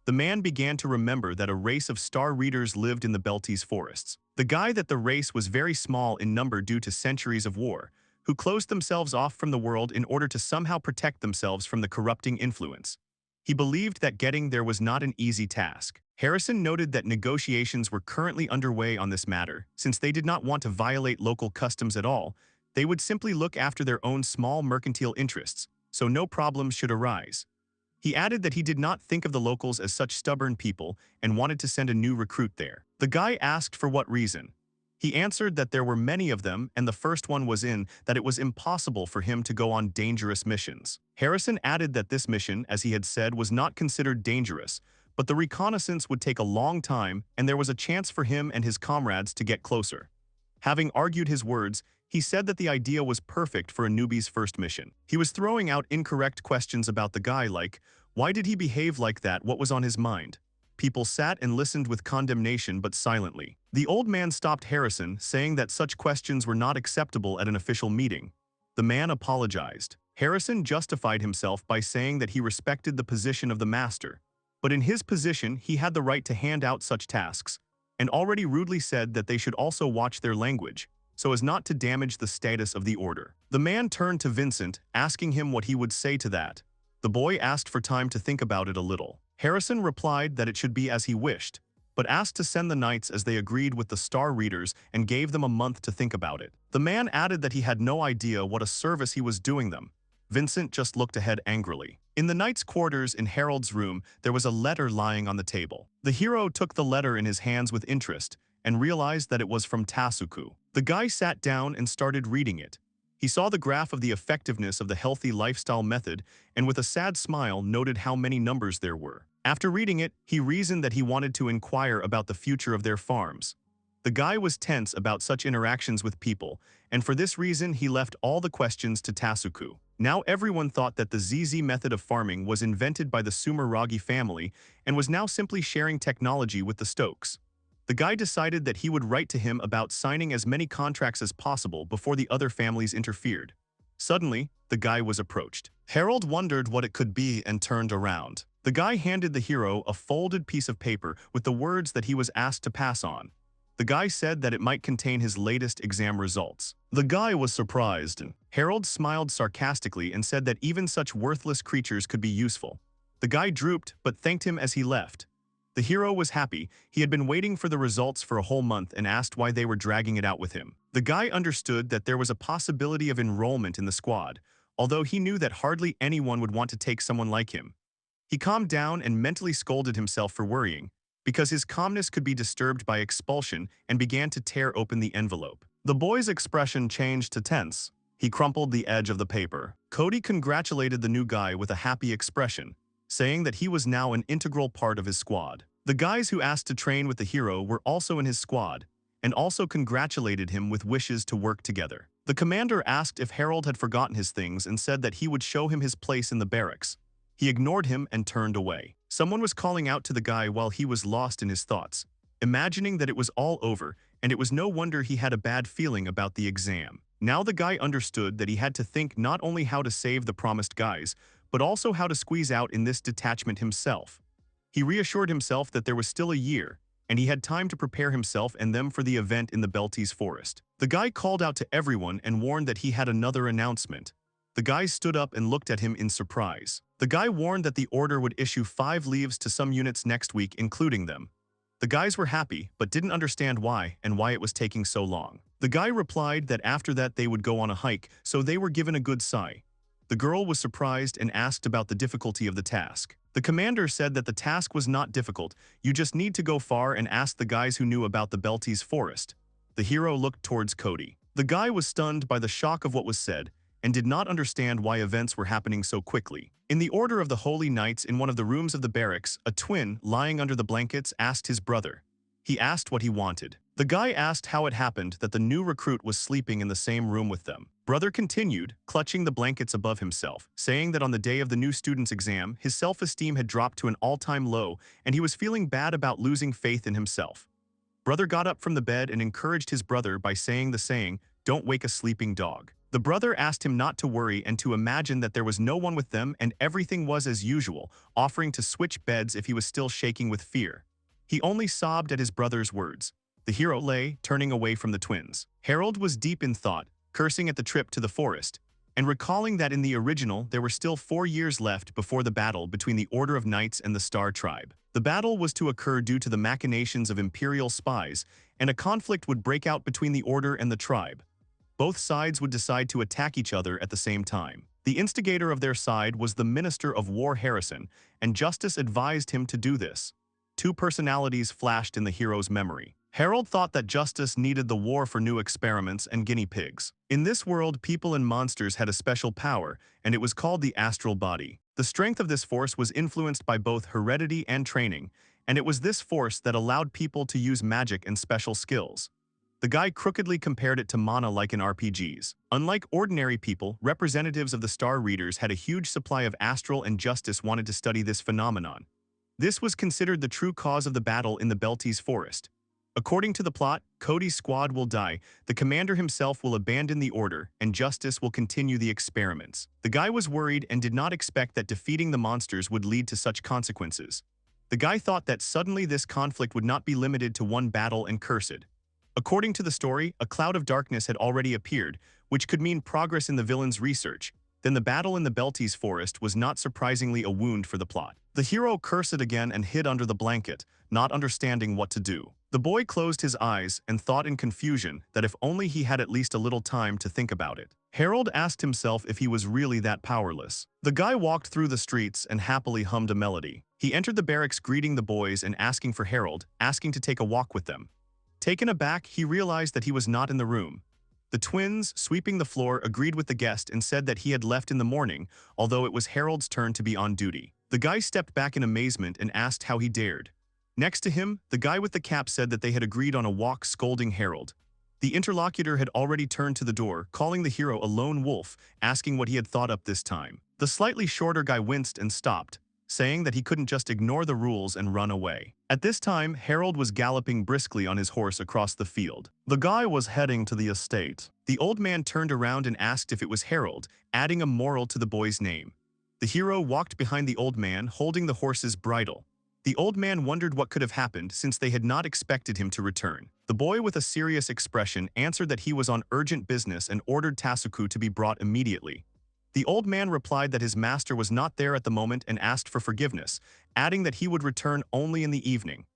The man began to remember that a race of star readers lived in the Beltese forests. The guy that the race was very small in number due to centuries of war, who closed themselves off from the world in order to somehow protect themselves from the corrupting influence. He believed that getting there was not an easy task. Harrison noted that negotiations were currently underway on this matter. Since they did not want to violate local customs at all, they would simply look after their own small mercantile interests, so no problems should arise. He added that he did not think of the locals as such stubborn people and wanted to send a new recruit there. The guy asked for what reason. He answered that there were many of them, and the first one was that it was impossible for him to go on dangerous missions. Harrison added that this mission, as he had said, was not considered dangerous, but the reconnaissance would take a long time and there was a chance for him and his comrades to get closer. Having argued his words, he said that the idea was perfect for a newbie's first mission. He was throwing out incorrect questions about the guy like, why did he behave like that, what was on his mind? People sat and listened with condemnation but silently. The old man stopped Harrison, saying that such questions were not acceptable at an official meeting. The man apologized. Harrison justified himself by saying that he respected the position of the master, but in his position he had the right to hand out such tasks, and already rudely said that they should also watch their language, so as not to damage the status of the order. The man turned to Vincent, asking him what he would say to that. The boy asked for time to think about it a little. Harrison replied that it should be as he wished, but asked to send the knights as they agreed with the star readers and gave them a month to think about it. The man added that he had no idea what a service he was doing them. Vincent just looked ahead angrily. In the knight's quarters in Harold's room, there was a letter lying on the table. The hero took the letter in his hands with interest and realized that it was from Tasuku. The guy sat down and started reading it. He saw the graph of the effectiveness of the healthy lifestyle method and with a sad smile noted how many numbers there were. After reading it, he reasoned that he wanted to inquire about the future of their farms. The guy was tense about such interactions with people, and for this reason he left all the questions to Tasuku. Now everyone thought that the ZZ method of farming was invented by the Sumeragi family and was now simply sharing technology with the Stokes. The guy decided that he would write to him about signing as many contracts as possible before the other families interfered. Suddenly, the guy was approached. Harold wondered what it could be and turned around. The guy handed the hero a folded piece of paper with the words that he was asked to pass on. The guy said that it might contain his latest exam results. The guy was surprised. Harold smiled sarcastically and said that even such worthless creatures could be useful. The guy drooped but thanked him as he left. The hero was happy. He had been waiting for the results for a whole month and asked why they were dragging it out with him. The guy understood that there was a possibility of enrollment in the squad, although he knew that hardly anyone would want to take someone like him. He calmed down and mentally scolded himself for worrying, because his calmness could be disturbed by expulsion, and began to tear open the envelope. The boy's expression changed to tense. He crumpled the edge of the paper. Cody congratulated the new guy with a happy expression, saying that he was now an integral part of his squad. The guys who asked to train with the hero were also in his squad, and also congratulated him with wishes to work together. The commander asked if Harold had forgotten his things and said that he would show him his place in the barracks. He ignored him and turned away. Someone was calling out to the guy while he was lost in his thoughts, imagining that it was all over, and it was no wonder he had a bad feeling about the exam. Now the guy understood that he had to think not only how to save the promised guys, but also how to squeeze out in this detachment himself. He reassured himself that there was still a year, and he had time to prepare himself and them for the event in the Belties forest. The guy called out to everyone and warned that he had another announcement. The guys stood up and looked at him in surprise. The guy warned that the order would issue 5 leaves to some units next week, including them. The guys were happy, but didn't understand why and why it was taking so long. The guy replied that after that they would go on a hike, so they were given a good sigh. The girl was surprised and asked about the difficulty of the task. The commander said that the task was not difficult, you just need to go far and ask the guys who knew about the Belties forest. The hero looked towards Cody. The guy was stunned by the shock of what was said, and did not understand why events were happening so quickly. In the order of the Holy Knights in one of the rooms of the barracks, a twin, lying under the blankets, asked his brother. He asked what he wanted. The guy asked how it happened that the new recruit was sleeping in the same room with them. Brother continued, clutching the blankets above himself, saying that on the day of the new student's exam, his self-esteem had dropped to an all-time low and he was feeling bad about losing faith in himself. Brother got up from the bed and encouraged his brother by saying the saying, "Don't wake a sleeping dog." The brother asked him not to worry and to imagine that there was no one with them and everything was as usual, offering to switch beds if he was still shaking with fear. He only sobbed at his brother's words. The hero lay, turning away from the twins. Harold was deep in thought, cursing at the trip to the forest, and recalling that in the original there were still 4 years left before the battle between the Order of Knights and the Star Tribe. The battle was to occur due to the machinations of Imperial spies, and a conflict would break out between the Order and the Tribe. Both sides would decide to attack each other at the same time. The instigator of their side was the Minister of War Harrison, and Justice advised him to do this. 2 personalities flashed in the hero's memory. Harold thought that Justice needed the war for new experiments and guinea pigs. In this world, people and monsters had a special power, and it was called the astral body. The strength of this force was influenced by both heredity and training, and it was this force that allowed people to use magic and special skills. The guy crookedly compared it to mana like in RPGs. Unlike ordinary people, representatives of the Star Readers had a huge supply of astral, and Justice wanted to study this phenomenon. This was considered the true cause of the battle in the Belties forest. According to the plot, Cody's squad will die, the commander himself will abandon the order, and Justice will continue the experiments. The guy was worried and did not expect that defeating the monsters would lead to such consequences. The guy thought that suddenly this conflict would not be limited to one battle and cursed. According to the story, a cloud of darkness had already appeared, which could mean progress in the villain's research. Then the battle in the Belties forest was not surprisingly a wound for the plot. The hero cursed again and hid under the blanket, not understanding what to do. The boy closed his eyes and thought in confusion that if only he had at least a little time to think about it. Harold asked himself if he was really that powerless. The guy walked through the streets and happily hummed a melody. He entered the barracks greeting the boys and asking for Harold, asking to take a walk with them. Taken aback, he realized that he was not in the room. The twins, sweeping the floor, agreed with the guest and said that he had left in the morning, although it was Harold's turn to be on duty. The guy stepped back in amazement and asked how he dared. Next to him, the guy with the cap said that they had agreed on a walk, scolding Harold. The interlocutor had already turned to the door, calling the hero a lone wolf, asking what he had thought up this time. The slightly shorter guy winced and stopped, saying that he couldn't just ignore the rules and run away. At this time, Harold was galloping briskly on his horse across the field. The guy was heading to the estate. The old man turned around and asked if it was Harold, adding a moral to the boy's name. The hero walked behind the old man, holding the horse's bridle. The old man wondered what could have happened since they had not expected him to return. The boy with a serious expression answered that he was on urgent business and ordered Tasuku to be brought immediately. The old man replied that his master was not there at the moment and asked for forgiveness, adding that he would return only in the evening.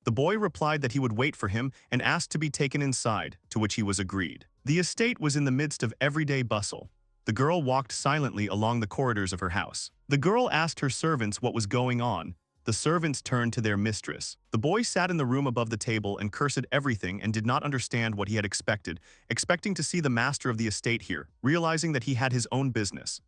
The boy replied that he would wait for him and asked to be taken inside, to which he was agreed. The estate was in the midst of everyday bustle. The girl walked silently along the corridors of her house. The girl asked her servants what was going on. The servants turned to their mistress. The boy sat in the room above the table and cursed everything and did not understand what he had expected, expecting to see the master of the estate here, realizing that he had his own business.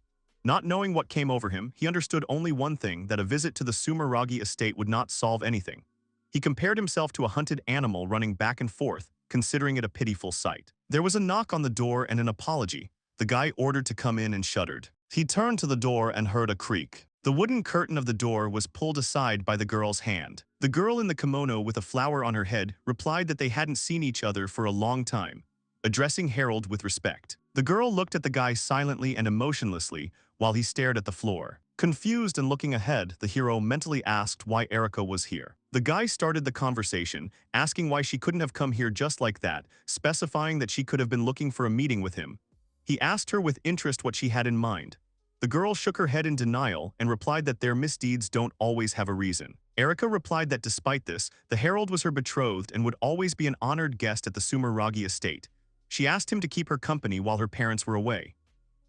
Not knowing what came over him, he understood only one thing, that a visit to the Sumeragi estate would not solve anything. He compared himself to a hunted animal running back and forth, considering it a pitiful sight. There was a knock on the door and an apology. The guy ordered to come in and shuddered. He turned to the door and heard a creak. The wooden curtain of the door was pulled aside by the girl's hand. The girl in the kimono with a flower on her head replied that they hadn't seen each other for a long time, addressing Harold with respect. The girl looked at the guy silently and emotionlessly while he stared at the floor. Confused and looking ahead, the hero mentally asked why Erika was here. The guy started the conversation, asking why she couldn't have come here just like that, specifying that she could have been looking for a meeting with him. He asked her with interest what she had in mind. The girl shook her head in denial and replied that their misdeeds don't always have a reason. Erika replied that despite this, the herald was her betrothed and would always be an honored guest at the Sumeragi estate. She asked him to keep her company while her parents were away.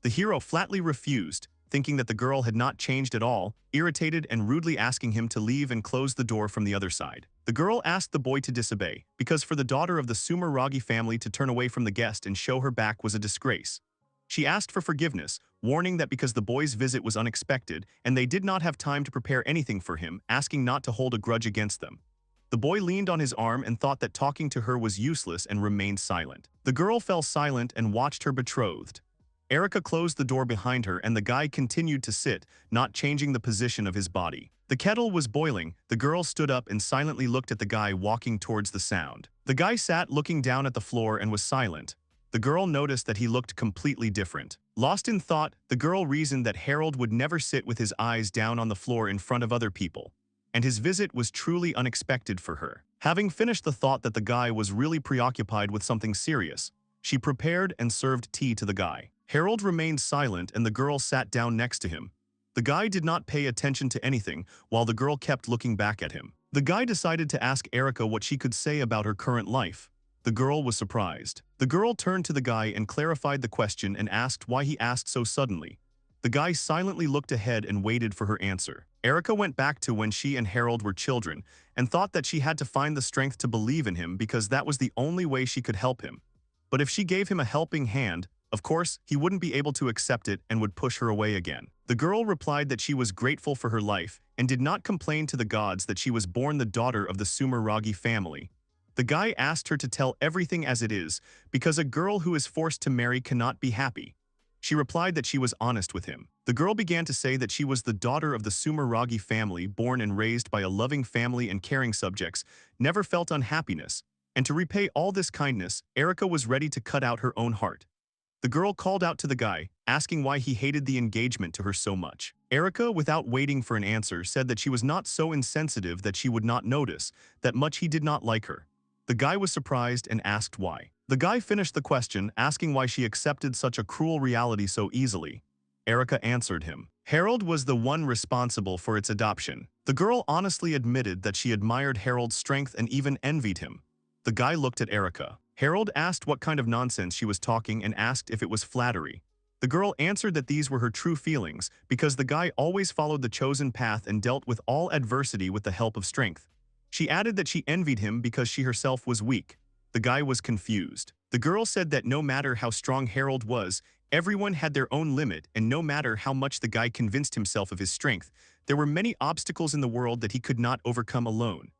The hero flatly refused, thinking that the girl had not changed at all, irritated and rudely asking him to leave and close the door from the other side. The girl asked the boy to disobey, because for the daughter of the Sumeragi family to turn away from the guest and show her back was a disgrace. She asked for forgiveness, warning that because the boy's visit was unexpected and they did not have time to prepare anything for him, asking not to hold a grudge against them. The boy leaned on his arm and thought that talking to her was useless and remained silent. The girl fell silent and watched her betrothed. Erika closed the door behind her and the guy continued to sit, not changing the position of his body. The kettle was boiling. The girl stood up and silently looked at the guy walking towards the sound. The guy sat looking down at the floor and was silent. The girl noticed that he looked completely different. Lost in thought, the girl reasoned that Harold would never sit with his eyes down on the floor in front of other people, and his visit was truly unexpected for her. Having finished the thought that the guy was really preoccupied with something serious, she prepared and served tea to the guy. Harold remained silent and the girl sat down next to him. The guy did not pay attention to anything while the girl kept looking back at him. The guy decided to ask Erika what she could say about her current life. The girl was surprised. The girl turned to the guy and clarified the question and asked why he asked so suddenly. The guy silently looked ahead and waited for her answer. Erika went back to when she and Harold were children and thought that she had to find the strength to believe in him because that was the only way she could help him. But if she gave him a helping hand, of course, he wouldn't be able to accept it and would push her away again. The girl replied that she was grateful for her life and did not complain to the gods that she was born the daughter of the Sumeragi family. The guy asked her to tell everything as it is, because a girl who is forced to marry cannot be happy. She replied that she was honest with him. The girl began to say that she was the daughter of the Sumeragi family, born and raised by a loving family and caring subjects, never felt unhappiness, and to repay all this kindness, Erika was ready to cut out her own heart. The girl called out to the guy, asking why he hated the engagement to her so much. Erika, without waiting for an answer, said that she was not so insensitive that she would not notice that much he did not like her. The guy was surprised and asked why. The guy finished the question, asking why she accepted such a cruel reality so easily. Erika answered him. Harold was the one responsible for its adoption. The girl honestly admitted that she admired Harold's strength and even envied him. The guy looked at Erika. Harold asked what kind of nonsense she was talking and asked if it was flattery. The girl answered that these were her true feelings because the guy always followed the chosen path and dealt with all adversity with the help of strength. She added that she envied him because she herself was weak. The guy was confused. The girl said that no matter how strong Harold was, everyone had their own limit, and no matter how much the guy convinced himself of his strength, there were many obstacles in the world that he could not overcome alone.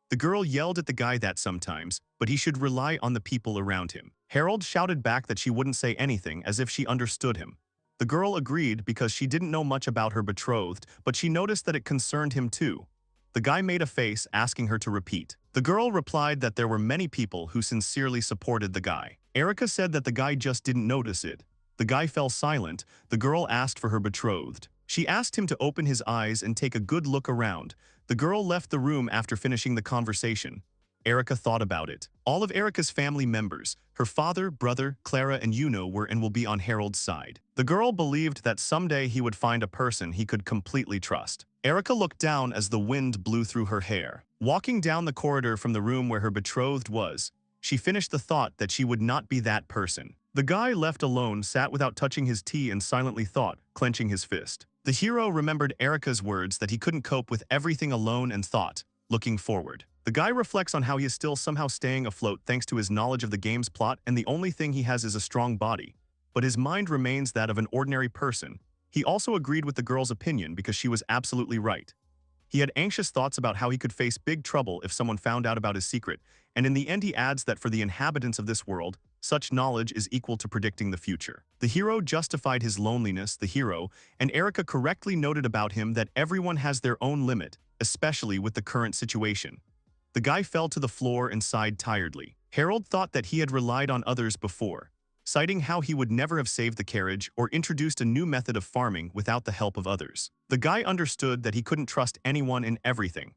The girl yelled at the guy that sometimes, but he should rely on the people around him. Harold shouted back that she wouldn't say anything as if she understood him. The girl agreed because she didn't know much about her betrothed, but she noticed that it concerned him too. The guy made a face, asking her to repeat. The girl replied that there were many people who sincerely supported the guy. Erika said that the guy just didn't notice it. The guy fell silent. The girl asked for her betrothed. She asked him to open his eyes and take a good look around. The girl left the room after finishing the conversation. Erika thought about it. All of Erika's family members, her father, brother, Clara, and Yuno were and will be on Harold's side. The girl believed that someday he would find a person he could completely trust. Erika looked down as the wind blew through her hair. Walking down the corridor from the room where her betrothed was, she finished the thought that she would not be that person. The guy, left alone, sat without touching his tea and silently thought, clenching his fist. The hero remembered Erika's words that he couldn't cope with everything alone and thought, looking forward. The guy reflects on how he is still somehow staying afloat thanks to his knowledge of the game's plot, and the only thing he has is a strong body. But his mind remains that of an ordinary person. He also agreed with the girl's opinion because she was absolutely right. He had anxious thoughts about how he could face big trouble if someone found out about his secret, and in the end he adds that for the inhabitants of this world, such knowledge is equal to predicting the future. The hero justified his loneliness, and Erika correctly noted about him that everyone has their own limit, especially with the current situation. The guy fell to the floor and sighed tiredly. Harold thought that he had relied on others before. citing how he would never have saved the carriage or introduced a new method of farming without the help of others. The guy understood that he couldn't trust anyone in everything.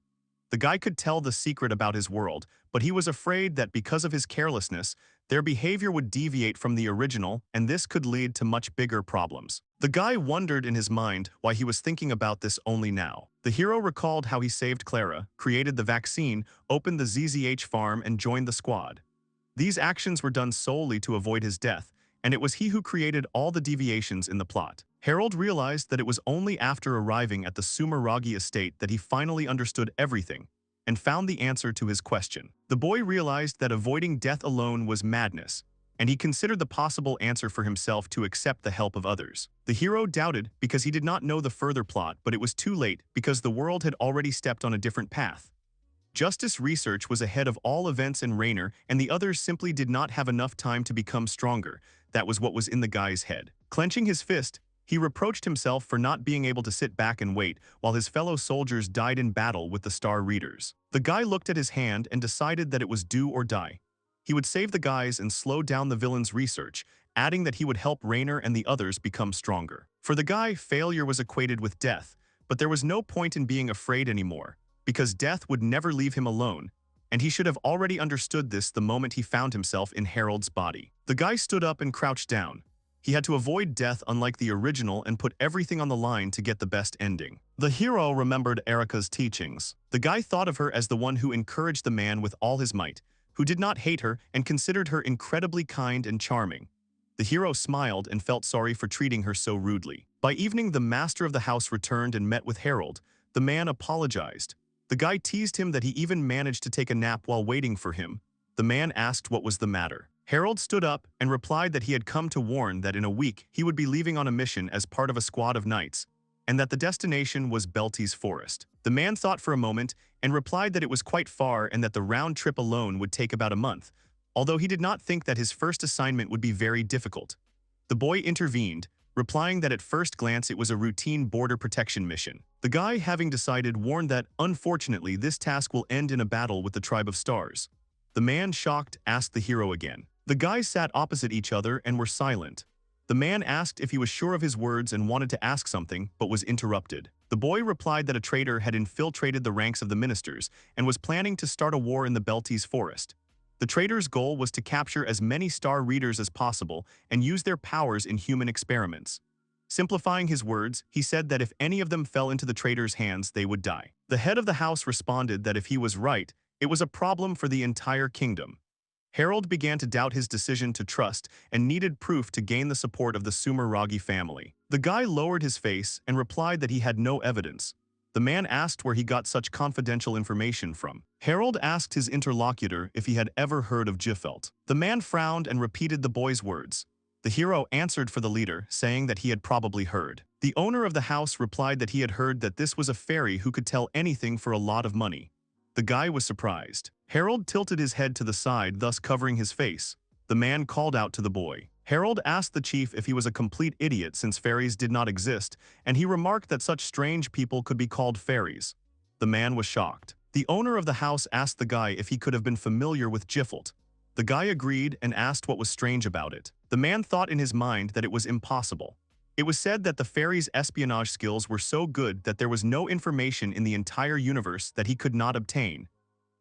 The guy could tell the secret about his world, but he was afraid that because of his carelessness, their behavior would deviate from the original, and this could lead to much bigger problems. The guy wondered in his mind why he was thinking about this only now. The hero recalled how he saved Clara, created the vaccine, opened the ZZH farm, and joined the squad. These actions were done solely to avoid his death, and it was he who created all the deviations in the plot. Harold realized that it was only after arriving at the Sumeragi estate that he finally understood everything and found the answer to his question. The boy realized that avoiding death alone was madness, and he considered the possible answer for himself to accept the help of others. The hero doubted because he did not know the further plot, but it was too late because the world had already stepped on a different path. Justice Research was ahead of all events in Rainer, and the others simply did not have enough time to become stronger. That was what was in the guy's head. Clenching his fist, he reproached himself for not being able to sit back and wait while his fellow soldiers died in battle with the Star Readers. The guy looked at his hand and decided that it was do or die. He would save the guys and slow down the villain's research, adding that he would help Rainer and the others become stronger. For the guy, failure was equated with death, but there was no point in being afraid anymore, because death would never leave him alone, and he should have already understood this the moment he found himself in Harold's body. The guy stood up and crouched down. He had to avoid death unlike the original and put everything on the line to get the best ending. The hero remembered Erika's teachings. The guy thought of her as the one who encouraged the man with all his might, who did not hate her and considered her incredibly kind and charming. The hero smiled and felt sorry for treating her so rudely. By evening, the master of the house returned and met with Harold. The man apologized. The guy teased him that he even managed to take a nap while waiting for him. The man asked what was the matter. Harold stood up and replied that he had come to warn that in a week he would be leaving on a mission as part of a squad of knights, and that the destination was Belty's forest. The man thought for a moment and replied that it was quite far and that the round trip alone would take about a month, although he did not think that his first assignment would be very difficult. The boy intervened, replying that at first glance it was a routine border protection mission. The guy, having decided, warned that, unfortunately, this task will end in a battle with the Tribe of Stars. The man, shocked, asked the hero again. The guys sat opposite each other and were silent. The man asked if he was sure of his words and wanted to ask something, but was interrupted. The boy replied that a traitor had infiltrated the ranks of the ministers and was planning to start a war in the Belty's forest. The traitor's goal was to capture as many Star Readers as possible and use their powers in human experiments. Simplifying his words, he said that if any of them fell into the traitor's hands, they would die. The head of the house responded that if he was right, it was a problem for the entire kingdom. Harold began to doubt his decision to trust and needed proof to gain the support of the Sumeragi family. The guy lowered his face and replied that he had no evidence. The man asked where he got such confidential information from. Harold asked his interlocutor if he had ever heard of Jifelt. The man frowned and repeated the boy's words. The hero answered for the leader, saying that he had probably heard. The owner of the house replied that he had heard that this was a fairy who could tell anything for a lot of money. The guy was surprised. Harold tilted his head to the side, thus covering his face. The man called out to the boy. Harold asked the chief if he was a complete idiot since fairies did not exist, and he remarked that such strange people could be called fairies. The man was shocked. The owner of the house asked the guy if he could have been familiar with Jifelt. The guy agreed and asked what was strange about it. The man thought in his mind that it was impossible. It was said that the fairy's espionage skills were so good that there was no information in the entire universe that he could not obtain.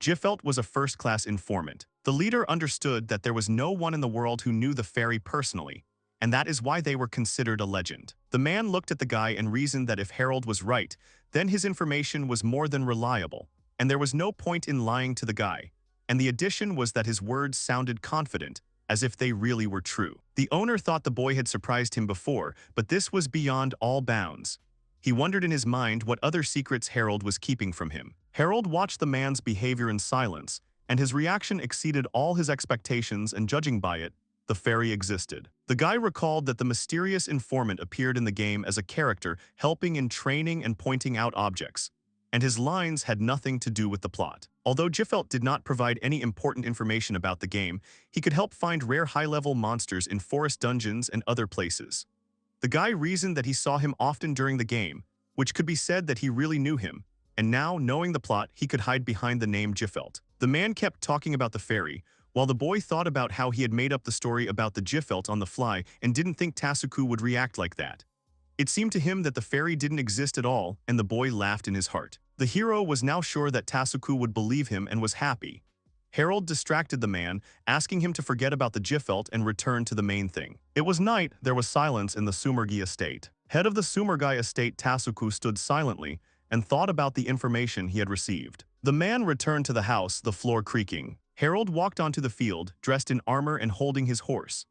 Jifelt was a first-class informant. The leader understood that there was no one in the world who knew the fairy personally, and that is why they were considered a legend. The man looked at the guy and reasoned that if Harold was right, then his information was more than reliable, and there was no point in lying to the guy. And the addition was that his words sounded confident, as if they really were true. The owner thought the boy had surprised him before, but this was beyond all bounds. He wondered in his mind what other secrets Harold was keeping from him. Harold watched the man's behavior in silence, and his reaction exceeded all his expectations, and judging by it, the fairy existed. The guy recalled that the mysterious informant appeared in the game as a character helping in training and pointing out objects, and his lines had nothing to do with the plot. Although Jifelt did not provide any important information about the game, he could help find rare high-level monsters in forest dungeons and other places. The guy reasoned that he saw him often during the game, which could be said that he really knew him, and now, knowing the plot, he could hide behind the name Jifelt. The man kept talking about the fairy, while the boy thought about how he had made up the story about the Jiffelt on the fly and didn't think Tasuku would react like that. It seemed to him that the fairy didn't exist at all, and the boy laughed in his heart. The hero was now sure that Tasuku would believe him and was happy. Harold distracted the man, asking him to forget about the Jiffelt and return to the main thing. It was night, there was silence in the Sumergi estate. Head of the Sumergi estate Tasuku stood silently and thought about the information he had received. The man returned to the house, the floor creaking. Harold walked onto the field, dressed in armor and holding his horse.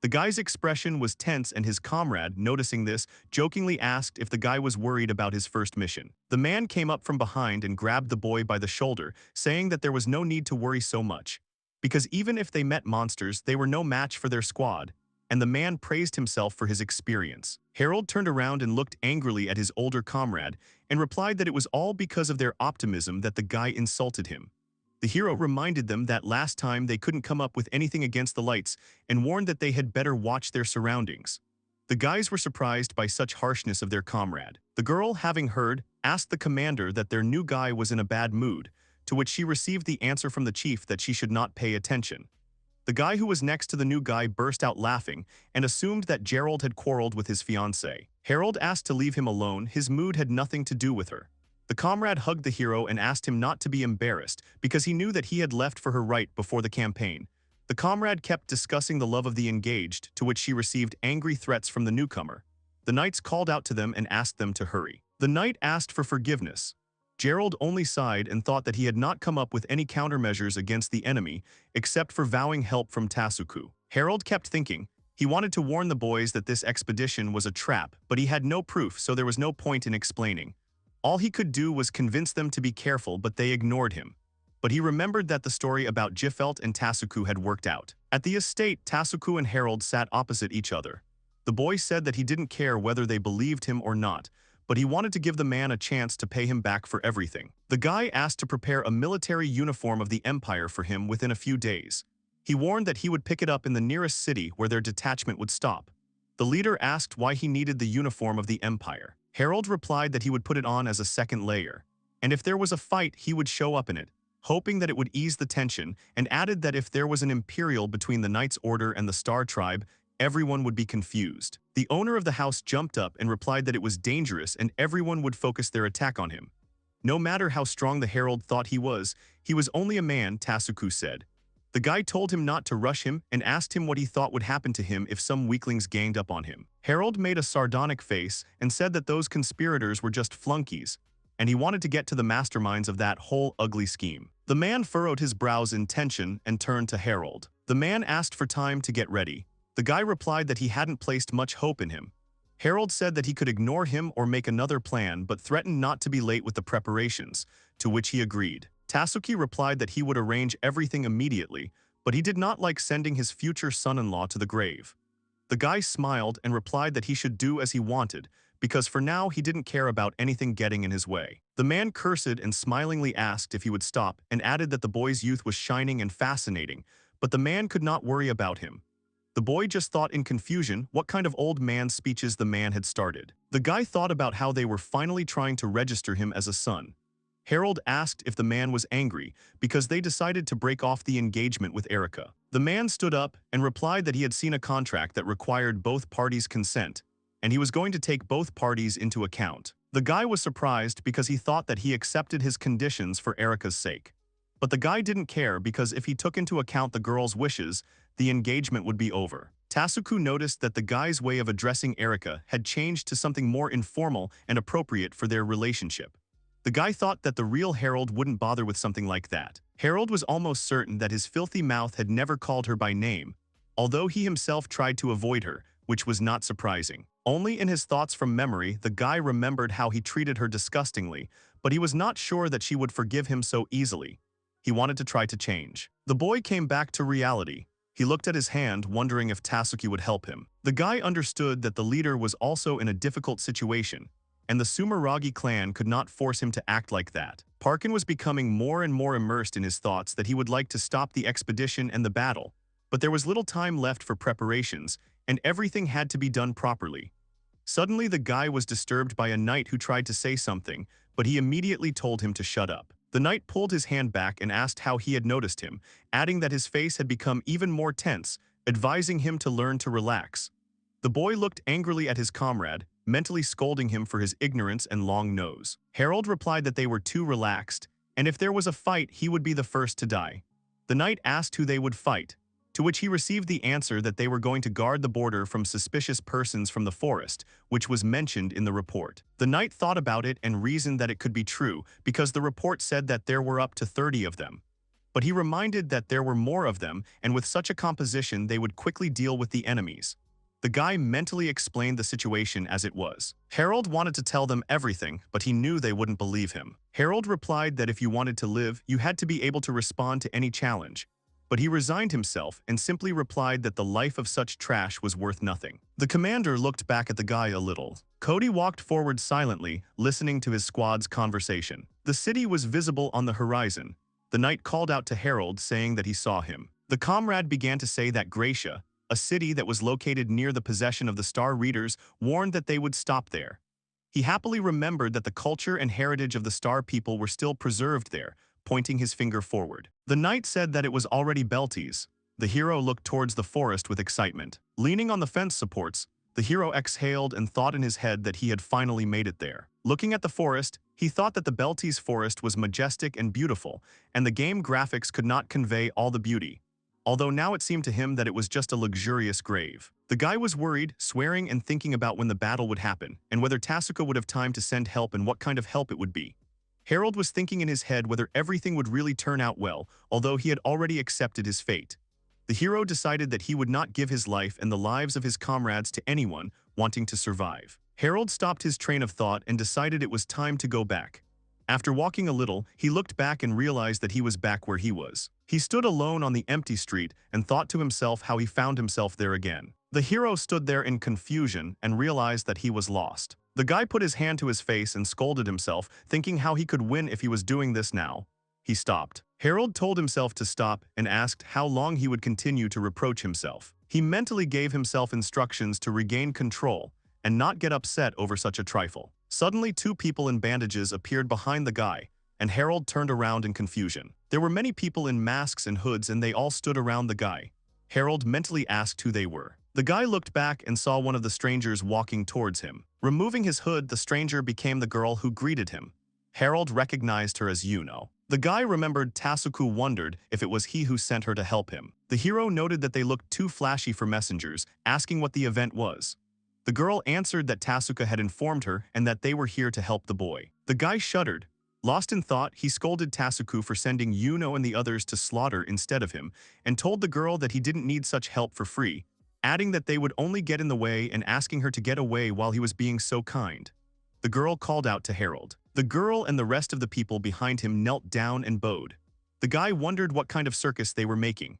The guy's expression was tense, and his comrade, noticing this, jokingly asked if the guy was worried about his first mission. The man came up from behind and grabbed the boy by the shoulder, saying that there was no need to worry so much, because even if they met monsters, they were no match for their squad, and the man praised himself for his experience. Harold turned around and looked angrily at his older comrade and replied that it was all because of their optimism that the guy insulted him. The hero reminded them that last time they couldn't come up with anything against the lights and warned that they had better watch their surroundings. The guys were surprised by such harshness of their comrade. The girl, having heard, asked the commander that their new guy was in a bad mood, to which she received the answer from the chief that she should not pay attention. The guy who was next to the new guy burst out laughing and assumed that Gerald had quarreled with his fiancée. Harold asked to leave him alone, his mood had nothing to do with her. The comrade hugged the hero and asked him not to be embarrassed because he knew that he had left for her right before the campaign. The comrade kept discussing the love of the engaged, to which she received angry threats from the newcomer. The knights called out to them and asked them to hurry. The knight asked for forgiveness. Gerald only sighed and thought that he had not come up with any countermeasures against the enemy except for vowing help from Tasuku. Harold kept thinking. He wanted to warn the boys that this expedition was a trap, but he had no proof, so there was no point in explaining. All he could do was convince them to be careful, but they ignored him. But he remembered that the story about Jiffelt and Tasuku had worked out. At the estate, Tasuku and Harold sat opposite each other. The boy said that he didn't care whether they believed him or not, but he wanted to give the man a chance to pay him back for everything. The guy asked to prepare a military uniform of the Empire for him within a few days. He warned that he would pick it up in the nearest city where their detachment would stop. The leader asked why he needed the uniform of the Empire. Harold replied that he would put it on as a second layer, and if there was a fight, he would show up in it, hoping that it would ease the tension, and added that if there was an imperial between the Knight's Order and the Star Tribe, everyone would be confused. The owner of the house jumped up and replied that it was dangerous and everyone would focus their attack on him. No matter how strong the herald thought he was only a man, Tasuku said. The guy told him not to rush him and asked him what he thought would happen to him if some weaklings ganged up on him. Harold made a sardonic face and said that those conspirators were just flunkies, and he wanted to get to the masterminds of that whole ugly scheme. The man furrowed his brows in tension and turned to Harold. The man asked for time to get ready. The guy replied that he hadn't placed much hope in him. Harold said that he could ignore him or make another plan, but threatened not to be late with the preparations, to which he agreed. Tasuki replied that he would arrange everything immediately, but he did not like sending his future son-in-law to the grave. The guy smiled and replied that he should do as he wanted, because for now he didn't care about anything getting in his way. The man cursed and smilingly asked if he would stop and added that the boy's youth was shining and fascinating, but the man could not worry about him. The boy just thought in confusion what kind of old man speeches the man had started. The guy thought about how they were finally trying to register him as a son. Harold asked if the man was angry because they decided to break off the engagement with Erica. The man stood up and replied that he had seen a contract that required both parties' consent, and he was going to take both parties into account. The guy was surprised because he thought that he accepted his conditions for Erica's sake. But the guy didn't care because if he took into account the girl's wishes, the engagement would be over. Tasuku noticed that the guy's way of addressing Erica had changed to something more informal and appropriate for their relationship. The guy thought that the real Harold wouldn't bother with something like that. Harold was almost certain that his filthy mouth had never called her by name, although he himself tried to avoid her, which was not surprising. Only in his thoughts from memory, the guy remembered how he treated her disgustingly, but he was not sure that she would forgive him so easily. He wanted to try to change. The boy came back to reality. He looked at his hand, wondering if Tasuki would help him. The guy understood that the leader was also in a difficult situation, and the Sumeragi clan could not force him to act like that. Parkin was becoming more and more immersed in his thoughts that he would like to stop the expedition and the battle, but there was little time left for preparations, and everything had to be done properly. Suddenly the guy was disturbed by a knight who tried to say something, but he immediately told him to shut up. The knight pulled his hand back and asked how he had noticed him, adding that his face had become even more tense, advising him to learn to relax. The boy looked angrily at his comrade, mentally scolding him for his ignorance and long nose. Harold replied that they were too relaxed, and if there was a fight, he would be the first to die. The knight asked who they would fight, to which he received the answer that they were going to guard the border from suspicious persons from the forest, which was mentioned in the report. The knight thought about it and reasoned that it could be true because the report said that there were up to 30 of them. But he reminded that there were more of them, and with such a composition they would quickly deal with the enemies. The guy mentally explained the situation as it was. Harold wanted to tell them everything, but he knew they wouldn't believe him. Harold replied that if you wanted to live, you had to be able to respond to any challenge. But he resigned himself and simply replied that the life of such trash was worth nothing. The commander looked back at the guy a little. Cody walked forward silently, listening to his squad's conversation. The city was visible on the horizon. The knight called out to Harold, saying that he saw him. The comrade began to say that Gracia, a city that was located near the possession of the Star Readers, warned that they would stop there. He happily remembered that the culture and heritage of the Star people were still preserved there, pointing his finger forward. The knight said that it was already Belties. The hero looked towards the forest with excitement. Leaning on the fence supports, the hero exhaled and thought in his head that he had finally made it there. Looking at the forest, he thought that the Belties forest was majestic and beautiful, and the game graphics could not convey all the beauty. Although now it seemed to him that it was just a luxurious grave. The guy was worried, swearing and thinking about when the battle would happen, and whether Tasuka would have time to send help and what kind of help it would be. Harold was thinking in his head whether everything would really turn out well, although he had already accepted his fate. The hero decided that he would not give his life and the lives of his comrades to anyone wanting to survive. Harold stopped his train of thought and decided it was time to go back. After walking a little, he looked back and realized that he was back where he was. He stood alone on the empty street and thought to himself how he found himself there again. The hero stood there in confusion and realized that he was lost. The guy put his hand to his face and scolded himself, thinking how he could win if he was doing this now. He stopped. Harold told himself to stop and asked how long he would continue to reproach himself. He mentally gave himself instructions to regain control and not get upset over such a trifle. Suddenly, two people in bandages appeared behind the guy, and Harold turned around in confusion. There were many people in masks and hoods, and they all stood around the guy. Harold mentally asked who they were. The guy looked back and saw one of the strangers walking towards him. Removing his hood, the stranger became the girl who greeted him. Harold recognized her as Yuno. The guy remembered Tasuku wondered if it was he who sent her to help him. The hero noted that they looked too flashy for messengers, asking what the event was. The girl answered that Tasuka had informed her and that they were here to help the boy. The guy shuddered. Lost in thought, he scolded Tasuku for sending Yuno and the others to slaughter instead of him, and told the girl that he didn't need such help for free, adding that they would only get in the way and asking her to get away while he was being so kind. The girl called out to Harold. The girl and the rest of the people behind him knelt down and bowed. The guy wondered what kind of circus they were making.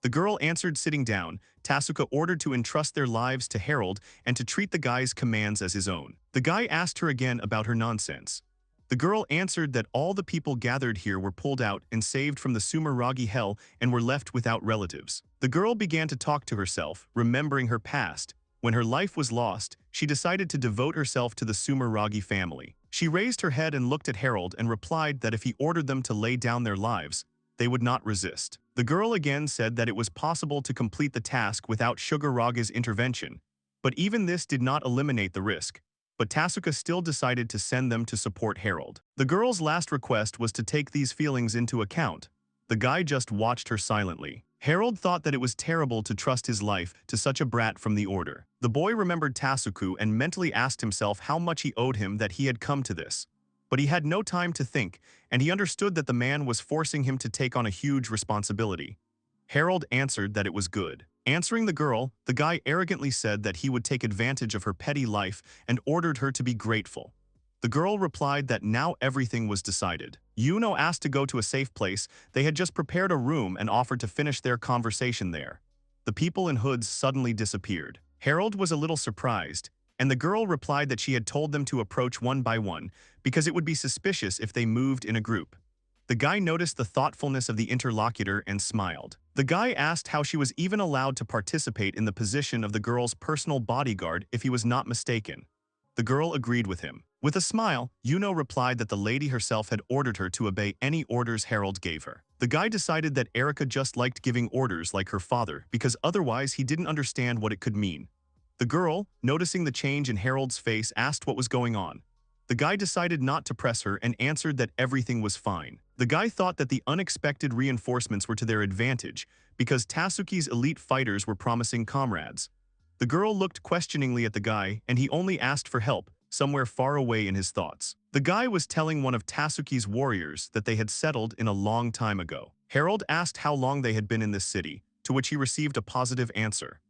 The girl answered sitting down. Tasuka ordered to entrust their lives to Harold and to treat the guy's commands as his own. The guy asked her again about her nonsense. The girl answered that all the people gathered here were pulled out and saved from the Sumeragi hell and were left without relatives. The girl began to talk to herself, remembering her past. When her life was lost, she decided to devote herself to the Sumeragi family. She raised her head and looked at Harold and replied that if he ordered them to lay down their lives, they would not resist. The girl again said that it was possible to complete the task without Sugaraga's intervention, but even this did not eliminate the risk. But Tasuka still decided to send them to support Harold. The girl's last request was to take these feelings into account. The guy just watched her silently. Harold thought that it was terrible to trust his life to such a brat from the order. The boy remembered Tasuku and mentally asked himself how much he owed him that he had come to this. But he had no time to think, and he understood that the man was forcing him to take on a huge responsibility. Harold answered that it was good. Answering the girl, the guy arrogantly said that he would take advantage of her petty life and ordered her to be grateful. The girl replied that now everything was decided. Yuno asked to go to a safe place. They had just prepared a room and offered to finish their conversation there. The people in hoods suddenly disappeared. Harold was a little surprised, and the girl replied that she had told them to approach one by one because it would be suspicious if they moved in a group. The guy noticed the thoughtfulness of the interlocutor and smiled. The guy asked how she was even allowed to participate in the position of the girl's personal bodyguard if he was not mistaken. The girl agreed with him. With a smile, Yuno replied that the lady herself had ordered her to obey any orders Harold gave her. The guy decided that Erica just liked giving orders like her father because otherwise he didn't understand what it could mean. The girl, noticing the change in Harold's face, asked what was going on. The guy decided not to press her and answered that everything was fine. The guy thought that the unexpected reinforcements were to their advantage because Tatsuki's elite fighters were promising comrades. The girl looked questioningly at the guy and he only asked for help, somewhere far away in his thoughts. The guy was telling one of Tatsuki's warriors that they had settled in a long time ago. Harold asked how long they had been in this city, to which he received a positive answer.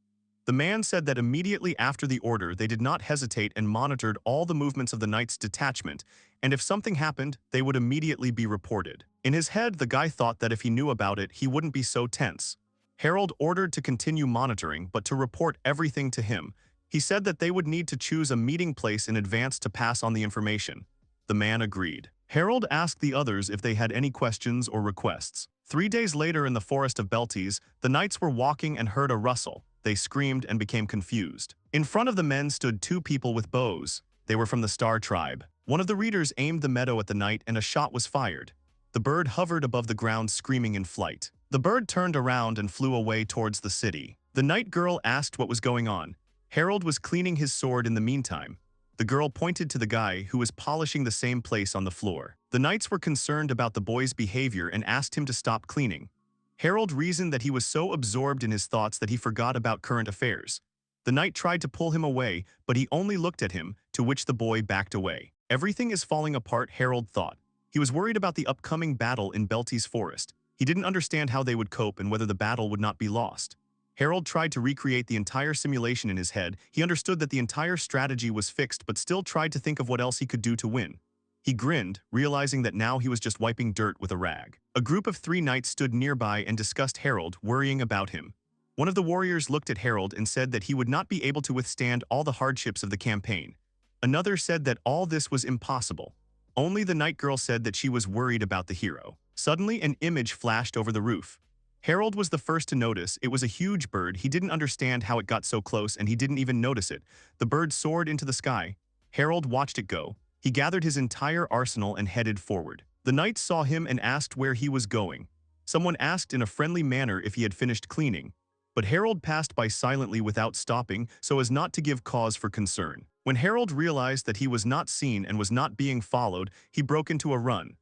The man said that immediately after the order they did not hesitate and monitored all the movements of the knight's detachment, and if something happened, they would immediately be reported. In his head, the guy thought that if he knew about it, he wouldn't be so tense. Harold ordered to continue monitoring, but to report everything to him. He said that they would need to choose a meeting place in advance to pass on the information. The man agreed. Harold asked the others if they had any questions or requests. 3 days later in the forest of Belties, the knights were walking and heard a rustle. They screamed and became confused. In front of the men stood 2 people with bows. They were from the Star Tribe. One of the readers aimed the meadow at the knight and a shot was fired. The bird hovered above the ground screaming in flight. The bird turned around and flew away towards the city. The knight girl asked what was going on. Harold was cleaning his sword in the meantime. The girl pointed to the guy who was polishing the same place on the floor. The knights were concerned about the boy's behavior and asked him to stop cleaning. Harold reasoned that he was so absorbed in his thoughts that he forgot about current affairs. The knight tried to pull him away, but he only looked at him, to which the boy backed away. Everything is falling apart, Harold thought. He was worried about the upcoming battle in Belties Forest. He didn't understand how they would cope and whether the battle would not be lost. Harold tried to recreate the entire simulation in his head. He understood that the entire strategy was fixed but still tried to think of what else he could do to win. He grinned, realizing that now he was just wiping dirt with a rag. A group of 3 knights stood nearby and discussed Harold, worrying about him. One of the warriors looked at Harold and said that he would not be able to withstand all the hardships of the campaign. Another said that all this was impossible. Only the night girl said that she was worried about the hero. Suddenly, an image flashed over the roof. Harold was the first to notice. It was a huge bird. He didn't understand how it got so close and he didn't even notice it. The bird soared into the sky. Harold watched it go. He gathered his entire arsenal and headed forward. The knights saw him and asked where he was going. Someone asked in a friendly manner if he had finished cleaning. But Harold passed by silently without stopping so as not to give cause for concern. When Harold realized that he was not seen and was not being followed, he broke into a run.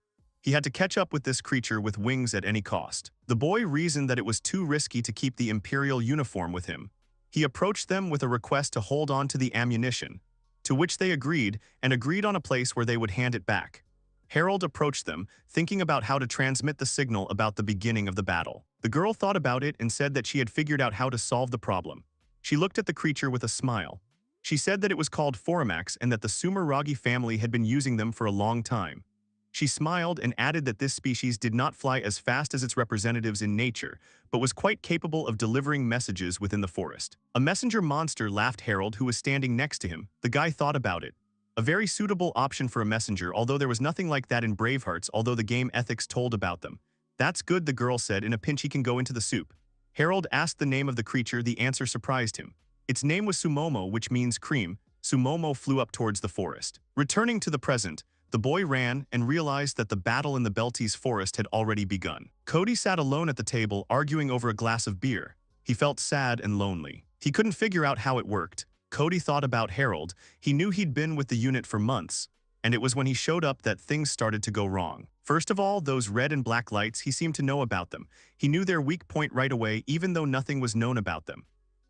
He had to catch up with this creature with wings at any cost. The boy reasoned that it was too risky to keep the imperial uniform with him. He approached them with a request to hold on to the ammunition, to which they agreed and agreed on a place where they would hand it back. Harold approached them, thinking about how to transmit the signal about the beginning of the battle. The girl thought about it and said that she had figured out how to solve the problem. She looked at the creature with a smile. She said that it was called Forimax and that the Sumeragi family had been using them for a long time. She smiled and added that this species did not fly as fast as its representatives in nature, but was quite capable of delivering messages within the forest. A messenger monster laughed. Harold, who was standing next to him. The guy thought about it. A very suitable option for a messenger, although there was nothing like that in Bravehearts, although the game ethics told about them. That's good, the girl said. In a pinch he can go into the soup. Harold asked the name of the creature. The answer surprised him. Its name was Sumomo, which means cream. Sumomo flew up towards the forest. Returning to the present, the boy ran and realized that the battle in the Belties forest had already begun. Cody sat alone at the table, arguing over a glass of beer. He felt sad and lonely. He couldn't figure out how it worked. Cody thought about Harold. He knew he'd been with the unit for months, and it was when he showed up that things started to go wrong. First of all, those red and black lights, he seemed to know about them. He knew their weak point right away, even though nothing was known about them.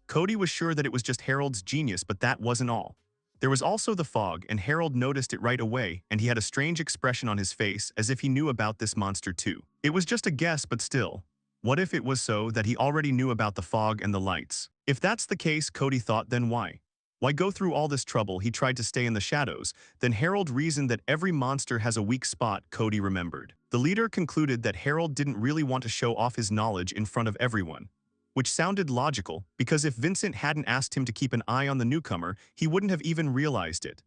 Cody was sure that it was just Harold's genius, but that wasn't all. There was also the fog, and Harold noticed it right away, and he had a strange expression on his face, as if he knew about this monster too. It was just a guess, but still. What if it was so that he already knew about the fog and the lights? If that's the case, Cody thought, then why? Why go through all this trouble? He tried to stay in the shadows. Then Harold reasoned that every monster has a weak spot, Cody remembered. The leader concluded that Harold didn't really want to show off his knowledge in front of everyone, which sounded logical, because if Vincent hadn't asked him to keep an eye on the newcomer, he wouldn't have even realized it.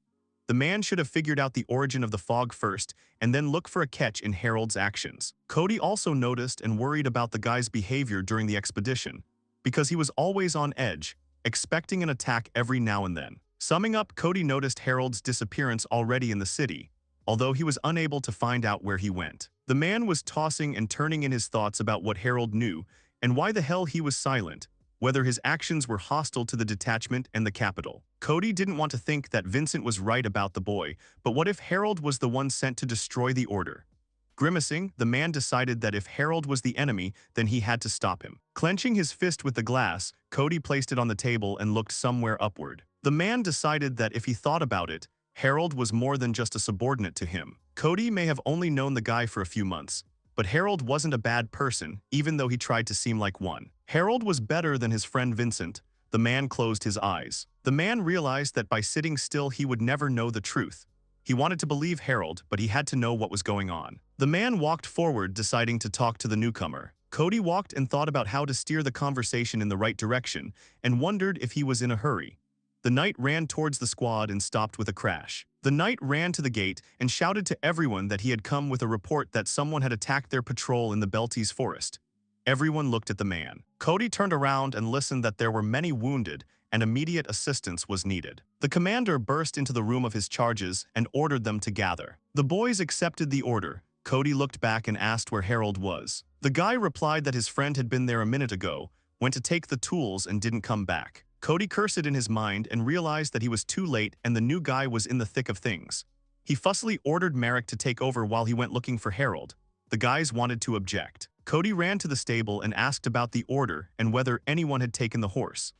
The man should have figured out the origin of the fog first, and then look for a catch in Harold's actions. Cody also noticed and worried about the guy's behavior during the expedition, because he was always on edge, expecting an attack every now and then. Summing up, Cody noticed Harold's disappearance already in the city, although he was unable to find out where he went. The man was tossing and turning in his thoughts about what Harold knew and why the hell he was silent, whether his actions were hostile to the detachment and the capital. Cody didn't want to think that Vincent was right about the boy, but what if Harold was the one sent to destroy the order? Grimacing, the man decided that if Harold was the enemy, then he had to stop him. Clenching his fist with the glass, Cody placed it on the table and looked somewhere upward. The man decided that if he thought about it, Harold was more than just a subordinate to him. Cody may have only known the guy for a few months, but Harold wasn't a bad person, even though he tried to seem like one. Harold was better than his friend Vincent. The man closed his eyes. The man realized that by sitting still he would never know the truth. He wanted to believe Harold, but he had to know what was going on. The man walked forward, deciding to talk to the newcomer. Cody walked and thought about how to steer the conversation in the right direction, and wondered if he was in a hurry. The knight ran towards the squad and stopped with a crash. The knight ran to the gate and shouted to everyone that he had come with a report that someone had attacked their patrol in the Belties forest. Everyone looked at the man. Cody turned around and listened that there were many wounded and immediate assistance was needed. The commander burst into the room of his charges and ordered them to gather. The boys accepted the order. Cody looked back and asked where Harold was. The guy replied that his friend had been there a minute ago, went to take the tools and didn't come back. Cody cursed it in his mind and realized that he was too late and the new guy was in the thick of things. He fussily ordered Merrick to take over while he went looking for Harold. The guys wanted to object. Cody ran to the stable and asked about the order and whether anyone had taken the horse.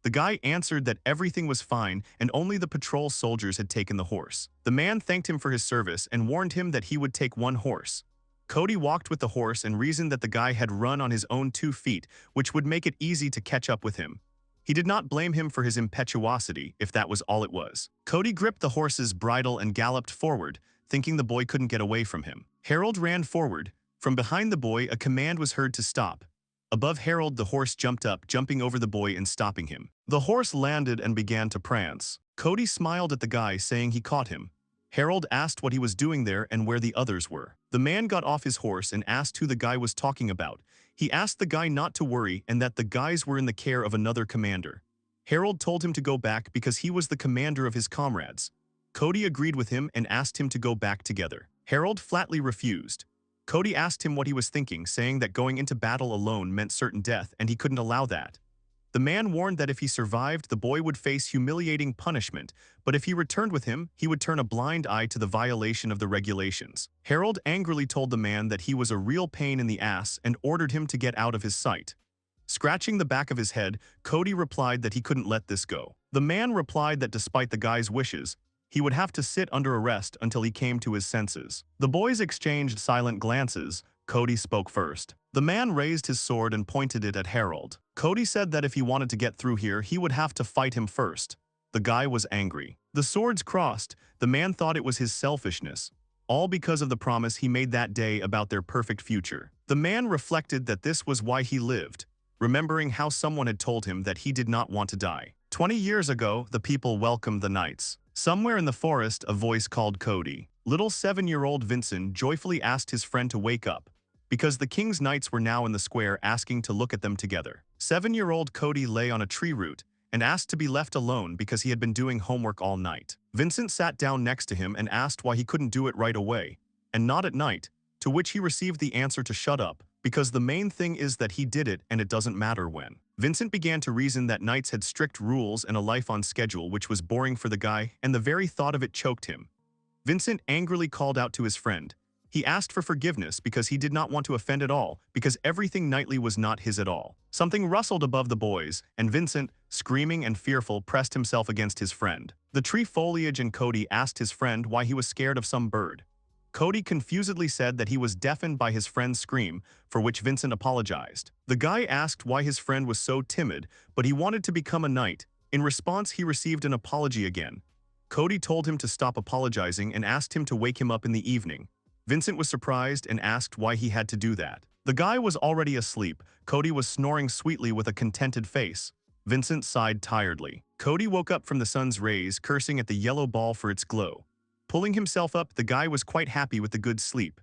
The guy answered that everything was fine and only the patrol soldiers had taken the horse. The man thanked him for his service and warned him that he would take one horse. Cody walked with the horse and reasoned that the guy had run on his own 2 feet, which would make it easy to catch up with him. He did not blame him for his impetuosity, if that was all it was. Cody gripped the horse's bridle and galloped forward, thinking the boy couldn't get away from him. Harold ran forward. From behind the boy, a command was heard to stop. Above Harold, the horse jumped up, jumping over the boy and stopping him. The horse landed and began to prance. Cody smiled at the guy, saying he caught him. Harold asked what he was doing there and where the others were. The man got off his horse and asked who the guy was talking about. He asked the guy not to worry and that the guys were in the care of another commander. Harold told him to go back because he was the commander of his comrades. Cody agreed with him and asked him to go back together. Harold flatly refused. Cody asked him what he was thinking, saying that going into battle alone meant certain death and he couldn't allow that. The man warned that if he survived, the boy would face humiliating punishment, but if he returned with him, he would turn a blind eye to the violation of the regulations. Harold angrily told the man that he was a real pain in the ass and ordered him to get out of his sight. Scratching the back of his head, Cody replied that he couldn't let this go. The man replied that despite the guy's wishes, he would have to sit under arrest until he came to his senses. The boys exchanged silent glances. Cody spoke first. The man raised his sword and pointed it at Harold. Cody said that if he wanted to get through here, he would have to fight him first. The guy was angry. The swords crossed. The man thought it was his selfishness, all because of the promise he made that day about their perfect future. The man reflected that this was why he lived, remembering how someone had told him that he did not want to die. 20 years ago, the people welcomed the knights. Somewhere in the forest, a voice called Cody. Little 7-year-old Vincent joyfully asked his friend to wake up, because the king's knights were now in the square asking to look at them together. 7-year-old Cody lay on a tree root and asked to be left alone because he had been doing homework all night. Vincent sat down next to him and asked why he couldn't do it right away, and not at night, to which he received the answer to shut up, because the main thing is that he did it and it doesn't matter when. Vincent began to reason that knights had strict rules and a life on schedule, which was boring for the guy, and the very thought of it choked him. Vincent angrily called out to his friend. He asked for forgiveness because he did not want to offend at all, because everything knightly was not his at all. Something rustled above the boys, and Vincent, screaming and fearful, pressed himself against his friend. The tree foliage and Cody asked his friend why he was scared of some bird. Cody confusedly said that he was deafened by his friend's scream, for which Vincent apologized. The guy asked why his friend was so timid, but he wanted to become a knight. In response, he received an apology again. Cody told him to stop apologizing and asked him to wake him up in the evening. Vincent was surprised and asked why he had to do that. The guy was already asleep. Cody was snoring sweetly with a contented face. Vincent sighed tiredly. Cody woke up from the sun's rays, cursing at the yellow ball for its glow. Pulling himself up, the guy was quite happy with the good sleep.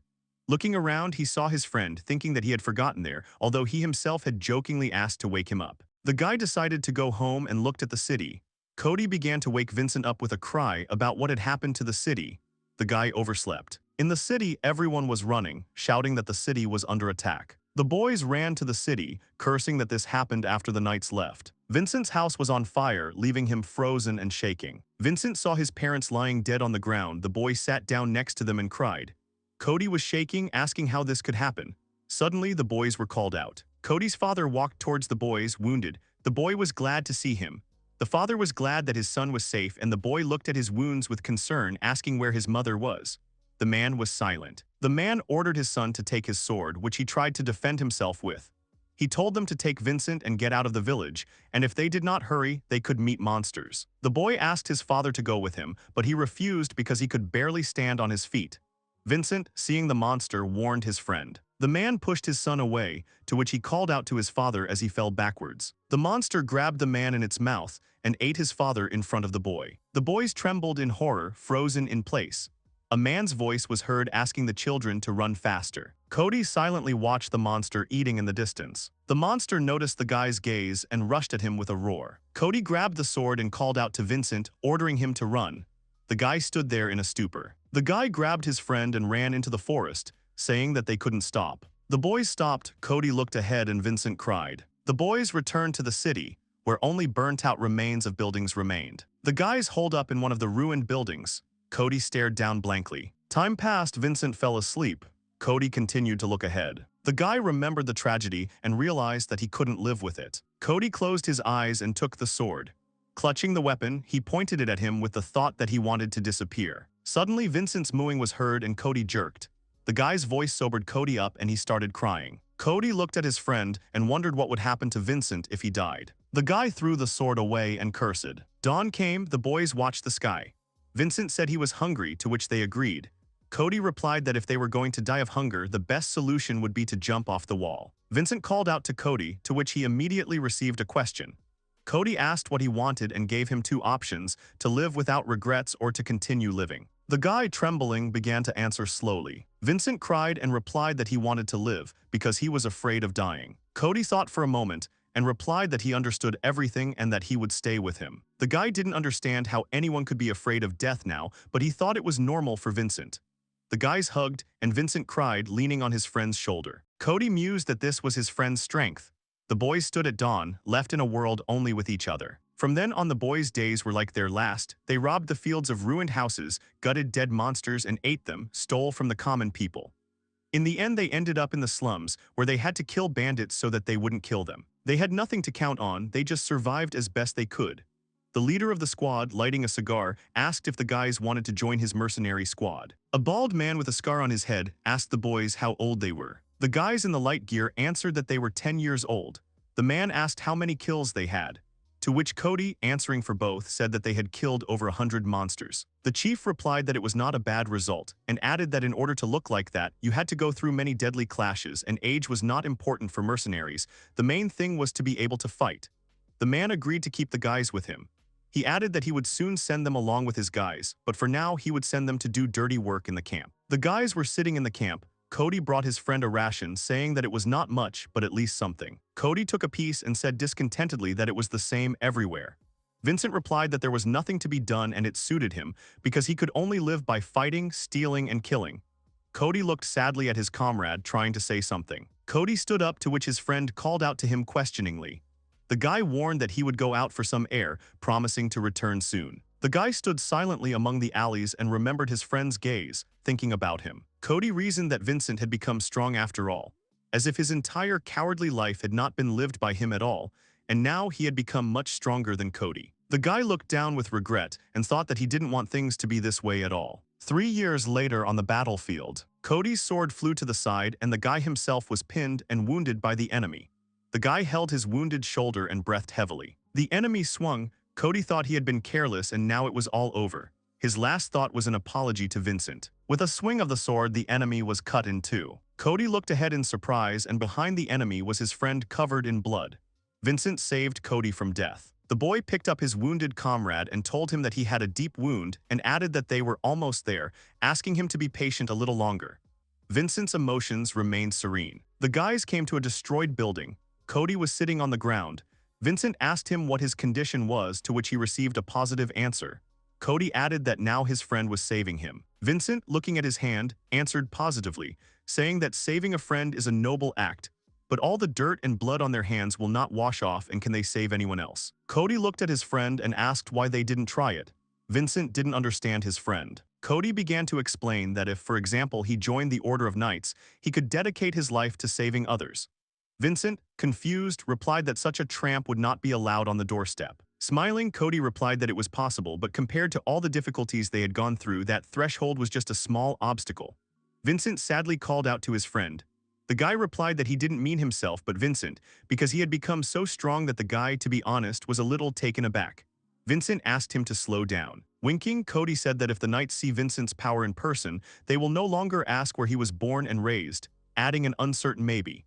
Looking around, he saw his friend, thinking that he had forgotten there, although he himself had jokingly asked to wake him up. The guy decided to go home and looked at the city. Cody began to wake Vincent up with a cry about what had happened to the city. The guy overslept. In the city, everyone was running, shouting that the city was under attack. The boys ran to the city, cursing that this happened after the knights left. Vincent's house was on fire, leaving him frozen and shaking. Vincent saw his parents lying dead on the ground. The boy sat down next to them and cried. Cody was shaking, asking how this could happen. Suddenly, the boys were called out. Cody's father walked towards the boys, wounded. The boy was glad to see him. The father was glad that his son was safe, and the boy looked at his wounds with concern, asking where his mother was. The man was silent. The man ordered his son to take his sword, which he tried to defend himself with. He told them to take Vincent and get out of the village, and if they did not hurry, they could meet monsters. The boy asked his father to go with him, but he refused because he could barely stand on his feet. Vincent, seeing the monster, warned his friend. The man pushed his son away, to which he called out to his father as he fell backwards. The monster grabbed the man in its mouth and ate his father in front of the boy. The boys trembled in horror, frozen in place. A man's voice was heard asking the children to run faster. Cody silently watched the monster eating in the distance. The monster noticed the guy's gaze and rushed at him with a roar. Cody grabbed the sword and called out to Vincent, ordering him to run. The guy stood there in a stupor. The guy grabbed his friend and ran into the forest, saying that they couldn't stop. The boys stopped. Cody looked ahead and Vincent cried. The boys returned to the city, where only burnt-out remains of buildings remained. The guys holed up in one of the ruined buildings. Cody stared down blankly. Time passed. Vincent fell asleep. Cody continued to look ahead. The guy remembered the tragedy and realized that he couldn't live with it. Cody closed his eyes and took the sword. Clutching the weapon, he pointed it at him with the thought that he wanted to disappear. Suddenly, Vincent's mooing was heard and Cody jerked. The guy's voice sobered Cody up and he started crying. Cody looked at his friend and wondered what would happen to Vincent if he died. The guy threw the sword away and cursed. Dawn came. The boys watched the sky. Vincent said he was hungry, to which they agreed. Cody replied that if they were going to die of hunger, the best solution would be to jump off the wall. Vincent called out to Cody, to which he immediately received a question. Cody asked what he wanted and gave him two options: to live without regrets or to continue living. The guy, trembling, began to answer slowly. Vincent cried and replied that he wanted to live because he was afraid of dying. Cody thought for a moment and replied that he understood everything and that he would stay with him. The guy didn't understand how anyone could be afraid of death now, but he thought it was normal for Vincent. The guys hugged, and Vincent cried, leaning on his friend's shoulder. Cody mused that this was his friend's strength. The boys stood at dawn, left in a world only with each other. From then on, the boys' days were like their last. They robbed the fields of ruined houses, gutted dead monsters and ate them, stole from the common people. In the end, they ended up in the slums, where they had to kill bandits so that they wouldn't kill them. They had nothing to count on, they just survived as best they could. The leader of the squad, lighting a cigar, asked if the guys wanted to join his mercenary squad. A bald man with a scar on his head asked the boys how old they were. The guys in the light gear answered that they were 10 years old. The man asked how many kills they had, to which Cody, answering for both, said that they had killed over 100 monsters. The chief replied that it was not a bad result, and added that in order to look like that, you had to go through many deadly clashes, and age was not important for mercenaries. The main thing was to be able to fight. The man agreed to keep the guys with him. He added that he would soon send them along with his guys, but for now he would send them to do dirty work in the camp. The guys were sitting in the camp. Cody brought his friend a ration, saying that it was not much, but at least something. Cody took a piece and said discontentedly that it was the same everywhere. Vincent replied that there was nothing to be done and it suited him, because he could only live by fighting, stealing, and killing. Cody looked sadly at his comrade, trying to say something. Cody stood up, to which his friend called out to him questioningly. The guy warned that he would go out for some air, promising to return soon. The guy stood silently among the alleys and remembered his friend's gaze, thinking about him. Cody reasoned that Vincent had become strong after all, as if his entire cowardly life had not been lived by him at all, and now he had become much stronger than Cody. The guy looked down with regret and thought that he didn't want things to be this way at all. 3 years later on the battlefield, Cody's sword flew to the side and the guy himself was pinned and wounded by the enemy. The guy held his wounded shoulder and breathed heavily. The enemy swung. Cody thought he had been careless and now it was all over. His last thought was an apology to Vincent. With a swing of the sword, the enemy was cut in two. Cody looked ahead in surprise, and behind the enemy was his friend covered in blood. Vincent saved Cody from death. The boy picked up his wounded comrade and told him that he had a deep wound and added that they were almost there, asking him to be patient a little longer. Vincent's emotions remained serene. The guys came to a destroyed building. Cody was sitting on the ground. Vincent asked him what his condition was, to which he received a positive answer. Cody added that now his friend was saving him. Vincent, looking at his hand, answered positively, saying that saving a friend is a noble act, but all the dirt and blood on their hands will not wash off, and can they save anyone else? Cody looked at his friend and asked why they didn't try it. Vincent didn't understand his friend. Cody began to explain that if, for example, he joined the Order of Knights, he could dedicate his life to saving others. Vincent, confused, replied that such a tramp would not be allowed on the doorstep. Smiling, Cody replied that it was possible, but compared to all the difficulties they had gone through, that threshold was just a small obstacle. Vincent sadly called out to his friend. The guy replied that he didn't mean himself but Vincent, because he had become so strong that the guy, to be honest, was a little taken aback. Vincent asked him to slow down. Winking, Cody said that if the knights see Vincent's power in person, they will no longer ask where he was born and raised, adding an uncertain maybe.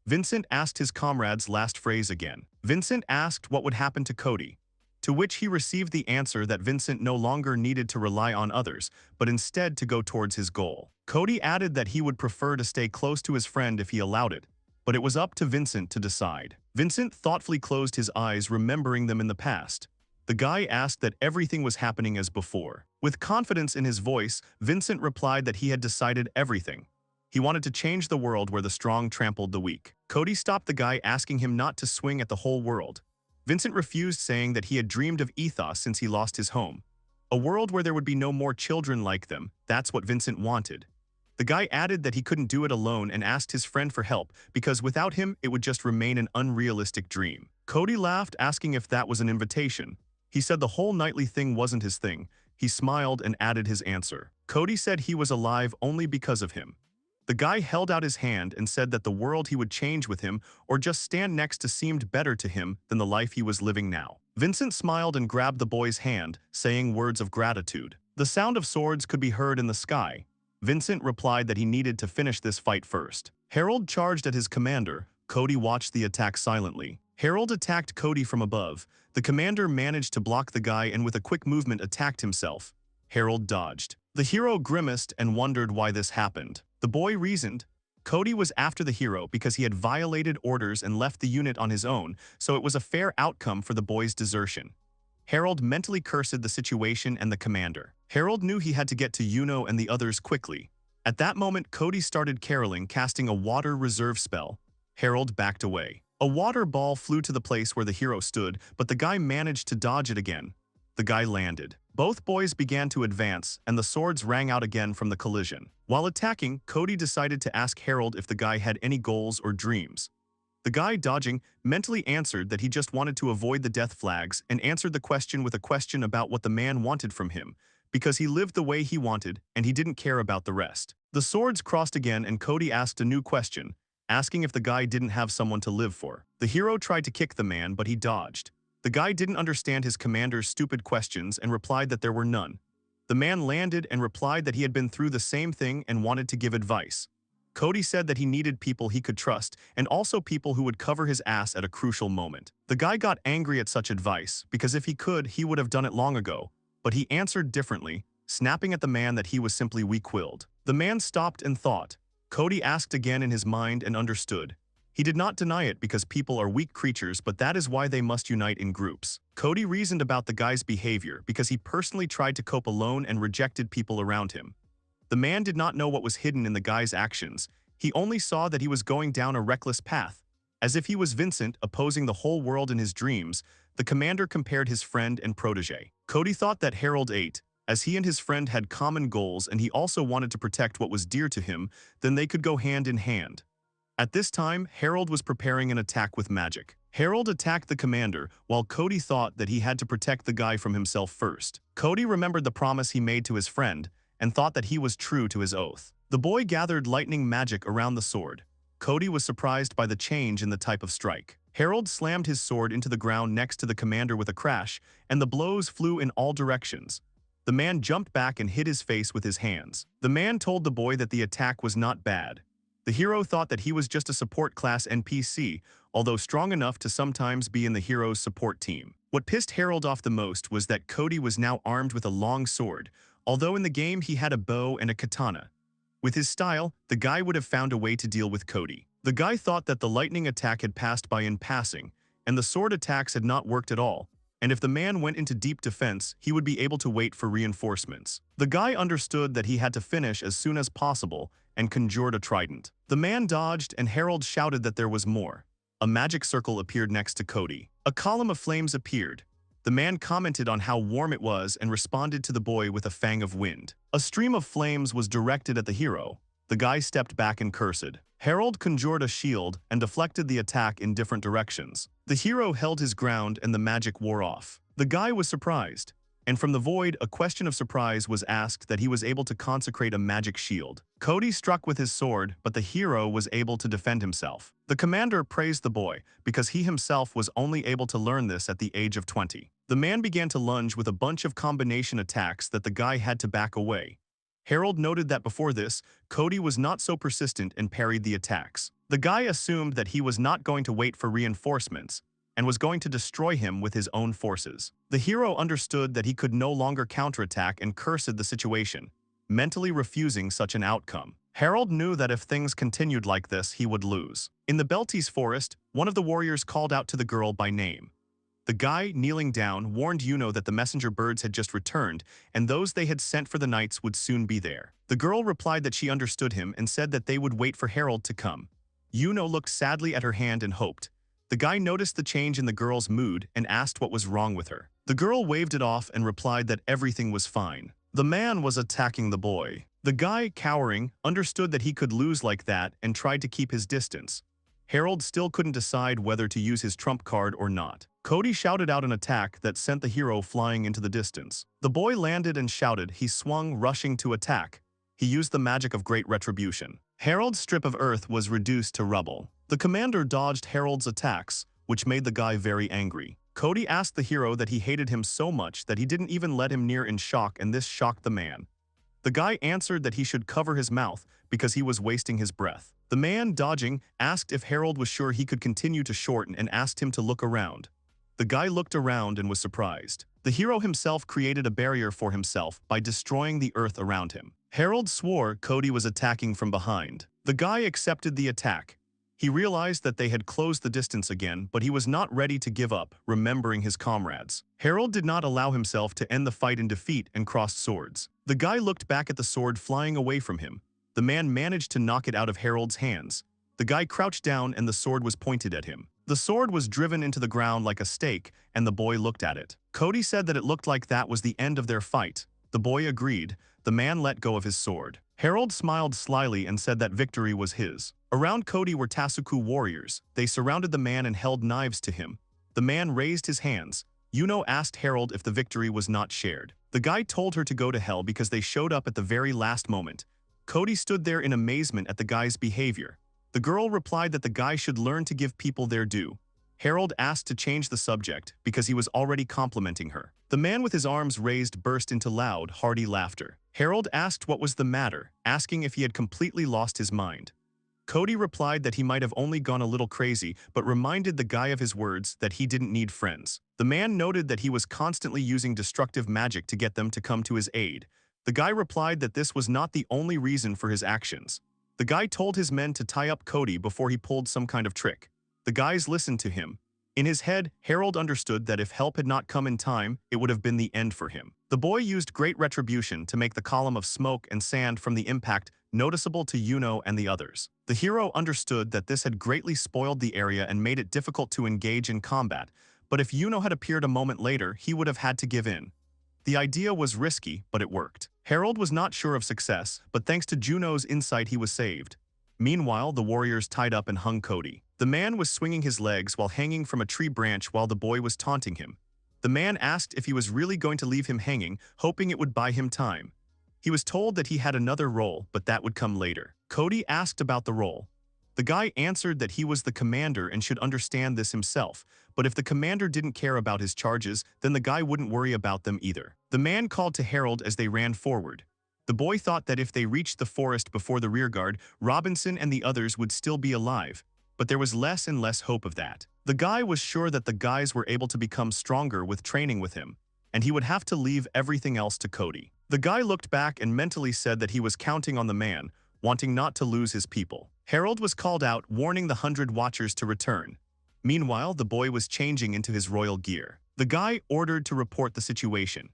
Vincent asked his comrade's last phrase again. Vincent asked what would happen to Cody, to which he received the answer that Vincent no longer needed to rely on others, but instead to go towards his goal. Cody added that he would prefer to stay close to his friend if he allowed it, but it was up to Vincent to decide. Vincent thoughtfully closed his eyes, remembering them in the past. The guy asked that everything was happening as before. With confidence in his voice, Vincent replied that he had decided everything. He wanted to change the world where the strong trampled the weak. Cody stopped the guy, asking him not to swing at the whole world. Vincent refused, saying that he had dreamed of ethos since he lost his home. A world where there would be no more children like them, that's what Vincent wanted. The guy added that he couldn't do it alone and asked his friend for help, because without him it would just remain an unrealistic dream. Cody laughed, asking if that was an invitation. He said the whole knightly thing wasn't his thing. He smiled and added his answer. Cody said he was alive only because of him. The guy held out his hand and said that the world he would change with him or just stand next to seemed better to him than the life he was living now. Vincent smiled and grabbed the boy's hand, saying words of gratitude. The sound of swords could be heard in the sky. Vincent replied that he needed to finish this fight first. Harold charged at his commander. Cody watched the attack silently. Harold attacked Cody from above. The commander managed to block the guy and with a quick movement attacked himself. Harold dodged. The hero grimaced and wondered why this happened. The boy reasoned. Cody was after the hero because he had violated orders and left the unit on his own, so it was a fair outcome for the boy's desertion. Harold mentally cursed the situation and the commander. Harold knew he had to get to Yuno and the others quickly. At that moment, Cody started caroling, casting a water reserve spell. Harold backed away. A water ball flew to the place where the hero stood, but the guy managed to dodge it again. The guy landed. Both boys began to advance, and the swords rang out again from the collision. While attacking, Cody decided to ask Harold if the guy had any goals or dreams. The guy, dodging, mentally answered that he just wanted to avoid the death flags and answered the question with a question about what the man wanted from him, because he lived the way he wanted and he didn't care about the rest. The swords crossed again and Cody asked a new question, asking if the guy didn't have someone to live for. The hero tried to kick the man, but he dodged. The guy didn't understand his commander's stupid questions and replied that there were none. The man landed and replied that he had been through the same thing and wanted to give advice. Cody said that he needed people he could trust and also people who would cover his ass at a crucial moment. The guy got angry at such advice because if he could, he would have done it long ago, but he answered differently, snapping at the man that he was simply weak-willed. The man stopped and thought. Cody asked again in his mind and understood. He did not deny it because people are weak creatures, but that is why they must unite in groups. Cody reasoned about the guy's behavior because he personally tried to cope alone and rejected people around him. The man did not know what was hidden in the guy's actions. He only saw that he was going down a reckless path. As if he was Vincent opposing the whole world in his dreams, the commander compared his friend and protege. Cody thought that Harold ate, as he and his friend had common goals and he also wanted to protect what was dear to him, then they could go hand in hand. At this time, Harold was preparing an attack with magic. Harold attacked the commander, while Cody thought that he had to protect the guy from himself first. Cody remembered the promise he made to his friend, and thought that he was true to his oath. The boy gathered lightning magic around the sword. Cody was surprised by the change in the type of strike. Harold slammed his sword into the ground next to the commander with a crash, and the blows flew in all directions. The man jumped back and hid his face with his hands. The man told the boy that the attack was not bad. The hero thought that he was just a support class NPC, although strong enough to sometimes be in the hero's support team. What pissed Harold off the most was that Cody was now armed with a long sword, although in the game he had a bow and a katana. With his style, the guy would have found a way to deal with Cody. The guy thought that the lightning attack had passed by in passing. and the sword attacks had not worked at all, and if the man went into deep defense, he would be able to wait for reinforcements. The guy understood that he had to finish as soon as possible and conjured a trident. The man dodged and Harold shouted that there was more. A magic circle appeared next to Cody. A column of flames appeared. The man commented on how warm it was and responded to the boy with a fang of wind. A stream of flames was directed at the hero. The guy stepped back and cursed. Harold conjured a shield and deflected the attack in different directions. The hero held his ground and the magic wore off. The guy was surprised, and from the void a question of surprise was asked that he was able to consecrate a magic shield. Cody struck with his sword, but the hero was able to defend himself. The commander praised the boy because he himself was only able to learn this at the age of 20. The man began to lunge with a bunch of combination attacks that the guy had to back away. Harold noted that before this, Cody was not so persistent and parried the attacks. The guy assumed that he was not going to wait for reinforcements and was going to destroy him with his own forces. The hero understood that he could no longer counterattack and cursed the situation, mentally refusing such an outcome. Harold knew that if things continued like this, he would lose. In the Belties forest, one of the warriors called out to the girl by name. The guy, kneeling down, warned Yuno that the messenger birds had just returned, and those they had sent for the knights would soon be there. The girl replied that she understood him and said that they would wait for Harold to come. Yuno looked sadly at her hand and hoped. The guy noticed the change in the girl's mood and asked what was wrong with her. The girl waved it off and replied that everything was fine. The man was attacking the boy. The guy, cowering, understood that he could lose like that and tried to keep his distance. Harold still couldn't decide whether to use his trump card or not. Cody shouted out an attack that sent the hero flying into the distance. The boy landed and shouted. He swung, rushing to attack. He used the magic of great retribution. Harold's strip of earth was reduced to rubble. The commander dodged Harold's attacks, which made the guy very angry. Cody asked the hero that he hated him so much that he didn't even let him near in shock, and this shocked the man. The guy answered that he should cover his mouth because he was wasting his breath. The man, dodging, asked if Harold was sure he could continue to shorten and asked him to look around. The guy looked around and was surprised. The hero himself created a barrier for himself by destroying the earth around him. Harold swore Cody was attacking from behind. The guy accepted the attack. He realized that they had closed the distance again, but he was not ready to give up, remembering his comrades. Harold did not allow himself to end the fight in defeat and crossed swords. The guy looked back at the sword flying away from him. The man managed to knock it out of Harold's hands. The guy crouched down and the sword was pointed at him. The sword was driven into the ground like a stake, and the boy looked at it. Cody said that it looked like that was the end of their fight. The boy agreed. The man let go of his sword. Harold smiled slyly and said that victory was his. Around Cody were Tasuku warriors. They surrounded the man and held knives to him. The man raised his hands. Yuno asked Harold if the victory was not shared. The guy told her to go to hell because they showed up at the very last moment. Cody stood there in amazement at the guy's behavior. The girl replied that the guy should learn to give people their due. Harold asked to change the subject because he was already complimenting her. The man with his arms raised burst into loud, hearty laughter. Harold asked what was the matter, asking if he had completely lost his mind. Cody replied that he might have only gone a little crazy, but reminded the guy of his words that he didn't need friends. The man noted that he was constantly using destructive magic to get them to come to his aid. The guy replied that this was not the only reason for his actions. The guy told his men to tie up Cody before he pulled some kind of trick. The guys listened to him. In his head, Harold understood that if help had not come in time, it would have been the end for him. The boy used great retribution to make the column of smoke and sand from the impact noticeable to Yuno and the others. The hero understood that this had greatly spoiled the area and made it difficult to engage in combat, but if Yuno had appeared a moment later, he would have had to give in. The idea was risky, but it worked. Harold was not sure of success, but thanks to Juno's insight he was saved. Meanwhile, the warriors tied up and hung Cody. The man was swinging his legs while hanging from a tree branch while the boy was taunting him. The man asked if he was really going to leave him hanging, hoping it would buy him time. He was told that he had another role, but that would come later. Cody asked about the role. The guy answered that he was the commander and should understand this himself, but if the commander didn't care about his charges, then the guy wouldn't worry about them either. The man called to Harold as they ran forward. The boy thought that if they reached the forest before the rearguard, Robinson and the others would still be alive, but there was less and less hope of that. The guy was sure that the guys were able to become stronger with training with him, and he would have to leave everything else to Cody. The guy looked back and mentally said that he was counting on the man, wanting not to lose his people. Harold was called out, warning the 100 watchers to return. Meanwhile, the boy was changing into his royal gear. The guy ordered to report the situation.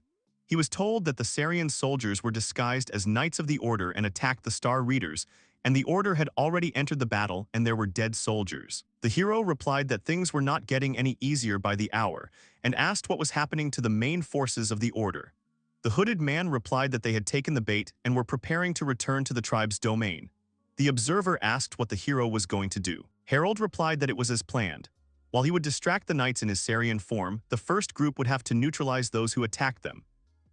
He was told that the Sarian soldiers were disguised as Knights of the Order and attacked the Star Readers, and the Order had already entered the battle and there were dead soldiers. The hero replied that things were not getting any easier by the hour, and asked what was happening to the main forces of the Order. The hooded man replied that they had taken the bait and were preparing to return to the tribe's domain. The observer asked what the hero was going to do. Harold replied that it was as planned. While he would distract the knights in his Sarian form, the first group would have to neutralize those who attacked them.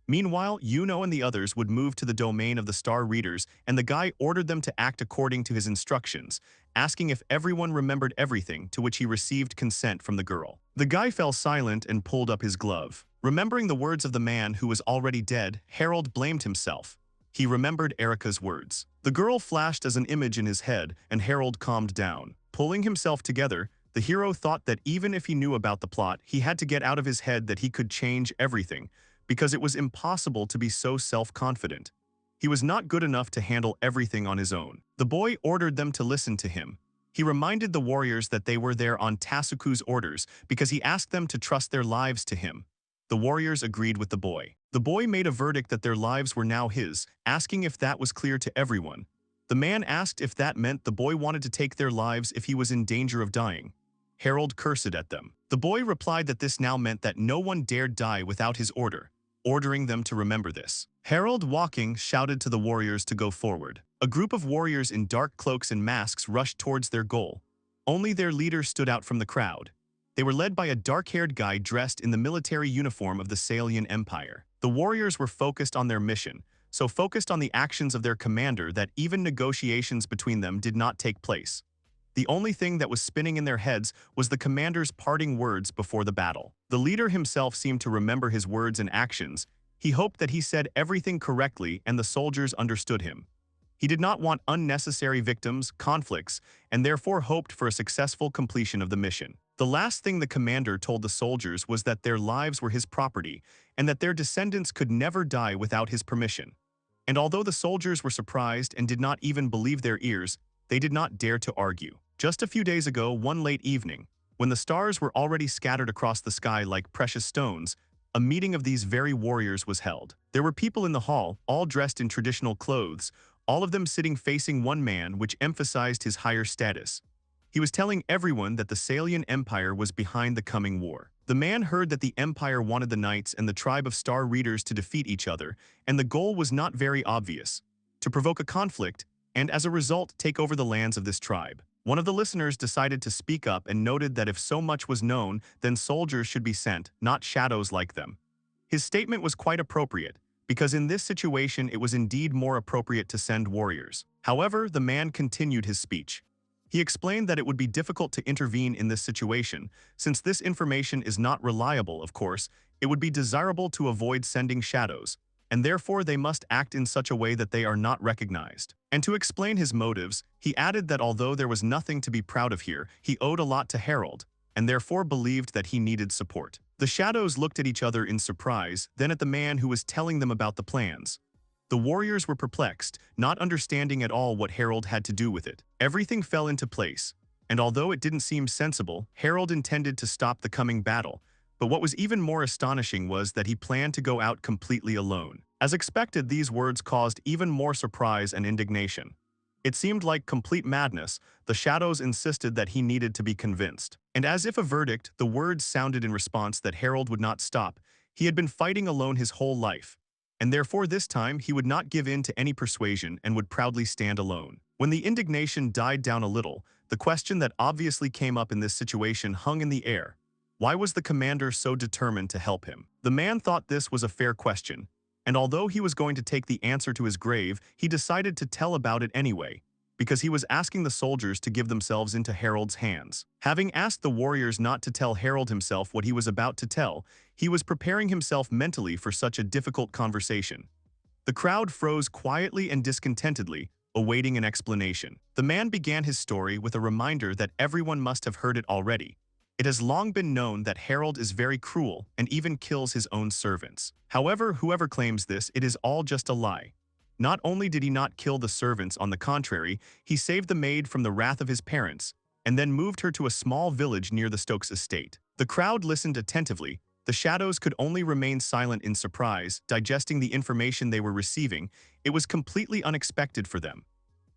Meanwhile, Yuno and the others would move to the domain of the Star Readers, and the guy ordered them to act according to his instructions, asking if everyone remembered everything, to which he received consent from the girl. The guy fell silent and pulled up his glove. Remembering the words of the man who was already dead, Harold blamed himself. He remembered Erika's words. The girl flashed as an image in his head, and Harold calmed down. Pulling himself together, the hero thought that even if he knew about the plot, he had to get out of his head that he could change everything, because it was impossible to be so self-confident. He was not good enough to handle everything on his own. The boy ordered them to listen to him. He reminded the warriors that they were there on Tasuku's orders because he asked them to trust their lives to him. The warriors agreed with the boy. The boy made a verdict that their lives were now his, asking if that was clear to everyone. The man asked if that meant the boy wanted to take their lives if he was in danger of dying. Harold cursed at them. The boy replied that this now meant that no one dared die without his order, ordering them to remember this. Harold, walking, shouted to the warriors to go forward. A group of warriors in dark cloaks and masks rushed towards their goal. Only their leader stood out from the crowd. They were led by a dark-haired guy dressed in the military uniform of the Salian Empire. The warriors were focused on their mission, so focused on the actions of their commander that even negotiations between them did not take place. The only thing that was spinning in their heads was the commander's parting words before the battle. The leader himself seemed to remember his words and actions. He hoped that he said everything correctly and the soldiers understood him. He did not want unnecessary victims, conflicts, and therefore hoped for a successful completion of the mission. The last thing the commander told the soldiers was that their lives were his property and that their descendants could never die without his permission. And although the soldiers were surprised and did not even believe their ears, they did not dare to argue. Just a few days ago, one late evening, when the stars were already scattered across the sky like precious stones, a meeting of these very warriors was held. There were people in the hall, all dressed in traditional clothes, all of them sitting facing one man, which emphasized his higher status. He was telling everyone that the Salian Empire was behind the coming war. The man heard that the Empire wanted the Knights and the tribe of Star Readers to defeat each other, and the goal was not very obvious: to provoke a conflict, and as a result take over the lands of this tribe. One of the listeners decided to speak up and noted that if so much was known, then soldiers should be sent, not shadows like them. His statement was quite appropriate, because in this situation it was indeed more appropriate to send warriors. However, the man continued his speech. He explained that it would be difficult to intervene in this situation. Since this information is not reliable, of course, it would be desirable to avoid sending shadows, and therefore they must act in such a way that they are not recognized. And to explain his motives, he added that although there was nothing to be proud of here, he owed a lot to Harold, and therefore believed that he needed support. The shadows looked at each other in surprise, then at the man who was telling them about the plans. The warriors were perplexed, not understanding at all what Harold had to do with it. Everything fell into place, and although it didn't seem sensible, Harold intended to stop the coming battle. But what was even more astonishing was that he planned to go out completely alone. As expected, these words caused even more surprise and indignation. It seemed like complete madness. The shadows insisted that he needed to be convinced. And as if a verdict, the words sounded in response that Harold would not stop. He had been fighting alone his whole life, and therefore this time he would not give in to any persuasion and would proudly stand alone. When the indignation died down a little, the question that obviously came up in this situation hung in the air. Why was the commander so determined to help him? The man thought this was a fair question, and although he was going to take the answer to his grave, he decided to tell about it anyway, because he was asking the soldiers to give themselves into Harold's hands. Having asked the warriors not to tell Harold himself what he was about to tell, he was preparing himself mentally for such a difficult conversation. The crowd froze quietly and discontentedly, awaiting an explanation. The man began his story with a reminder that everyone must have heard it already. It has long been known that Harold is very cruel and even kills his own servants. However, whoever claims this, it is all just a lie. Not only did he not kill the servants, on the contrary, he saved the maid from the wrath of his parents, and then moved her to a small village near the Stokes estate. The crowd listened attentively. The shadows could only remain silent in surprise, digesting the information they were receiving. It was completely unexpected for them.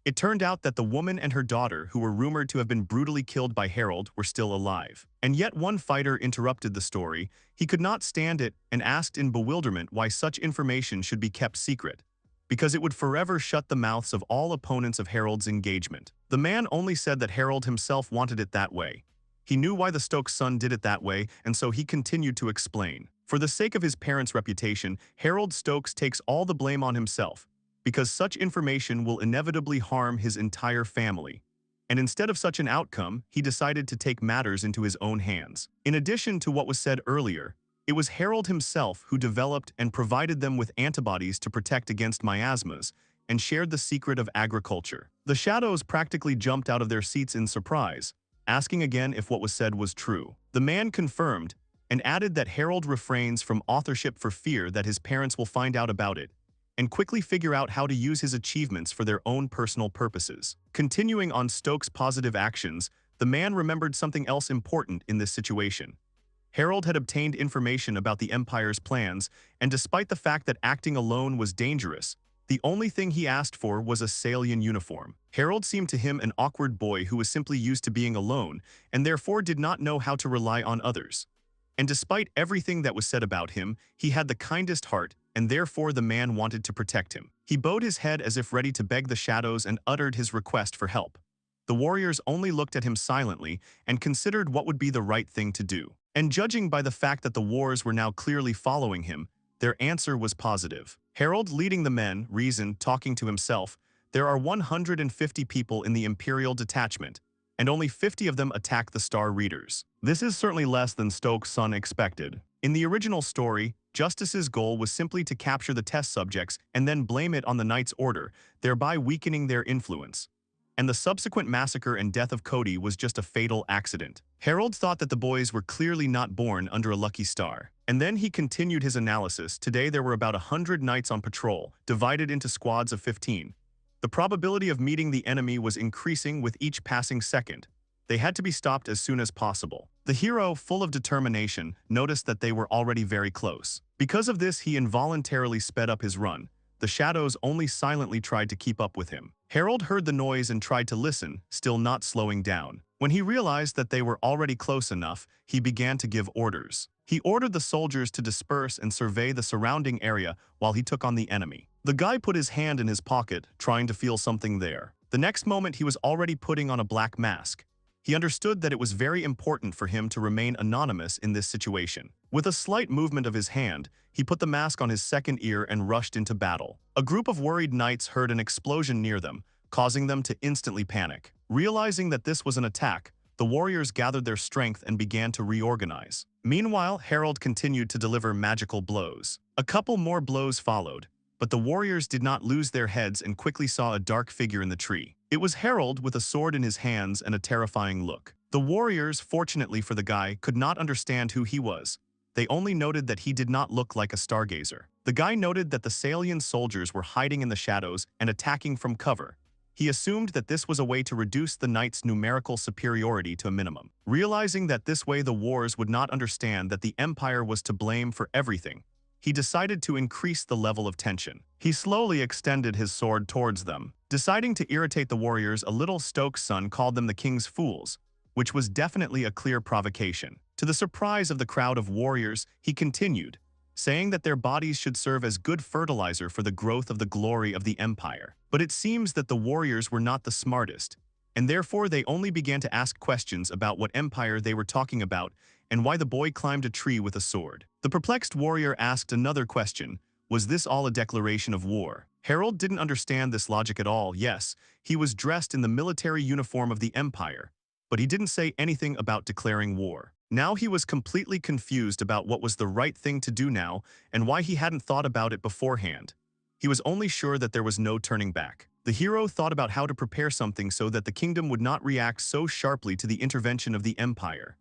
It turned out that the woman and her daughter, who were rumored to have been brutally killed by Harold, were still alive. And yet one fighter interrupted the story. He could not stand it and asked in bewilderment why such information should be kept secret, because it would forever shut the mouths of all opponents of Harold's engagement. The man only said that Harold himself wanted it that way. He knew why the Stokes' son did it that way, and so he continued to explain. For the sake of his parents' reputation, Harold Stokes takes all the blame on himself, because such information will inevitably harm his entire family. And instead of such an outcome, he decided to take matters into his own hands. In addition to what was said earlier, it was Harold himself who developed and provided them with antibodies to protect against miasmas and shared the secret of agriculture. The shadows practically jumped out of their seats in surprise, asking again if what was said was true. The man confirmed and added that Harold refrains from authorship for fear that his parents will find out about it and quickly figure out how to use his achievements for their own personal purposes. Continuing on Stokes' positive actions, the man remembered something else important in this situation. Harold had obtained information about the Empire's plans, and despite the fact that acting alone was dangerous, the only thing he asked for was a Salian uniform. Harold seemed to him an awkward boy who was simply used to being alone, and therefore did not know how to rely on others. And despite everything that was said about him, he had the kindest heart, and therefore the man wanted to protect him. He bowed his head as if ready to beg the shadows and uttered his request for help. The warriors only looked at him silently and considered what would be the right thing to do. And judging by the fact that the wars were now clearly following him, their answer was positive. Harold, leading the men, reasoned, talking to himself, "There are 150 people in the Imperial detachment, and only 50 of them attack the Star Readers. This is certainly less than Stokes' son expected." In the original story, Justice's goal was simply to capture the test subjects and then blame it on the Knight's order, thereby weakening their influence. And the subsequent massacre and death of Cody was just a fatal accident. Harold thought that the boys were clearly not born under a lucky star. And then he continued his analysis. Today there were about 100 knights on patrol, divided into squads of 15. The probability of meeting the enemy was increasing with each passing second. They had to be stopped as soon as possible. The hero, full of determination, noticed that they were already very close. Because of this, he involuntarily sped up his run. The shadows only silently tried to keep up with him. Harold heard the noise and tried to listen, still not slowing down. When he realized that they were already close enough, he began to give orders. He ordered the soldiers to disperse and survey the surrounding area while he took on the enemy. The guy put his hand in his pocket, trying to feel something there. The next moment, he was already putting on a black mask. He understood that it was very important for him to remain anonymous in this situation. With a slight movement of his hand, he put the mask on his second ear and rushed into battle. A group of worried knights heard an explosion near them, causing them to instantly panic. Realizing that this was an attack, the warriors gathered their strength and began to reorganize. Meanwhile, Harold continued to deliver magical blows. A couple more blows followed, but the warriors did not lose their heads and quickly saw a dark figure in the tree. It was Harold with a sword in his hands and a terrifying look. The warriors, fortunately for the guy, could not understand who he was. They only noted that he did not look like a stargazer. The guy noted that the Salian soldiers were hiding in the shadows and attacking from cover. He assumed that this was a way to reduce the knights' numerical superiority to a minimum. Realizing that this way the wars would not understand that the Empire was to blame for everything, he decided to increase the level of tension. He slowly extended his sword towards them. Deciding to irritate the warriors a little, Stokes' son called them the king's fools, which was definitely a clear provocation. To the surprise of the crowd of warriors, he continued, saying that their bodies should serve as good fertilizer for the growth of the glory of the Empire. But it seems that the warriors were not the smartest, and therefore they only began to ask questions about what empire they were talking about and why the boy climbed a tree with a sword. The perplexed warrior asked another question: was this all a declaration of war? Harold didn't understand this logic at all. Yes, he was dressed in the military uniform of the Empire, but he didn't say anything about declaring war. Now he was completely confused about what was the right thing to do now and why he hadn't thought about it beforehand. He was only sure that there was no turning back. The hero thought about how to prepare something so that the kingdom would not react so sharply to the intervention of the Empire.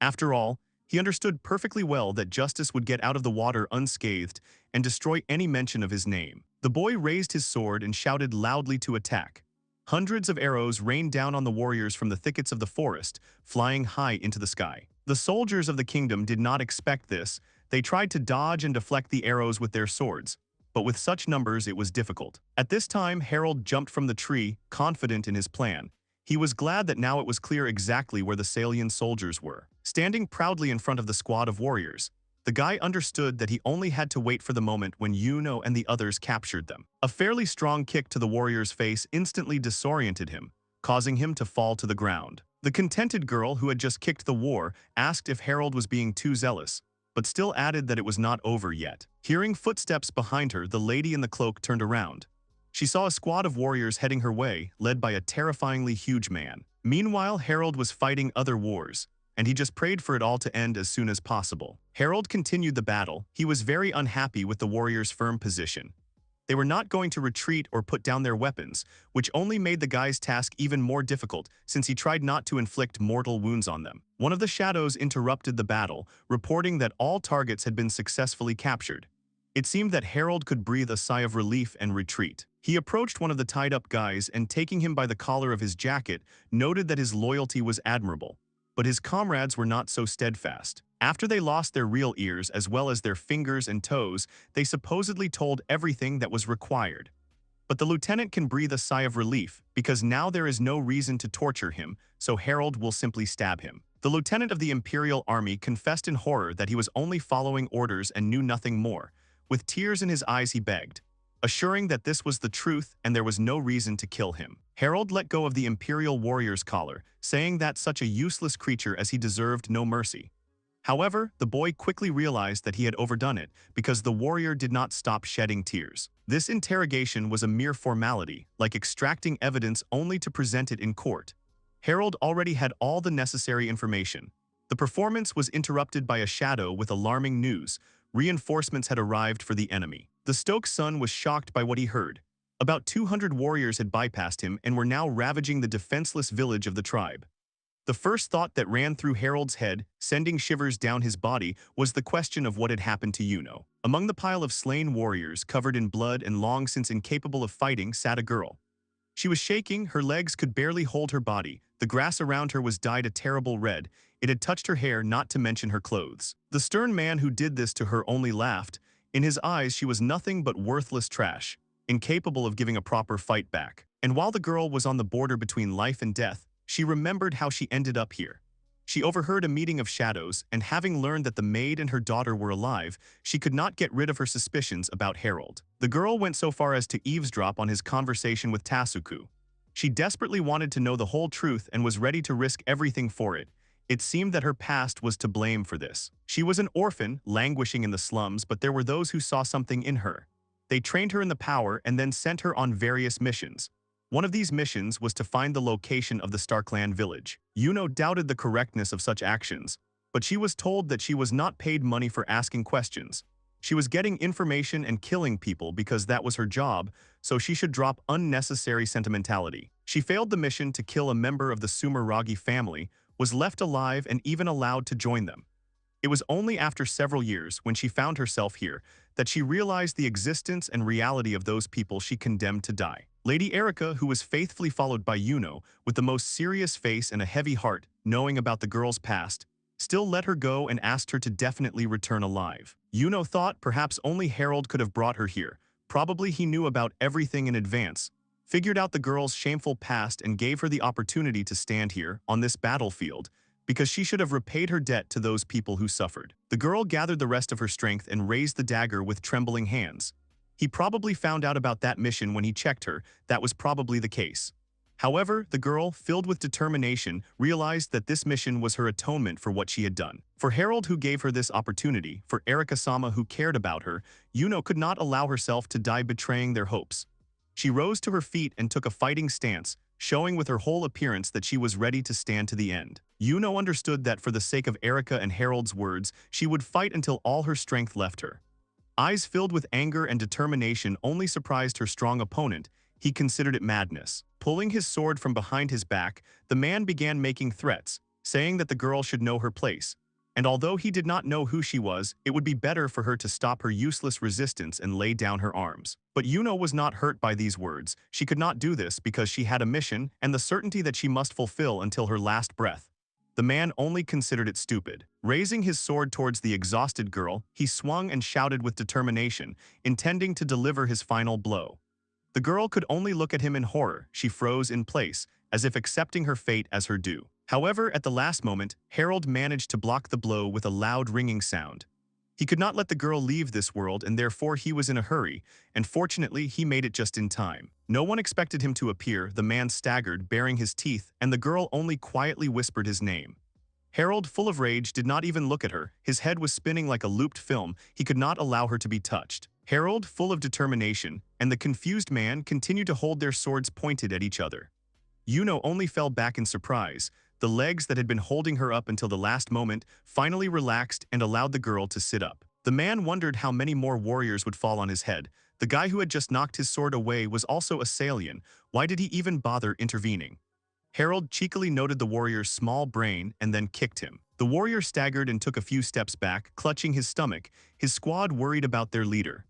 After all, he understood perfectly well that justice would get out of the water unscathed and destroy any mention of his name. The boy raised his sword and shouted loudly to attack. Hundreds of arrows rained down on the warriors from the thickets of the forest, flying high into the sky. The soldiers of the kingdom did not expect this. They tried to dodge and deflect the arrows with their swords, but with such numbers it was difficult. At this time, Harold jumped from the tree, confident in his plan. He was glad that now it was clear exactly where the Salian soldiers were. Standing proudly in front of the squad of warriors, the guy understood that he only had to wait for the moment when Yuno and the others captured them. A fairly strong kick to the warrior's face instantly disoriented him, causing him to fall to the ground. The contented girl who had just kicked the war asked if Harold was being too zealous, but still added that it was not over yet. Hearing footsteps behind her, the lady in the cloak turned around. She saw a squad of warriors heading her way, led by a terrifyingly huge man. Meanwhile, Harold was fighting other wars, and he just prayed for it all to end as soon as possible. Harold continued the battle. He was very unhappy with the warriors' firm position. They were not going to retreat or put down their weapons, which only made the guy's task even more difficult since he tried not to inflict mortal wounds on them. One of the shadows interrupted the battle, reporting that all targets had been successfully captured. It seemed that Harold could breathe a sigh of relief and retreat. He approached one of the tied-up guys and, taking him by the collar of his jacket, noted that his loyalty was admirable. But his comrades were not so steadfast. After they lost their real ears as well as their fingers and toes, they supposedly told everything that was required. But the lieutenant can breathe a sigh of relief because now there is no reason to torture him, so Harold will simply stab him. The lieutenant of the Imperial Army confessed in horror that he was only following orders and knew nothing more. With tears in his eyes he begged, assuring that this was the truth and there was no reason to kill him. Harold let go of the Imperial warrior's collar, saying that such a useless creature as he deserved no mercy. However, the boy quickly realized that he had overdone it because the warrior did not stop shedding tears. This interrogation was a mere formality, like extracting evidence only to present it in court. Harold already had all the necessary information. The performance was interrupted by a shadow with alarming news. Reinforcements had arrived for the enemy. The Stokes' son was shocked by what he heard. About 200 warriors had bypassed him and were now ravaging the defenseless village of the tribe. The first thought that ran through Harold's head, sending shivers down his body, was the question of what had happened to Yuno. Among the pile of slain warriors, covered in blood and long since incapable of fighting, sat a girl. She was shaking, her legs could barely hold her body. The grass around her was dyed a terrible red. It had touched her hair, not to mention her clothes. The stern man who did this to her only laughed. In his eyes, she was nothing but worthless trash, incapable of giving a proper fight back. And while the girl was on the border between life and death, she remembered how she ended up here. She overheard a meeting of shadows, and having learned that the maid and her daughter were alive, she could not get rid of her suspicions about Harold. The girl went so far as to eavesdrop on his conversation with Tasuku. She desperately wanted to know the whole truth and was ready to risk everything for it. It seemed that her past was to blame for this. She was an orphan, languishing in the slums, but there were those who saw something in her. They trained her in the power and then sent her on various missions. One of these missions was to find the location of the StarClan village. Yuno doubted the correctness of such actions, but she was told that she was not paid money for asking questions. She was getting information and killing people because that was her job, so she should drop unnecessary sentimentality. She failed the mission to kill a member of the Sumeragi family, was left alive and even allowed to join them. It was only after several years, when she found herself here, that she realized the existence and reality of those people she condemned to die. Lady Erica, who was faithfully followed by Yuno, with the most serious face and a heavy heart, knowing about the girl's past, still let her go and asked her to definitely return alive. Yuno thought perhaps only Harold could have brought her here. Probably he knew about everything in advance, figured out the girl's shameful past and gave her the opportunity to stand here, on this battlefield, because she should have repaid her debt to those people who suffered. The girl gathered the rest of her strength and raised the dagger with trembling hands. He probably found out about that mission when he checked her. That was probably the case. However, the girl, filled with determination, realized that this mission was her atonement for what she had done. For Harold, who gave her this opportunity, for Erika-sama, who cared about her, Yuno could not allow herself to die betraying their hopes. She rose to her feet and took a fighting stance, showing with her whole appearance that she was ready to stand to the end. Yuno understood that for the sake of Erika and Harold's words, she would fight until all her strength left her. Eyes filled with anger and determination only surprised her strong opponent. He considered it madness. Pulling his sword from behind his back, the man began making threats, saying that the girl should know her place. and although he did not know who she was, it would be better for her to stop her useless resistance and lay down her arms. But Yuno was not hurt by these words. She could not do this because she had a mission and the certainty that she must fulfill until her last breath. The man only considered it stupid. Raising his sword towards the exhausted girl, he swung and shouted with determination, intending to deliver his final blow. The girl could only look at him in horror. She froze in place, as if accepting her fate as her due. However, at the last moment, Harold managed to block the blow with a loud ringing sound. He could not let the girl leave this world, and therefore he was in a hurry, and fortunately he made it just in time. No one expected him to appear. The man staggered, baring his teeth, and the girl only quietly whispered his name. Harold, full of rage, did not even look at her. His head was spinning like a looped film. He could not allow her to be touched. Harold, full of determination, and the confused man continued to hold their swords pointed at each other. Yuno only fell back in surprise. The legs that had been holding her up until the last moment finally relaxed and allowed the girl to sit up. The man wondered how many more warriors would fall on his head. The guy who had just knocked his sword away was also a Salian. Why did he even bother intervening? Harold cheekily noted the warrior's small brain and then kicked him. The warrior staggered and took a few steps back, clutching his stomach. His squad worried about their leader.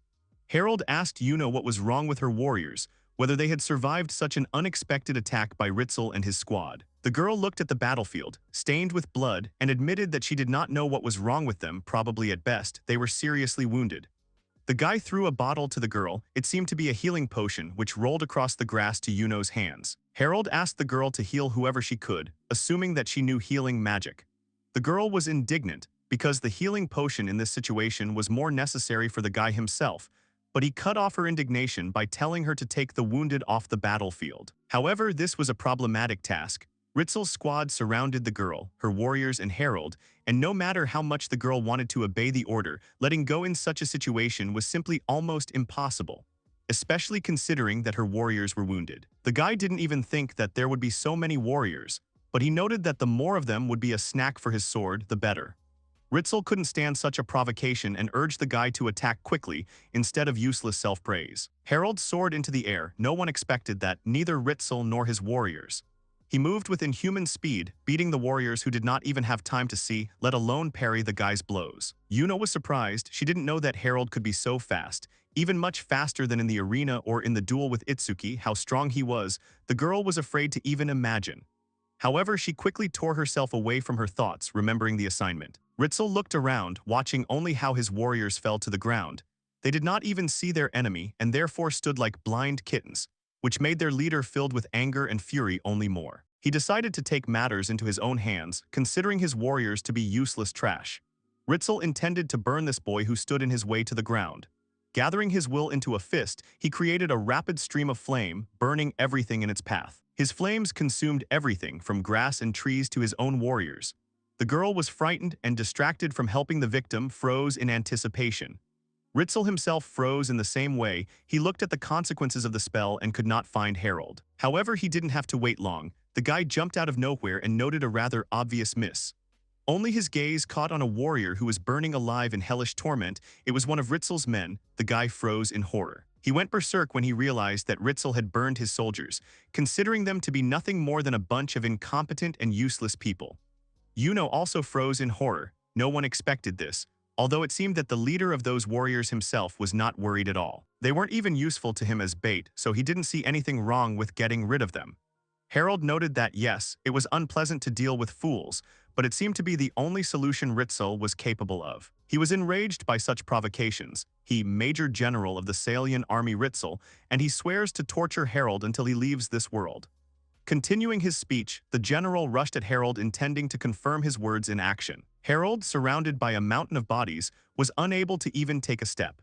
Harold asked Yuno what was wrong with her warriors, whether they had survived such an unexpected attack by Ritzel and his squad. The girl looked at the battlefield, stained with blood, and admitted that she did not know what was wrong with them. Probably at best, they were seriously wounded. The guy threw a bottle to the girl. It seemed to be a healing potion, which rolled across the grass to Yuno's hands. Harold asked the girl to heal whoever she could, assuming that she knew healing magic. The girl was indignant, because the healing potion in this situation was more necessary for the guy himself, but he cut off her indignation by telling her to take the wounded off the battlefield. However, this was a problematic task. Ritzel's squad surrounded the girl, her warriors, and Harold, and no matter how much the girl wanted to obey the order, letting go in such a situation was simply almost impossible, especially considering that her warriors were wounded. The guy didn't even think that there would be so many warriors, but he noted that the more of them would be a snack for his sword, the better. Ritzel couldn't stand such a provocation and urged the guy to attack quickly instead of useless self-praise. Harold soared into the air. No one expected that, neither Ritzel nor his warriors. He moved with inhuman speed, beating the warriors who did not even have time to see, let alone parry the guy's blows. Yuno was surprised. She didn't know that Harold could be so fast, even much faster than in the arena or in the duel with Itsuki. How strong he was, the girl was afraid to even imagine. However, she quickly tore herself away from her thoughts, remembering the assignment. Ritzel looked around, watching only how his warriors fell to the ground. They did not even see their enemy and therefore stood like blind kittens, which made their leader filled with anger and fury only more. He decided to take matters into his own hands, considering his warriors to be useless trash. Ritzel intended to burn this boy who stood in his way to the ground. Gathering his will into a fist, he created a rapid stream of flame, burning everything in its path. His flames consumed everything from grass and trees to his own warriors. The girl was frightened and distracted from helping the victim, froze in anticipation. Ritzel himself froze in the same way. He looked at the consequences of the spell and could not find Harold. However, he didn't have to wait long. The guy jumped out of nowhere and noted a rather obvious miss. Only his gaze caught on a warrior who was burning alive in hellish torment. It was one of Ritzel's men. The guy froze in horror. He went berserk when he realized that Ritzel had burned his soldiers, considering them to be nothing more than a bunch of incompetent and useless people. Yuno also froze in horror. No one expected this, although it seemed that the leader of those warriors himself was not worried at all. They weren't even useful to him as bait, so he didn't see anything wrong with getting rid of them. Harold noted that, yes, it was unpleasant to deal with fools, but it seemed to be the only solution Ritzel was capable of. He was enraged by such provocations. He, Major General of the Salian Army Ritzel, and he swears to torture Harold until he leaves this world. Continuing his speech, the general rushed at Harold, intending to confirm his words in action. Harold, surrounded by a mountain of bodies, was unable to even take a step.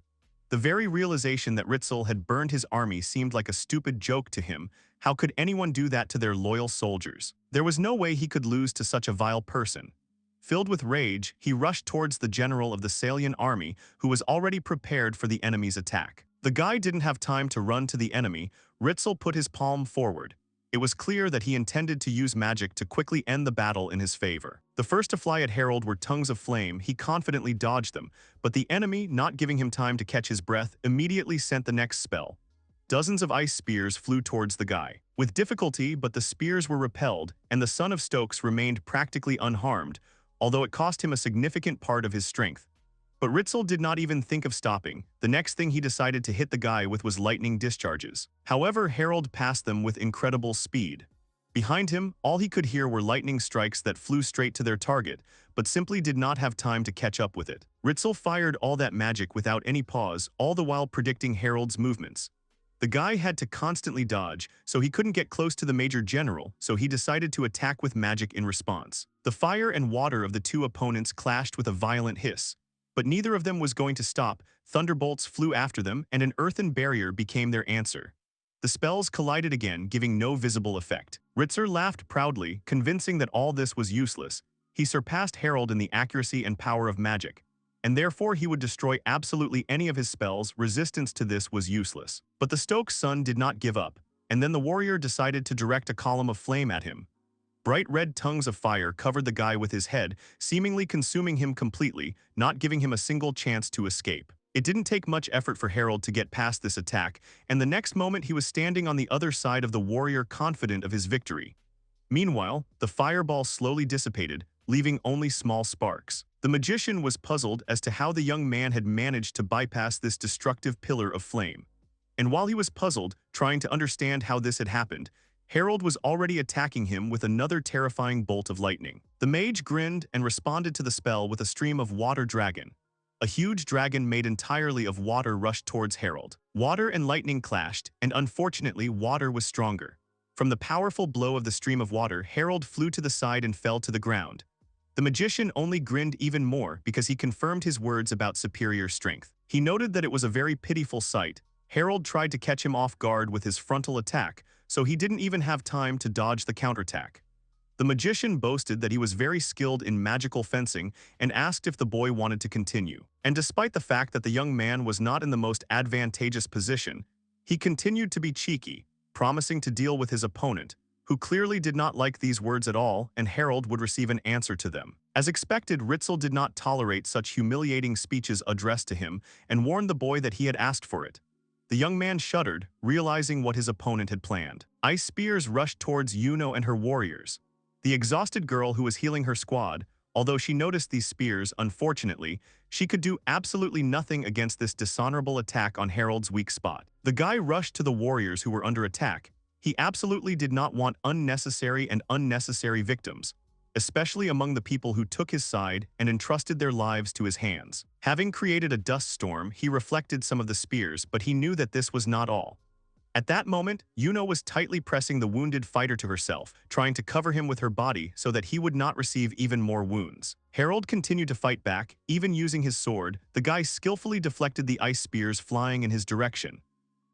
The very realization that Ritzel had burned his army seemed like a stupid joke to him. How could anyone do that to their loyal soldiers? There was no way he could lose to such a vile person. Filled with rage, he rushed towards the general of the Salian army, who was already prepared for the enemy's attack. The guy didn't have time to run to the enemy. Ritzel put his palm forward. It was clear that he intended to use magic to quickly end the battle in his favor. The first to fly at Harold were tongues of flame. He confidently dodged them, but the enemy, not giving him time to catch his breath, immediately sent the next spell. Dozens of ice spears flew towards the guy. With difficulty, but the spears were repelled, and the son of Stokes remained practically unharmed. although it cost him a significant part of his strength. But Ritzel did not even think of stopping. The next thing he decided to hit the guy with was lightning discharges. However, Harold passed them with incredible speed. Behind him, all he could hear were lightning strikes that flew straight to their target, but simply did not have time to catch up with it. Ritzel fired all that magic without any pause, all the while predicting Harold's movements. The guy had to constantly dodge, so he couldn't get close to the Major General, so he decided to attack with magic in response. The fire and water of the two opponents clashed with a violent hiss. But neither of them was going to stop. Thunderbolts flew after them, and an earthen barrier became their answer. The spells collided again, giving no visible effect. Ritzer laughed proudly, convincing that all this was useless. He surpassed Harold in the accuracy and power of magic, and therefore he would destroy absolutely any of his spells. Resistance to this was useless. But the Stokes son did not give up, and then the warrior decided to direct a column of flame at him. Bright red tongues of fire covered the guy with his head, seemingly consuming him completely, not giving him a single chance to escape. It didn't take much effort for Harold to get past this attack, and the next moment he was standing on the other side of the warrior, confident of his victory. Meanwhile, the fireball slowly dissipated, leaving only small sparks. The magician was puzzled as to how the young man had managed to bypass this destructive pillar of flame. And while he was puzzled, trying to understand how this had happened, Harold was already attacking him with another terrifying bolt of lightning. The mage grinned and responded to the spell with a stream of water dragon. A huge dragon made entirely of water rushed towards Harold. Water and lightning clashed, and unfortunately water was stronger. From the powerful blow of the stream of water, Harold flew to the side and fell to the ground. The magician only grinned even more because he confirmed his words about superior strength. He noted that it was a very pitiful sight. Harold tried to catch him off guard with his frontal attack, so he didn't even have time to dodge the counterattack. The magician boasted that he was very skilled in magical fencing and asked if the boy wanted to continue. And despite the fact that the young man was not in the most advantageous position, he continued to be cheeky, promising to deal with his opponent, who clearly did not like these words at all, and Harold would receive an answer to them. As expected, Ritzel did not tolerate such humiliating speeches addressed to him and warned the boy that he had asked for it. The young man shuddered, realizing what his opponent had planned. Ice spears rushed towards Yuno and her warriors. The exhausted girl who was healing her squad, although she noticed these spears, unfortunately, she could do absolutely nothing against this dishonorable attack on Harold's weak spot. The guy rushed to the warriors who were under attack. He absolutely did not want unnecessary victims, especially among the people who took his side and entrusted their lives to his hands. Having created a dust storm, he reflected some of the spears, but he knew that this was not all. At that moment, Yuno was tightly pressing the wounded fighter to herself, trying to cover him with her body so that he would not receive even more wounds. Harold continued to fight back, even using his sword. The guy skillfully deflected the ice spears flying in his direction.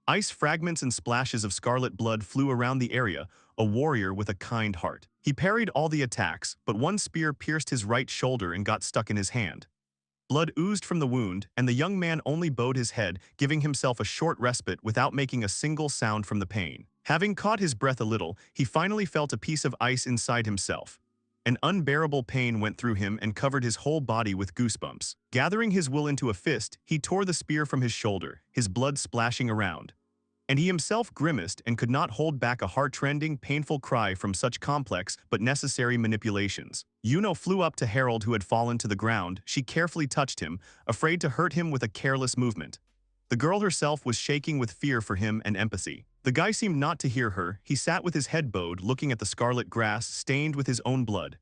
Ice fragments and splashes of scarlet blood flew around the area, a warrior with a kind heart. He parried all the attacks, but one spear pierced his right shoulder and got stuck in his hand. Blood oozed from the wound, and the young man only bowed his head, giving himself a short respite without making a single sound from the pain. Having caught his breath a little, he finally felt a piece of ice inside himself. An unbearable pain went through him and covered his whole body with goosebumps. Gathering his will into a fist, he tore the spear from his shoulder, his blood splashing around. And he himself grimaced and could not hold back a heart-rending, painful cry from such complex but necessary manipulations. Yuno flew up to Harold, who had fallen to the ground. She carefully touched him, afraid to hurt him with a careless movement. The girl herself was shaking with fear for him and empathy. The guy seemed not to hear her. He sat with his head bowed, looking at the scarlet grass stained with his own blood.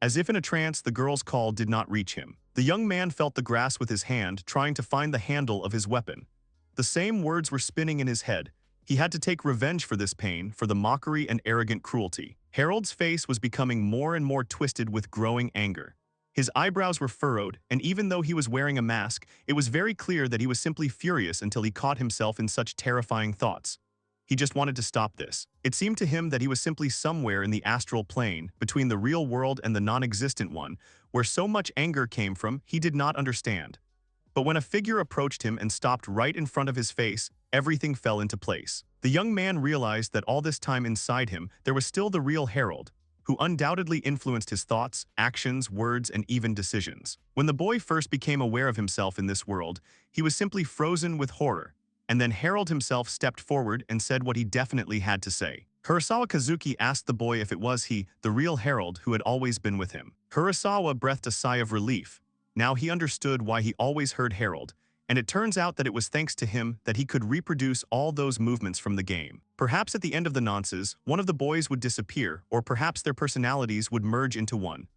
As if in a trance, the girl's call did not reach him. The young man felt the grass with his hand, trying to find the handle of his weapon. The same words were spinning in his head. He had to take revenge for this pain, for the mockery and arrogant cruelty. Harold's face was becoming more and more twisted with growing anger. His eyebrows were furrowed, and even though he was wearing a mask, it was very clear that he was simply furious until he caught himself in such terrifying thoughts. He just wanted to stop this. It seemed to him that he was simply somewhere in the astral plane, between the real world and the non-existent one, where so much anger came from, he did not understand. But when a figure approached him and stopped right in front of his face, everything fell into place. The young man realized that all this time inside him, there was still the real Harold, who undoubtedly influenced his thoughts, actions, words, and even decisions. When the boy first became aware of himself in this world, he was simply frozen with horror. And then Harold himself stepped forward and said what he definitely had to say. Hirasawa Kazuki asked the boy if it was he, the real Harold, who had always been with him. Hirasawa breathed a sigh of relief. Now he understood why he always heard Harold, and it turns out that it was thanks to him that he could reproduce all those movements from the game. Perhaps at the end of the nonsense, one of the boys would disappear, or perhaps their personalities would merge into one.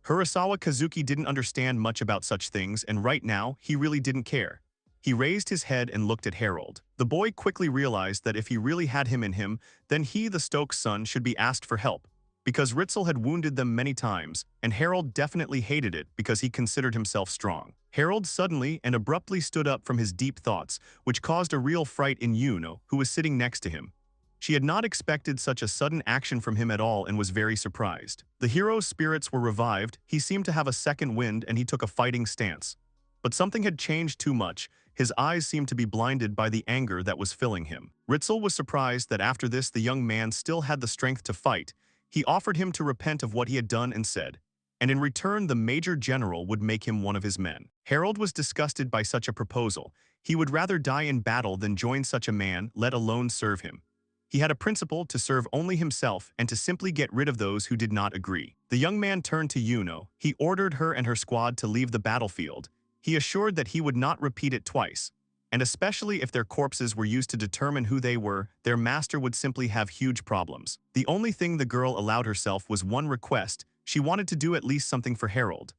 Hirasawa Kazuki didn't understand much about such things, and right now, he really didn't care. He raised his head and looked at Harold. The boy quickly realized that if he really had him in him, then he, the Stokes' son, should be asked for help. Because Riddled had wounded them many times, and Harold definitely hated it because he considered himself strong. Harold suddenly and abruptly stood up from his deep thoughts, which caused a real fright in Yuno, who was sitting next to him. She had not expected such a sudden action from him at all and was very surprised. The hero's spirits were revived, he seemed to have a second wind and he took a fighting stance. But something had changed too much. His eyes seemed to be blinded by the anger that was filling him. Riddled was surprised that after this the young man still had the strength to fight. He offered him to repent of what he had done and said, and in return the Major General would make him one of his men. Harold was disgusted by such a proposal. He would rather die in battle than join such a man, let alone serve him. He had a principle to serve only himself and to simply get rid of those who did not agree. The young man turned to Yuno. He ordered her and her squad to leave the battlefield. He assured that he would not repeat it twice, and especially if their corpses were used to determine who they were, their master would simply have huge problems. The only thing the girl allowed herself was one request. She wanted to do at least something for Harold.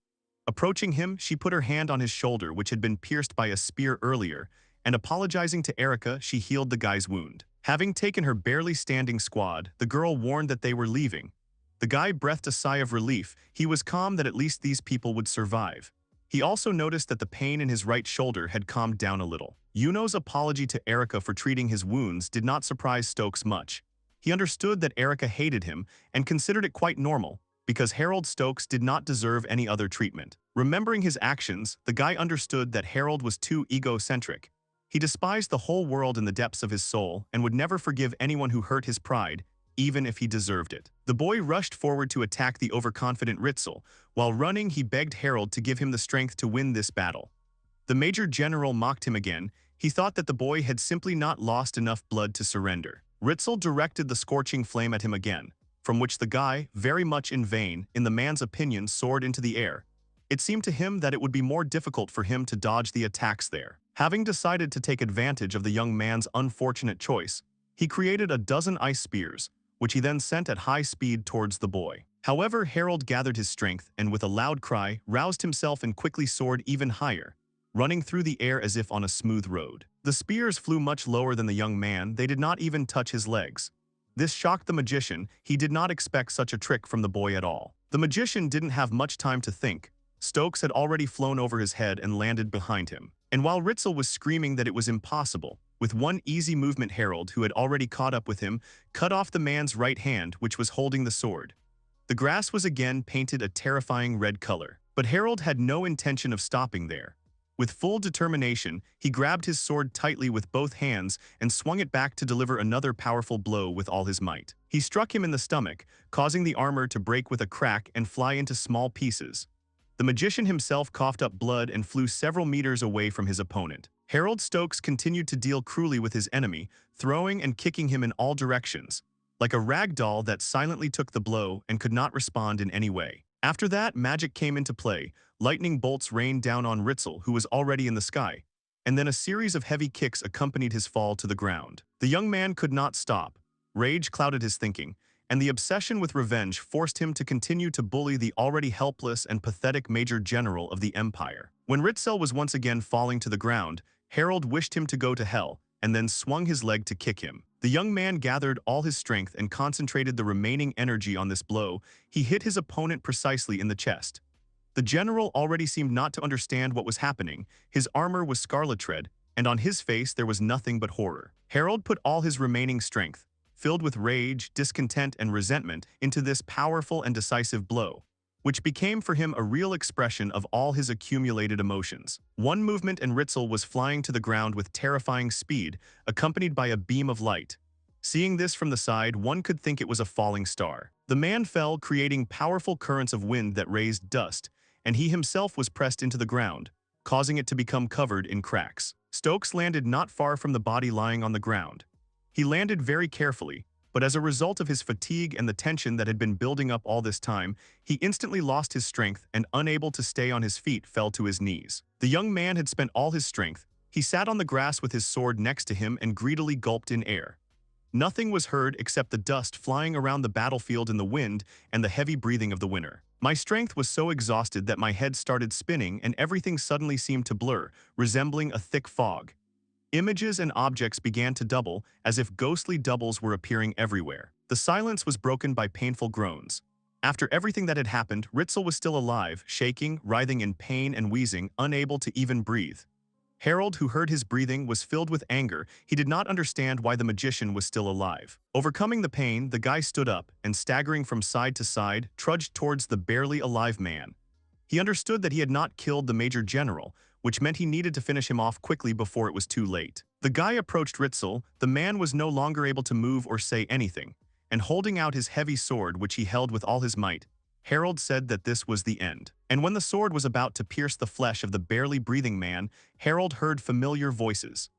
Approaching him, she put her hand on his shoulder, which had been pierced by a spear earlier, and apologizing to Erica, she healed the guy's wound. Having taken her barely standing squad, the girl warned that they were leaving. The guy breathed a sigh of relief. He was calm that at least these people would survive. He also noticed that the pain in his right shoulder had calmed down a little. Yuno's apology to Erica for treating his wounds did not surprise Stokes much. He understood that Erica hated him and considered it quite normal, because Harold Stokes did not deserve any other treatment. Remembering his actions, the guy understood that Harold was too egocentric. He despised the whole world in the depths of his soul and would never forgive anyone who hurt his pride, even if he deserved it. The boy rushed forward to attack the overconfident Riddled. While running, he begged Harold to give him the strength to win this battle. The Major General mocked him again. He thought that the boy had simply not lost enough blood to surrender. Riddled directed the scorching flame at him again, from which the guy, very much in vain, in the man's opinion, soared into the air. It seemed to him that it would be more difficult for him to dodge the attacks there. Having decided to take advantage of the young man's unfortunate choice, he created a dozen ice spears, which he then sent at high speed towards the boy. However, Harold gathered his strength and with a loud cry, roused himself and quickly soared even higher, running through the air as if on a smooth road. The spears flew much lower than the young man, they did not even touch his legs. This shocked the magician. He did not expect such a trick from the boy at all. The magician didn't have much time to think. Stokes had already flown over his head and landed behind him. And while Riddled was screaming that it was impossible, with one easy movement Harold, who had already caught up with him, cut off the man's right hand, which was holding the sword. The grass was again painted a terrifying red color, but Harold had no intention of stopping there. With full determination, he grabbed his sword tightly with both hands and swung it back to deliver another powerful blow with all his might. He struck him in the stomach, causing the armor to break with a crack and fly into small pieces. The magician himself coughed up blood and flew several meters away from his opponent. Harold Stokes continued to deal cruelly with his enemy, throwing and kicking him in all directions, like a rag doll that silently took the blow and could not respond in any way. After that, magic came into play. Lightning bolts rained down on Riddled, who was already in the sky, and then a series of heavy kicks accompanied his fall to the ground. The young man could not stop. Rage clouded his thinking, and the obsession with revenge forced him to continue to bully the already helpless and pathetic Major General of the Empire. When Riddled was once again falling to the ground, Harold wished him to go to hell, and then swung his leg to kick him. The young man gathered all his strength and concentrated the remaining energy on this blow. He hit his opponent precisely in the chest. The general already seemed not to understand what was happening. His armor was scarlet red, and on his face there was nothing but horror. Harold put all his remaining strength, filled with rage, discontent, and resentment, into this powerful and decisive blow, which became for him a real expression of all his accumulated emotions. One movement and Riddled was flying to the ground with terrifying speed, accompanied by a beam of light. Seeing this from the side, one could think it was a falling star. The man fell, creating powerful currents of wind that raised dust, and he himself was pressed into the ground, causing it to become covered in cracks. Stokes landed not far from the body lying on the ground. He landed very carefully, but as a result of his fatigue and the tension that had been building up all this time, he instantly lost his strength and, unable to stay on his feet, fell to his knees. The young man had spent all his strength. He sat on the grass with his sword next to him and greedily gulped in air. Nothing was heard except the dust flying around the battlefield in the wind and the heavy breathing of the winter. My strength was so exhausted that my head started spinning and everything suddenly seemed to blur, resembling a thick fog. Images and objects began to double, as if ghostly doubles were appearing everywhere. The silence was broken by painful groans. After everything that had happened, Ritzel was still alive, shaking, writhing in pain and wheezing, unable to even breathe. Harold, who heard his breathing, was filled with anger. He did not understand why the magician was still alive. Overcoming the pain, the guy stood up and, staggering from side to side, trudged towards the barely alive man. He understood that he had not killed the Major General, which meant he needed to finish him off quickly before it was too late. The guy approached Ritzel. The man was no longer able to move or say anything, and holding out his heavy sword, which he held with all his might, Harold said that this was the end. And when the sword was about to pierce the flesh of the barely breathing man, Harold heard familiar voices.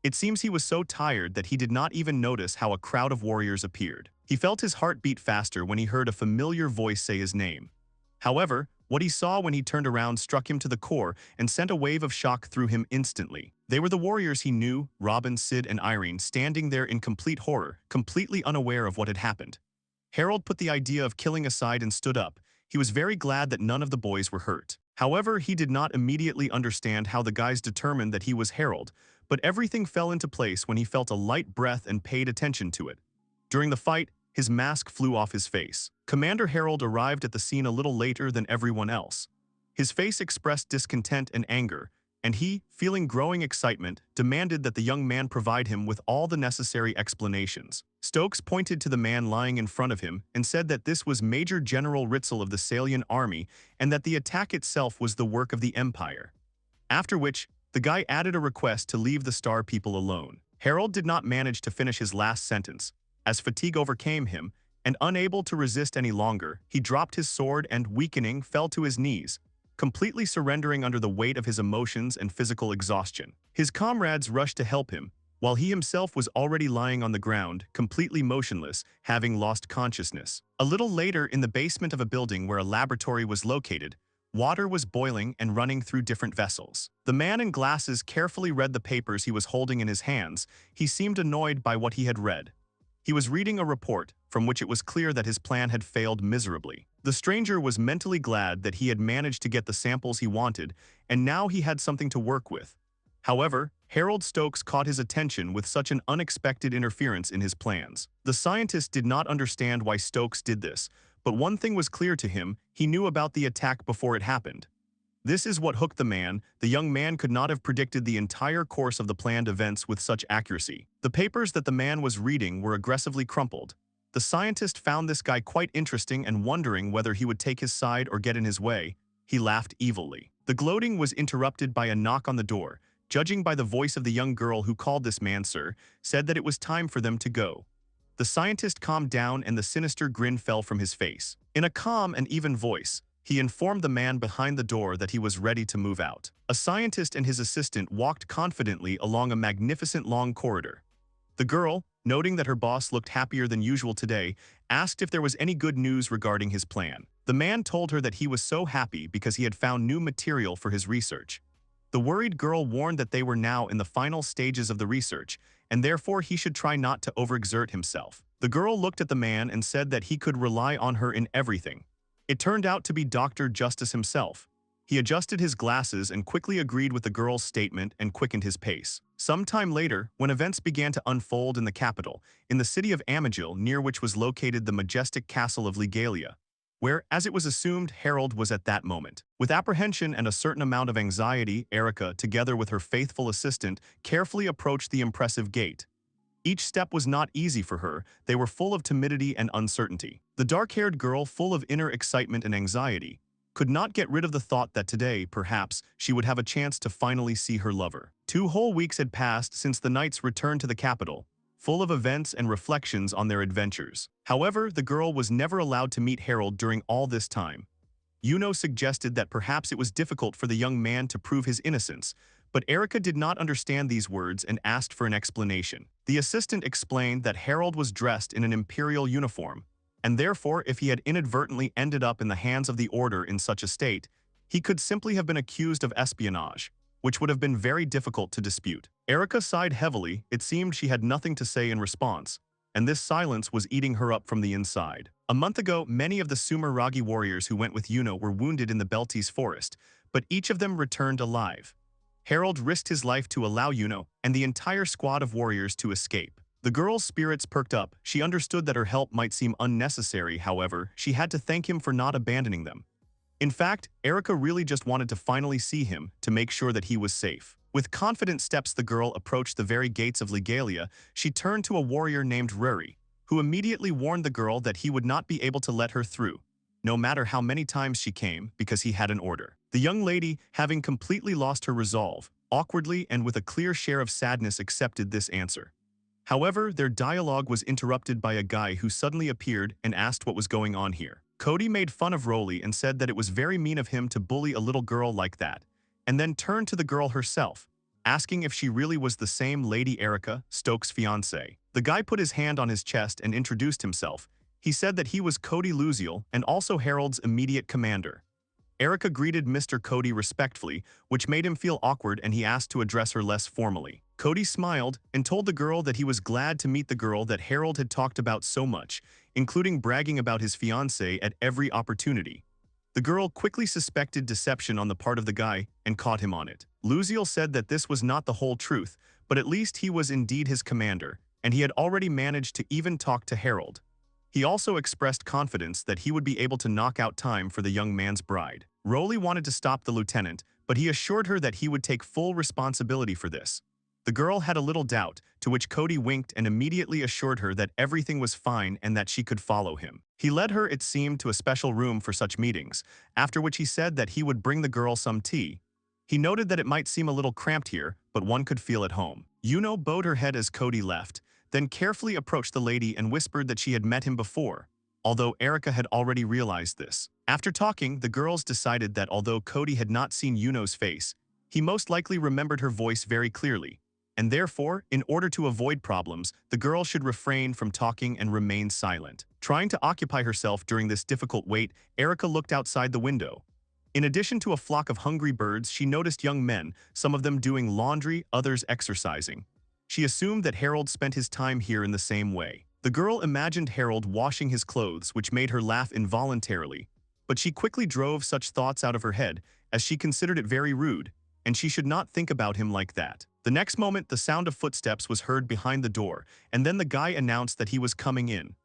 It seems he was so tired that he did not even notice how a crowd of warriors appeared. He felt his heart beat faster when he heard a familiar voice say his name. However, what he saw when he turned around struck him to the core and sent a wave of shock through him instantly. They were the warriors he knew, Robin, Sid, and Irene, standing there in complete horror, completely unaware of what had happened. Harold put the idea of killing aside and stood up. He was very glad that none of the boys were hurt. However, he did not immediately understand how the guys determined that he was Harold, but everything fell into place when he felt a light breath and paid attention to it. During the fight, his mask flew off his face. Commander Harold arrived at the scene a little later than everyone else. His face expressed discontent and anger, and he, feeling growing excitement, demanded that the young man provide him with all the necessary explanations. Stokes pointed to the man lying in front of him and said that this was Major General Ritzel of the Salian Army and that the attack itself was the work of the Empire. After which, the guy added a request to leave the Star People alone. Harold did not manage to finish his last sentence, as fatigue overcame him, and unable to resist any longer, he dropped his sword and, weakening, fell to his knees, completely surrendering under the weight of his emotions and physical exhaustion. His comrades rushed to help him, while he himself was already lying on the ground, completely motionless, having lost consciousness. A little later, in the basement of a building where a laboratory was located, water was boiling and running through different vessels. The man in glasses carefully read the papers he was holding in his hands. He seemed annoyed by what he had read. He was reading a report from which it was clear that his plan had failed miserably. The stranger was mentally glad that he had managed to get the samples he wanted, and now he had something to work with. However, Harold Stokes caught his attention with such an unexpected interference in his plans. The scientist did not understand why Stokes did this, but one thing was clear to him: he knew about the attack before it happened. This is what hooked the man. The young man could not have predicted the entire course of the planned events with such accuracy. The papers that the man was reading were aggressively crumpled. The scientist found this guy quite interesting and, wondering whether he would take his side or get in his way, he laughed evilly. The gloating was interrupted by a knock on the door. Judging by the voice of the young girl who called this man sir, said that it was time for them to go. The scientist calmed down and the sinister grin fell from his face. In a calm and even voice, he informed the man behind the door that he was ready to move out. A scientist and his assistant walked confidently along a magnificent long corridor. The girl, noting that her boss looked happier than usual today, asked if there was any good news regarding his plan. The man told her that he was so happy because he had found new material for his research. The worried girl warned that they were now in the final stages of the research, and therefore he should try not to overexert himself. The girl looked at the man and said that he could rely on her in everything. It turned out to be Dr. Justice himself. He adjusted his glasses and quickly agreed with the girl's statement and quickened his pace. Some time later, when events began to unfold in the capital, in the city of Amagil, near which was located the majestic castle of Legalia, where, as it was assumed, Harold was at that moment. With apprehension and a certain amount of anxiety, Erica, together with her faithful assistant, carefully approached the impressive gate. Each step was not easy for her. They were full of timidity and uncertainty. The dark-haired girl, full of inner excitement and anxiety, could not get rid of the thought that today, perhaps, she would have a chance to finally see her lover. 2 whole weeks had passed since the knights returned to the capital, full of events and reflections on their adventures. However, the girl was never allowed to meet Harold during all this time. Yuno suggested that perhaps it was difficult for the young man to prove his innocence, but Erica did not understand these words and asked for an explanation. The assistant explained that Harold was dressed in an imperial uniform, and therefore if he had inadvertently ended up in the hands of the order in such a state, he could simply have been accused of espionage, which would have been very difficult to dispute. Erica sighed heavily. It seemed she had nothing to say in response, and this silence was eating her up from the inside. A month ago, many of the Sumeragi warriors who went with Yuno were wounded in the Beltis forest, but each of them returned alive. Harold risked his life to allow Yuno and the entire squad of warriors to escape. The girl's spirits perked up. She understood that her help might seem unnecessary, however, she had to thank him for not abandoning them. In fact, Erica really just wanted to finally see him to make sure that he was safe. With confident steps, the girl approached the very gates of Legalia. She turned to a warrior named Ruri, who immediately warned the girl that he would not be able to let her through, no matter how many times she came, because he had an order. The young lady, having completely lost her resolve, awkwardly and with a clear share of sadness accepted this answer. However, their dialogue was interrupted by a guy who suddenly appeared and asked what was going on here. Cody made fun of Rolly and said that it was very mean of him to bully a little girl like that, and then turned to the girl herself, asking if she really was the same Lady Erica, Stokes' fiancée. The guy put his hand on his chest and introduced himself. He said that he was Cody Luziel and also Harold's immediate commander. Erica greeted Mr. Cody respectfully, which made him feel awkward, and he asked to address her less formally. Cody smiled and told the girl that he was glad to meet the girl that Harold had talked about so much, including bragging about his fiancée at every opportunity. The girl quickly suspected deception on the part of the guy and caught him on it. Luziel said that this was not the whole truth, but at least he was indeed his commander, and he had already managed to even talk to Harold. He also expressed confidence that he would be able to knock out time for the young man's bride. Rolly wanted to stop the lieutenant, but he assured her that he would take full responsibility for this. The girl had a little doubt, to which Cody winked and immediately assured her that everything was fine and that she could follow him. He led her, it seemed, to a special room for such meetings, after which he said that he would bring the girl some tea. He noted that it might seem a little cramped here, but one could feel at home. Yuno bowed her head as Cody left, then carefully approached the lady and whispered that she had met him before, although Erica had already realized this. After talking, the girls decided that although Cody had not seen Yuno's face, he most likely remembered her voice very clearly, and therefore, in order to avoid problems, the girl should refrain from talking and remain silent. Trying to occupy herself during this difficult wait, Erica looked outside the window. In addition to a flock of hungry birds, she noticed young men, some of them doing laundry, others exercising. She assumed that Harold spent his time here in the same way. The girl imagined Harold washing his clothes, which made her laugh involuntarily, but she quickly drove such thoughts out of her head, as she considered it very rude, and she should not think about him like that. The next moment, the sound of footsteps was heard behind the door, and then the guy announced that he was coming in.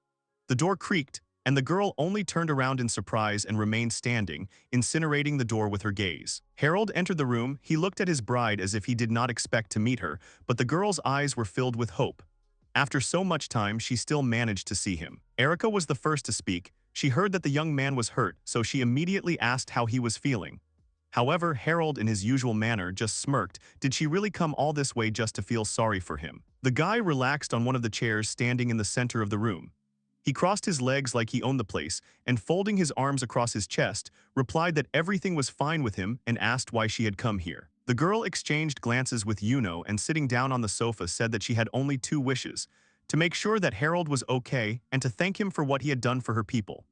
The door creaked, and the girl only turned around in surprise and remained standing, incinerating the door with her gaze. Harold entered the room. He looked at his bride as if he did not expect to meet her, but the girl's eyes were filled with hope. After so much time, she still managed to see him. Erica was the first to speak. She heard that the young man was hurt, so she immediately asked how he was feeling. However, Harold, in his usual manner, just smirked. Did she really come all this way just to feel sorry for him? The guy relaxed on one of the chairs standing in the center of the room. He crossed his legs like he owned the place, and folding his arms across his chest, replied that everything was fine with him and asked why she had come here. The girl exchanged glances with Yuno and sitting down on the sofa said that she had only two wishes: to make sure that Harold was okay and to thank him for what he had done for her people.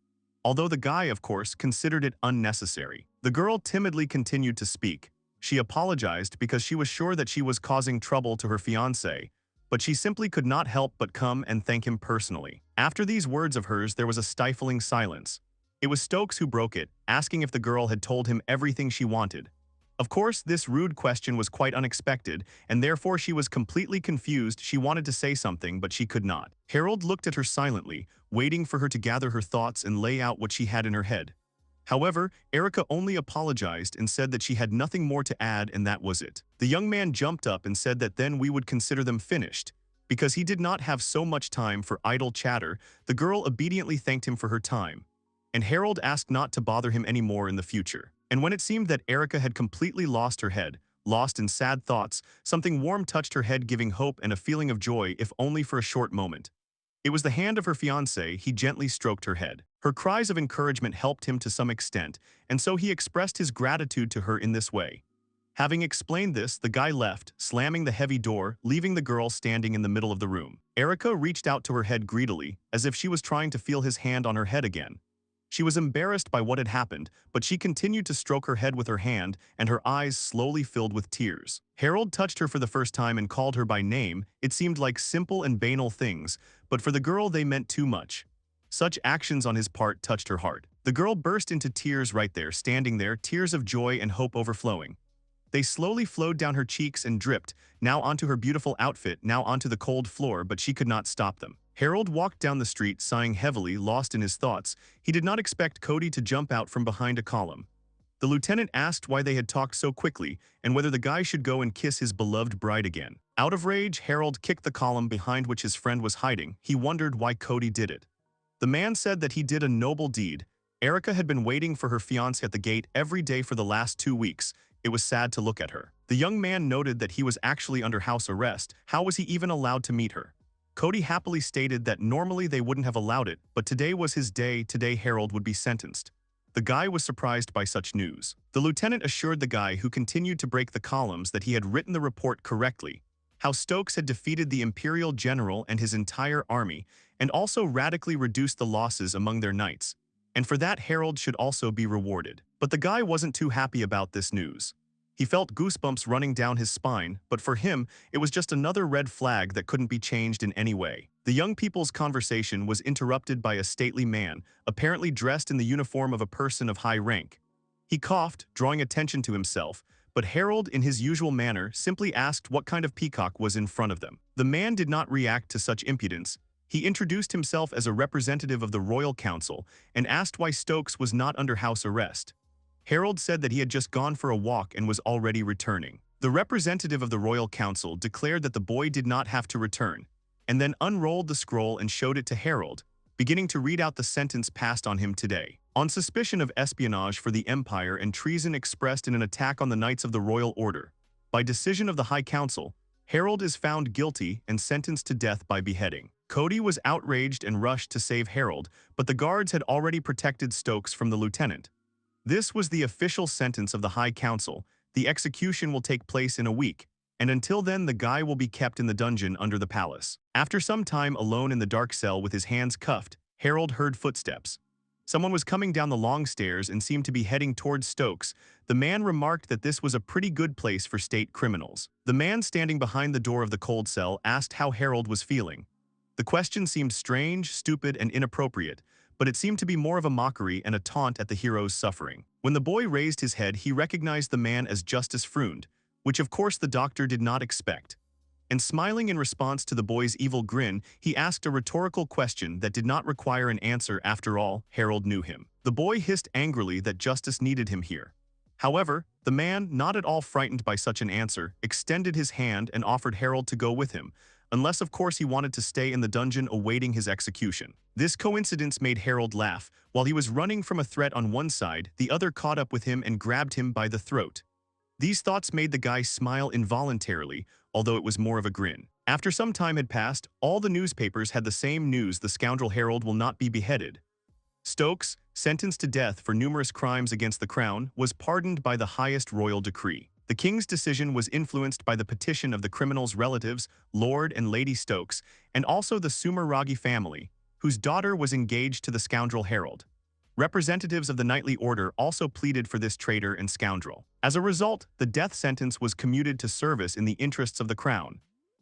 Although the guy, of course, considered it unnecessary. The girl timidly continued to speak. She apologized because she was sure that she was causing trouble to her fiancé, but she simply could not help but come and thank him personally. After these words of hers, there was a stifling silence. It was Stokes who broke it, asking if the girl had told him everything she wanted. Of course, this rude question was quite unexpected, and therefore she was completely confused. She wanted to say something, but she could not. Harold looked at her silently, waiting for her to gather her thoughts and lay out what she had in her head. However, Erica only apologized and said that she had nothing more to add, and that was it. The young man jumped up and said that then we would consider them finished. Because he did not have so much time for idle chatter, the girl obediently thanked him for her time, and Harold asked not to bother him anymore in the future. And when it seemed that Erica had completely lost her head, lost in sad thoughts, something warm touched her head, giving hope and a feeling of joy, if only for a short moment. It was the hand of her fiancé. He gently stroked her head. Her cries of encouragement helped him to some extent, and so he expressed his gratitude to her in this way. Having explained this, the guy left, slamming the heavy door, leaving the girl standing in the middle of the room. Erika reached out to her head greedily, as if she was trying to feel his hand on her head again. She was embarrassed by what had happened, but she continued to stroke her head with her hand, and her eyes slowly filled with tears. Harold touched her for the first time and called her by name. It seemed like simple and banal things, but for the girl they meant too much. Such actions on his part touched her heart. The girl burst into tears right there, standing there, tears of joy and hope overflowing. They slowly flowed down her cheeks and dripped, now onto her beautiful outfit, now onto the cold floor, but she could not stop them. Harold walked down the street, sighing heavily, lost in his thoughts. He did not expect Cody to jump out from behind a column. The lieutenant asked why they had talked so quickly and whether the guy should go and kiss his beloved bride again. Out of rage, Harold kicked the column behind which his friend was hiding. He wondered why Cody did it. The man said that he did a noble deed. Erika had been waiting for her fiancé at the gate every day for the last 2 weeks. It was sad to look at her. The young man noted that he was actually under house arrest. How was he even allowed to meet her? Cody happily stated that normally they wouldn't have allowed it, but today was his day. Today Harold would be sentenced. The guy was surprised by such news. The lieutenant assured the guy, who continued to break the columns, that he had written the report correctly, how Stokes had defeated the Imperial General and his entire army, and also radically reduced the losses among their knights. And for that Harold should also be rewarded. But the guy wasn't too happy about this news. He felt goosebumps running down his spine, but for him, it was just another red flag that couldn't be changed in any way. The young people's conversation was interrupted by a stately man, apparently dressed in the uniform of a person of high rank. He coughed, drawing attention to himself, but Harold, in his usual manner, simply asked what kind of peacock was in front of them. The man did not react to such impudence. He introduced himself as a representative of the Royal Council and asked why Stokes was not under house arrest. Harold said that he had just gone for a walk and was already returning. The representative of the Royal Council declared that the boy did not have to return, and then unrolled the scroll and showed it to Harold, beginning to read out the sentence passed on him today. On suspicion of espionage for the Empire and treason expressed in an attack on the Knights of the Royal Order, by decision of the High Council, Harold is found guilty and sentenced to death by beheading. Cody was outraged and rushed to save Harold, but the guards had already protected Stokes from the lieutenant. This was the official sentence of the High Council. The execution will take place in a week, and until then the guy will be kept in the dungeon under the palace. After some time alone in the dark cell with his hands cuffed, Harold heard footsteps. Someone was coming down the long stairs and seemed to be heading towards Stokes. The man remarked that this was a pretty good place for state criminals. The man standing behind the door of the cold cell asked how Harold was feeling. The question seemed strange, stupid, and inappropriate, but it seemed to be more of a mockery and a taunt at the hero's suffering. When the boy raised his head, he recognized the man as Justice Freund, which of course the doctor did not expect. And smiling in response to the boy's evil grin, he asked a rhetorical question that did not require an answer. After all, Harold knew him. The boy hissed angrily that justice needed him here. However, the man, not at all frightened by such an answer, extended his hand and offered Harold to go with him, unless of course he wanted to stay in the dungeon awaiting his execution. This coincidence made Harold laugh. While he was running from a threat on one side, the other caught up with him and grabbed him by the throat. These thoughts made the guy smile involuntarily, although it was more of a grin. After some time had passed, all the newspapers had the same news: the scoundrel Harold will not be beheaded. Stokes, sentenced to death for numerous crimes against the crown, was pardoned by the highest royal decree. The king's decision was influenced by the petition of the criminal's relatives, Lord and Lady Stokes, and also the Sumeragi family, whose daughter was engaged to the scoundrel Harold. Representatives of the knightly order also pleaded for this traitor and scoundrel. As a result, the death sentence was commuted to service in the interests of the crown.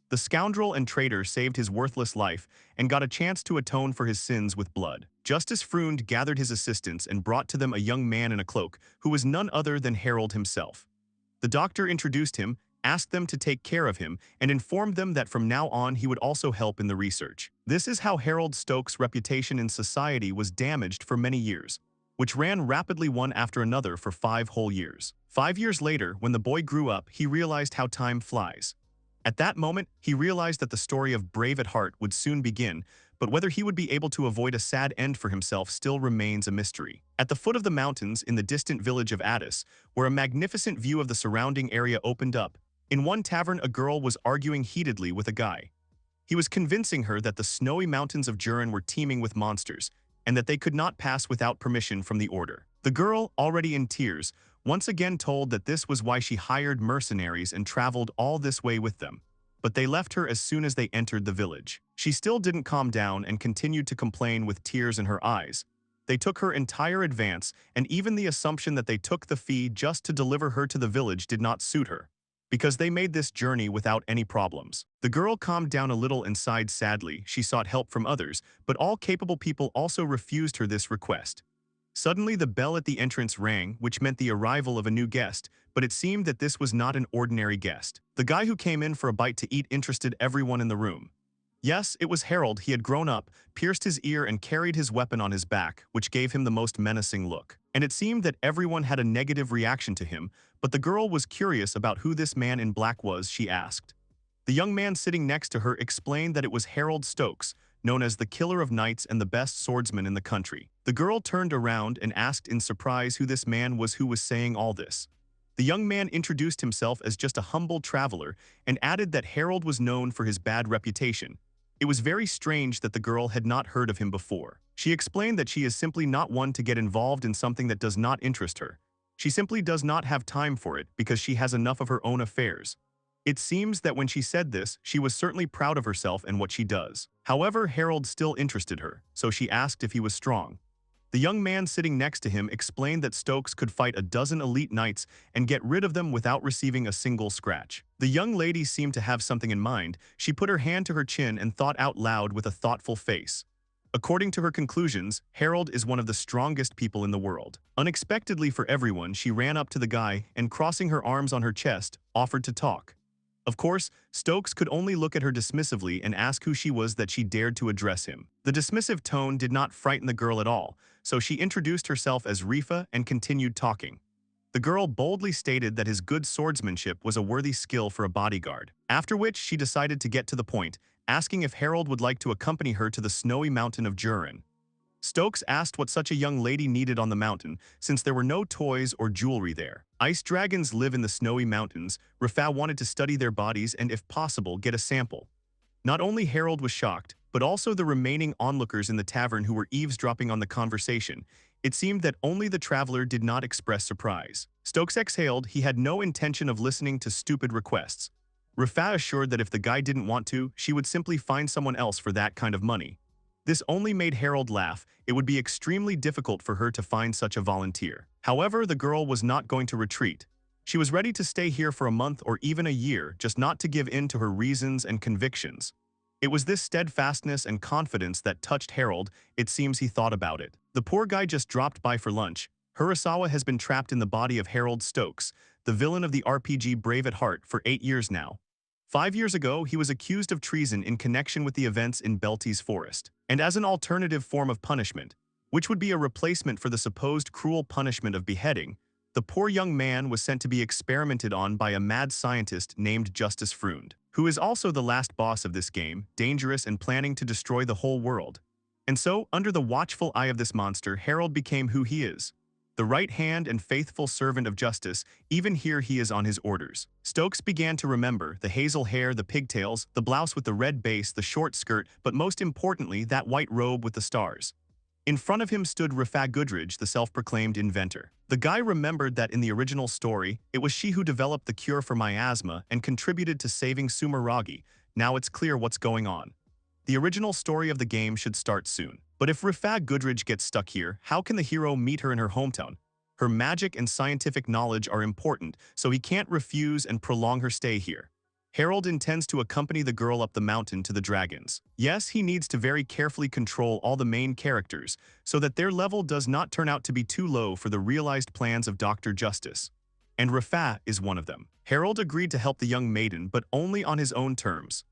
The scoundrel and traitor saved his worthless life and got a chance to atone for his sins with blood. Justice Freund gathered his assistants and brought to them a young man in a cloak who was none other than Harold himself. The doctor introduced him, asked them to take care of him, and informed them that from now on he would also help in the research. This is how Harold Stokes' reputation in society was damaged for many years, which ran rapidly one after another for 5 whole years. 5 years later, when the boy grew up, he realized how time flies. At that moment, he realized that the story of Brave at Heart would soon begin, but whether he would be able to avoid a sad end for himself still remains a mystery. At the foot of the mountains in the distant village of Addis, where a magnificent view of the surrounding area opened up, in one tavern a girl was arguing heatedly with a guy. He was convincing her that the snowy mountains of Jurin were teeming with monsters, and that they could not pass without permission from the order. The girl, already in tears, once again told that this was why she hired mercenaries and traveled all this way with them. But they left her as soon as they entered the village. She still didn't calm down and continued to complain with tears in her eyes. They took her entire advance, and even the assumption that they took the fee just to deliver her to the village did not suit her, because they made this journey without any problems. The girl calmed down a little and sighed sadly. She sought help from others, but all capable people also refused her this request. Suddenly the bell at the entrance rang, which meant the arrival of a new guest, but it seemed that this was not an ordinary guest. The guy who came in for a bite to eat interested everyone in the room. Yes, it was Harold. He had grown up, pierced his ear and carried his weapon on his back, which gave him the most menacing look. And it seemed that everyone had a negative reaction to him, but the girl was curious about who this man in black was. She asked. The young man sitting next to her explained that it was Harold Stokes, known as the killer of knights and the best swordsman in the country. The girl turned around and asked in surprise who this man was who was saying all this. The young man introduced himself as just a humble traveler and added that Harold was known for his bad reputation. It was very strange that the girl had not heard of him before. She explained that she is simply not one to get involved in something that does not interest her. She simply does not have time for it because she has enough of her own affairs. It seems that when she said this, she was certainly proud of herself and what she does. However, Harold still interested her, so she asked if he was strong. The young man sitting next to him explained that Stokes could fight a dozen elite knights and get rid of them without receiving a single scratch. The young lady seemed to have something in mind. She put her hand to her chin and thought out loud with a thoughtful face. According to her conclusions, Harold is one of the strongest people in the world. Unexpectedly for everyone, she ran up to the guy and, crossing her arms on her chest, offered to talk. Of course, Stokes could only look at her dismissively and ask who she was that she dared to address him. The dismissive tone did not frighten the girl at all, so she introduced herself as Rifa and continued talking. The girl boldly stated that his good swordsmanship was a worthy skill for a bodyguard, after which she decided to get to the point, asking if Harold would like to accompany her to the snowy mountain of Jurin. Stokes asked what such a young lady needed on the mountain, since there were no toys or jewelry there. Ice dragons live in the snowy mountains. Rifa wanted to study their bodies and, if possible, get a sample. Not only Harold was shocked, but also the remaining onlookers in the tavern who were eavesdropping on the conversation. It seemed that only the traveler did not express surprise. Stokes exhaled. He had no intention of listening to stupid requests. Rifa assured that if the guy didn't want to, she would simply find someone else for that kind of money. This only made Harold laugh. It would be extremely difficult for her to find such a volunteer. However, the girl was not going to retreat. She was ready to stay here for a month or even a year, just not to give in to her reasons and convictions. It was this steadfastness and confidence that touched Harold. It seems he thought about it. The poor guy just dropped by for lunch. Hirasawa has been trapped in the body of Harold Stokes, the villain of the RPG Brave at Heart, for 8 years now. 5 years ago, he was accused of treason in connection with the events in Belty's forest. And as an alternative form of punishment, which would be a replacement for the supposed cruel punishment of beheading, the poor young man was sent to be experimented on by a mad scientist named Justice Frund, who is also the last boss of this game, dangerous and planning to destroy the whole world. And so, under the watchful eye of this monster, Harold became who he is. The right hand and faithful servant of justice. Even here he is on his orders. Stokes began to remember the hazel hair, the pigtails, the blouse with the red base, the short skirt, but most importantly, that white robe with the stars. In front of him stood Rifa Goodridge, the self-proclaimed inventor. The guy remembered that in the original story, it was she who developed the cure for miasma and contributed to saving Sumeragi. Now it's clear what's going on. The original story of the game should start soon. But if Rifa Goodridge gets stuck here, how can the hero meet her in her hometown? Her magic and scientific knowledge are important, so he can't refuse and prolong her stay here. Harold intends to accompany the girl up the mountain to the dragons. Yes, he needs to very carefully control all the main characters so that their level does not turn out to be too low for the realized plans of Dr. Justice. And Rifa is one of them. Harold agreed to help the young maiden, but only on his own terms.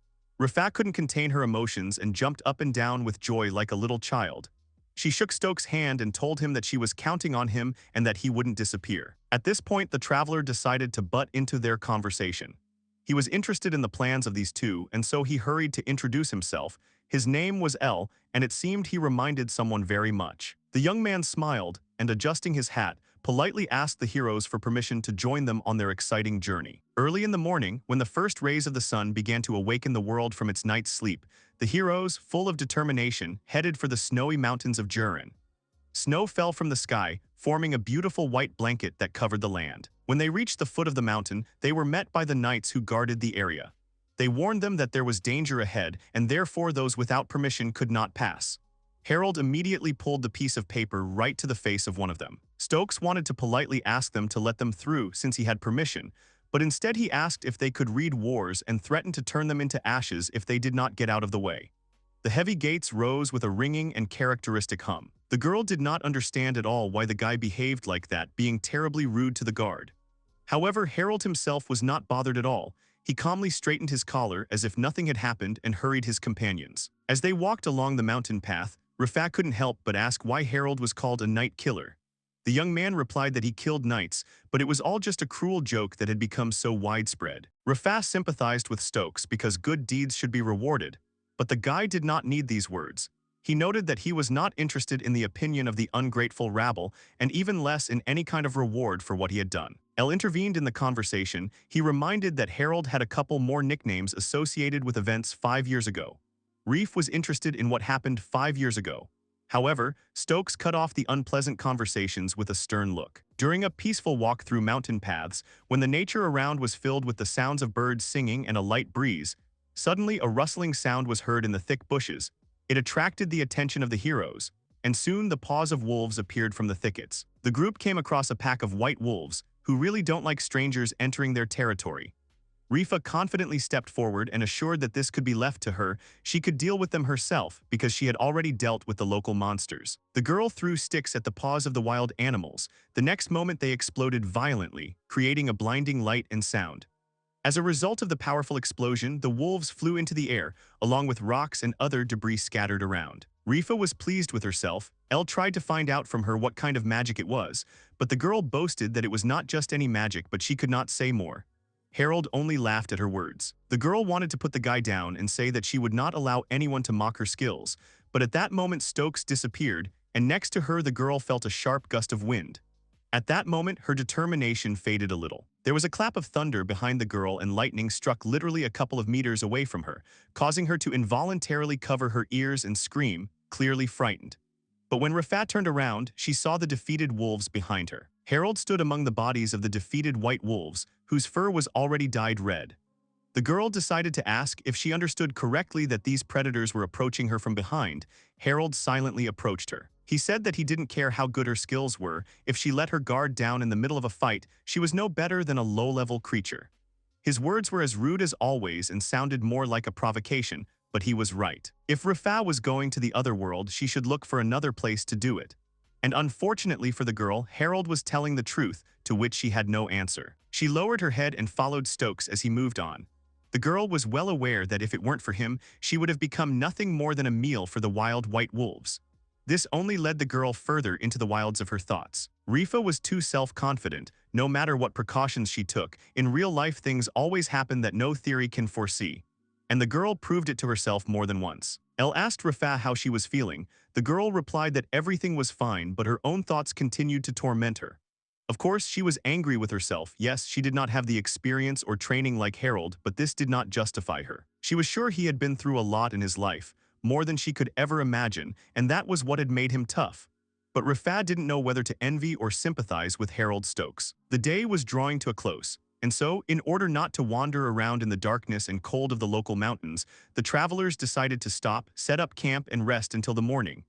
Rifa couldn't contain her emotions and jumped up and down with joy like a little child. She shook Stokes' hand and told him that she was counting on him and that he wouldn't disappear. At this point, the traveler decided to butt into their conversation. He was interested in the plans of these two, and so he hurried to introduce himself. His name was El, and it seemed he reminded someone very much. The young man smiled, and adjusting his hat, politely asked the heroes for permission to join them on their exciting journey. Early in the morning, when the first rays of the sun began to awaken the world from its night's sleep, the heroes, full of determination, headed for the snowy mountains of Jurin. Snow fell from the sky, forming a beautiful white blanket that covered the land. When they reached the foot of the mountain, they were met by the knights who guarded the area. They warned them that there was danger ahead, and therefore those without permission could not pass. Harold immediately pulled the piece of paper right to the face of one of them. Stokes wanted to politely ask them to let them through since he had permission, but instead he asked if they could read wars and threatened to turn them into ashes if they did not get out of the way. The heavy gates rose with a ringing and characteristic hum. The girl did not understand at all why the guy behaved like that, being terribly rude to the guard. However, Harold himself was not bothered at all. He calmly straightened his collar as if nothing had happened and hurried his companions. As they walked along the mountain path, Rafa couldn't help but ask why Harold was called a night killer. The young man replied that he killed knights, but it was all just a cruel joke that had become so widespread. Rafa sympathized with Stokes because good deeds should be rewarded, but the guy did not need these words. He noted that he was not interested in the opinion of the ungrateful rabble, and even less in any kind of reward for what he had done. El intervened in the conversation. He reminded that Harold had a couple more nicknames associated with events 5 years ago. Reef was interested in what happened 5 years ago. However, Stokes cut off the unpleasant conversations with a stern look. During a peaceful walk through mountain paths, when the nature around was filled with the sounds of birds singing and a light breeze, suddenly a rustling sound was heard in the thick bushes. It attracted the attention of the heroes, and soon the paws of wolves appeared from the thickets. The group came across a pack of white wolves, who really don't like strangers entering their territory. Rifa confidently stepped forward and assured that this could be left to her. She could deal with them herself because she had already dealt with the local monsters. The girl threw sticks at the paws of the wild animals. The next moment they exploded violently, creating a blinding light and sound. As a result of the powerful explosion, the wolves flew into the air, along with rocks and other debris scattered around. Rifa was pleased with herself. Elle tried to find out from her what kind of magic it was, but the girl boasted that it was not just any magic, but she could not say more. Harold only laughed at her words. The girl wanted to put the guy down and say that she would not allow anyone to mock her skills, but at that moment Stokes disappeared, and next to her the girl felt a sharp gust of wind. At that moment, her determination faded a little. There was a clap of thunder behind the girl and lightning struck literally a couple of meters away from her, causing her to involuntarily cover her ears and scream, clearly frightened. But when Rafat turned around, she saw the defeated wolves behind her. Harold stood among the bodies of the defeated white wolves, whose fur was already dyed red. The girl decided to ask if she understood correctly that these predators were approaching her from behind. Harold silently approached her. He said that he didn't care how good her skills were. If she let her guard down in the middle of a fight, she was no better than a low-level creature. His words were as rude as always and sounded more like a provocation, but he was right. If Rafa was going to the other world, she should look for another place to do it. And unfortunately for the girl, Harold was telling the truth, to which she had no answer. She lowered her head and followed Stokes as he moved on. The girl was well aware that if it weren't for him, she would have become nothing more than a meal for the wild white wolves. This only led the girl further into the wilds of her thoughts. Rifa was too self-confident. No matter what precautions she took, in real life things always happen that no theory can foresee. And the girl proved it to herself more than once. Elle asked Rafa how she was feeling. The girl replied that everything was fine, but her own thoughts continued to torment her. Of course, she was angry with herself. Yes, she did not have the experience or training like Harold, but this did not justify her. She was sure he had been through a lot in his life, more than she could ever imagine, and that was what had made him tough. But Rafa didn't know whether to envy or sympathize with Harold Stokes. The day was drawing to a close, and so, in order not to wander around in the darkness and cold of the local mountains, the travelers decided to stop, set up camp, and rest until the morning.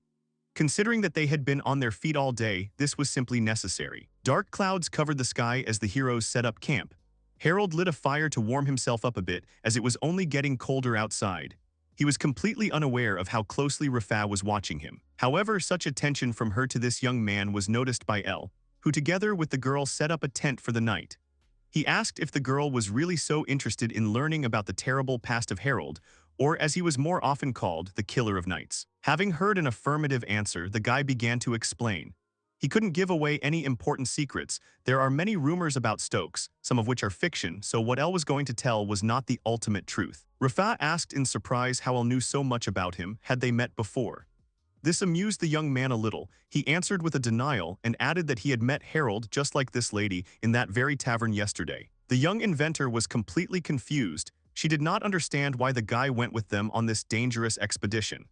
Considering that they had been on their feet all day, this was simply necessary. Dark clouds covered the sky as the heroes set up camp. Harold lit a fire to warm himself up a bit, as it was only getting colder outside. He was completely unaware of how closely Rafa was watching him. However, such attention from her to this young man was noticed by Elle, who together with the girl set up a tent for the night. He asked if the girl was really so interested in learning about the terrible past of Harold, or as he was more often called, the Killer of Knights. Having heard an affirmative answer, the guy began to explain. He couldn't give away any important secrets. There are many rumors about Stokes, some of which are fiction, so what Elle was going to tell was not the ultimate truth. Rafa asked in surprise how Elle knew so much about him. Had they met before? This amused the young man a little. He answered with a denial and added that he had met Harold just like this lady in that very tavern yesterday. The young inventor was completely confused. She did not understand why the guy went with them on this dangerous expedition.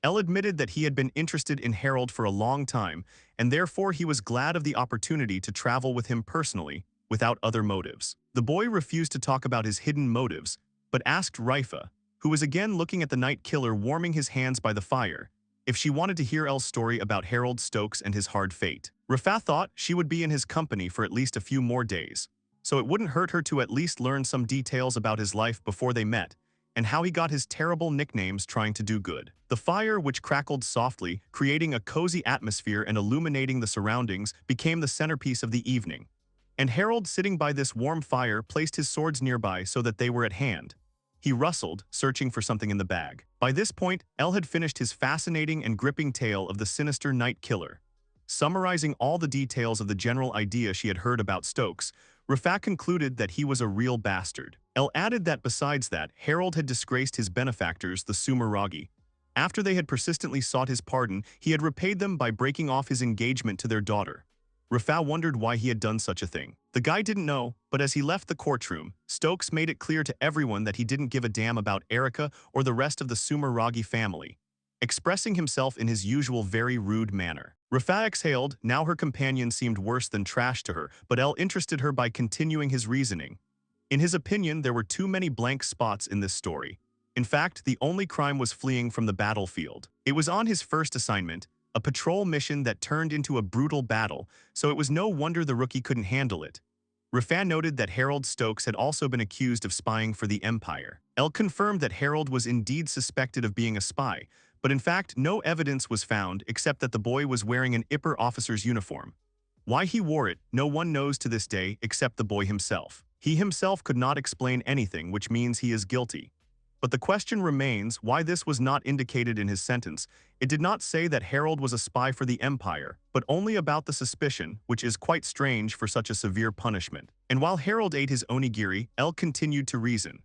Elle admitted that he had been interested in Harold for a long time, and therefore he was glad of the opportunity to travel with him personally, without other motives. The boy refused to talk about his hidden motives, but asked Rifa, who was again looking at the night killer warming his hands by the fire, if she wanted to hear Elle's story about Harold Stokes and his hard fate. Rifa thought she would be in his company for at least a few more days, so it wouldn't hurt her to at least learn some details about his life before they met, and how he got his terrible nicknames trying to do good. The fire, which crackled softly, creating a cozy atmosphere and illuminating the surroundings, became the centerpiece of the evening. And Harold, sitting by this warm fire, placed his swords nearby so that they were at hand. He rustled, searching for something in the bag. By this point, Elle had finished his fascinating and gripping tale of the sinister night killer. Summarizing all the details of the general idea she had heard about Stokes, Rifa concluded that he was a real bastard. Elle added that besides that, Harold had disgraced his benefactors, the Sumeragi. After they had persistently sought his pardon, he had repaid them by breaking off his engagement to their daughter. Rifa wondered why he had done such a thing. The guy didn't know, but as he left the courtroom, Stokes made it clear to everyone that he didn't give a damn about Erica or the rest of the Sumeragi family, expressing himself in his usual very rude manner. Rifa exhaled. Now her companion seemed worse than trash to her, but Elle interested her by continuing his reasoning. In his opinion, there were too many blank spots in this story. In fact, the only crime was fleeing from the battlefield. It was on his first assignment, a patrol mission that turned into a brutal battle, so it was no wonder the rookie couldn't handle it. Rifa noted that Harold Stokes had also been accused of spying for the Empire. Elle confirmed that Harold was indeed suspected of being a spy, but in fact no evidence was found except that the boy was wearing an IPR officer's uniform. Why he wore it, no one knows to this day except the boy himself. He himself could not explain anything, which means he is guilty. But the question remains why this was not indicated in his sentence. It did not say that Harold was a spy for the Empire, but only about the suspicion, which is quite strange for such a severe punishment. And while Harold ate his onigiri, Elle continued to reason.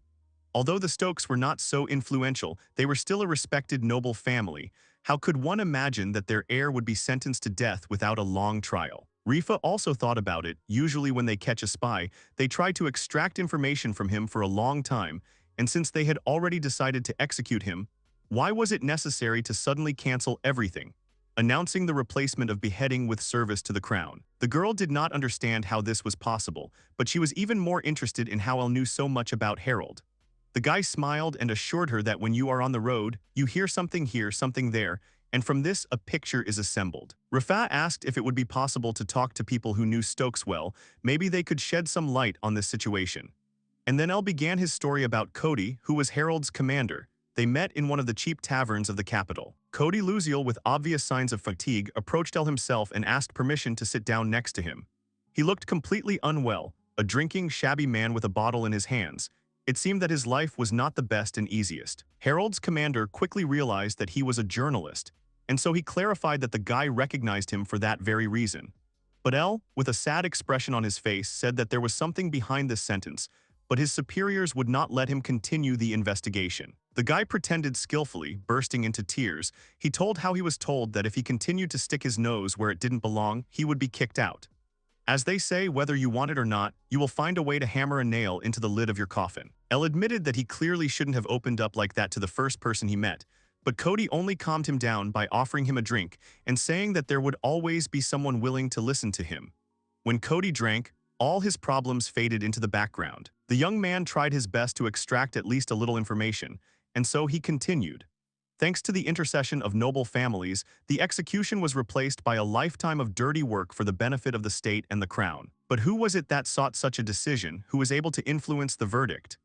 Although the Stokes were not so influential, they were still a respected noble family. How could one imagine that their heir would be sentenced to death without a long trial? Rifa also thought about it. Usually when they catch a spy, they try to extract information from him for a long time, and since they had already decided to execute him, why was it necessary to suddenly cancel everything, announcing the replacement of beheading with service to the crown? The girl did not understand how this was possible, but she was even more interested in how Elle knew so much about Harold. The guy smiled and assured her that when you are on the road, you hear something here, something there, and from this a picture is assembled. Rifa asked if it would be possible to talk to people who knew Stokes well. Maybe they could shed some light on this situation. And then Elle began his story about Cody, who was Harold's commander. They met in one of the cheap taverns of the capital. Cody Luziel, with obvious signs of fatigue, approached Elle himself and asked permission to sit down next to him. He looked completely unwell, a drinking, shabby man with a bottle in his hands. It seemed that his life was not the best and easiest. Harold's commander quickly realized that he was a journalist, and so he clarified that the guy recognized him for that very reason. But Elle, with a sad expression on his face, said that there was something behind this sentence, but his superiors would not let him continue the investigation. The guy pretended skillfully, bursting into tears. He told how he was told that if he continued to stick his nose where it didn't belong, he would be kicked out. As they say, whether you want it or not, you will find a way to hammer a nail into the lid of your coffin. Elle admitted that he clearly shouldn't have opened up like that to the first person he met, but Cody only calmed him down by offering him a drink and saying that there would always be someone willing to listen to him. When Cody drank, all his problems faded into the background. The young man tried his best to extract at least a little information, and so he continued. Thanks to the intercession of noble families, the execution was replaced by a lifetime of dirty work for the benefit of the state and the crown. But who was it that sought such a decision, who was able to influence the verdict?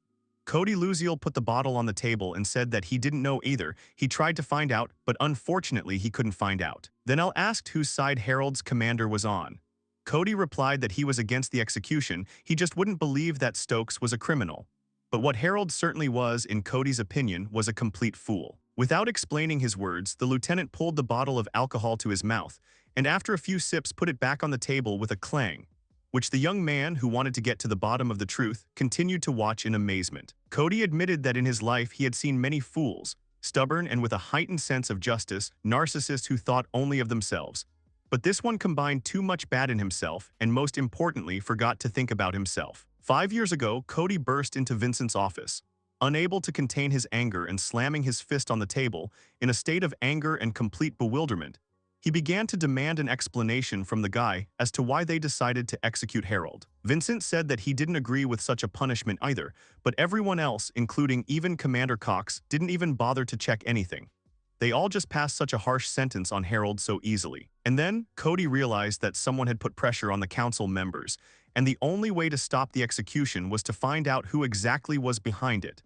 Cody Luziel put the bottle on the table and said that he didn't know either. He tried to find out, but unfortunately he couldn't find out. Then Elle asked whose side Harold's commander was on. Cody replied that he was against the execution. He just wouldn't believe that Stokes was a criminal. But what Harold certainly was, in Cody's opinion, was a complete fool. Without explaining his words, the lieutenant pulled the bottle of alcohol to his mouth, and after a few sips put it back on the table with a clang, which the young man, who wanted to get to the bottom of the truth, continued to watch in amazement. Cody admitted that in his life he had seen many fools, stubborn and with a heightened sense of justice, narcissists who thought only of themselves. But this one combined too much bad in himself and, most importantly, forgot to think about himself. 5 years ago, Cody burst into Vincent's office. unable to contain his anger and slamming his fist on the table, in a state of anger and complete bewilderment, he began to demand an explanation from the guy as to why they decided to execute Harold. Vincent said that he didn't agree with such a punishment either, but everyone else, including even Commander Cox, didn't even bother to check anything. They all just passed such a harsh sentence on Harold so easily. And then, Cody realized that someone had put pressure on the council members, and the only way to stop the execution was to find out who exactly was behind it.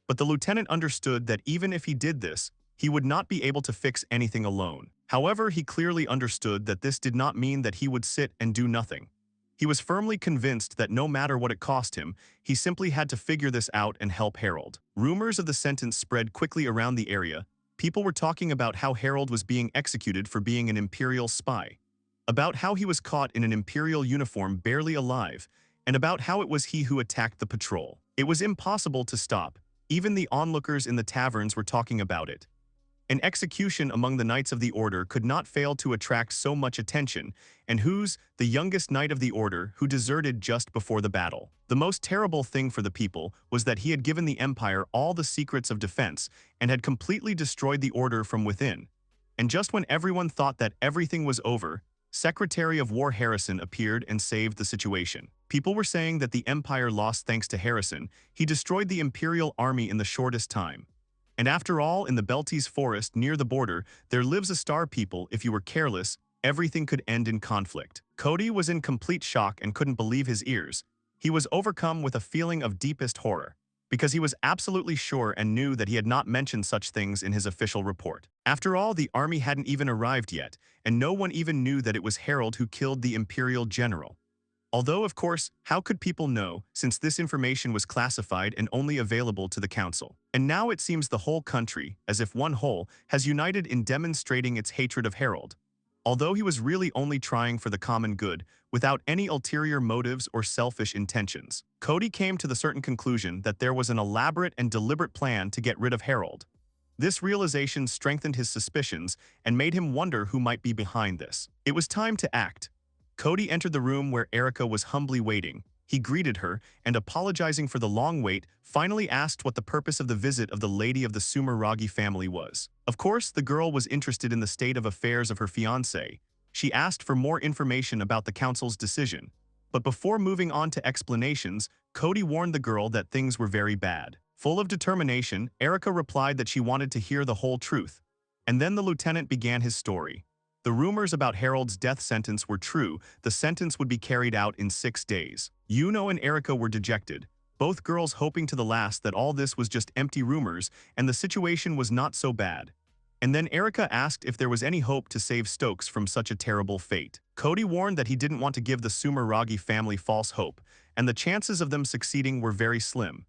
But the lieutenant understood that even if he did this, he would not be able to fix anything alone. However, he clearly understood that this did not mean that he would sit and do nothing. He was firmly convinced that no matter what it cost him, he simply had to figure this out and help Harold. Rumors of the sentence spread quickly around the area. People were talking about how Harold was being executed for being an Imperial spy, about how he was caught in an Imperial uniform barely alive, and about how it was he who attacked the patrol. It was impossible to stop. Even the onlookers in the taverns were talking about it. An execution among the Knights of the Order could not fail to attract so much attention, and who's the youngest Knight of the Order who deserted just before the battle? The most terrible thing for the people was that he had given the Empire all the secrets of defense and had completely destroyed the Order from within. And just when everyone thought that everything was over, Secretary of War Harrison appeared and saved the situation. People were saying that the Empire lost thanks to Harrison. He destroyed the Imperial army in the shortest time. And after all, in the Belties forest near the border, there lives a star people. If you were careless, everything could end in conflict. Cody was in complete shock and couldn't believe his ears. He was overcome with a feeling of deepest horror, because he was absolutely sure and knew that he had not mentioned such things in his official report. After all, the army hadn't even arrived yet, and no one even knew that it was Harold who killed the Imperial general. Although, of course, how could people know, since this information was classified and only available to the council? And now it seems the whole country, as if one whole, has united in demonstrating its hatred of Harold. Although he was really only trying for the common good, without any ulterior motives or selfish intentions. Cody came to the certain conclusion that there was an elaborate and deliberate plan to get rid of Harold. This realization strengthened his suspicions and made him wonder who might be behind this. It was time to act. Cody entered the room where Erica was humbly waiting. He greeted her, and apologizing for the long wait, finally asked what the purpose of the visit of the lady of the Sumeragi family was. Of course, the girl was interested in the state of affairs of her fiancé. She asked for more information about the council's decision. But before moving on to explanations, Cody warned the girl that things were very bad. Full of determination, Erica replied that she wanted to hear the whole truth. And then the lieutenant began his story. The rumors about Harold's death sentence were true. The sentence would be carried out in 6 days. Yuno and Erica were dejected, both girls hoping to the last that all this was just empty rumors and the situation was not so bad. And then Erica asked if there was any hope to save Stokes from such a terrible fate. Cody warned that he didn't want to give the Sumeragi family false hope, and the chances of them succeeding were very slim.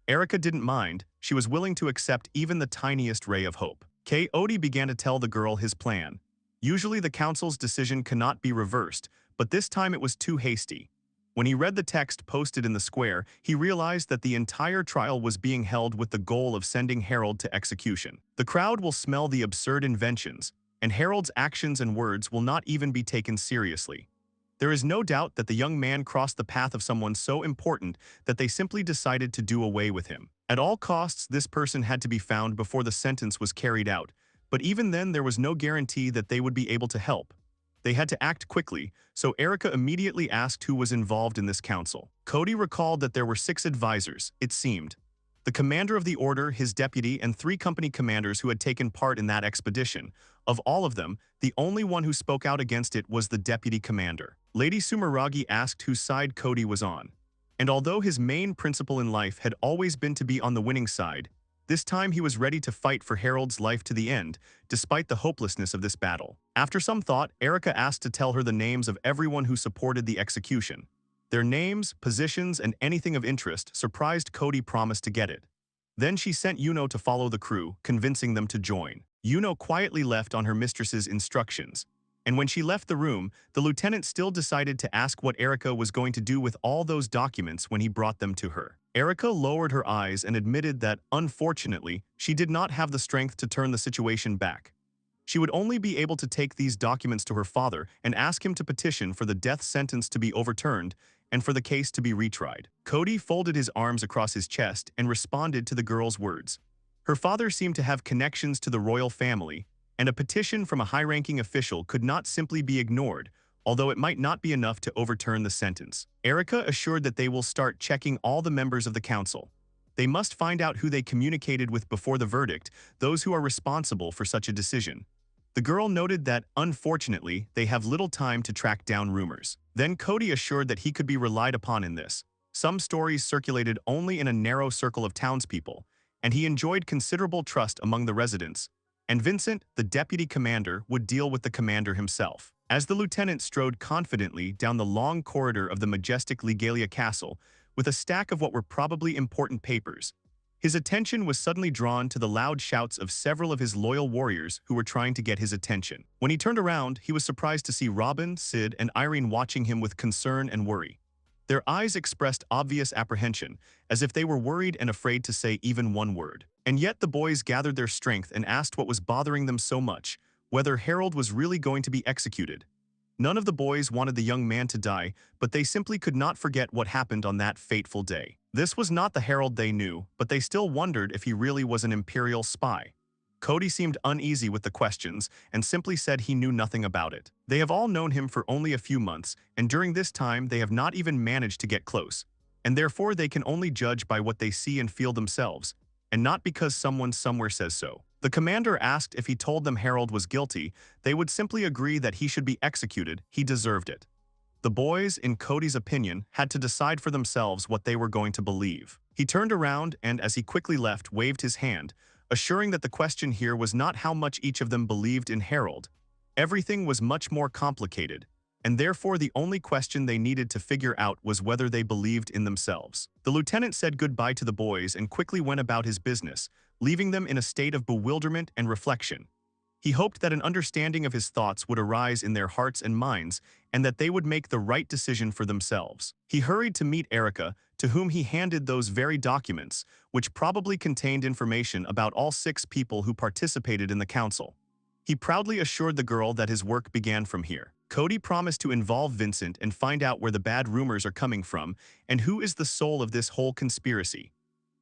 Erica didn't mind. She was willing to accept even the tiniest ray of hope. Cody began to tell the girl his plan. Usually the council's decision cannot be reversed, but this time it was too hasty. When he read the text posted in the square, he realized that the entire trial was being held with the goal of sending Harold to execution. The crowd will smell the absurd inventions, and Harold's actions and words will not even be taken seriously. There is no doubt that the young man crossed the path of someone so important that they simply decided to do away with him. At all costs, this person had to be found before the sentence was carried out. But even then, there was no guarantee that they would be able to help. They had to act quickly, so Erica immediately asked who was involved in this council. Cody recalled that there were 6 advisors, it seemed. The commander of the order, his deputy, and 3 company commanders who had taken part in that expedition. Of all of them, the only one who spoke out against it was the deputy commander. Lady Sumeragi asked whose side Cody was on. And although his main principle in life had always been to be on the winning side, this time he was ready to fight for Harold's life to the end, despite the hopelessness of this battle. After some thought, Erica asked to tell her the names of everyone who supported the execution. Their names, positions, and anything of interest. Surprised, Cody promised to get it. Then she sent Yuno to follow the crew, convincing them to join. Yuno quietly left on her mistress's instructions. And when she left the room, the lieutenant still decided to ask what Erica was going to do with all those documents when he brought them to her. Erica lowered her eyes and admitted that, unfortunately, she did not have the strength to turn the situation back. She would only be able to take these documents to her father and ask him to petition for the death sentence to be overturned, and for the case to be retried. Cody folded his arms across his chest and responded to the girl's words. Her father seemed to have connections to the royal family, and a petition from a high-ranking official could not simply be ignored, although it might not be enough to overturn the sentence. Erica assured that they will start checking all the members of the council. They must find out who they communicated with before the verdict, those who are responsible for such a decision. The girl noted that, unfortunately, they have little time to track down rumors. Then Cody assured that he could be relied upon in this. Some stories circulated only in a narrow circle of townspeople, and he enjoyed considerable trust among the residents. And Vincent, the deputy commander, would deal with the commander himself. As the lieutenant strode confidently down the long corridor of the majestic Legalia Castle, with a stack of what were probably important papers, his attention was suddenly drawn to the loud shouts of several of his loyal warriors who were trying to get his attention. When he turned around, he was surprised to see Robin, Sid, and Irene watching him with concern and worry. Their eyes expressed obvious apprehension, as if they were worried and afraid to say even one word. And yet the boys gathered their strength and asked what was bothering them so much, whether Harold was really going to be executed. None of the boys wanted the young man to die, but they simply could not forget what happened on that fateful day. This was not the Harold they knew, but they still wondered if he really was an Imperial spy. Cody seemed uneasy with the questions and simply said he knew nothing about it. They have all known him for only a few months, and during this time they have not even managed to get close, and therefore they can only judge by what they see and feel themselves, and not because someone somewhere says so. The commander asked if he told them Harold was guilty, they would simply agree that he should be executed, he deserved it. The boys, in Cody's opinion, had to decide for themselves what they were going to believe. He turned around and, as he quickly left, waved his hand, assuring that the question here was not how much each of them believed in Harold. Everything was much more complicated, and therefore the only question they needed to figure out was whether they believed in themselves. The lieutenant said goodbye to the boys and quickly went about his business, leaving them in a state of bewilderment and reflection. He hoped that an understanding of his thoughts would arise in their hearts and minds, and that they would make the right decision for themselves. He hurried to meet Erica, to whom he handed those very documents, which probably contained information about all 6 people who participated in the council. He proudly assured the girl that his work began from here. Cody promised to involve Vincent and find out where the bad rumors are coming from and who is the soul of this whole conspiracy.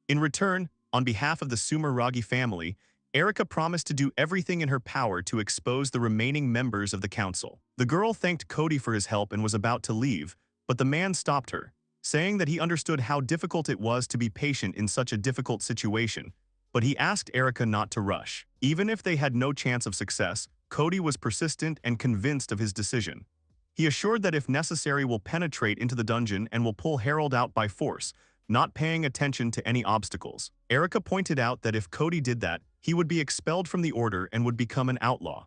In return, on behalf of the Sumeragi family, Erica promised to do everything in her power to expose the remaining members of the council. The girl thanked Cody for his help and was about to leave, but the man stopped her, saying that he understood how difficult it was to be patient in such a difficult situation, but he asked Erica not to rush. Even if they had no chance of success, Cody was persistent and convinced of his decision. He assured that if necessary will penetrate into the dungeon and will pull Harold out by force, not paying attention to any obstacles. Erica pointed out that if Cody did that, he would be expelled from the order and would become an outlaw.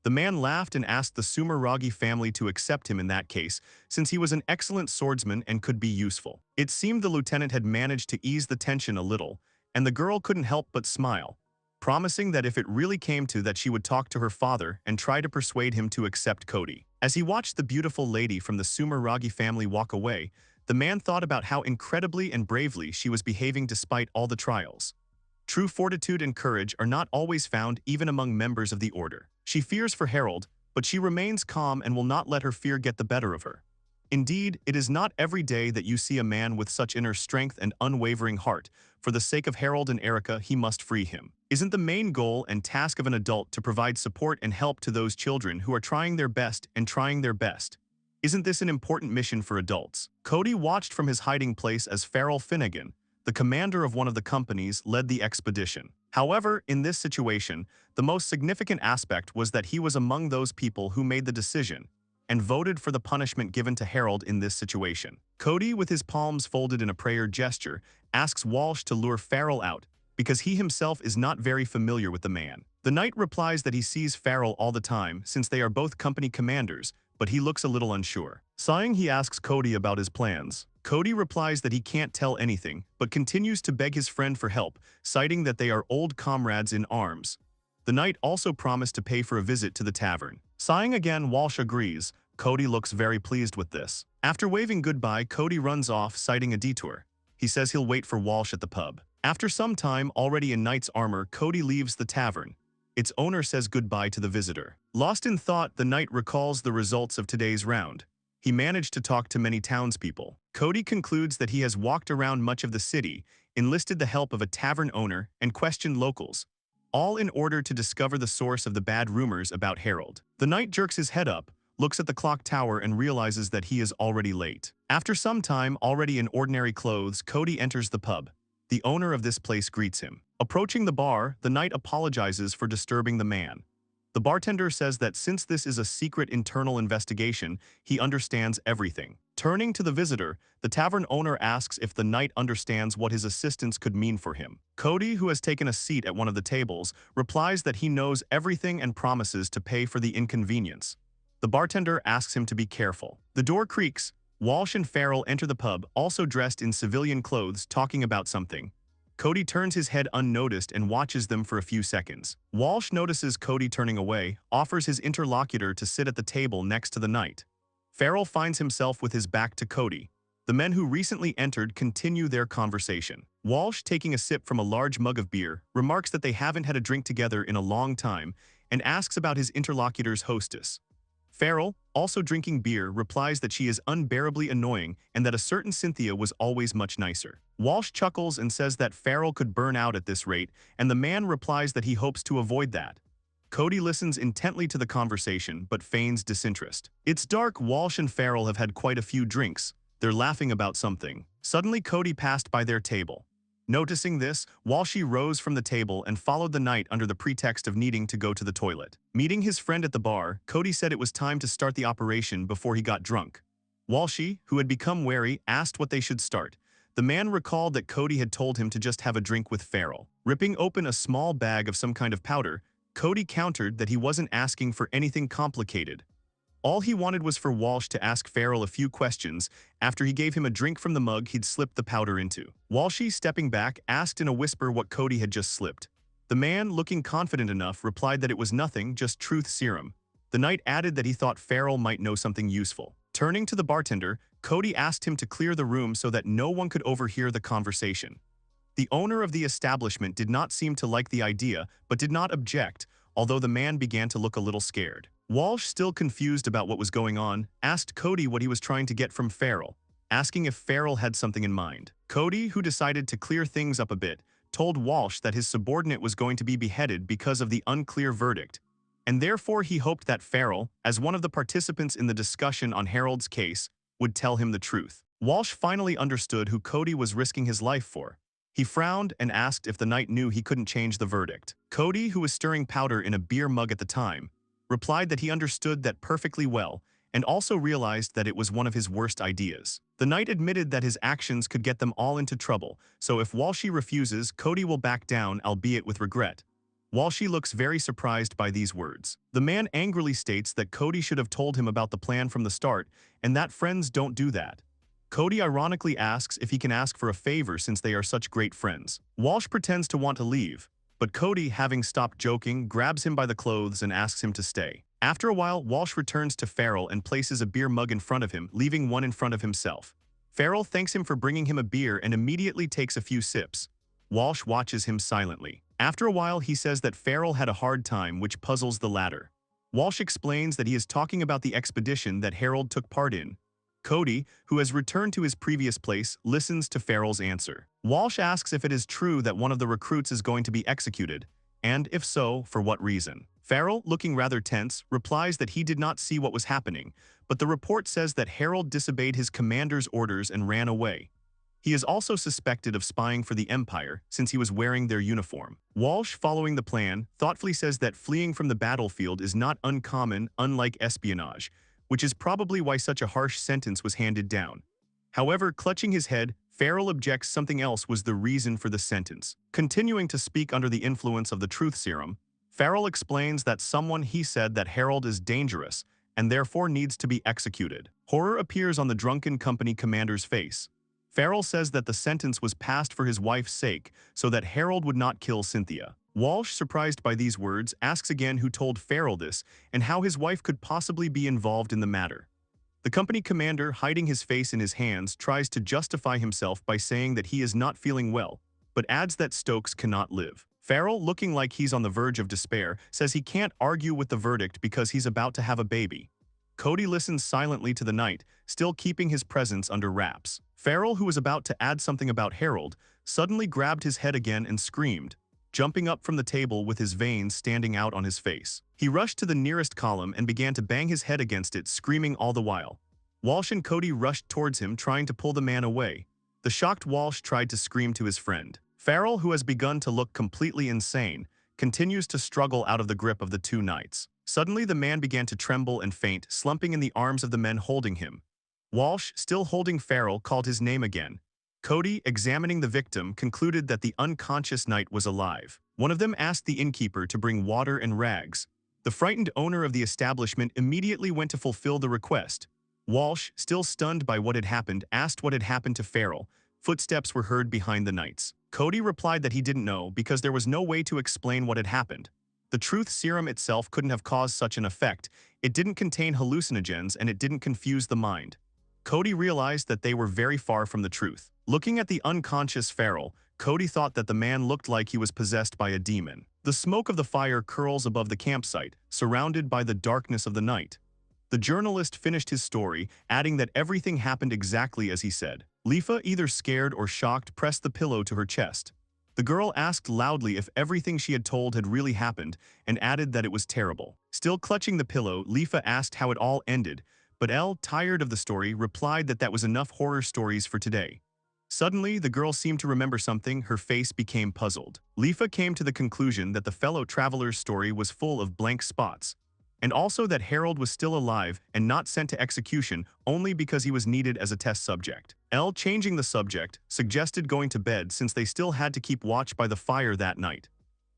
The man laughed and asked the Sumeragi family to accept him in that case, since he was an excellent swordsman and could be useful. It seemed the lieutenant had managed to ease the tension a little, and the girl couldn't help but smile, promising that if it really came to that she would talk to her father and try to persuade him to accept Cody. As he watched the beautiful lady from the Sumeragi family walk away, the man thought about how incredibly and bravely she was behaving despite all the trials. True fortitude and courage are not always found even among members of the order. She fears for Harold, but she remains calm and will not let her fear get the better of her. Indeed, it is not every day that you see a man with such inner strength and unwavering heart. For the sake of Harold and Erica, he must free him. Isn't the main goal and task of an adult to provide support and help to those children who are trying their best and trying their best? Isn't this an important mission for adults? Cody watched from his hiding place as Farrell Finnegan, the commander of one of the companies, led the expedition. However, in this situation, the most significant aspect was that he was among those people who made the decision and voted for the punishment given to Harold in this situation. Cody, with his palms folded in a prayer gesture, asks Walsh to lure Farrell out because he himself is not very familiar with the man. The knight replies that he sees Farrell all the time since they are both company commanders, but he looks a little unsure. Sighing, he asks Cody about his plans. Cody replies that he can't tell anything, but continues to beg his friend for help, citing that they are old comrades in arms. The knight also promised to pay for a visit to the tavern. Sighing again, Walsh agrees. Cody looks very pleased with this. After waving goodbye, Cody runs off, citing a detour. He says he'll wait for Walsh at the pub. After some time, already in knight's armor, Cody leaves the tavern. Its owner says goodbye to the visitor. Lost in thought, the knight recalls the results of today's round. he managed to talk to many townspeople. Cody concludes that he has walked around much of the city, enlisted the help of a tavern owner, and questioned locals, all in order to discover the source of the bad rumors about Harold. The knight jerks his head up, looks at the clock tower and realizes that he is already late. After some time, already in ordinary clothes, Cody enters the pub. The owner of this place greets him. Approaching the bar, the knight apologizes for disturbing the man. The bartender says that since this is a secret internal investigation, he understands everything. Turning to the visitor, the tavern owner asks if the knight understands what his assistance could mean for him. Cody, who has taken a seat at one of the tables, replies that he knows everything and promises to pay for the inconvenience. The bartender asks him to be careful. The door creaks. Walsh and Farrell enter the pub, also dressed in civilian clothes, talking about something. Cody turns his head unnoticed and watches them for a few seconds. Walsh notices Cody turning away, offers his interlocutor to sit at the table next to the knight. Farrell finds himself with his back to Cody. The men who recently entered continue their conversation. Walsh, taking a sip from a large mug of beer, remarks that they haven't had a drink together in a long time and asks about his interlocutor's hostess. Farrell, also drinking beer, replies that she is unbearably annoying and that a certain Cynthia was always much nicer. Walsh chuckles and says that Farrell could burn out at this rate, and the man replies that he hopes to avoid that. Cody listens intently to the conversation but feigns disinterest. It's dark. Walsh and Farrell have had quite a few drinks. They're laughing about something. Suddenly, Cody passed by their table. Noticing this, Walshy rose from the table and followed the knight under the pretext of needing to go to the toilet. Meeting his friend at the bar, Cody said it was time to start the operation before he got drunk. Walshy, who had become wary, asked what they should start. The man recalled that Cody had told him to just have a drink with Farrell. Ripping open a small bag of some kind of powder, Cody countered that he wasn't asking for anything complicated. All he wanted was for Walsh to ask Farrell a few questions after he gave him a drink from the mug he'd slipped the powder into. Walshy, stepping back, asked in a whisper what Cody had just slipped. The man, looking confident enough, replied that it was nothing, just truth serum. The knight added that he thought Farrell might know something useful. Turning to the bartender, Cody asked him to clear the room so that no one could overhear the conversation. The owner of the establishment did not seem to like the idea, but did not object, although the man began to look a little scared. Walsh, still confused about what was going on, asked Cody what he was trying to get from Farrell, asking if Farrell had something in mind. Cody, who decided to clear things up a bit, told Walsh that his subordinate was going to be beheaded because of the unclear verdict, and therefore he hoped that Farrell, as one of the participants in the discussion on Harold's case, would tell him the truth. Walsh finally understood who Cody was risking his life for. He frowned and asked if the knight knew he couldn't change the verdict. Cody, who was stirring powder in a beer mug at the time, replied that he understood that perfectly well and also realized that it was one of his worst ideas. The knight admitted that his actions could get them all into trouble, so if Walshy refuses, Cody will back down, albeit with regret. Walshy looks very surprised by these words. The man angrily states that Cody should have told him about the plan from the start and that friends don't do that. Cody ironically asks if he can ask for a favor since they are such great friends. Walsh pretends to want to leave, but Cody, having stopped joking, grabs him by the clothes and asks him to stay. After a while, Walsh returns to Farrell and places a beer mug in front of him, leaving one in front of himself. Farrell thanks him for bringing him a beer and immediately takes a few sips. Walsh watches him silently. After a while, he says that Farrell had a hard time, which puzzles the latter. Walsh explains that he is talking about the expedition that Harold took part in. Cody, who has returned to his previous place, listens to Farrell's answer. Walsh asks if it is true that one of the recruits is going to be executed, and if so, for what reason. Farrell, looking rather tense, replies that he did not see what was happening, but the report says that Harold disobeyed his commander's orders and ran away. He is also suspected of spying for the Empire, since he was wearing their uniform. Walsh, following the plan, thoughtfully says that fleeing from the battlefield is not uncommon, unlike espionage, which is probably why such a harsh sentence was handed down. However, clutching his head, Farrell objects something else was the reason for the sentence. Continuing to speak under the influence of the truth serum, Farrell explains that he said that Harold is dangerous and therefore needs to be executed. Horror appears on the drunken company commander's face. Farrell says that the sentence was passed for his wife's sake so that Harold would not kill Cynthia. Walsh, surprised by these words, asks again who told Farrell this and how his wife could possibly be involved in the matter. The company commander, hiding his face in his hands, tries to justify himself by saying that he is not feeling well, but adds that Stokes cannot live. Farrell, looking like he's on the verge of despair, says he can't argue with the verdict because he's about to have a baby. Cody listens silently to the night, still keeping his presence under wraps. Farrell, who was about to add something about Harold, suddenly grabbed his head again and screamed, jumping up from the table with his veins standing out on his face. He rushed to the nearest column and began to bang his head against it, screaming all the while. Walsh and Cody rushed towards him, trying to pull the man away. The shocked Walsh tried to scream to his friend. Farrell, who has begun to look completely insane, continues to struggle out of the grip of the two knights. Suddenly, the man began to tremble and faint, slumping in the arms of the men holding him. Walsh, still holding Farrell, called his name again. Cody, examining the victim, concluded that the unconscious knight was alive. One of them asked the innkeeper to bring water and rags. The frightened owner of the establishment immediately went to fulfill the request. Walsh, still stunned by what had happened, asked what had happened to Farrell. Footsteps were heard behind the knights. Cody replied that he didn't know because there was no way to explain what had happened. The truth serum itself couldn't have caused such an effect. It didn't contain hallucinogens and it didn't confuse the mind. Cody realized that they were very far from the truth. Looking at the unconscious Farrell, Cody thought that the man looked like he was possessed by a demon. The smoke of the fire curls above the campsite, surrounded by the darkness of the night. The journalist finished his story, adding that everything happened exactly as he said. Lifa, either scared or shocked, pressed the pillow to her chest. The girl asked loudly if everything she had told had really happened, and added that it was terrible. Still clutching the pillow, Lifa asked how it all ended, but Elle, tired of the story, replied that that was enough horror stories for today. Suddenly, the girl seemed to remember something. Her face became puzzled. Lifa came to the conclusion that the fellow traveler's story was full of blank spots, and also that Harold was still alive and not sent to execution only because he was needed as a test subject. Elle, changing the subject, suggested going to bed since they still had to keep watch by the fire that night.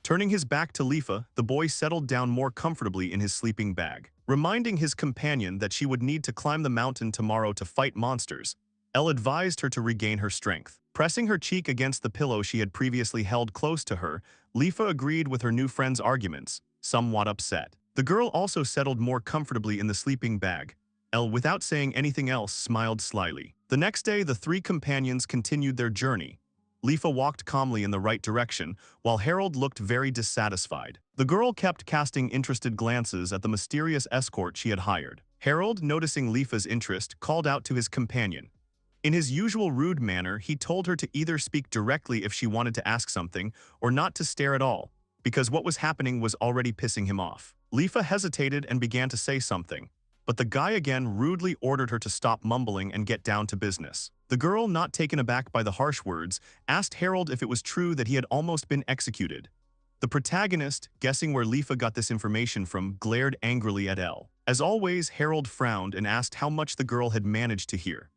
Turning his back to Lifa, the boy settled down more comfortably in his sleeping bag. Reminding his companion that she would need to climb the mountain tomorrow to fight monsters, Elle advised her to regain her strength. Pressing her cheek against the pillow she had previously held close to her, Lifa agreed with her new friend's arguments, somewhat upset. The girl also settled more comfortably in the sleeping bag. Elle, without saying anything else, smiled slyly. The next day, the three companions continued their journey. Lifa walked calmly in the right direction, while Harold looked very dissatisfied. The girl kept casting interested glances at the mysterious escort she had hired. Harold, noticing Lifa's interest, called out to his companion. In his usual rude manner, he told her to either speak directly if she wanted to ask something, or not to stare at all, because what was happening was already pissing him off. Lifa hesitated and began to say something, but the guy again rudely ordered her to stop mumbling and get down to business. The girl, not taken aback by the harsh words, asked Harold if it was true that he had almost been executed. The protagonist, guessing where Lifa got this information from, glared angrily at Elle. As always, Harold frowned and asked how much the girl had managed to hear.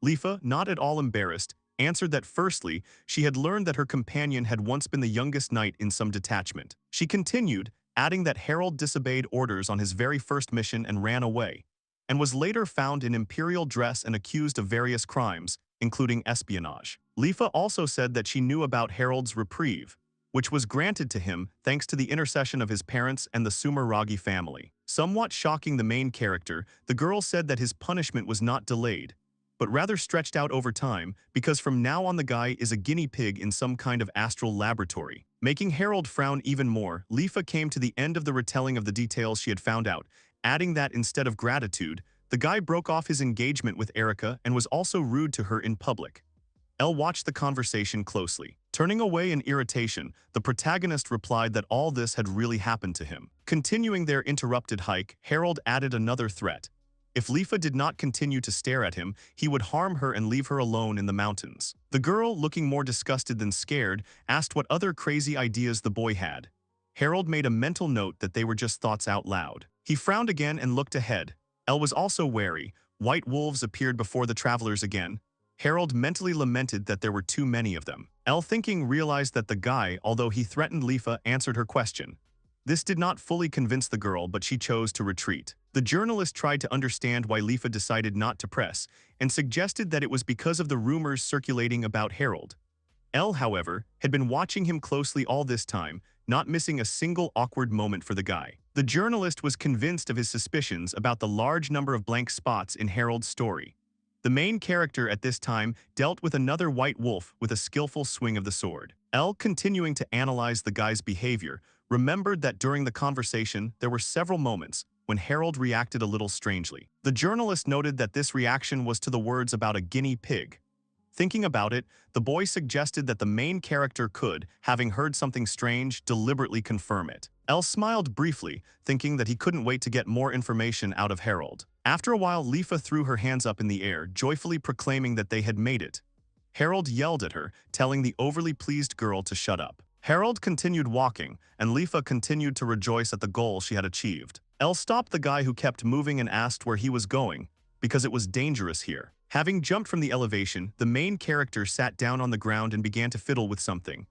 Lifa, not at all embarrassed, answered that firstly, she had learned that her companion had once been the youngest knight in some detachment. She continued, adding that Harold disobeyed orders on his very first mission and ran away, and was later found in imperial dress and accused of various crimes, including espionage. Lifa also said that she knew about Harold's reprieve, which was granted to him thanks to the intercession of his parents and the Sumeragi family. Somewhat shocking the main character, the girl said that his punishment was not delayed, but rather stretched out over time, because from now on the guy is a guinea pig in some kind of astral laboratory. Making Harold frown even more, Lifa came to the end of the retelling of the details she had found out, adding that instead of gratitude, the guy broke off his engagement with Erica and was also rude to her in public. Elle watched the conversation closely. Turning away in irritation, the protagonist replied that all this had really happened to him. Continuing their interrupted hike, Harold added another threat. If Lifa did not continue to stare at him, he would harm her and leave her alone in the mountains. The girl, looking more disgusted than scared, asked what other crazy ideas the boy had. Harold made a mental note that they were just thoughts out loud. He frowned again and looked ahead. Elle was also wary. White wolves appeared before the travelers again. Harold mentally lamented that there were too many of them. Elle, thinking, realized that the guy, although he threatened Lifa, answered her question. This did not fully convince the girl, but she chose to retreat. The journalist tried to understand why Lifa decided not to press, and suggested that it was because of the rumors circulating about Harold. Elle, however, had been watching him closely all this time, not missing a single awkward moment for the guy. The journalist was convinced of his suspicions about the large number of blank spots in Harold's story. The main character at this time dealt with another white wolf with a skillful swing of the sword. Elle, continuing to analyze the guy's behavior, remembered that during the conversation there were several moments, when Harold reacted a little strangely. The journalist noted that this reaction was to the words about a guinea pig. Thinking about it, the boy suggested that the main character could, having heard something strange, deliberately confirm it. Elle smiled briefly, thinking that he couldn't wait to get more information out of Harold. After a while, Lifa threw her hands up in the air, joyfully proclaiming that they had made it. Harold yelled at her, telling the overly pleased girl to shut up. Harold continued walking, and Lifa continued to rejoice at the goal she had achieved. Elle stopped the guy who kept moving and asked where he was going, because it was dangerous here. Having jumped from the elevation, the main character sat down on the ground and began to fiddle with something.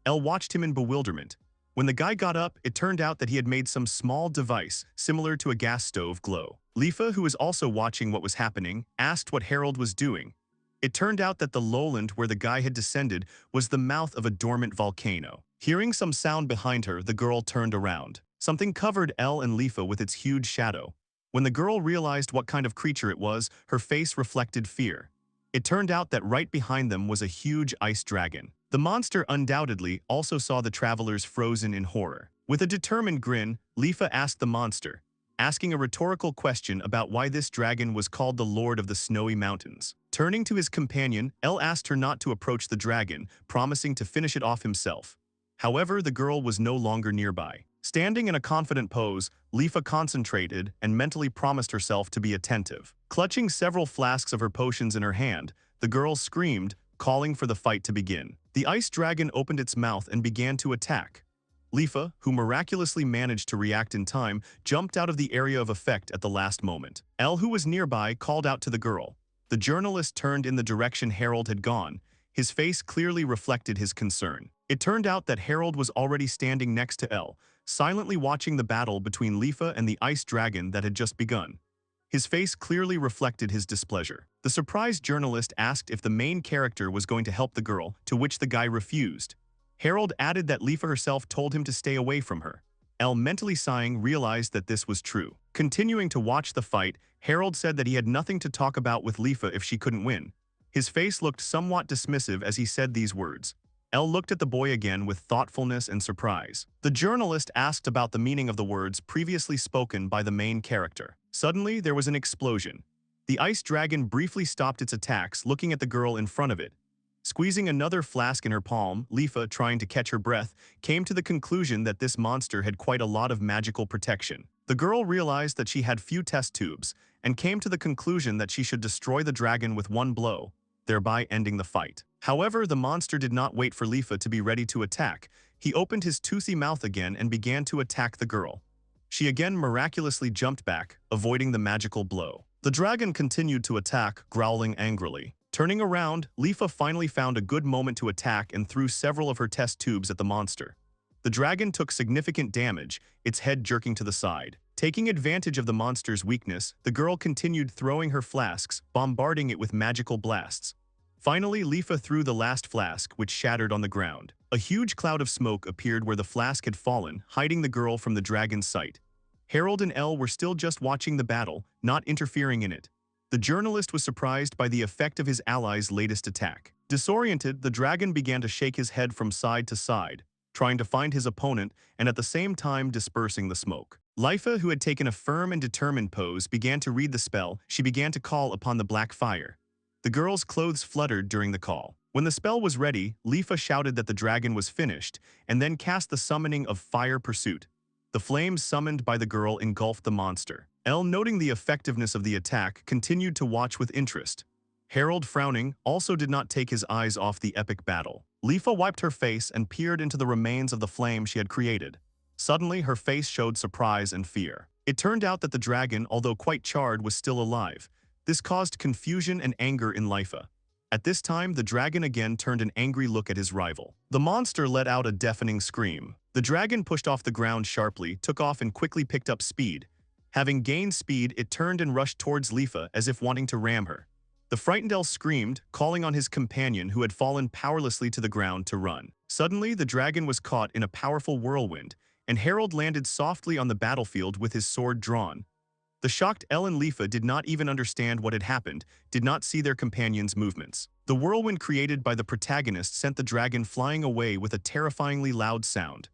Elle watched him in bewilderment. When the guy got up, it turned out that he had made some small device, similar to a gas stove glow. Lifa, who was also watching what was happening, asked what Harold was doing. It turned out that the lowland where the guy had descended was the mouth of a dormant volcano. Hearing some sound behind her, the girl turned around. Something covered Elle and Lifa with its huge shadow. When the girl realized what kind of creature it was, her face reflected fear. It turned out that right behind them was a huge ice dragon. The monster undoubtedly also saw the travelers frozen in horror. With a determined grin, Lifa asked the monster, asking a rhetorical question about why this dragon was called the Lord of the Snowy Mountains. Turning to his companion, Elle asked her not to approach the dragon, promising to finish it off himself. However, the girl was no longer nearby. Standing in a confident pose, Lifa concentrated and mentally promised herself to be attentive. Clutching several flasks of her potions in her hand, the girl screamed, calling for the fight to begin. The ice dragon opened its mouth and began to attack. Lifa, who miraculously managed to react in time, jumped out of the area of effect at the last moment. Elle, who was nearby, called out to the girl. The journalist turned in the direction Harold had gone. His face clearly reflected his concern. It turned out that Harold was already standing next to Elle, silently watching the battle between Lifa and the ice dragon that had just begun. His face clearly reflected his displeasure. The surprised journalist asked if the main character was going to help the girl, to which the guy refused. Harold added that Lifa herself told him to stay away from her. Elle, mentally sighing, realized that this was true. Continuing to watch the fight, Harold said that he had nothing to talk about with Lifa if she couldn't win. His face looked somewhat dismissive as he said these words. Elle looked at the boy again with thoughtfulness and surprise. The journalist asked about the meaning of the words previously spoken by the main character. Suddenly, there was an explosion. The ice dragon briefly stopped its attacks, looking at the girl in front of it. Squeezing another flask in her palm, Lifa, trying to catch her breath, came to the conclusion that this monster had quite a lot of magical protection. The girl realized that she had few test tubes, and came to the conclusion that she should destroy the dragon with one blow, thereby ending the fight. However, the monster did not wait for Lifa to be ready to attack. He opened his toothy mouth again and began to attack the girl. She again miraculously jumped back, avoiding the magical blow. The dragon continued to attack, growling angrily. Turning around, Lifa finally found a good moment to attack and threw several of her test tubes at the monster. The dragon took significant damage, its head jerking to the side. Taking advantage of the monster's weakness, the girl continued throwing her flasks, bombarding it with magical blasts. Finally, Lifa threw the last flask, which shattered on the ground. A huge cloud of smoke appeared where the flask had fallen, hiding the girl from the dragon's sight. Harold and Elle were still just watching the battle, not interfering in it. The journalist was surprised by the effect of his ally's latest attack. Disoriented, the dragon began to shake his head from side to side, trying to find his opponent and at the same time dispersing the smoke. Lifa, who had taken a firm and determined pose, began to read the spell. She began to call upon the black fire. The girl's clothes fluttered during the call. When the spell was ready, Lifa shouted that the dragon was finished, and then cast the summoning of fire pursuit. The flames summoned by the girl engulfed the monster. Elle, noting the effectiveness of the attack, continued to watch with interest. Harold, frowning, also did not take his eyes off the epic battle. Lifa wiped her face and peered into the remains of the flame she had created. Suddenly, her face showed surprise and fear. It turned out that the dragon, although quite charred, was still alive. This caused confusion and anger in Lifa. At this time, the dragon again turned an angry look at his rival. The monster let out a deafening scream. The dragon pushed off the ground sharply, took off and quickly picked up speed. Having gained speed, it turned and rushed towards Lifa as if wanting to ram her. The frightened Elle screamed, calling on his companion who had fallen powerlessly to the ground to run. Suddenly, the dragon was caught in a powerful whirlwind, and Harold landed softly on the battlefield with his sword drawn. The shocked Elle and Lifa did not even understand what had happened, did not see their companion's movements. The whirlwind created by the protagonist sent the dragon flying away with a terrifyingly loud sound.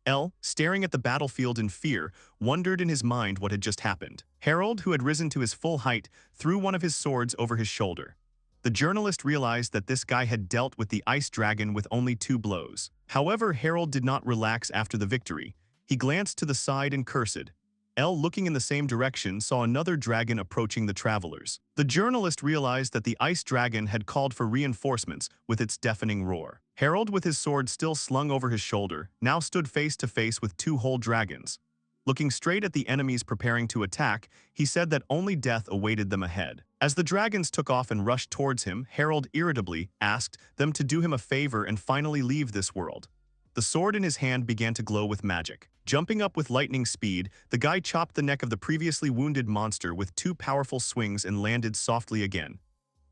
L, staring at the battlefield in fear, wondered in his mind what had just happened. Harold, who had risen to his full height, threw one of his swords over his shoulder. The journalist realized that this guy had dealt with the ice dragon with only 2 blows. However, Harold did not relax after the victory. He glanced to the side and cursed. L, looking in the same direction, saw another dragon approaching the travelers. The journalist realized that the ice dragon had called for reinforcements with its deafening roar. Harold, with his sword still slung over his shoulder, now stood face to face with 2 whole dragons. Looking straight at the enemies preparing to attack, he said that only death awaited them ahead. As the dragons took off and rushed towards him, Harold irritably asked them to do him a favor and finally leave this world. The sword in his hand began to glow with magic. Jumping up with lightning speed, the guy chopped the neck of the previously wounded monster with 2 powerful swings and landed softly again.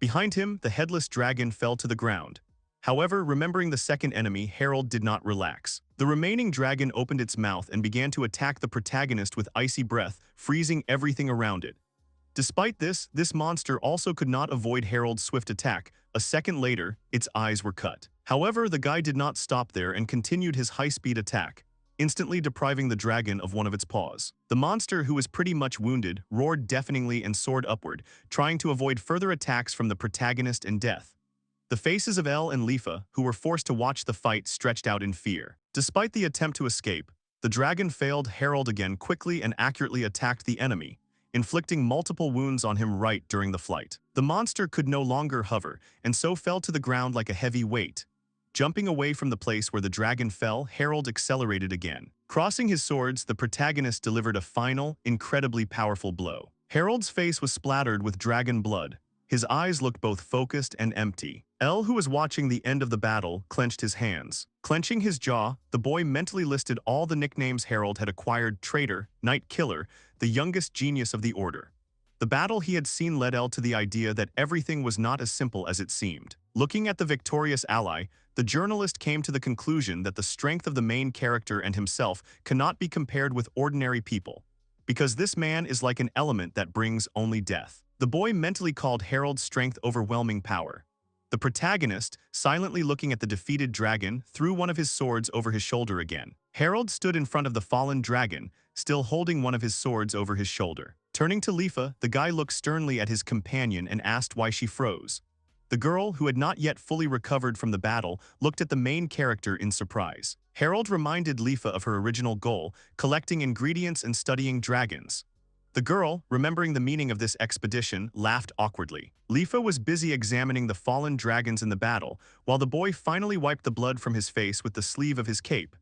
Behind him, the headless dragon fell to the ground. However, remembering the second enemy, Harold did not relax. The remaining dragon opened its mouth and began to attack the protagonist with icy breath, freezing everything around it. Despite this monster also could not avoid Harold's swift attack. A second later, its eyes were cut. However, the guy did not stop there and continued his high-speed attack, instantly depriving the dragon of one of its paws. The monster, who was pretty much wounded, roared deafeningly and soared upward, trying to avoid further attacks from the protagonist and death. The faces of Elle and Lifa, who were forced to watch the fight, stretched out in fear. Despite the attempt to escape, the dragon failed. Harold again quickly and accurately attacked the enemy, inflicting multiple wounds on him right during the flight. The monster could no longer hover, and so fell to the ground like a heavy weight. Jumping away from the place where the dragon fell, Harold accelerated again. Crossing his swords, the protagonist delivered a final, incredibly powerful blow. Harold's face was splattered with dragon blood. His eyes looked both focused and empty. L, who was watching the end of the battle, clenched his hands. Clenching his jaw, the boy mentally listed all the nicknames Harold had acquired: traitor, night killer, the youngest genius of the order. The battle he had seen led L to the idea that everything was not as simple as it seemed. Looking at the victorious ally, the journalist came to the conclusion that the strength of the main character and himself cannot be compared with ordinary people, because this man is like an element that brings only death. The boy mentally called Harold's strength overwhelming power. The protagonist, silently looking at the defeated dragon, threw one of his swords over his shoulder again. Harold stood in front of the fallen dragon, still holding one of his swords over his shoulder. Turning to Lifa, the guy looked sternly at his companion and asked why she froze. The girl, who had not yet fully recovered from the battle, looked at the main character in surprise. Harold reminded Lifa of her original goal: collecting ingredients and studying dragons. The girl, remembering the meaning of this expedition, laughed awkwardly. Lifa was busy examining the fallen dragons in the battle, while the boy finally wiped the blood from his face with the sleeve of his cape.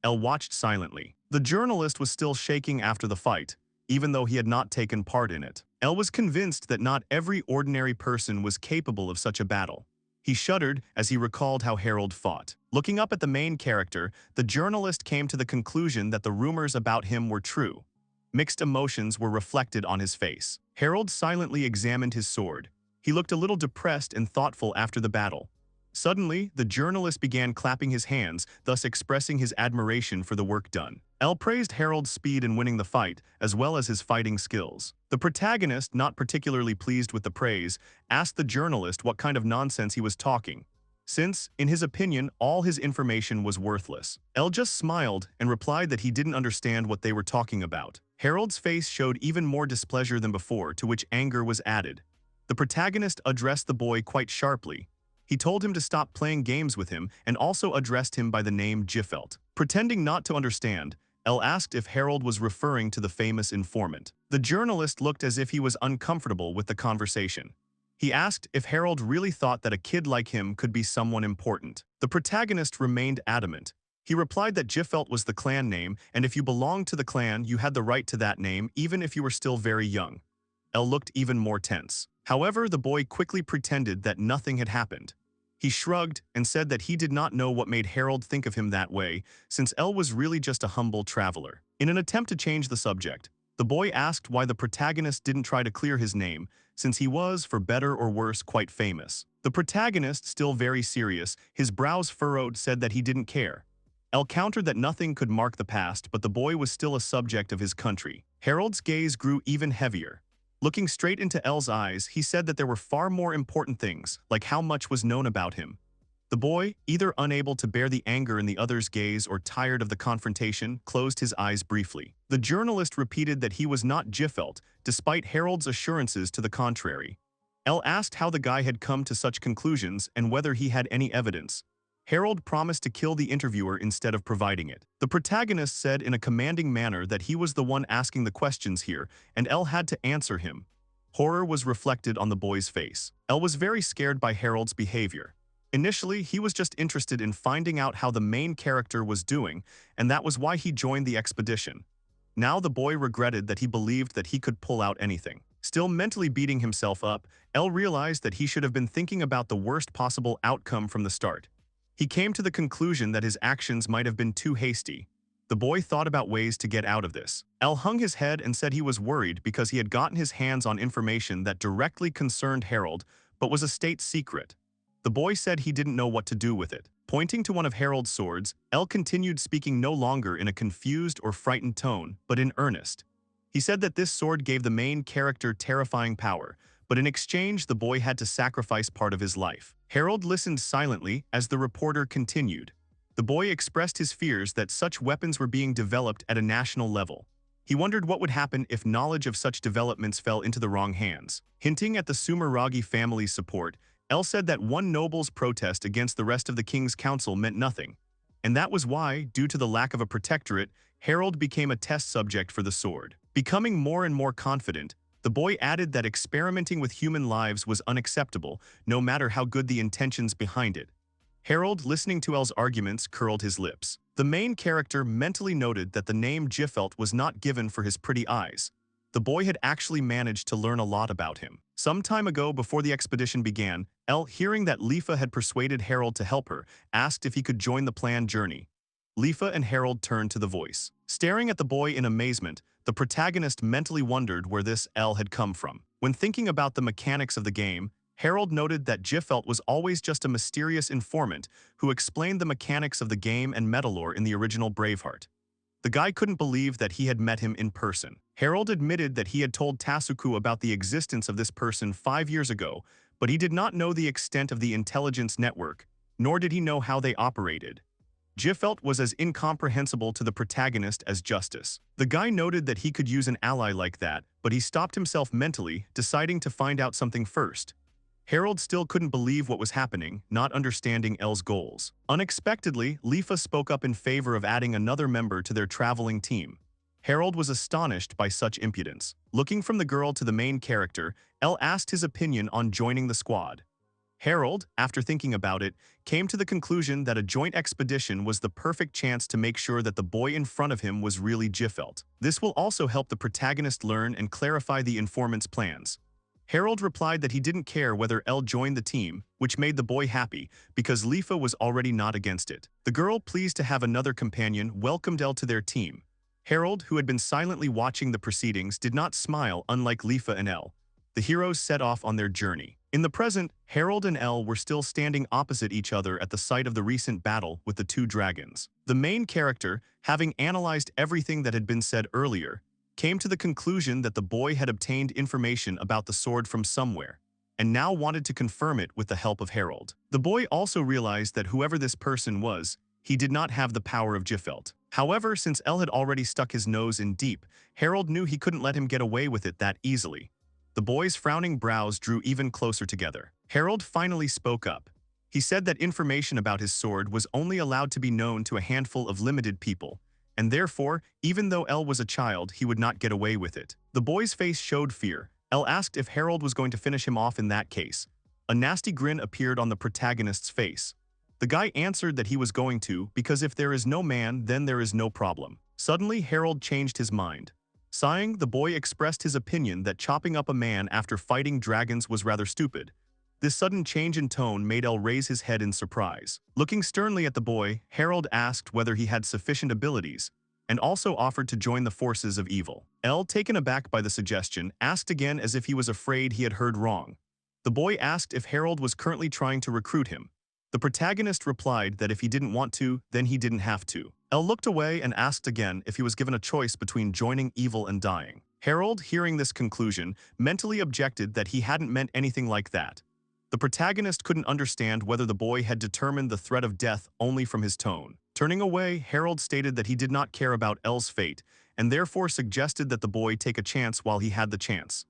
Elle watched silently. The journalist was still shaking after the fight, even though he had not taken part in it. Elle was convinced that not every ordinary person was capable of such a battle. He shuddered as he recalled how Harold fought. Looking up at the main character, the journalist came to the conclusion that the rumors about him were true. Mixed emotions were reflected on his face. Harold silently examined his sword. He looked a little depressed and thoughtful after the battle. Suddenly, the journalist began clapping his hands, thus expressing his admiration for the work done. Elle praised Harold's speed in winning the fight, as well as his fighting skills. The protagonist, not particularly pleased with the praise, asked the journalist what kind of nonsense he was talking, since, in his opinion, all his information was worthless. Elle just smiled and replied that he didn't understand what they were talking about. Harold's face showed even more displeasure than before, to which anger was added. The protagonist addressed the boy quite sharply. He told him to stop playing games with him and also addressed him by the name Giffelt. Pretending not to understand, Elle asked if Harold was referring to the famous informant. The journalist looked as if he was uncomfortable with the conversation. He asked if Harold really thought that a kid like him could be someone important. The protagonist remained adamant. He replied that Giffelt was the clan name, and if you belonged to the clan, you had the right to that name, even if you were still very young. Elle looked even more tense. However, the boy quickly pretended that nothing had happened. He shrugged and said that he did not know what made Harold think of him that way, since Elle was really just a humble traveler. In an attempt to change the subject, the boy asked why the protagonist didn't try to clear his name, since he was, for better or worse, quite famous. The protagonist, still very serious, his brows furrowed, said that he didn't care. Elle countered that nothing could mark the past, but the boy was still a subject of his country. Harold's gaze grew even heavier. Looking straight into Elle's eyes, he said that there were far more important things, like how much was known about him. The The boy, either unable to bear the anger in the other's gaze or tired of the confrontation, closed his eyes briefly. The journalist repeated that he was not Jiffelt, despite Harold's assurances to the contrary. Elle asked how the guy had come to such conclusions and whether he had any evidence. Harold promised to kill the interviewer instead of providing it. The protagonist said in a commanding manner that he was the one asking the questions here, and Elle had to answer him. Horror was reflected on the boy's face. Elle was very scared by Harold's behavior. Initially, he was just interested in finding out how the main character was doing, and that was why he joined the expedition. Now the boy regretted that he believed that he could pull out anything. Still mentally beating himself up, Elle realized that he should have been thinking about the worst possible outcome from the start. He came to the conclusion that his actions might have been too hasty. The boy thought about ways to get out of this. Elle hung his head and said he was worried because he had gotten his hands on information that directly concerned Harold, but was a state secret. The boy said he didn't know what to do with it. Pointing to one of Harold's swords, Elle continued speaking no longer in a confused or frightened tone, but in earnest. He said that this sword gave the main character terrifying power, but in exchange the boy had to sacrifice part of his life. Harold listened silently as the reporter continued. The boy expressed his fears that such weapons were being developed at a national level. He wondered what would happen if knowledge of such developments fell into the wrong hands. Hinting at the Sumeragi family's support, Elle said that one noble's protest against the rest of the king's council meant nothing. And that was why, due to the lack of a protectorate, Harold became a test subject for the sword. Becoming more and more confident, the boy added that experimenting with human lives was unacceptable, no matter how good the intentions behind it. Harold, listening to Elle's arguments, curled his lips. The main character mentally noted that the name Jiffelt was not given for his pretty eyes. The boy had actually managed to learn a lot about him. Some time ago, before the expedition began, Elle, hearing that Lifa had persuaded Harold to help her, asked if he could join the planned journey. Lifa and Harold turned to the voice. Staring at the boy in amazement, the protagonist mentally wondered where this Elle had come from. When thinking about the mechanics of the game, Harold noted that Jiffelt was always just a mysterious informant who explained the mechanics of the game and metalore in the original Braveheart. The guy couldn't believe that he had met him in person. Harold admitted that he had told Tasuku about the existence of this person 5 years ago, but he did not know the extent of the intelligence network, nor did he know how they operated. Jiffelt was as incomprehensible to the protagonist as Justice. The guy noted that he could use an ally like that, but he stopped himself mentally, deciding to find out something first. Harold still couldn't believe what was happening, not understanding Elle's goals. Unexpectedly, Lifa spoke up in favor of adding another member to their traveling team. Harold was astonished by such impudence. Looking from the girl to the main character, Elle asked his opinion on joining the squad. Harold, after thinking about it, came to the conclusion that a joint expedition was the perfect chance to make sure that the boy in front of him was really Jiffelt. This will also help the protagonist learn and clarify the informant's plans. Harold replied that he didn't care whether Elle joined the team, which made the boy happy, because Lifa was already not against it. The girl, pleased to have another companion, welcomed Elle to their team. Harold, who had been silently watching the proceedings, did not smile, unlike Lifa and Elle. The heroes set off on their journey. In the present, Harold and Elle were still standing opposite each other at the site of the recent battle with the two dragons. The main character, having analyzed everything that had been said earlier, came to the conclusion that the boy had obtained information about the sword from somewhere, and now wanted to confirm it with the help of Harold. The boy also realized that whoever this person was, he did not have the power of Jiffelt. However, since Elle had already stuck his nose in deep, Harold knew he couldn't let him get away with it that easily. The boy's frowning brows drew even closer together. Harold finally spoke up. He said that information about his sword was only allowed to be known to a handful of limited people, and therefore, even though Elle was a child, he would not get away with it. The boy's face showed fear. Elle asked if Harold was going to finish him off in that case. A nasty grin appeared on the protagonist's face. The guy answered that he was going to, because if there is no man, then there is no problem. Suddenly, Harold changed his mind. Sighing, the boy expressed his opinion that chopping up a man after fighting dragons was rather stupid. This sudden change in tone made Elle raise his head in surprise. Looking sternly at the boy, Harold asked whether he had sufficient abilities, and also offered to join the forces of evil. Elle, taken aback by the suggestion, asked again as if he was afraid he had heard wrong. The boy asked if Harold was currently trying to recruit him. The protagonist replied that if he didn't want to, then he didn't have to. Elle looked away and asked again if he was given a choice between joining evil and dying. Harold, hearing this conclusion, mentally objected that he hadn't meant anything like that. The protagonist couldn't understand whether the boy had determined the threat of death only from his tone. Turning away, Harold stated that he did not care about Elle's fate, and therefore suggested that the boy take a chance while he had the chance.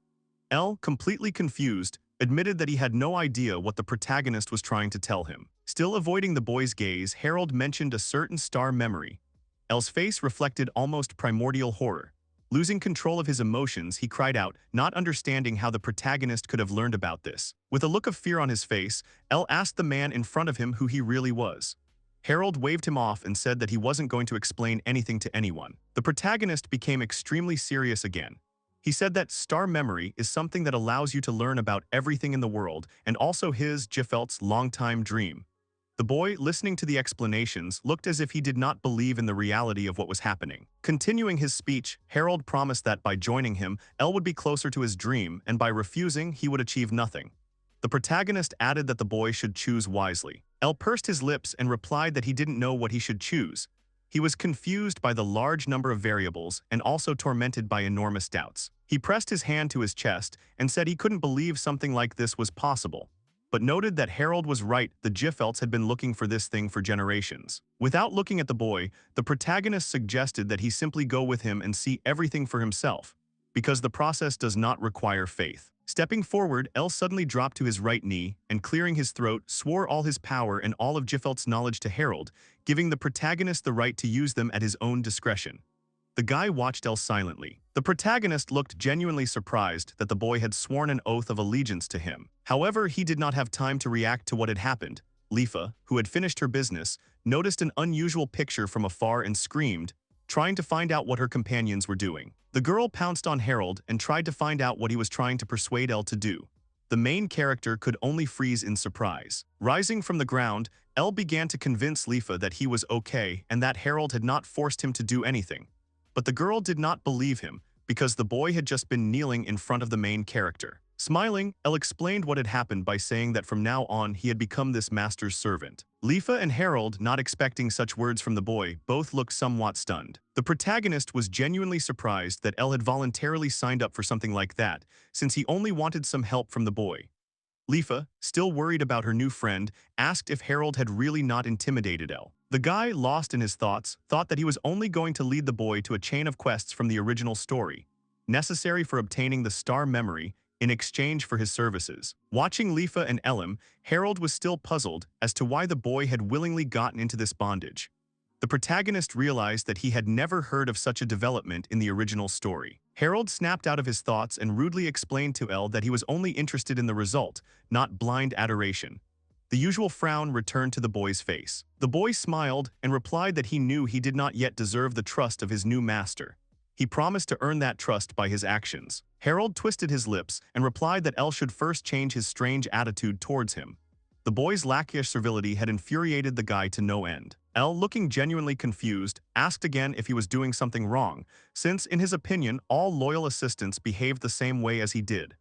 Elle, completely confused, admitted that he had no idea what the protagonist was trying to tell him. Still avoiding the boy's gaze, Harold mentioned a certain star memory. Elle's face reflected almost primordial horror. Losing control of his emotions, he cried out, not understanding how the protagonist could have learned about this. With a look of fear on his face, Elle asked the man in front of him who he really was. Harold waved him off and said that he wasn't going to explain anything to anyone. The protagonist became extremely serious again. He said that star memory is something that allows you to learn about everything in the world, and also his, Jiffelt's, longtime dream. The boy, listening to the explanations, looked as if he did not believe in the reality of what was happening. Continuing his speech, Harold promised that by joining him, Elle would be closer to his dream, and by refusing, he would achieve nothing. The protagonist added that the boy should choose wisely. Elle pursed his lips and replied that he didn't know what he should choose. He was confused by the large number of variables and also tormented by enormous doubts. He pressed his hand to his chest and said he couldn't believe something like this was possible, but noted that Harold was right. The Jiffelts had been looking for this thing for generations. Without looking at the boy, the protagonist suggested that he simply go with him and see everything for himself, because the process does not require faith. Stepping forward, Elle suddenly dropped to his right knee and, clearing his throat, swore all his power and all of Jiffelt's knowledge to Harold, giving the protagonist the right to use them at his own discretion. The guy watched Elle silently. The protagonist looked genuinely surprised that the boy had sworn an oath of allegiance to him. However, he did not have time to react to what had happened. Lifa, who had finished her business, noticed an unusual picture from afar and screamed, trying to find out what her companions were doing. The girl pounced on Harold and tried to find out what he was trying to persuade Elle to do. The main character could only freeze in surprise. Rising from the ground, Elle began to convince Lifa that he was okay and that Harold had not forced him to do anything. But the girl did not believe him, because the boy had just been kneeling in front of the main character. Smiling, Elle explained what had happened by saying that from now on he had become this master's servant. Lifa and Harold, not expecting such words from the boy, both looked somewhat stunned. The protagonist was genuinely surprised that Elle had voluntarily signed up for something like that, since he only wanted some help from the boy. Lifa, still worried about her new friend, asked if Harold had really not intimidated Elle. The guy, lost in his thoughts, thought that he was only going to lead the boy to a chain of quests from the original story, necessary for obtaining the star memory in exchange for his services. Watching Lifa and Elim, Harold was still puzzled as to why the boy had willingly gotten into this bondage. The protagonist realized that he had never heard of such a development in the original story. Harold snapped out of his thoughts and rudely explained to Elle that he was only interested in the result, not blind adoration. The usual frown returned to the boy's face. The boy smiled and replied that he knew he did not yet deserve the trust of his new master. He promised to earn that trust by his actions. Harold twisted his lips and replied that Elle should first change his strange attitude towards him. The boy's lackish servility had infuriated the guy to no end. Elle, looking genuinely confused, asked again if he was doing something wrong, since, in his opinion, all loyal assistants behaved the same way as he did.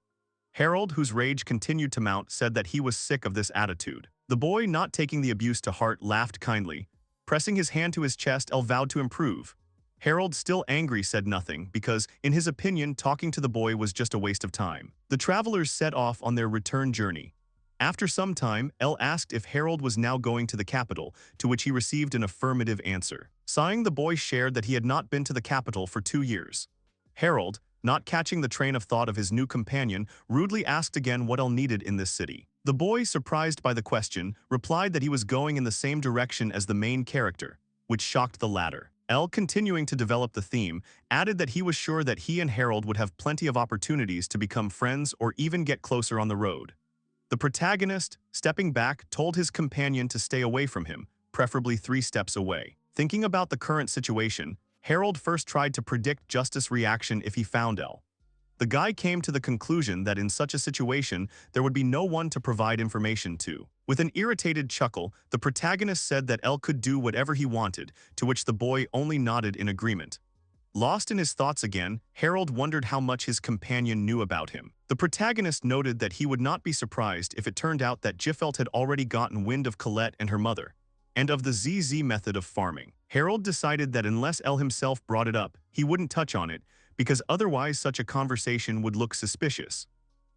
Harold, whose rage continued to mount, said that he was sick of this attitude. The boy, not taking the abuse to heart, laughed kindly. Pressing his hand to his chest, Elle vowed to improve. Harold, still angry, said nothing because, in his opinion, talking to the boy was just a waste of time. The travelers set off on their return journey. After some time, Elle asked if Harold was now going to the capital, to which he received an affirmative answer. Sighing, the boy shared that he had not been to the capital for 2 years. Harold, not catching the train of thought of his new companion, rudely asked again what Elle needed in this city. The boy, surprised by the question, replied that he was going in the same direction as the main character, which shocked the latter. Elle, continuing to develop the theme, added that he was sure that he and Harold would have plenty of opportunities to become friends or even get closer on the road. The protagonist, stepping back, told his companion to stay away from him, preferably 3 steps away. Thinking about the current situation, Harold first tried to predict Justice's reaction if he found Elle. The guy came to the conclusion that in such a situation, there would be no one to provide information to. With an irritated chuckle, the protagonist said that Elle could do whatever he wanted, to which the boy only nodded in agreement. Lost in his thoughts again, Harold wondered how much his companion knew about him. The protagonist noted that he would not be surprised if it turned out that Jiffelt had already gotten wind of Colette and her mother, and of the ZZ method of farming. Harold decided that unless Elle himself brought it up, he wouldn't touch on it, because otherwise such a conversation would look suspicious.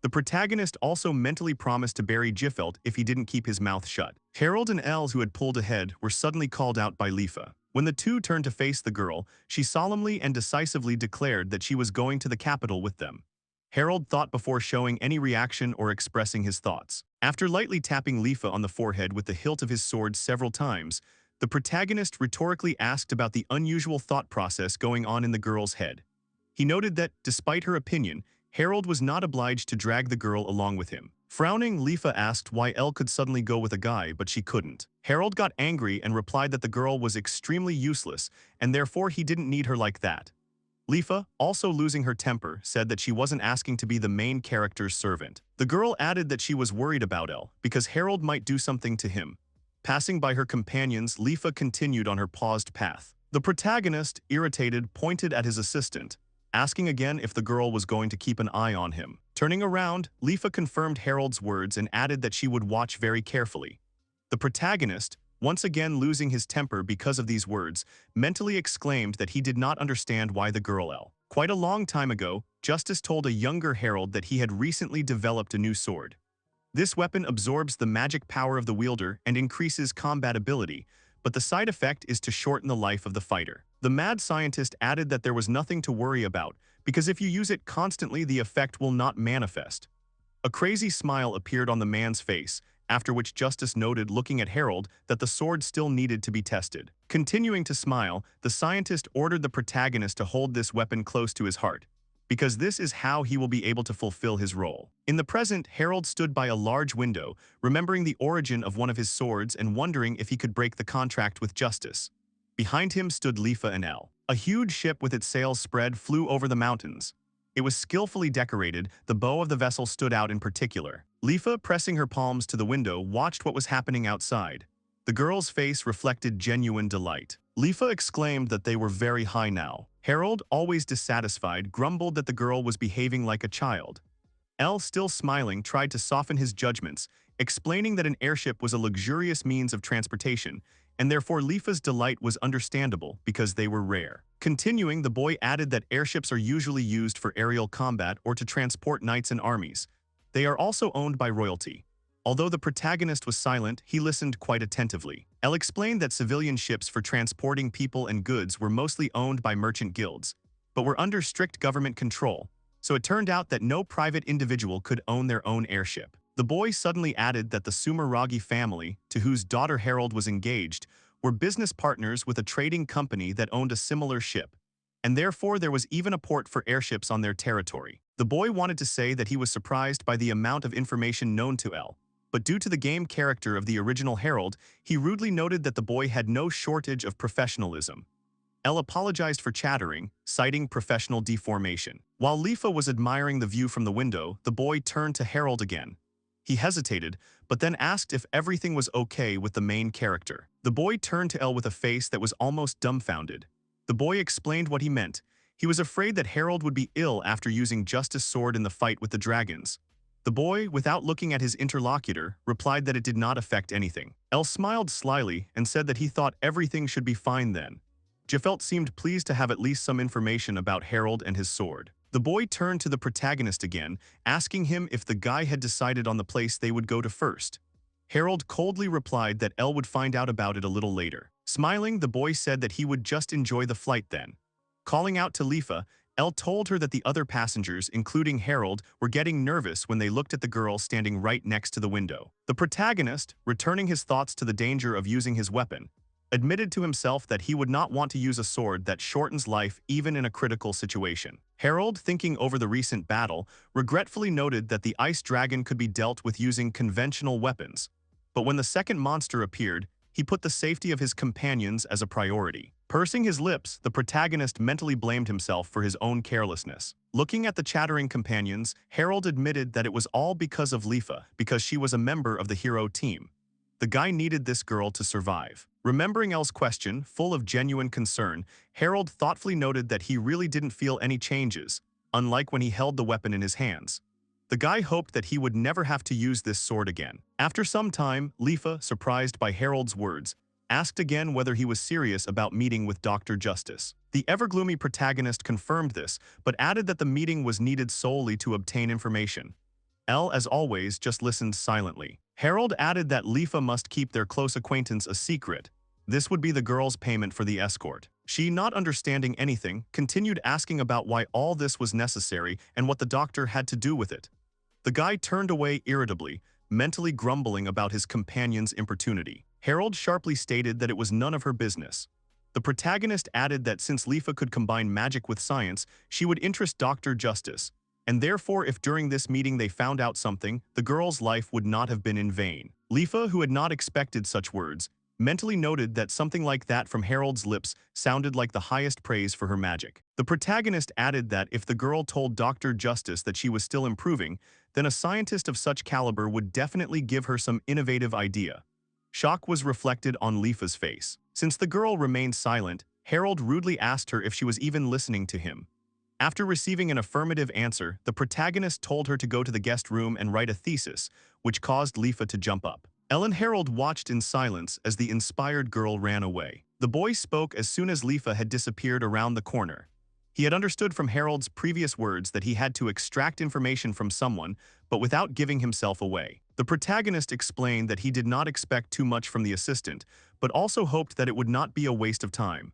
The protagonist also mentally promised to bury Jiffelt if he didn't keep his mouth shut. Harold and Elle, who had pulled ahead, were suddenly called out by Lifa. When the two turned to face the girl, she solemnly and decisively declared that she was going to the capital with them. Harold thought before showing any reaction or expressing his thoughts. After lightly tapping Lifa on the forehead with the hilt of his sword several times, the protagonist rhetorically asked about the unusual thought process going on in the girl's head. He noted that, despite her opinion, Harold was not obliged to drag the girl along with him. Frowning, Lifa asked why Elle could suddenly go with a guy, but she couldn't. Harold got angry and replied that the girl was extremely useless, and therefore he didn't need her like that. Lifa, also losing her temper, said that she wasn't asking to be the main character's servant. The girl added that she was worried about Elle, because Harold might do something to him. Passing by her companions, Lifa continued on her paused path. The protagonist, irritated, pointed at his assistant, asking again if the girl was going to keep an eye on him. Turning around, Lifa confirmed Harold's words and added that she would watch very carefully. The protagonist, once again losing his temper because of these words, mentally exclaimed that he did not understand why the girl Elle. Quite a long time ago, Justice told a younger Harold that he had recently developed a new sword. This weapon absorbs the magic power of the wielder and increases combat ability, but the side effect is to shorten the life of the fighter. The mad scientist added that there was nothing to worry about, because if you use it constantly, the effect will not manifest. A crazy smile appeared on the man's face, after which Justice noted, looking at Harold, that the sword still needed to be tested. Continuing to smile, the scientist ordered the protagonist to hold this weapon close to his heart, because this is how he will be able to fulfill his role. In the present, Harold stood by a large window, remembering the origin of one of his swords and wondering if he could break the contract with Justice. Behind him stood Lifa and Elle. A huge ship with its sails spread flew over the mountains. It was skillfully decorated, the bow of the vessel stood out in particular. Lifa, pressing her palms to the window, watched what was happening outside. The girl's face reflected genuine delight. Lifa exclaimed that they were very high now. Harold, always dissatisfied, grumbled that the girl was behaving like a child. Elle, still smiling, tried to soften his judgments, explaining that an airship was a luxurious means of transportation, and therefore Lifa's delight was understandable because they were rare. Continuing, the boy added that airships are usually used for aerial combat or to transport knights and armies. They are also owned by royalty. Although the protagonist was silent, he listened quite attentively. Elle explained that civilian ships for transporting people and goods were mostly owned by merchant guilds, but were under strict government control, so it turned out that no private individual could own their own airship. The boy suddenly added that the Sumeragi family, to whose daughter Harold was engaged, were business partners with a trading company that owned a similar ship, and therefore there was even a port for airships on their territory. The boy wanted to say that he was surprised by the amount of information known to Elle, but due to the game character of the original Harold, he rudely noted that the boy had no shortage of professionalism. Elle apologized for chattering, citing professional deformation. While Lifa was admiring the view from the window, the boy turned to Harold again. He hesitated, but then asked if everything was okay with the main character. The boy turned to Elle with a face that was almost dumbfounded. The boy explained what he meant. He was afraid that Harold would be ill after using Justice's sword in the fight with the dragons. The boy, without looking at his interlocutor, replied that it did not affect anything. Elle smiled slyly and said that he thought everything should be fine then. Jiffelt seemed pleased to have at least some information about Harold and his sword. The boy turned to the protagonist again, asking him if the guy had decided on the place they would go to first. Harold coldly replied that Elle would find out about it a little later. Smiling, the boy said that he would just enjoy the flight then. Calling out to Lifa, Elle told her that the other passengers, including Harold, were getting nervous when they looked at the girl standing right next to the window. The protagonist, returning his thoughts to the danger of using his weapon, admitted to himself that he would not want to use a sword that shortens life even in a critical situation. Harold, thinking over the recent battle, regretfully noted that the ice dragon could be dealt with using conventional weapons. But when the second monster appeared, he put the safety of his companions as a priority. Pursing his lips, the protagonist mentally blamed himself for his own carelessness. Looking at the chattering companions, Harold admitted that it was all because of Lifa, because she was a member of the hero team. The guy needed this girl to survive. Remembering Elle's question, full of genuine concern, Harold thoughtfully noted that he really didn't feel any changes, unlike when he held the weapon in his hands. The guy hoped that he would never have to use this sword again. After some time, Lifa, surprised by Harold's words, asked again whether he was serious about meeting with Dr. Justice. The ever-gloomy protagonist confirmed this, but added that the meeting was needed solely to obtain information. Elle, as always, just listened silently. Harold added that Lifa must keep their close acquaintance a secret. This would be the girl's payment for the escort. She, not understanding anything, continued asking about why all this was necessary and what the doctor had to do with it. The guy turned away irritably, mentally grumbling about his companion's importunity. Harold sharply stated that it was none of her business. The protagonist added that since Lifa could combine magic with science, she would interest Dr. Justice, and therefore if during this meeting they found out something, the girl's life would not have been in vain. Lifa, who had not expected such words, mentally noted that something like that from Harold's lips sounded like the highest praise for her magic. The protagonist added that if the girl told Dr. Justice that she was still improving, then a scientist of such caliber would definitely give her some innovative idea. Shock was reflected on Lifa's face. Since the girl remained silent, Harold rudely asked her if she was even listening to him. After receiving an affirmative answer, the protagonist told her to go to the guest room and write a thesis, which caused Lifa to jump up. Elle and Harold watched in silence as the inspired girl ran away. The boy spoke as soon as Lifa had disappeared around the corner. He had understood from Harold's previous words that he had to extract information from someone, but without giving himself away. The protagonist explained that he did not expect too much from the assistant, but also hoped that it would not be a waste of time.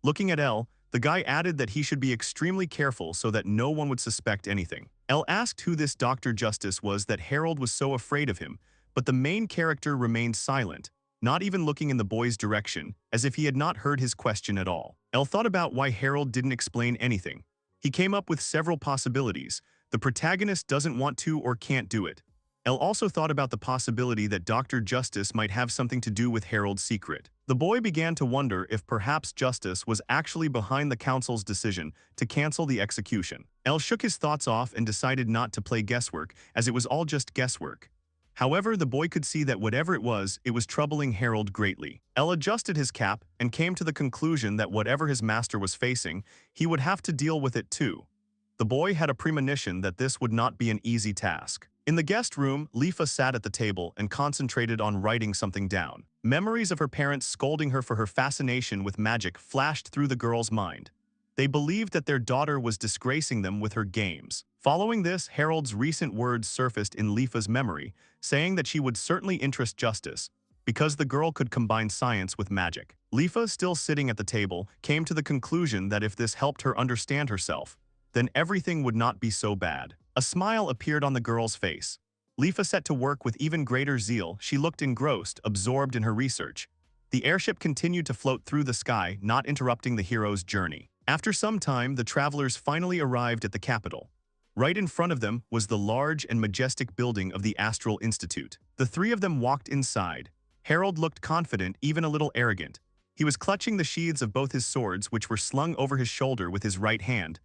Looking at Elle, the guy added that he should be extremely careful so that no one would suspect anything. Elle asked who this Dr. Justice was that Harold was so afraid of him, but the main character remained silent, not even looking in the boy's direction, as if he had not heard his question at all. Elle thought about why Harold didn't explain anything. He came up with several possibilities. The protagonist doesn't want to or can't do it. Elle also thought about the possibility that Dr. Justice might have something to do with Harold's secret. The boy began to wonder if perhaps Justice was actually behind the council's decision to cancel the execution. Elle shook his thoughts off and decided not to play guesswork, as it was all just guesswork. However, the boy could see that whatever it was troubling Harold greatly. Elle adjusted his cap and came to the conclusion that whatever his master was facing, he would have to deal with it too. The boy had a premonition that this would not be an easy task. In the guest room, Lifa sat at the table and concentrated on writing something down. Memories of her parents scolding her for her fascination with magic flashed through the girl's mind. They believed that their daughter was disgracing them with her games. Following this, Harold's recent words surfaced in Lifa's memory, saying that she would certainly interest Justice, because the girl could combine science with magic. Lifa, still sitting at the table, came to the conclusion that if this helped her understand herself, then everything would not be so bad. A smile appeared on the girl's face. Lifa set to work with even greater zeal. She looked engrossed, absorbed in her research. The airship continued to float through the sky, not interrupting the hero's journey. After some time, the travelers finally arrived at the capital. Right in front of them was the large and majestic building of the Astral Institute. The three of them walked inside. Harold looked confident, even a little arrogant. He was clutching the sheaths of both his swords, which were slung over his shoulder with his right hand.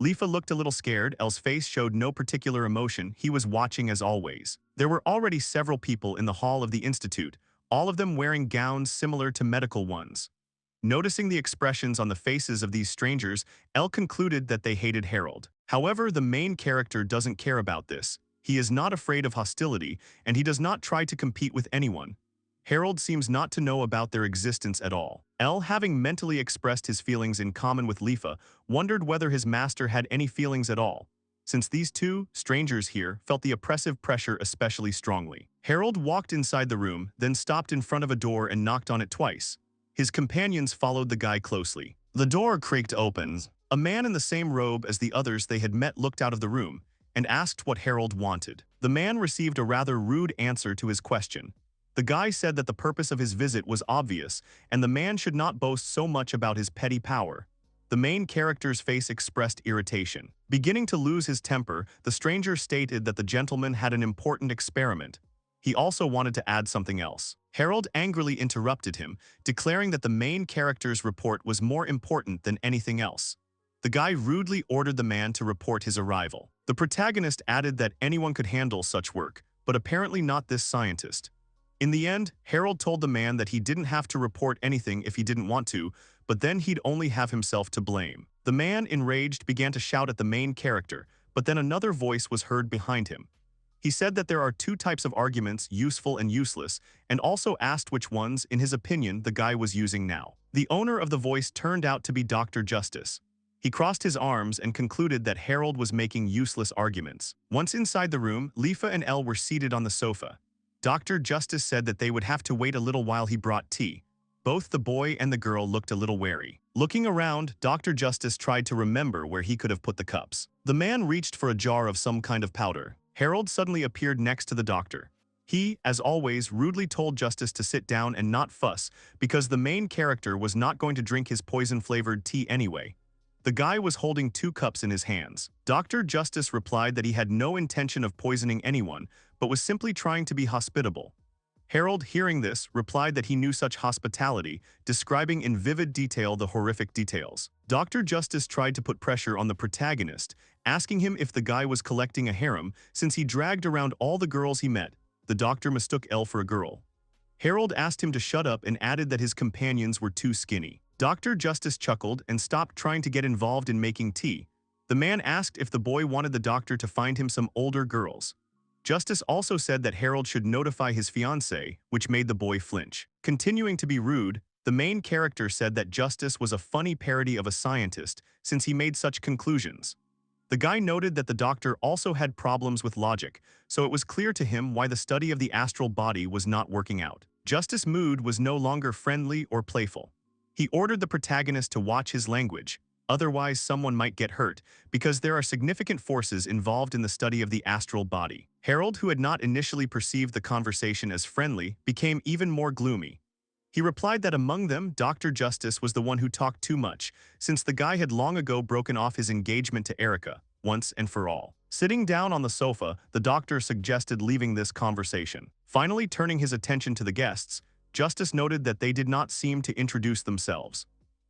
Lifa looked a little scared. Elle's face showed no particular emotion. He was watching as always. There were already several people in the hall of the Institute, all of them wearing gowns similar to medical ones. Noticing the expressions on the faces of these strangers, Elle concluded that they hated Harold. However, the main character doesn't care about this. He is not afraid of hostility, and he does not try to compete with anyone. Harold seems not to know about their existence at all. Elle, having mentally expressed his feelings in common with Lifa, wondered whether his master had any feelings at all, since these two, strangers here, felt the oppressive pressure especially strongly. Harold walked inside the room, then stopped in front of a door and knocked on it twice. His companions followed the guy closely. The door creaked open. A man in the same robe as the others they had met looked out of the room and asked what Harold wanted. The man received a rather rude answer to his question. The guy said that the purpose of his visit was obvious, and the man should not boast so much about his petty power. The main character's face expressed irritation. Beginning to lose his temper, the stranger stated that the gentleman had an important experiment. He also wanted to add something else. Harold angrily interrupted him, declaring that the main character's report was more important than anything else. The guy rudely ordered the man to report his arrival. The protagonist added that anyone could handle such work, but apparently not this scientist. In the end, Harold told the man that he didn't have to report anything if he didn't want to, but then he'd only have himself to blame. The man, enraged, began to shout at the main character, but then another voice was heard behind him. He said that there are two types of arguments, useful and useless, and also asked which ones, in his opinion, the guy was using now. The owner of the voice turned out to be Dr. Justice. He crossed his arms and concluded that Harold was making useless arguments. Once inside the room, Lifa and Elle were seated on the sofa. Dr. Justice said that they would have to wait a little while he brought tea. Both the boy and the girl looked a little wary. Looking around, Dr. Justice tried to remember where he could have put the cups. The man reached for a jar of some kind of powder. Harold suddenly appeared next to the doctor. He, as always, rudely told Justice to sit down and not fuss, because the main character was not going to drink his poison-flavored tea anyway. The guy was holding 2 cups in his hands. Dr. Justice replied that he had no intention of poisoning anyone, but was simply trying to be hospitable. Harold, hearing this, replied that he knew such hospitality, describing in vivid detail the horrific details. Dr. Justice tried to put pressure on the protagonist, asking him if the guy was collecting a harem, since he dragged around all the girls he met. The doctor mistook Elle for a girl. Harold asked him to shut up and added that his companions were too skinny. Dr. Justice chuckled and stopped trying to get involved in making tea. The man asked if the boy wanted the doctor to find him some older girls. Justice also said that Harold should notify his fiancée, which made the boy flinch. Continuing to be rude, the main character said that Justice was a funny parody of a scientist, since he made such conclusions. The guy noted that the doctor also had problems with logic, so it was clear to him why the study of the astral body was not working out. Justice's mood was no longer friendly or playful. He ordered the protagonist to watch his language, otherwise someone might get hurt, because there are significant forces involved in the study of the astral body. Harold, who had not initially perceived the conversation as friendly, became even more gloomy. He replied that among them, Dr. Justice was the one who talked too much, since the guy had long ago broken off his engagement to Erica, once and for all. Sitting down on the sofa, the doctor suggested leaving this conversation. Finally, turning his attention to the guests, Justice noted that they did not seem to introduce themselves.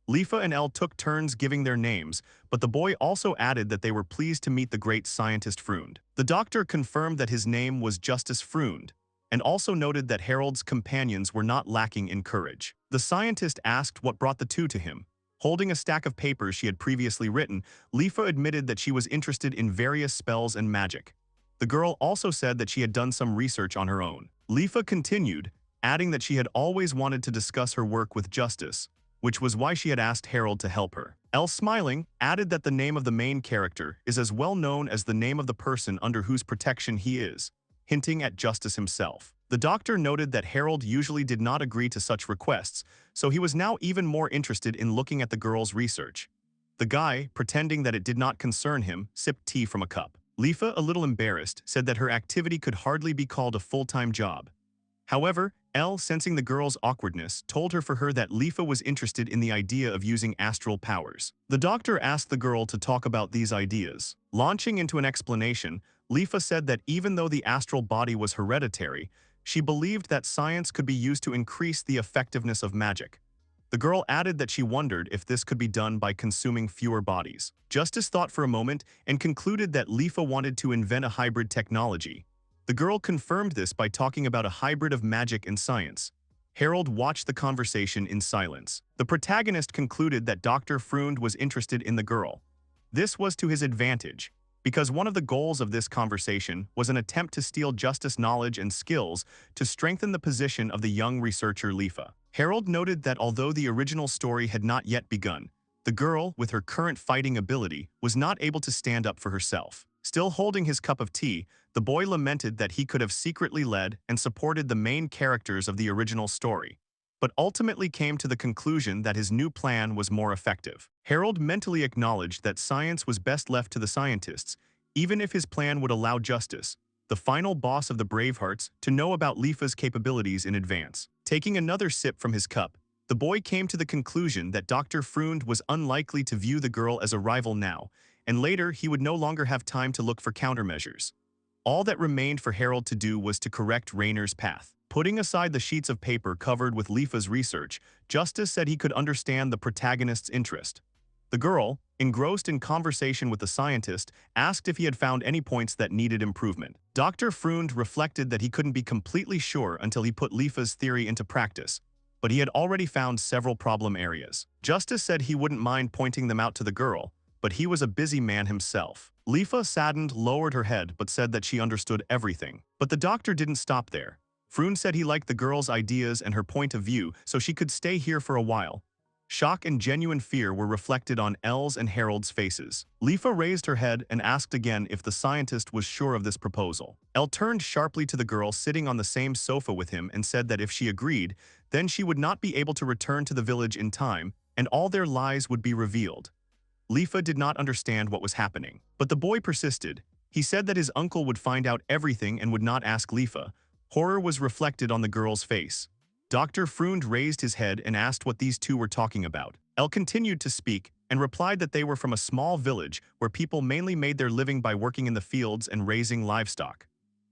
Lifa and Elle took turns giving their names, but the boy also added that they were pleased to meet the great scientist Freund. The doctor confirmed that his name was Justice Freund, and also noted that Harold's companions were not lacking in courage. The scientist asked what brought the two to him. Holding a stack of papers she had previously written, Lifa admitted that she was interested in various spells and magic. The girl also said that she had done some research on her own. Lifa continued, adding that she had always wanted to discuss her work with Justice, which was why she had asked Harold to help her. Elle, smiling, added that the name of the main character is as well known as the name of the person under whose protection he is, hinting at Justice himself. The doctor noted that Harold usually did not agree to such requests, so he was now even more interested in looking at the girl's research. The guy, pretending that it did not concern him, sipped tea from a cup. Lifa, a little embarrassed, said that her activity could hardly be called a full-time job. However, Elle, sensing the girl's awkwardness, told her that Lifa was interested in the idea of using astral powers. The doctor asked the girl to talk about these ideas. Launching into an explanation, Lifa said that even though the astral body was hereditary, she believed that science could be used to increase the effectiveness of magic. The girl added that she wondered if this could be done by consuming fewer bodies. Justice thought for a moment and concluded that Lifa wanted to invent a hybrid technology. The girl confirmed this by talking about a hybrid of magic and science. Harold watched the conversation in silence. The protagonist concluded that Dr. Freund was interested in the girl. This was to his advantage, because one of the goals of this conversation was an attempt to steal Justice knowledge and skills to strengthen the position of the young researcher Lifa. Harold noted that although the original story had not yet begun, the girl, with her current fighting ability, was not able to stand up for herself. Still holding his cup of tea, the boy lamented that he could have secretly led and supported the main characters of the original story, but ultimately came to the conclusion that his new plan was more effective. Harold mentally acknowledged that science was best left to the scientists, even if his plan would allow Justice, the final boss of the Bravehearts, to know about Lifa's capabilities in advance. Taking another sip from his cup, the boy came to the conclusion that Dr. Freund was unlikely to view the girl as a rival now, and later he would no longer have time to look for countermeasures. All that remained for Harold to do was to correct Rainer's path. Putting aside the sheets of paper covered with Lifa's research, Justice said he could understand the protagonist's interest. The girl, engrossed in conversation with the scientist, asked if he had found any points that needed improvement. Dr. Freund reflected that he couldn't be completely sure until he put Lifa's theory into practice, but he had already found several problem areas. Justice said he wouldn't mind pointing them out to the girl, but he was a busy man himself. Lifa, saddened, lowered her head but said that she understood everything. But the doctor didn't stop there. Freund said he liked the girl's ideas and her point of view, so she could stay here for a while. Shock and genuine fear were reflected on Elle's and Harold's faces. Lifa raised her head and asked again if the scientist was sure of this proposal. Elle turned sharply to the girl sitting on the same sofa with him and said that if she agreed, then she would not be able to return to the village in time, and all their lies would be revealed. Lifa did not understand what was happening, but the boy persisted. He said that his uncle would find out everything and would not ask Lifa. Horror was reflected on the girl's face. Dr. Freund raised his head and asked what these two were talking about. Elle continued to speak and replied that they were from a small village where people mainly made their living by working in the fields and raising livestock.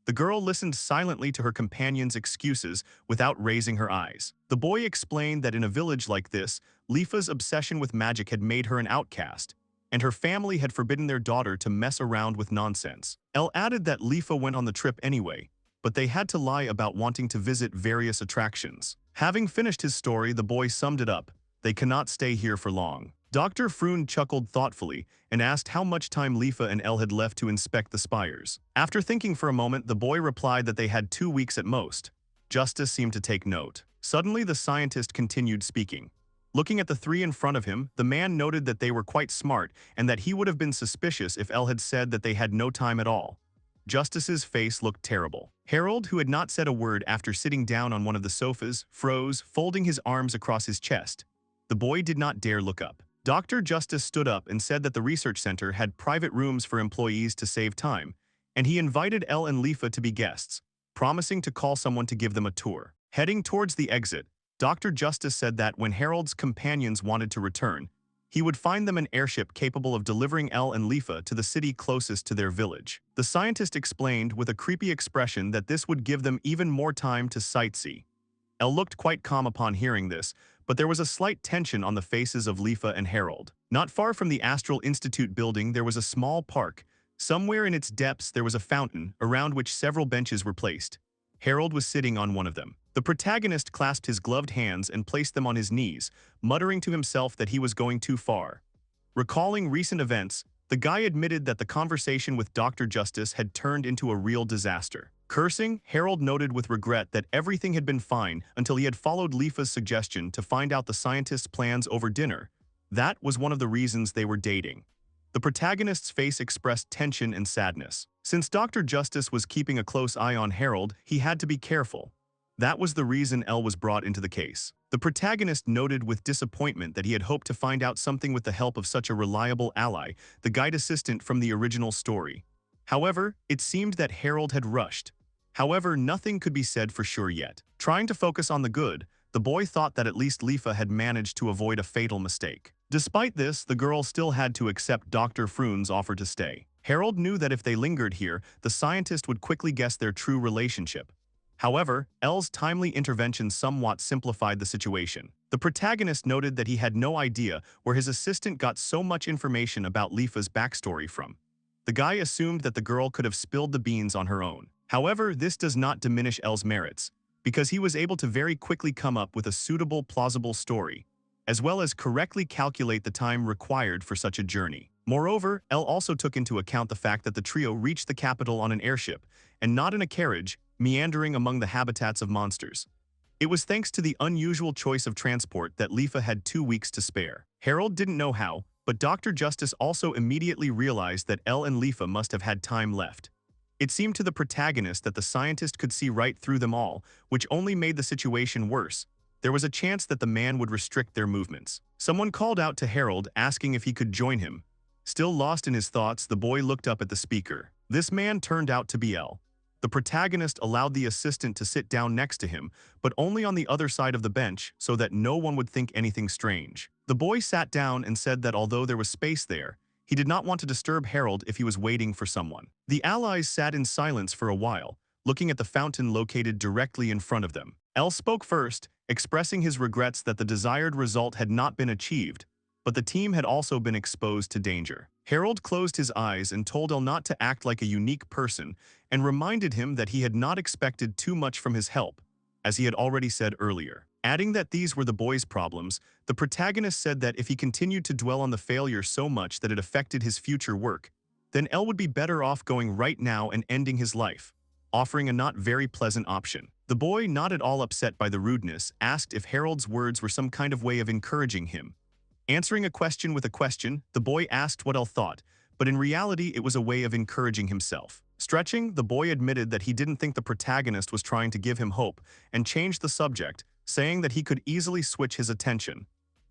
The girl listened silently to her companion's excuses without raising her eyes. The boy explained that in a village like this, Lifa's obsession with magic had made her an outcast, and her family had forbidden their daughter to mess around with nonsense. Elle added that Lifa went on the trip anyway, but they had to lie about wanting to visit various attractions. Having finished his story, the boy summed it up. They cannot stay here for long. Dr. Freund chuckled thoughtfully and asked how much time Lifa and Elle had left to inspect the spires. After thinking for a moment, the boy replied that they had 2 weeks at most. Justice seemed to take note. Suddenly, the scientist continued speaking. Looking at the three in front of him, the man noted that they were quite smart and that he would have been suspicious if Elle had said that they had no time at all. Justice's face looked terrible. Harold, who had not said a word after sitting down on one of the sofas, froze, folding his arms across his chest. The boy did not dare look up. Dr. Justice stood up and said that the research center had private rooms for employees to save time, and he invited Elle and Lifa to be guests, promising to call someone to give them a tour. Heading towards the exit, Dr. Justice said that when Harold's companions wanted to return, he would find them an airship capable of delivering Elle and Lifa to the city closest to their village. The scientist explained with a creepy expression that this would give them even more time to sightsee. Elle looked quite calm upon hearing this, but there was a slight tension on the faces of Lifa and Harold. Not far from the Astral Institute building there was a small park. Somewhere in its depths there was a fountain, around which several benches were placed. Harold was sitting on one of them. The protagonist clasped his gloved hands and placed them on his knees, muttering to himself that he was going too far. Recalling recent events, the guy admitted that the conversation with Dr. Justice had turned into a real disaster. Cursing, Harold noted with regret that everything had been fine until he had followed Lifa's suggestion to find out the scientist's plans over dinner. That was one of the reasons they were dating. The protagonist's face expressed tension and sadness. Since Dr. Justice was keeping a close eye on Harold, he had to be careful. That was the reason Elle was brought into the case. The protagonist noted with disappointment that he had hoped to find out something with the help of such a reliable ally, the guide assistant from the original story. However, it seemed that Harold had rushed. However, nothing could be said for sure yet. Trying to focus on the good, the boy thought that at least Lifa had managed to avoid a fatal mistake. Despite this, the girl still had to accept Dr. Freund's offer to stay. Harold knew that if they lingered here, the scientist would quickly guess their true relationship. However, Elle's timely intervention somewhat simplified the situation. The protagonist noted that he had no idea where his assistant got so much information about Lifa's backstory from. The guy assumed that the girl could have spilled the beans on her own. However, this does not diminish Elle's merits, because he was able to very quickly come up with a suitable, plausible story, as well as correctly calculate the time required for such a journey. Moreover, Elle also took into account the fact that the trio reached the capital on an airship, and not in a carriage, meandering among the habitats of monsters. It was thanks to the unusual choice of transport that Lifa had 2 weeks to spare. Harold didn't know how, but Dr. Justice also immediately realized that Elle and Lifa must have had time left. It seemed to the protagonist that the scientist could see right through them all, which only made the situation worse. There was a chance that the man would restrict their movements. Someone called out to Harold, asking if he could join him. Still lost in his thoughts, the boy looked up at the speaker. This man turned out to be Elle. The protagonist allowed the assistant to sit down next to him, but only on the other side of the bench so that no one would think anything strange. The boy sat down and said that although there was space there, he did not want to disturb Harold if he was waiting for someone. The allies sat in silence for a while, looking at the fountain located directly in front of them. Elle spoke first, expressing his regrets that the desired result had not been achieved, but the team had also been exposed to danger. Harold closed his eyes and told Elle not to act like a unique person and reminded him that he had not expected too much from his help, as he had already said earlier. Adding that these were the boy's problems, the protagonist said that if he continued to dwell on the failure so much that it affected his future work, then Elle would be better off going right now and ending his life, offering a not very pleasant option. The boy, not at all upset by the rudeness, asked if Harold's words were some kind of way of encouraging him. Answering a question with a question, the boy asked what Elle thought, but in reality it was a way of encouraging himself. Stretching, the boy admitted that he didn't think the protagonist was trying to give him hope, and changed the subject, saying that he could easily switch his attention.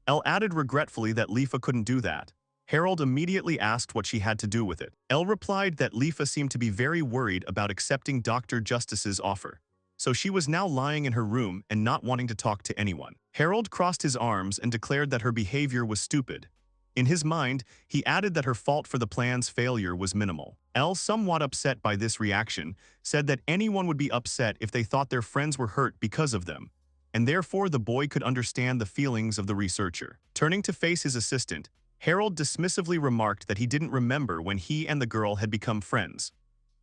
Elle added regretfully that Lifa couldn't do that. Harold immediately asked what she had to do with it. Elle replied that Lifa seemed to be very worried about accepting Dr. Justice's offer. So she was now lying in her room and not wanting to talk to anyone. Harold crossed his arms and declared that her behavior was stupid. In his mind, he added that her fault for the plan's failure was minimal. Elle, somewhat upset by this reaction, said that anyone would be upset if they thought their friends were hurt because of them, and therefore the boy could understand the feelings of the researcher. Turning to face his assistant, Harold dismissively remarked that he didn't remember when he and the girl had become friends.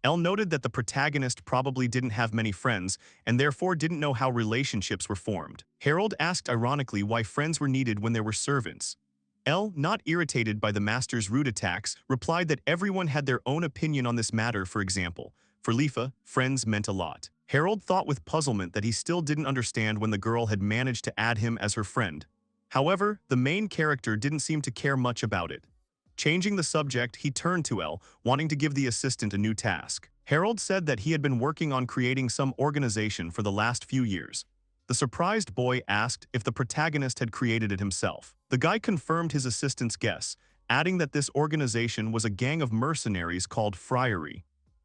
Elle noted that the protagonist probably didn't have many friends and therefore didn't know how relationships were formed. Harold asked ironically why friends were needed when there were servants. Elle, not irritated by the master's rude attacks, replied that everyone had their own opinion on this matter. For example, for Lifa, friends meant a lot. Harold thought with puzzlement that he still didn't understand when the girl had managed to add him as her friend. However, the main character didn't seem to care much about it. Changing the subject, he turned to Elle, wanting to give the assistant a new task. Harold said that he had been working on creating some organization for the last few years. The surprised boy asked if the protagonist had created it himself. The guy confirmed his assistant's guess, adding that this organization was a gang of mercenaries called Friary.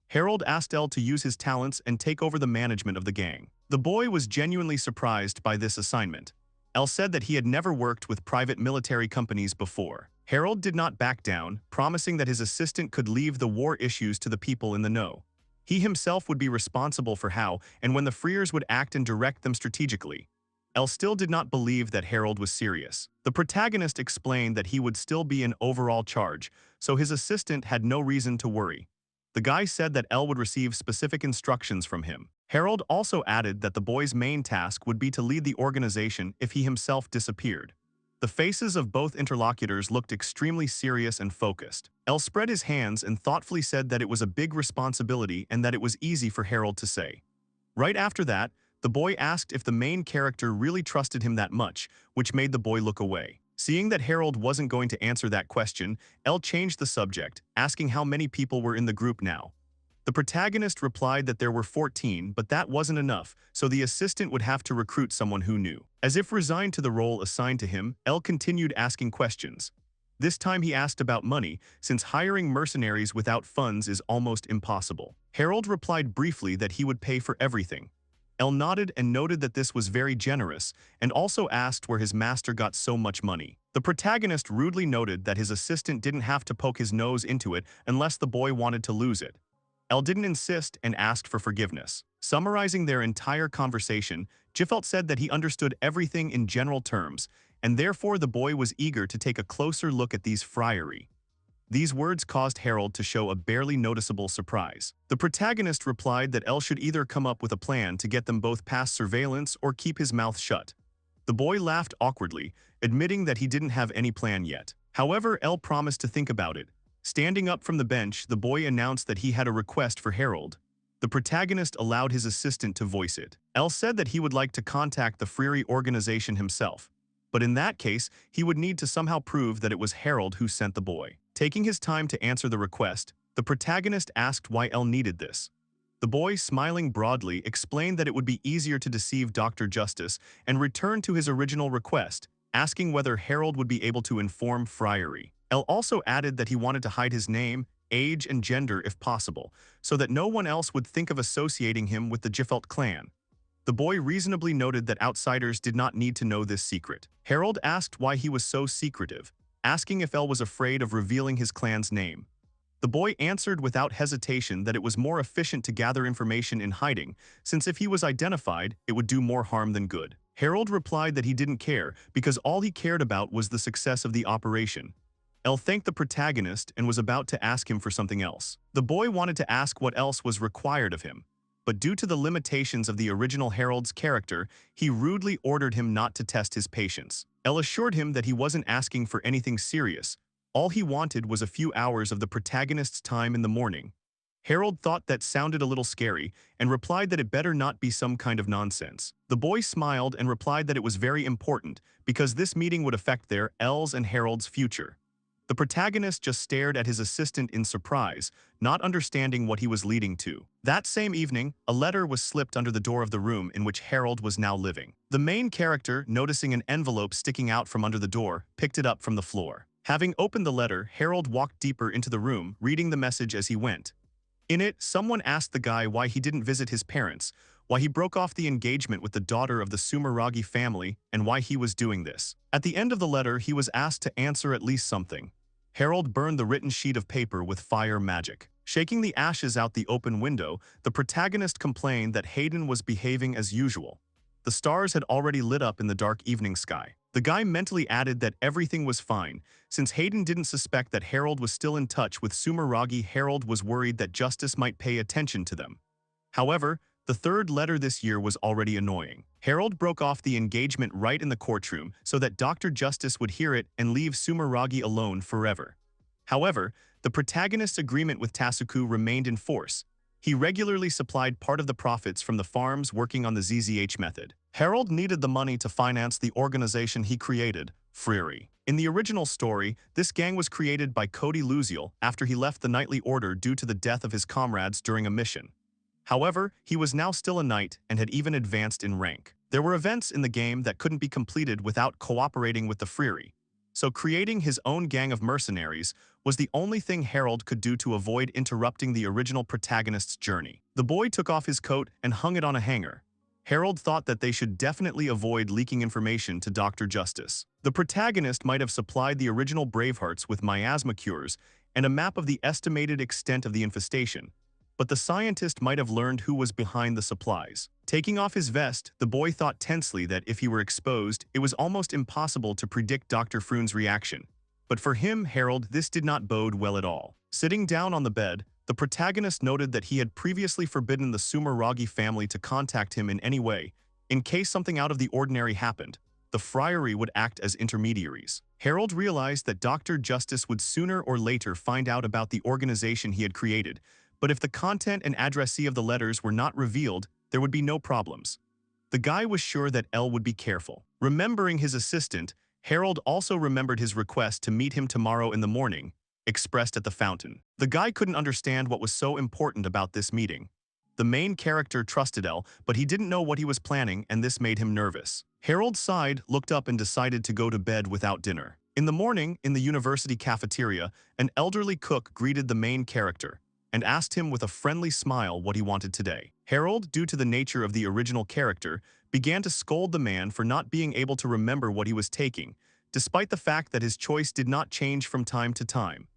Harold asked Elle to use his talents and take over the management of the gang. The boy was genuinely surprised by this assignment. Elle said that he had never worked with private military companies before. Harold did not back down, promising that his assistant could leave the war issues to the people in the know. He himself would be responsible for how and when the Freers would act and direct them strategically. Elle still did not believe that Harold was serious. The protagonist explained that he would still be in overall charge, so his assistant had no reason to worry. The guy said that Elle would receive specific instructions from him. Harold also added that the boy's main task would be to lead the organization if he himself disappeared. The faces of both interlocutors looked extremely serious and focused. Elle spread his hands and thoughtfully said that it was a big responsibility and that it was easy for Harold to say. Right after that, the boy asked if the main character really trusted him that much, which made the boy look away. Seeing that Harold wasn't going to answer that question, Elle changed the subject, asking how many people were in the group now. The protagonist replied that there were 14, but that wasn't enough, so the assistant would have to recruit someone who knew. As if resigned to the role assigned to him, Elle continued asking questions. This time he asked about money, since hiring mercenaries without funds is almost impossible. Harold replied briefly that he would pay for everything. Elle nodded and noted that this was very generous, and also asked where his master got so much money. The protagonist rudely noted that his assistant didn't have to poke his nose into it unless the boy wanted to lose it. Elle didn't insist and asked for forgiveness. Summarizing their entire conversation, Jiffelt said that he understood everything in general terms, and therefore the boy was eager to take a closer look at these friary. These words caused Harold to show a barely noticeable surprise. The protagonist replied that Elle should either come up with a plan to get them both past surveillance or keep his mouth shut. The boy laughed awkwardly, admitting that he didn't have any plan yet. However, Elle promised to think about it. Standing up from the bench, the boy announced that he had a request for Harold. The protagonist allowed his assistant to voice it. Elle said that he would like to contact the Freary organization himself, but in that case, he would need to somehow prove that it was Harold who sent the boy. Taking his time to answer the request, the protagonist asked why Elle needed this. The boy, smiling broadly, explained that it would be easier to deceive Dr. Justice and returned to his original request, asking whether Harold would be able to inform Friary. Elle also added that he wanted to hide his name, age, and gender if possible, so that no one else would think of associating him with the Jiffelt clan. The boy reasonably noted that outsiders did not need to know this secret. Harold asked why he was so secretive, asking if Elle was afraid of revealing his clan's name. The boy answered without hesitation that it was more efficient to gather information in hiding, since if he was identified, it would do more harm than good. Harold replied that he didn't care because all he cared about was the success of the operation. Elle thanked the protagonist and was about to ask him for something else. The boy wanted to ask what else was required of him, but due to the limitations of the original Harold's character, he rudely ordered him not to test his patience. Elle assured him that he wasn't asking for anything serious. All he wanted was a few hours of the protagonist's time in the morning. Harold thought that sounded a little scary and replied that it better not be some kind of nonsense. The boy smiled and replied that it was very important because this meeting would affect their, Elle's and Harold's future. The protagonist just stared at his assistant in surprise, not understanding what he was leading to. That same evening, a letter was slipped under the door of the room in which Harold was now living. The main character, noticing an envelope sticking out from under the door, picked it up from the floor. Having opened the letter, Harold walked deeper into the room, reading the message as he went. In it, someone asked the guy why he didn't visit his parents, why he broke off the engagement with the daughter of the Sumeragi family, and why he was doing this. At the end of the letter, he was asked to answer at least something. Harold burned the written sheet of paper with fire magic. Shaking the ashes out the open window, the protagonist complained that Hayden was behaving as usual. The stars had already lit up in the dark evening sky. The guy mentally added that everything was fine. Since Hayden didn't suspect that Harold was still in touch with Sumeragi, Harold was worried that justice might pay attention to them. However, the third letter this year was already annoying. Harold broke off the engagement right in the courtroom so that Dr. Justice would hear it and leave Sumeragi alone forever. However, the protagonist's agreement with Tasuku remained in force. He regularly supplied part of the profits from the farms working on the ZZH method. Harold needed the money to finance the organization he created, Freery. In the original story, this gang was created by Cody Luziel after he left the Knightly Order due to the death of his comrades during a mission. However, he was now still a knight and had even advanced in rank. There were events in the game that couldn't be completed without cooperating with the Freery, so creating his own gang of mercenaries was the only thing Harold could do to avoid interrupting the original protagonist's journey. The boy took off his coat and hung it on a hanger. Harold thought that they should definitely avoid leaking information to Dr. Justice. The protagonist might have supplied the original Bravehearts with miasma cures and a map of the estimated extent of the infestation, but the scientist might have learned who was behind the supplies. Taking off his vest, the boy thought tensely that if he were exposed, it was almost impossible to predict Dr. Froon's reaction. But for him, Harold, this did not bode well at all. Sitting down on the bed, the protagonist noted that he had previously forbidden the Sumeragi family to contact him in any way. In case something out of the ordinary happened, the Friary would act as intermediaries. Harold realized that Dr. Justice would sooner or later find out about the organization he had created, but if the content and addressee of the letters were not revealed, there would be no problems. The guy was sure that Elle would be careful. Remembering his assistant, Harold also remembered his request to meet him tomorrow in the morning, expressed at the fountain. The guy couldn't understand what was so important about this meeting. The main character trusted Elle, but he didn't know what he was planning, and this made him nervous. Harold sighed, looked up and decided to go to bed without dinner. In the morning, in the university cafeteria, an elderly cook greeted the main character and asked him with a friendly smile what he wanted today. Harold, due to the nature of the original character, began to scold the man for not being able to remember what he was taking, despite the fact that his choice did not change from time to time.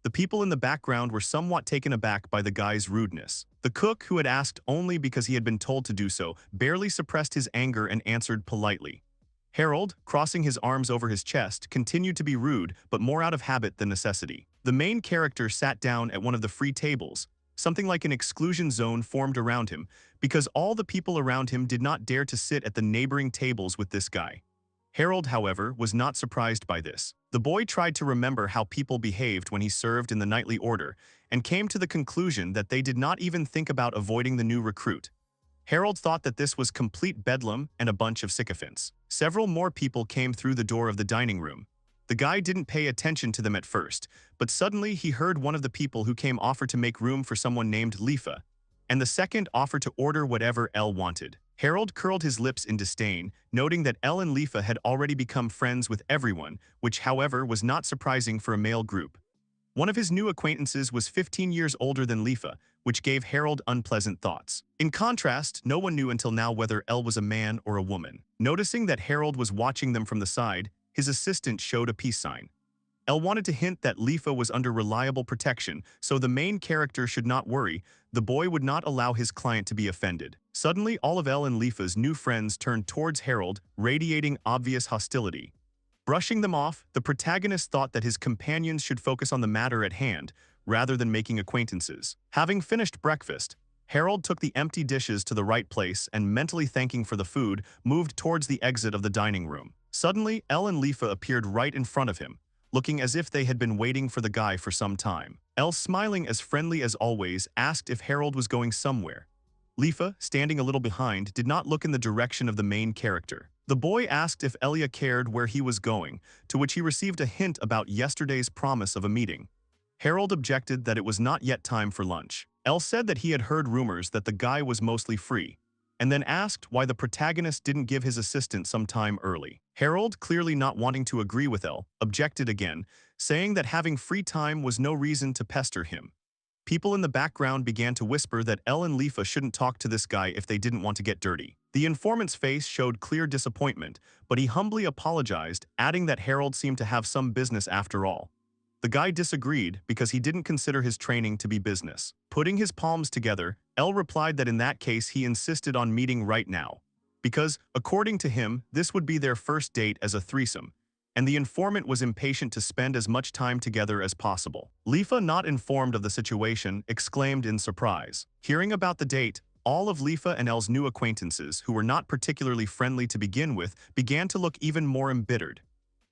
The people in the background were somewhat taken aback by the guy's rudeness. The cook, who had asked only because he had been told to do so, barely suppressed his anger and answered politely. Harold, crossing his arms over his chest, continued to be rude, but more out of habit than necessity. The main character sat down at one of the free tables. Something like an exclusion zone formed around him, because all the people around him did not dare to sit at the neighboring tables with this guy. Harold, however, was not surprised by this. The boy tried to remember how people behaved when he served in the Knightly Order, and came to the conclusion that they did not even think about avoiding the new recruit. Harold thought that this was complete bedlam and a bunch of sycophants. Several more people came through the door of the dining room. The guy didn't pay attention to them at first, but suddenly he heard one of the people who came offer to make room for someone named Lifa, and the second offer to order whatever Elle wanted. Harold curled his lips in disdain, noting that Elle and Lifa had already become friends with everyone, which, however, was not surprising for a male group. One of his new acquaintances was 15 years older than Lifa, which gave Harold unpleasant thoughts. In contrast, no one knew until now whether Elle was a man or a woman. Noticing that Harold was watching them from the side, his assistant showed a peace sign. Elle wanted to hint that Lifa was under reliable protection, so the main character should not worry. The boy would not allow his client to be offended. Suddenly, all of Elle and Lifa's new friends turned towards Harold, radiating obvious hostility. Brushing them off, the protagonist thought that his companions should focus on the matter at hand, rather than making acquaintances. Having finished breakfast, Harold took the empty dishes to the right place and, mentally thanking for the food, moved towards the exit of the dining room. Suddenly, Elle and Lifa appeared right in front of him. looking as if they had been waiting for the guy for some time. Elle, smiling as friendly as always, asked if Harold was going somewhere. Lifa, standing a little behind, did not look in the direction of the main character. The boy asked if Elia cared where he was going, to which he received a hint about yesterday's promise of a meeting. Harold objected that it was not yet time for lunch. Elle said that he had heard rumors that the guy was mostly free, and then asked why the protagonist didn't give his assistant some time early. Harold, clearly not wanting to agree with Elle, objected again, saying that having free time was no reason to pester him. People in the background began to whisper that Elle and Lifa shouldn't talk to this guy if they didn't want to get dirty. The informant's face showed clear disappointment, but he humbly apologized, adding that Harold seemed to have some business after all. The guy disagreed because he didn't consider his training to be business. Putting his palms together, Elle replied that in that case he insisted on meeting right now, because, according to him, this would be their first date as a threesome, and the informant was impatient to spend as much time together as possible. Lifa, not informed of the situation, exclaimed in surprise. Hearing about the date, all of Lifa and Elle's new acquaintances, who were not particularly friendly to begin with, began to look even more embittered.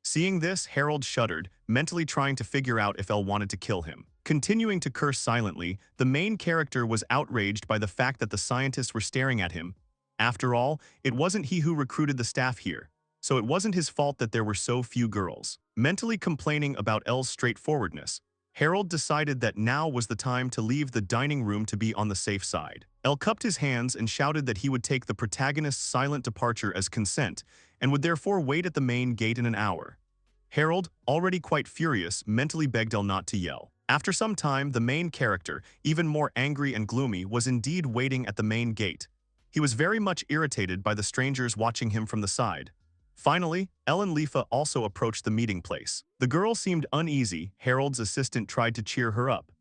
Seeing this, Harold shuddered, mentally trying to figure out if Elle wanted to kill him. Continuing to curse silently, the main character was outraged by the fact that the scientists were staring at him. After all, it wasn't he who recruited the staff here, so it wasn't his fault that there were so few girls. Mentally complaining about Elle's straightforwardness, Harold decided that now was the time to leave the dining room to be on the safe side. Elle cupped his hands and shouted that he would take the protagonist's silent departure as consent, and would therefore wait at the main gate in an hour. Harold, already quite furious, mentally begged Elle not to yell. After some time, the main character, even more angry and gloomy, was indeed waiting at the main gate. He was very much irritated by the strangers watching him from the side. Finally, Elle and Lifa also approached the meeting place. The girl seemed uneasy. Harold's assistant tried to cheer her up.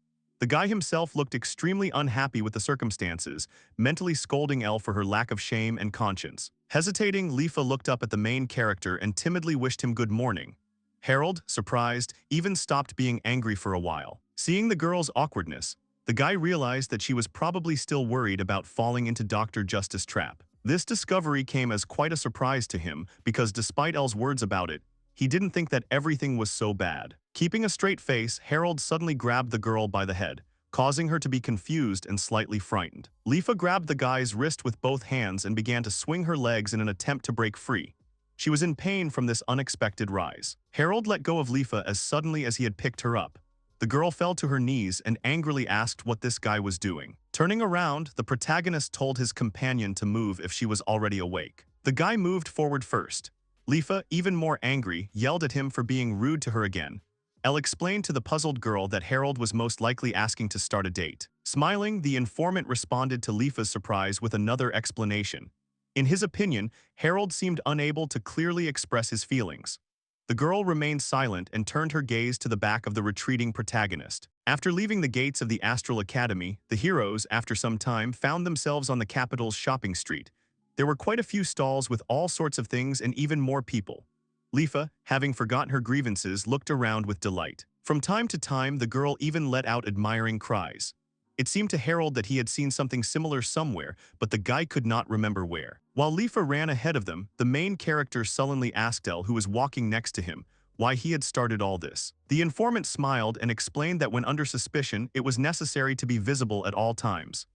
The guy himself looked extremely unhappy with the circumstances, mentally scolding Elle for her lack of shame and conscience. Hesitating, Lifa looked up at the main character and timidly wished him good morning. Harold, surprised, even stopped being angry for a while. Seeing the girl's awkwardness, the guy realized that she was probably still worried about falling into Dr. Justice's trap. This discovery came as quite a surprise to him because despite Elle's words about it, he didn't think that everything was so bad. Keeping a straight face, Harold suddenly grabbed the girl by the head, causing her to be confused and slightly frightened. Lifa grabbed the guy's wrist with both hands and began to swing her legs in an attempt to break free. She was in pain from this unexpected rise. Harold let go of Lifa as suddenly as he had picked her up. The girl fell to her knees and angrily asked what this guy was doing. Turning around, the protagonist told his companion to move if she was already awake. The guy moved forward first. Lifa, even more angry, yelled at him for being rude to her again. Elle explained to the puzzled girl that Harold was most likely asking to start a date. Smiling, the informant responded to Lifa's surprise with another explanation. In his opinion, Harold seemed unable to clearly express his feelings. The girl remained silent and turned her gaze to the back of the retreating protagonist. After leaving the gates of the Astral Academy, the heroes, after some time, found themselves on the capital's shopping street. There were quite a few stalls with all sorts of things and even more people. Lifa, having forgotten her grievances, looked around with delight. From time to time, the girl even let out admiring cries. It seemed to Harold that he had seen something similar somewhere, but the guy could not remember where. While Lifa ran ahead of them, the main character sullenly asked Elle, who was walking next to him, why he had started all this. The informant smiled and explained that when under suspicion, it was necessary to be visible at all times.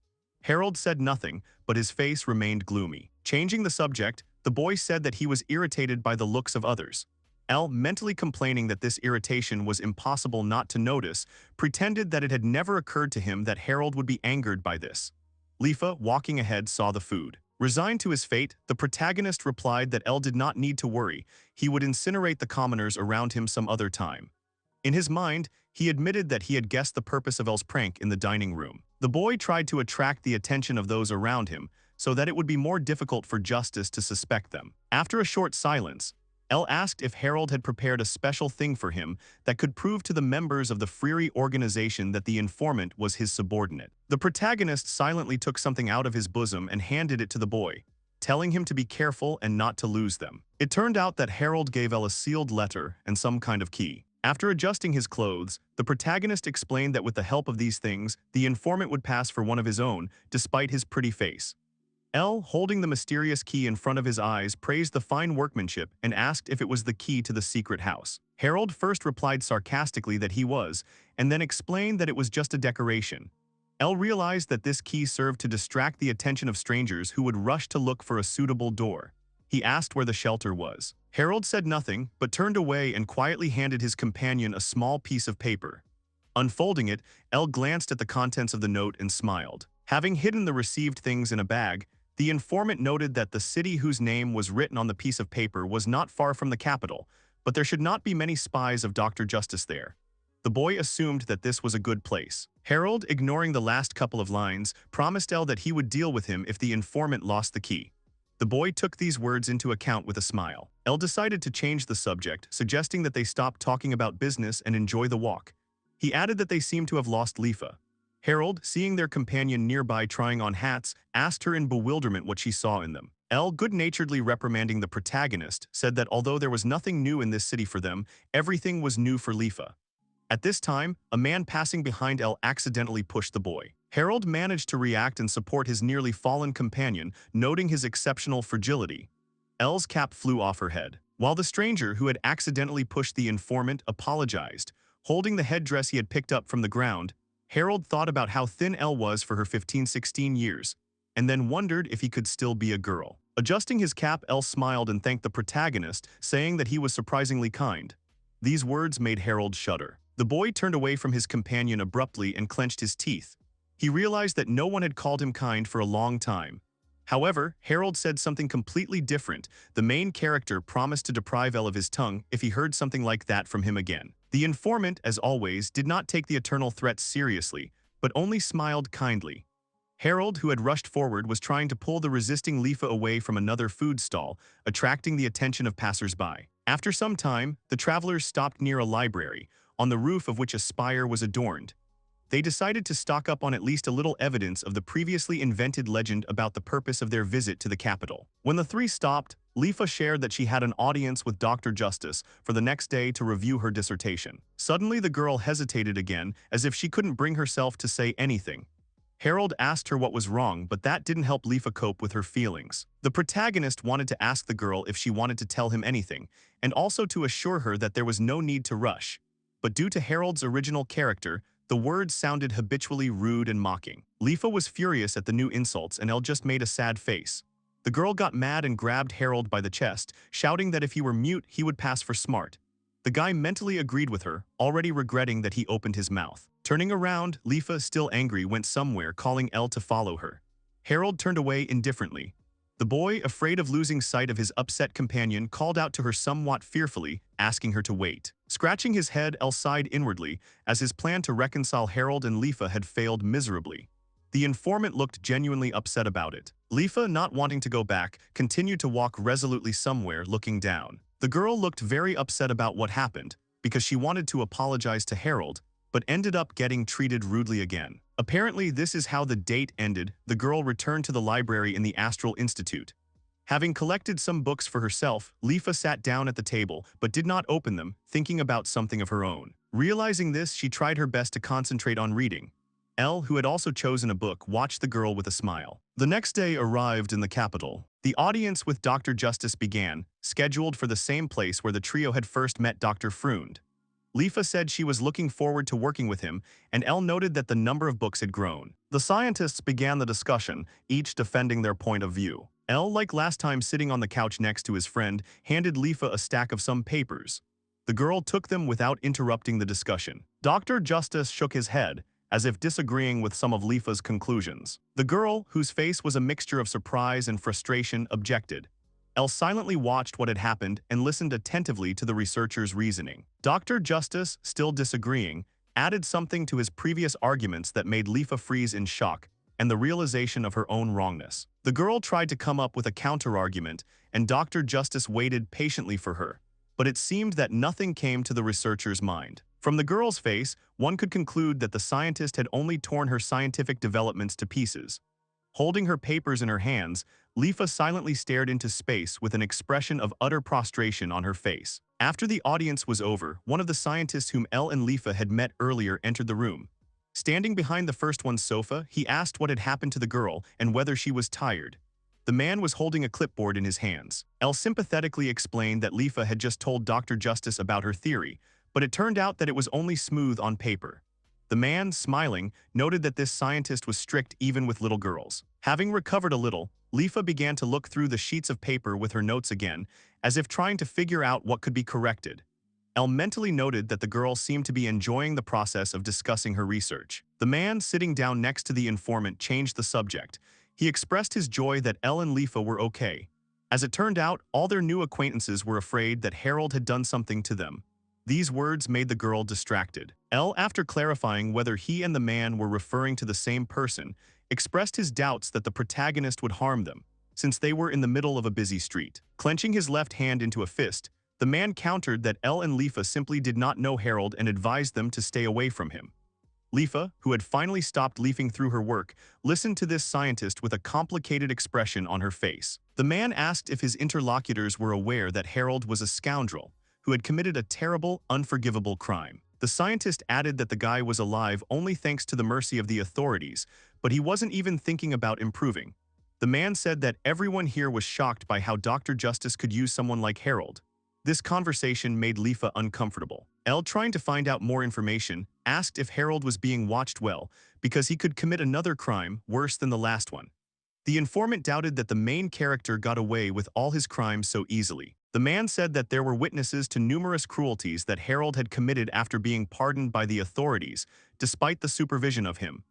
Harold said nothing, but his face remained gloomy. Changing the subject, the boy said that he was irritated by the looks of others. Elle, mentally complaining that this irritation was impossible not to notice, pretended that it had never occurred to him that Harold would be angered by this. Lifa, walking ahead, saw the food. Resigned to his fate, the protagonist replied that Elle did not need to worry. He would incinerate the commoners around him some other time. In his mind, he admitted that he had guessed the purpose of Elle's prank in the dining room. The boy tried to attract the attention of those around him so that it would be more difficult for justice to suspect them. After a short silence, Elle asked if Harold had prepared a special thing for him that could prove to the members of the Freery organization that the informant was his subordinate. The protagonist silently took something out of his bosom and handed it to the boy, telling him to be careful and not to lose them. It turned out that Harold gave Elle a sealed letter and some kind of key. After adjusting his clothes, the protagonist explained that with the help of these things, the informant would pass for one of his own, despite his pretty face. L, holding the mysterious key in front of his eyes, praised the fine workmanship and asked if it was the key to the secret house. Harold first replied sarcastically that he was, and then explained that it was just a decoration. L realized that this key served to distract the attention of strangers who would rush to look for a suitable door. He asked where the shelter was. Harold said nothing, but turned away and quietly handed his companion a small piece of paper. Unfolding it, L glanced at the contents of the note and smiled. Having hidden the received things in a bag, the informant noted that the city whose name was written on the piece of paper was not far from the capital, but there should not be many spies of Dr. Justice there. The boy assumed that this was a good place. Harold, ignoring the last couple of lines, promised L that he would deal with him if the informant lost the key. The boy took these words into account with a smile. L decided to change the subject, suggesting that they stop talking about business and enjoy the walk. He added that they seemed to have lost Lifa. Harold, seeing their companion nearby trying on hats, asked her in bewilderment what she saw in them. Elle, good-naturedly reprimanding the protagonist, said that although there was nothing new in this city for them, everything was new for Lifa. At this time, a man passing behind Elle accidentally pushed the boy. Harold managed to react and support his nearly fallen companion, noting his exceptional fragility. Elle's cap flew off her head. While the stranger who had accidentally pushed the informant apologized, holding the headdress he had picked up from the ground, Harold thought about how thin Elle was for her 15-16 years, and then wondered if he could still be a girl. Adjusting his cap, Elle smiled and thanked the protagonist, saying that he was surprisingly kind. These words made Harold shudder. The boy turned away from his companion abruptly and clenched his teeth. He realized that no one had called him kind for a long time. However, Harold said something completely different. The main character promised to deprive Elle of his tongue if he heard something like that from him again. The informant, as always, did not take the eternal threat seriously, but only smiled kindly. Harold, who had rushed forward, was trying to pull the resisting Lifa away from another food stall, attracting the attention of passers-by. After some time, the travelers stopped near a library, on the roof of which a spire was adorned. They decided to stock up on at least a little evidence of the previously invented legend about the purpose of their visit to the capital. When the three stopped, Lifa shared that she had an audience with Dr. Justice for the next day to review her dissertation. Suddenly, the girl hesitated again, as if she couldn't bring herself to say anything. Harold asked her what was wrong, but that didn't help Lifa cope with her feelings. The protagonist wanted to ask the girl if she wanted to tell him anything, and also to assure her that there was no need to rush. But due to Harold's original character, the words sounded habitually rude and mocking. Lifa was furious at the new insults, and Elle just made a sad face. The girl got mad and grabbed Harold by the chest, shouting that if he were mute, he would pass for smart. The guy mentally agreed with her, already regretting that he opened his mouth. Turning around, Lifa, still angry, went somewhere, calling Elle to follow her. Harold turned away indifferently. The boy, afraid of losing sight of his upset companion, called out to her somewhat fearfully, asking her to wait. Scratching his head, Elle sighed inwardly, as his plan to reconcile Harold and Lifa had failed miserably. The informant looked genuinely upset about it. Lifa, not wanting to go back, continued to walk resolutely somewhere, looking down. The girl looked very upset about what happened, because she wanted to apologize to Harold, but ended up getting treated rudely again. Apparently, this is how the date ended. The girl returned to the library in the Astral Institute. Having collected some books for herself, Lifa sat down at the table, but did not open them, thinking about something of her own. Realizing this, she tried her best to concentrate on reading. Elle, who had also chosen a book, watched the girl with a smile. The next day arrived in the capital. The audience with Dr. Justice began, scheduled for the same place where the trio had first met Dr. Freund. Lifa said she was looking forward to working with him, and Elle noted that the number of books had grown. The scientists began the discussion, each defending their point of view. Elle, like last time sitting on the couch next to his friend, handed Lifa a stack of some papers. The girl took them without interrupting the discussion. Dr. Justice shook his head, as if disagreeing with some of Lifa's conclusions. The girl, whose face was a mixture of surprise and frustration, objected. Elle silently watched what had happened and listened attentively to the researcher's reasoning. Dr. Justice, still disagreeing, added something to his previous arguments that made Lifa freeze in shock and the realization of her own wrongness. The girl tried to come up with a counter-argument, and Dr. Justice waited patiently for her, but it seemed that nothing came to the researcher's mind. From the girl's face, one could conclude that the scientist had only torn her scientific developments to pieces. Holding her papers in her hands, Lifa silently stared into space with an expression of utter prostration on her face. After the audience was over, one of the scientists whom Elle and Lifa had met earlier entered the room. Standing behind the first one's sofa, he asked what had happened to the girl and whether she was tired. The man was holding a clipboard in his hands. Elle sympathetically explained that Lifa had just told Dr. Justice about her theory, but it turned out that it was only smooth on paper. The man, smiling, noted that this scientist was strict even with little girls. Having recovered a little, Lifa began to look through the sheets of paper with her notes again, as if trying to figure out what could be corrected. Elle mentally noted that the girl seemed to be enjoying the process of discussing her research. The man sitting down next to the informant changed the subject. He expressed his joy that Elle and Lifa were okay. As it turned out, all their new acquaintances were afraid that Harold had done something to them. These words made the girl distracted. Elle, after clarifying whether he and the man were referring to the same person, expressed his doubts that the protagonist would harm them, since they were in the middle of a busy street. Clenching his left hand into a fist, the man countered that Elle and Lifa simply did not know Harold and advised them to stay away from him. Lifa, who had finally stopped leafing through her work, listened to this scientist with a complicated expression on her face. The man asked if his interlocutors were aware that Harold was a scoundrel who had committed a terrible, unforgivable crime. The scientist added that the guy was alive only thanks to the mercy of the authorities, but he wasn't even thinking about improving. The man said that everyone here was shocked by how Dr. Justice could use someone like Harold. This conversation made Lifa uncomfortable. Elle, trying to find out more information, asked if Harold was being watched well because he could commit another crime worse than the last one. The informant doubted that the main character got away with all his crimes so easily. The man said that there were witnesses to numerous cruelties that Harold had committed after being pardoned by the authorities, despite the supervision of him.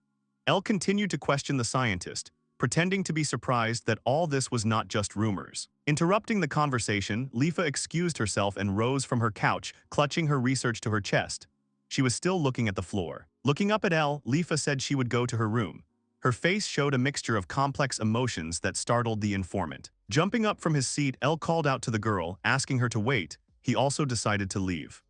Elle continued to question the scientist, pretending to be surprised that all this was not just rumors. Interrupting the conversation, Lifa excused herself and rose from her couch, clutching her research to her chest. She was still looking at the floor. Looking up at Elle, Lifa said she would go to her room. Her face showed a mixture of complex emotions that startled the informant. Jumping up from his seat, Elle called out to the girl, asking her to wait. He also decided to leave.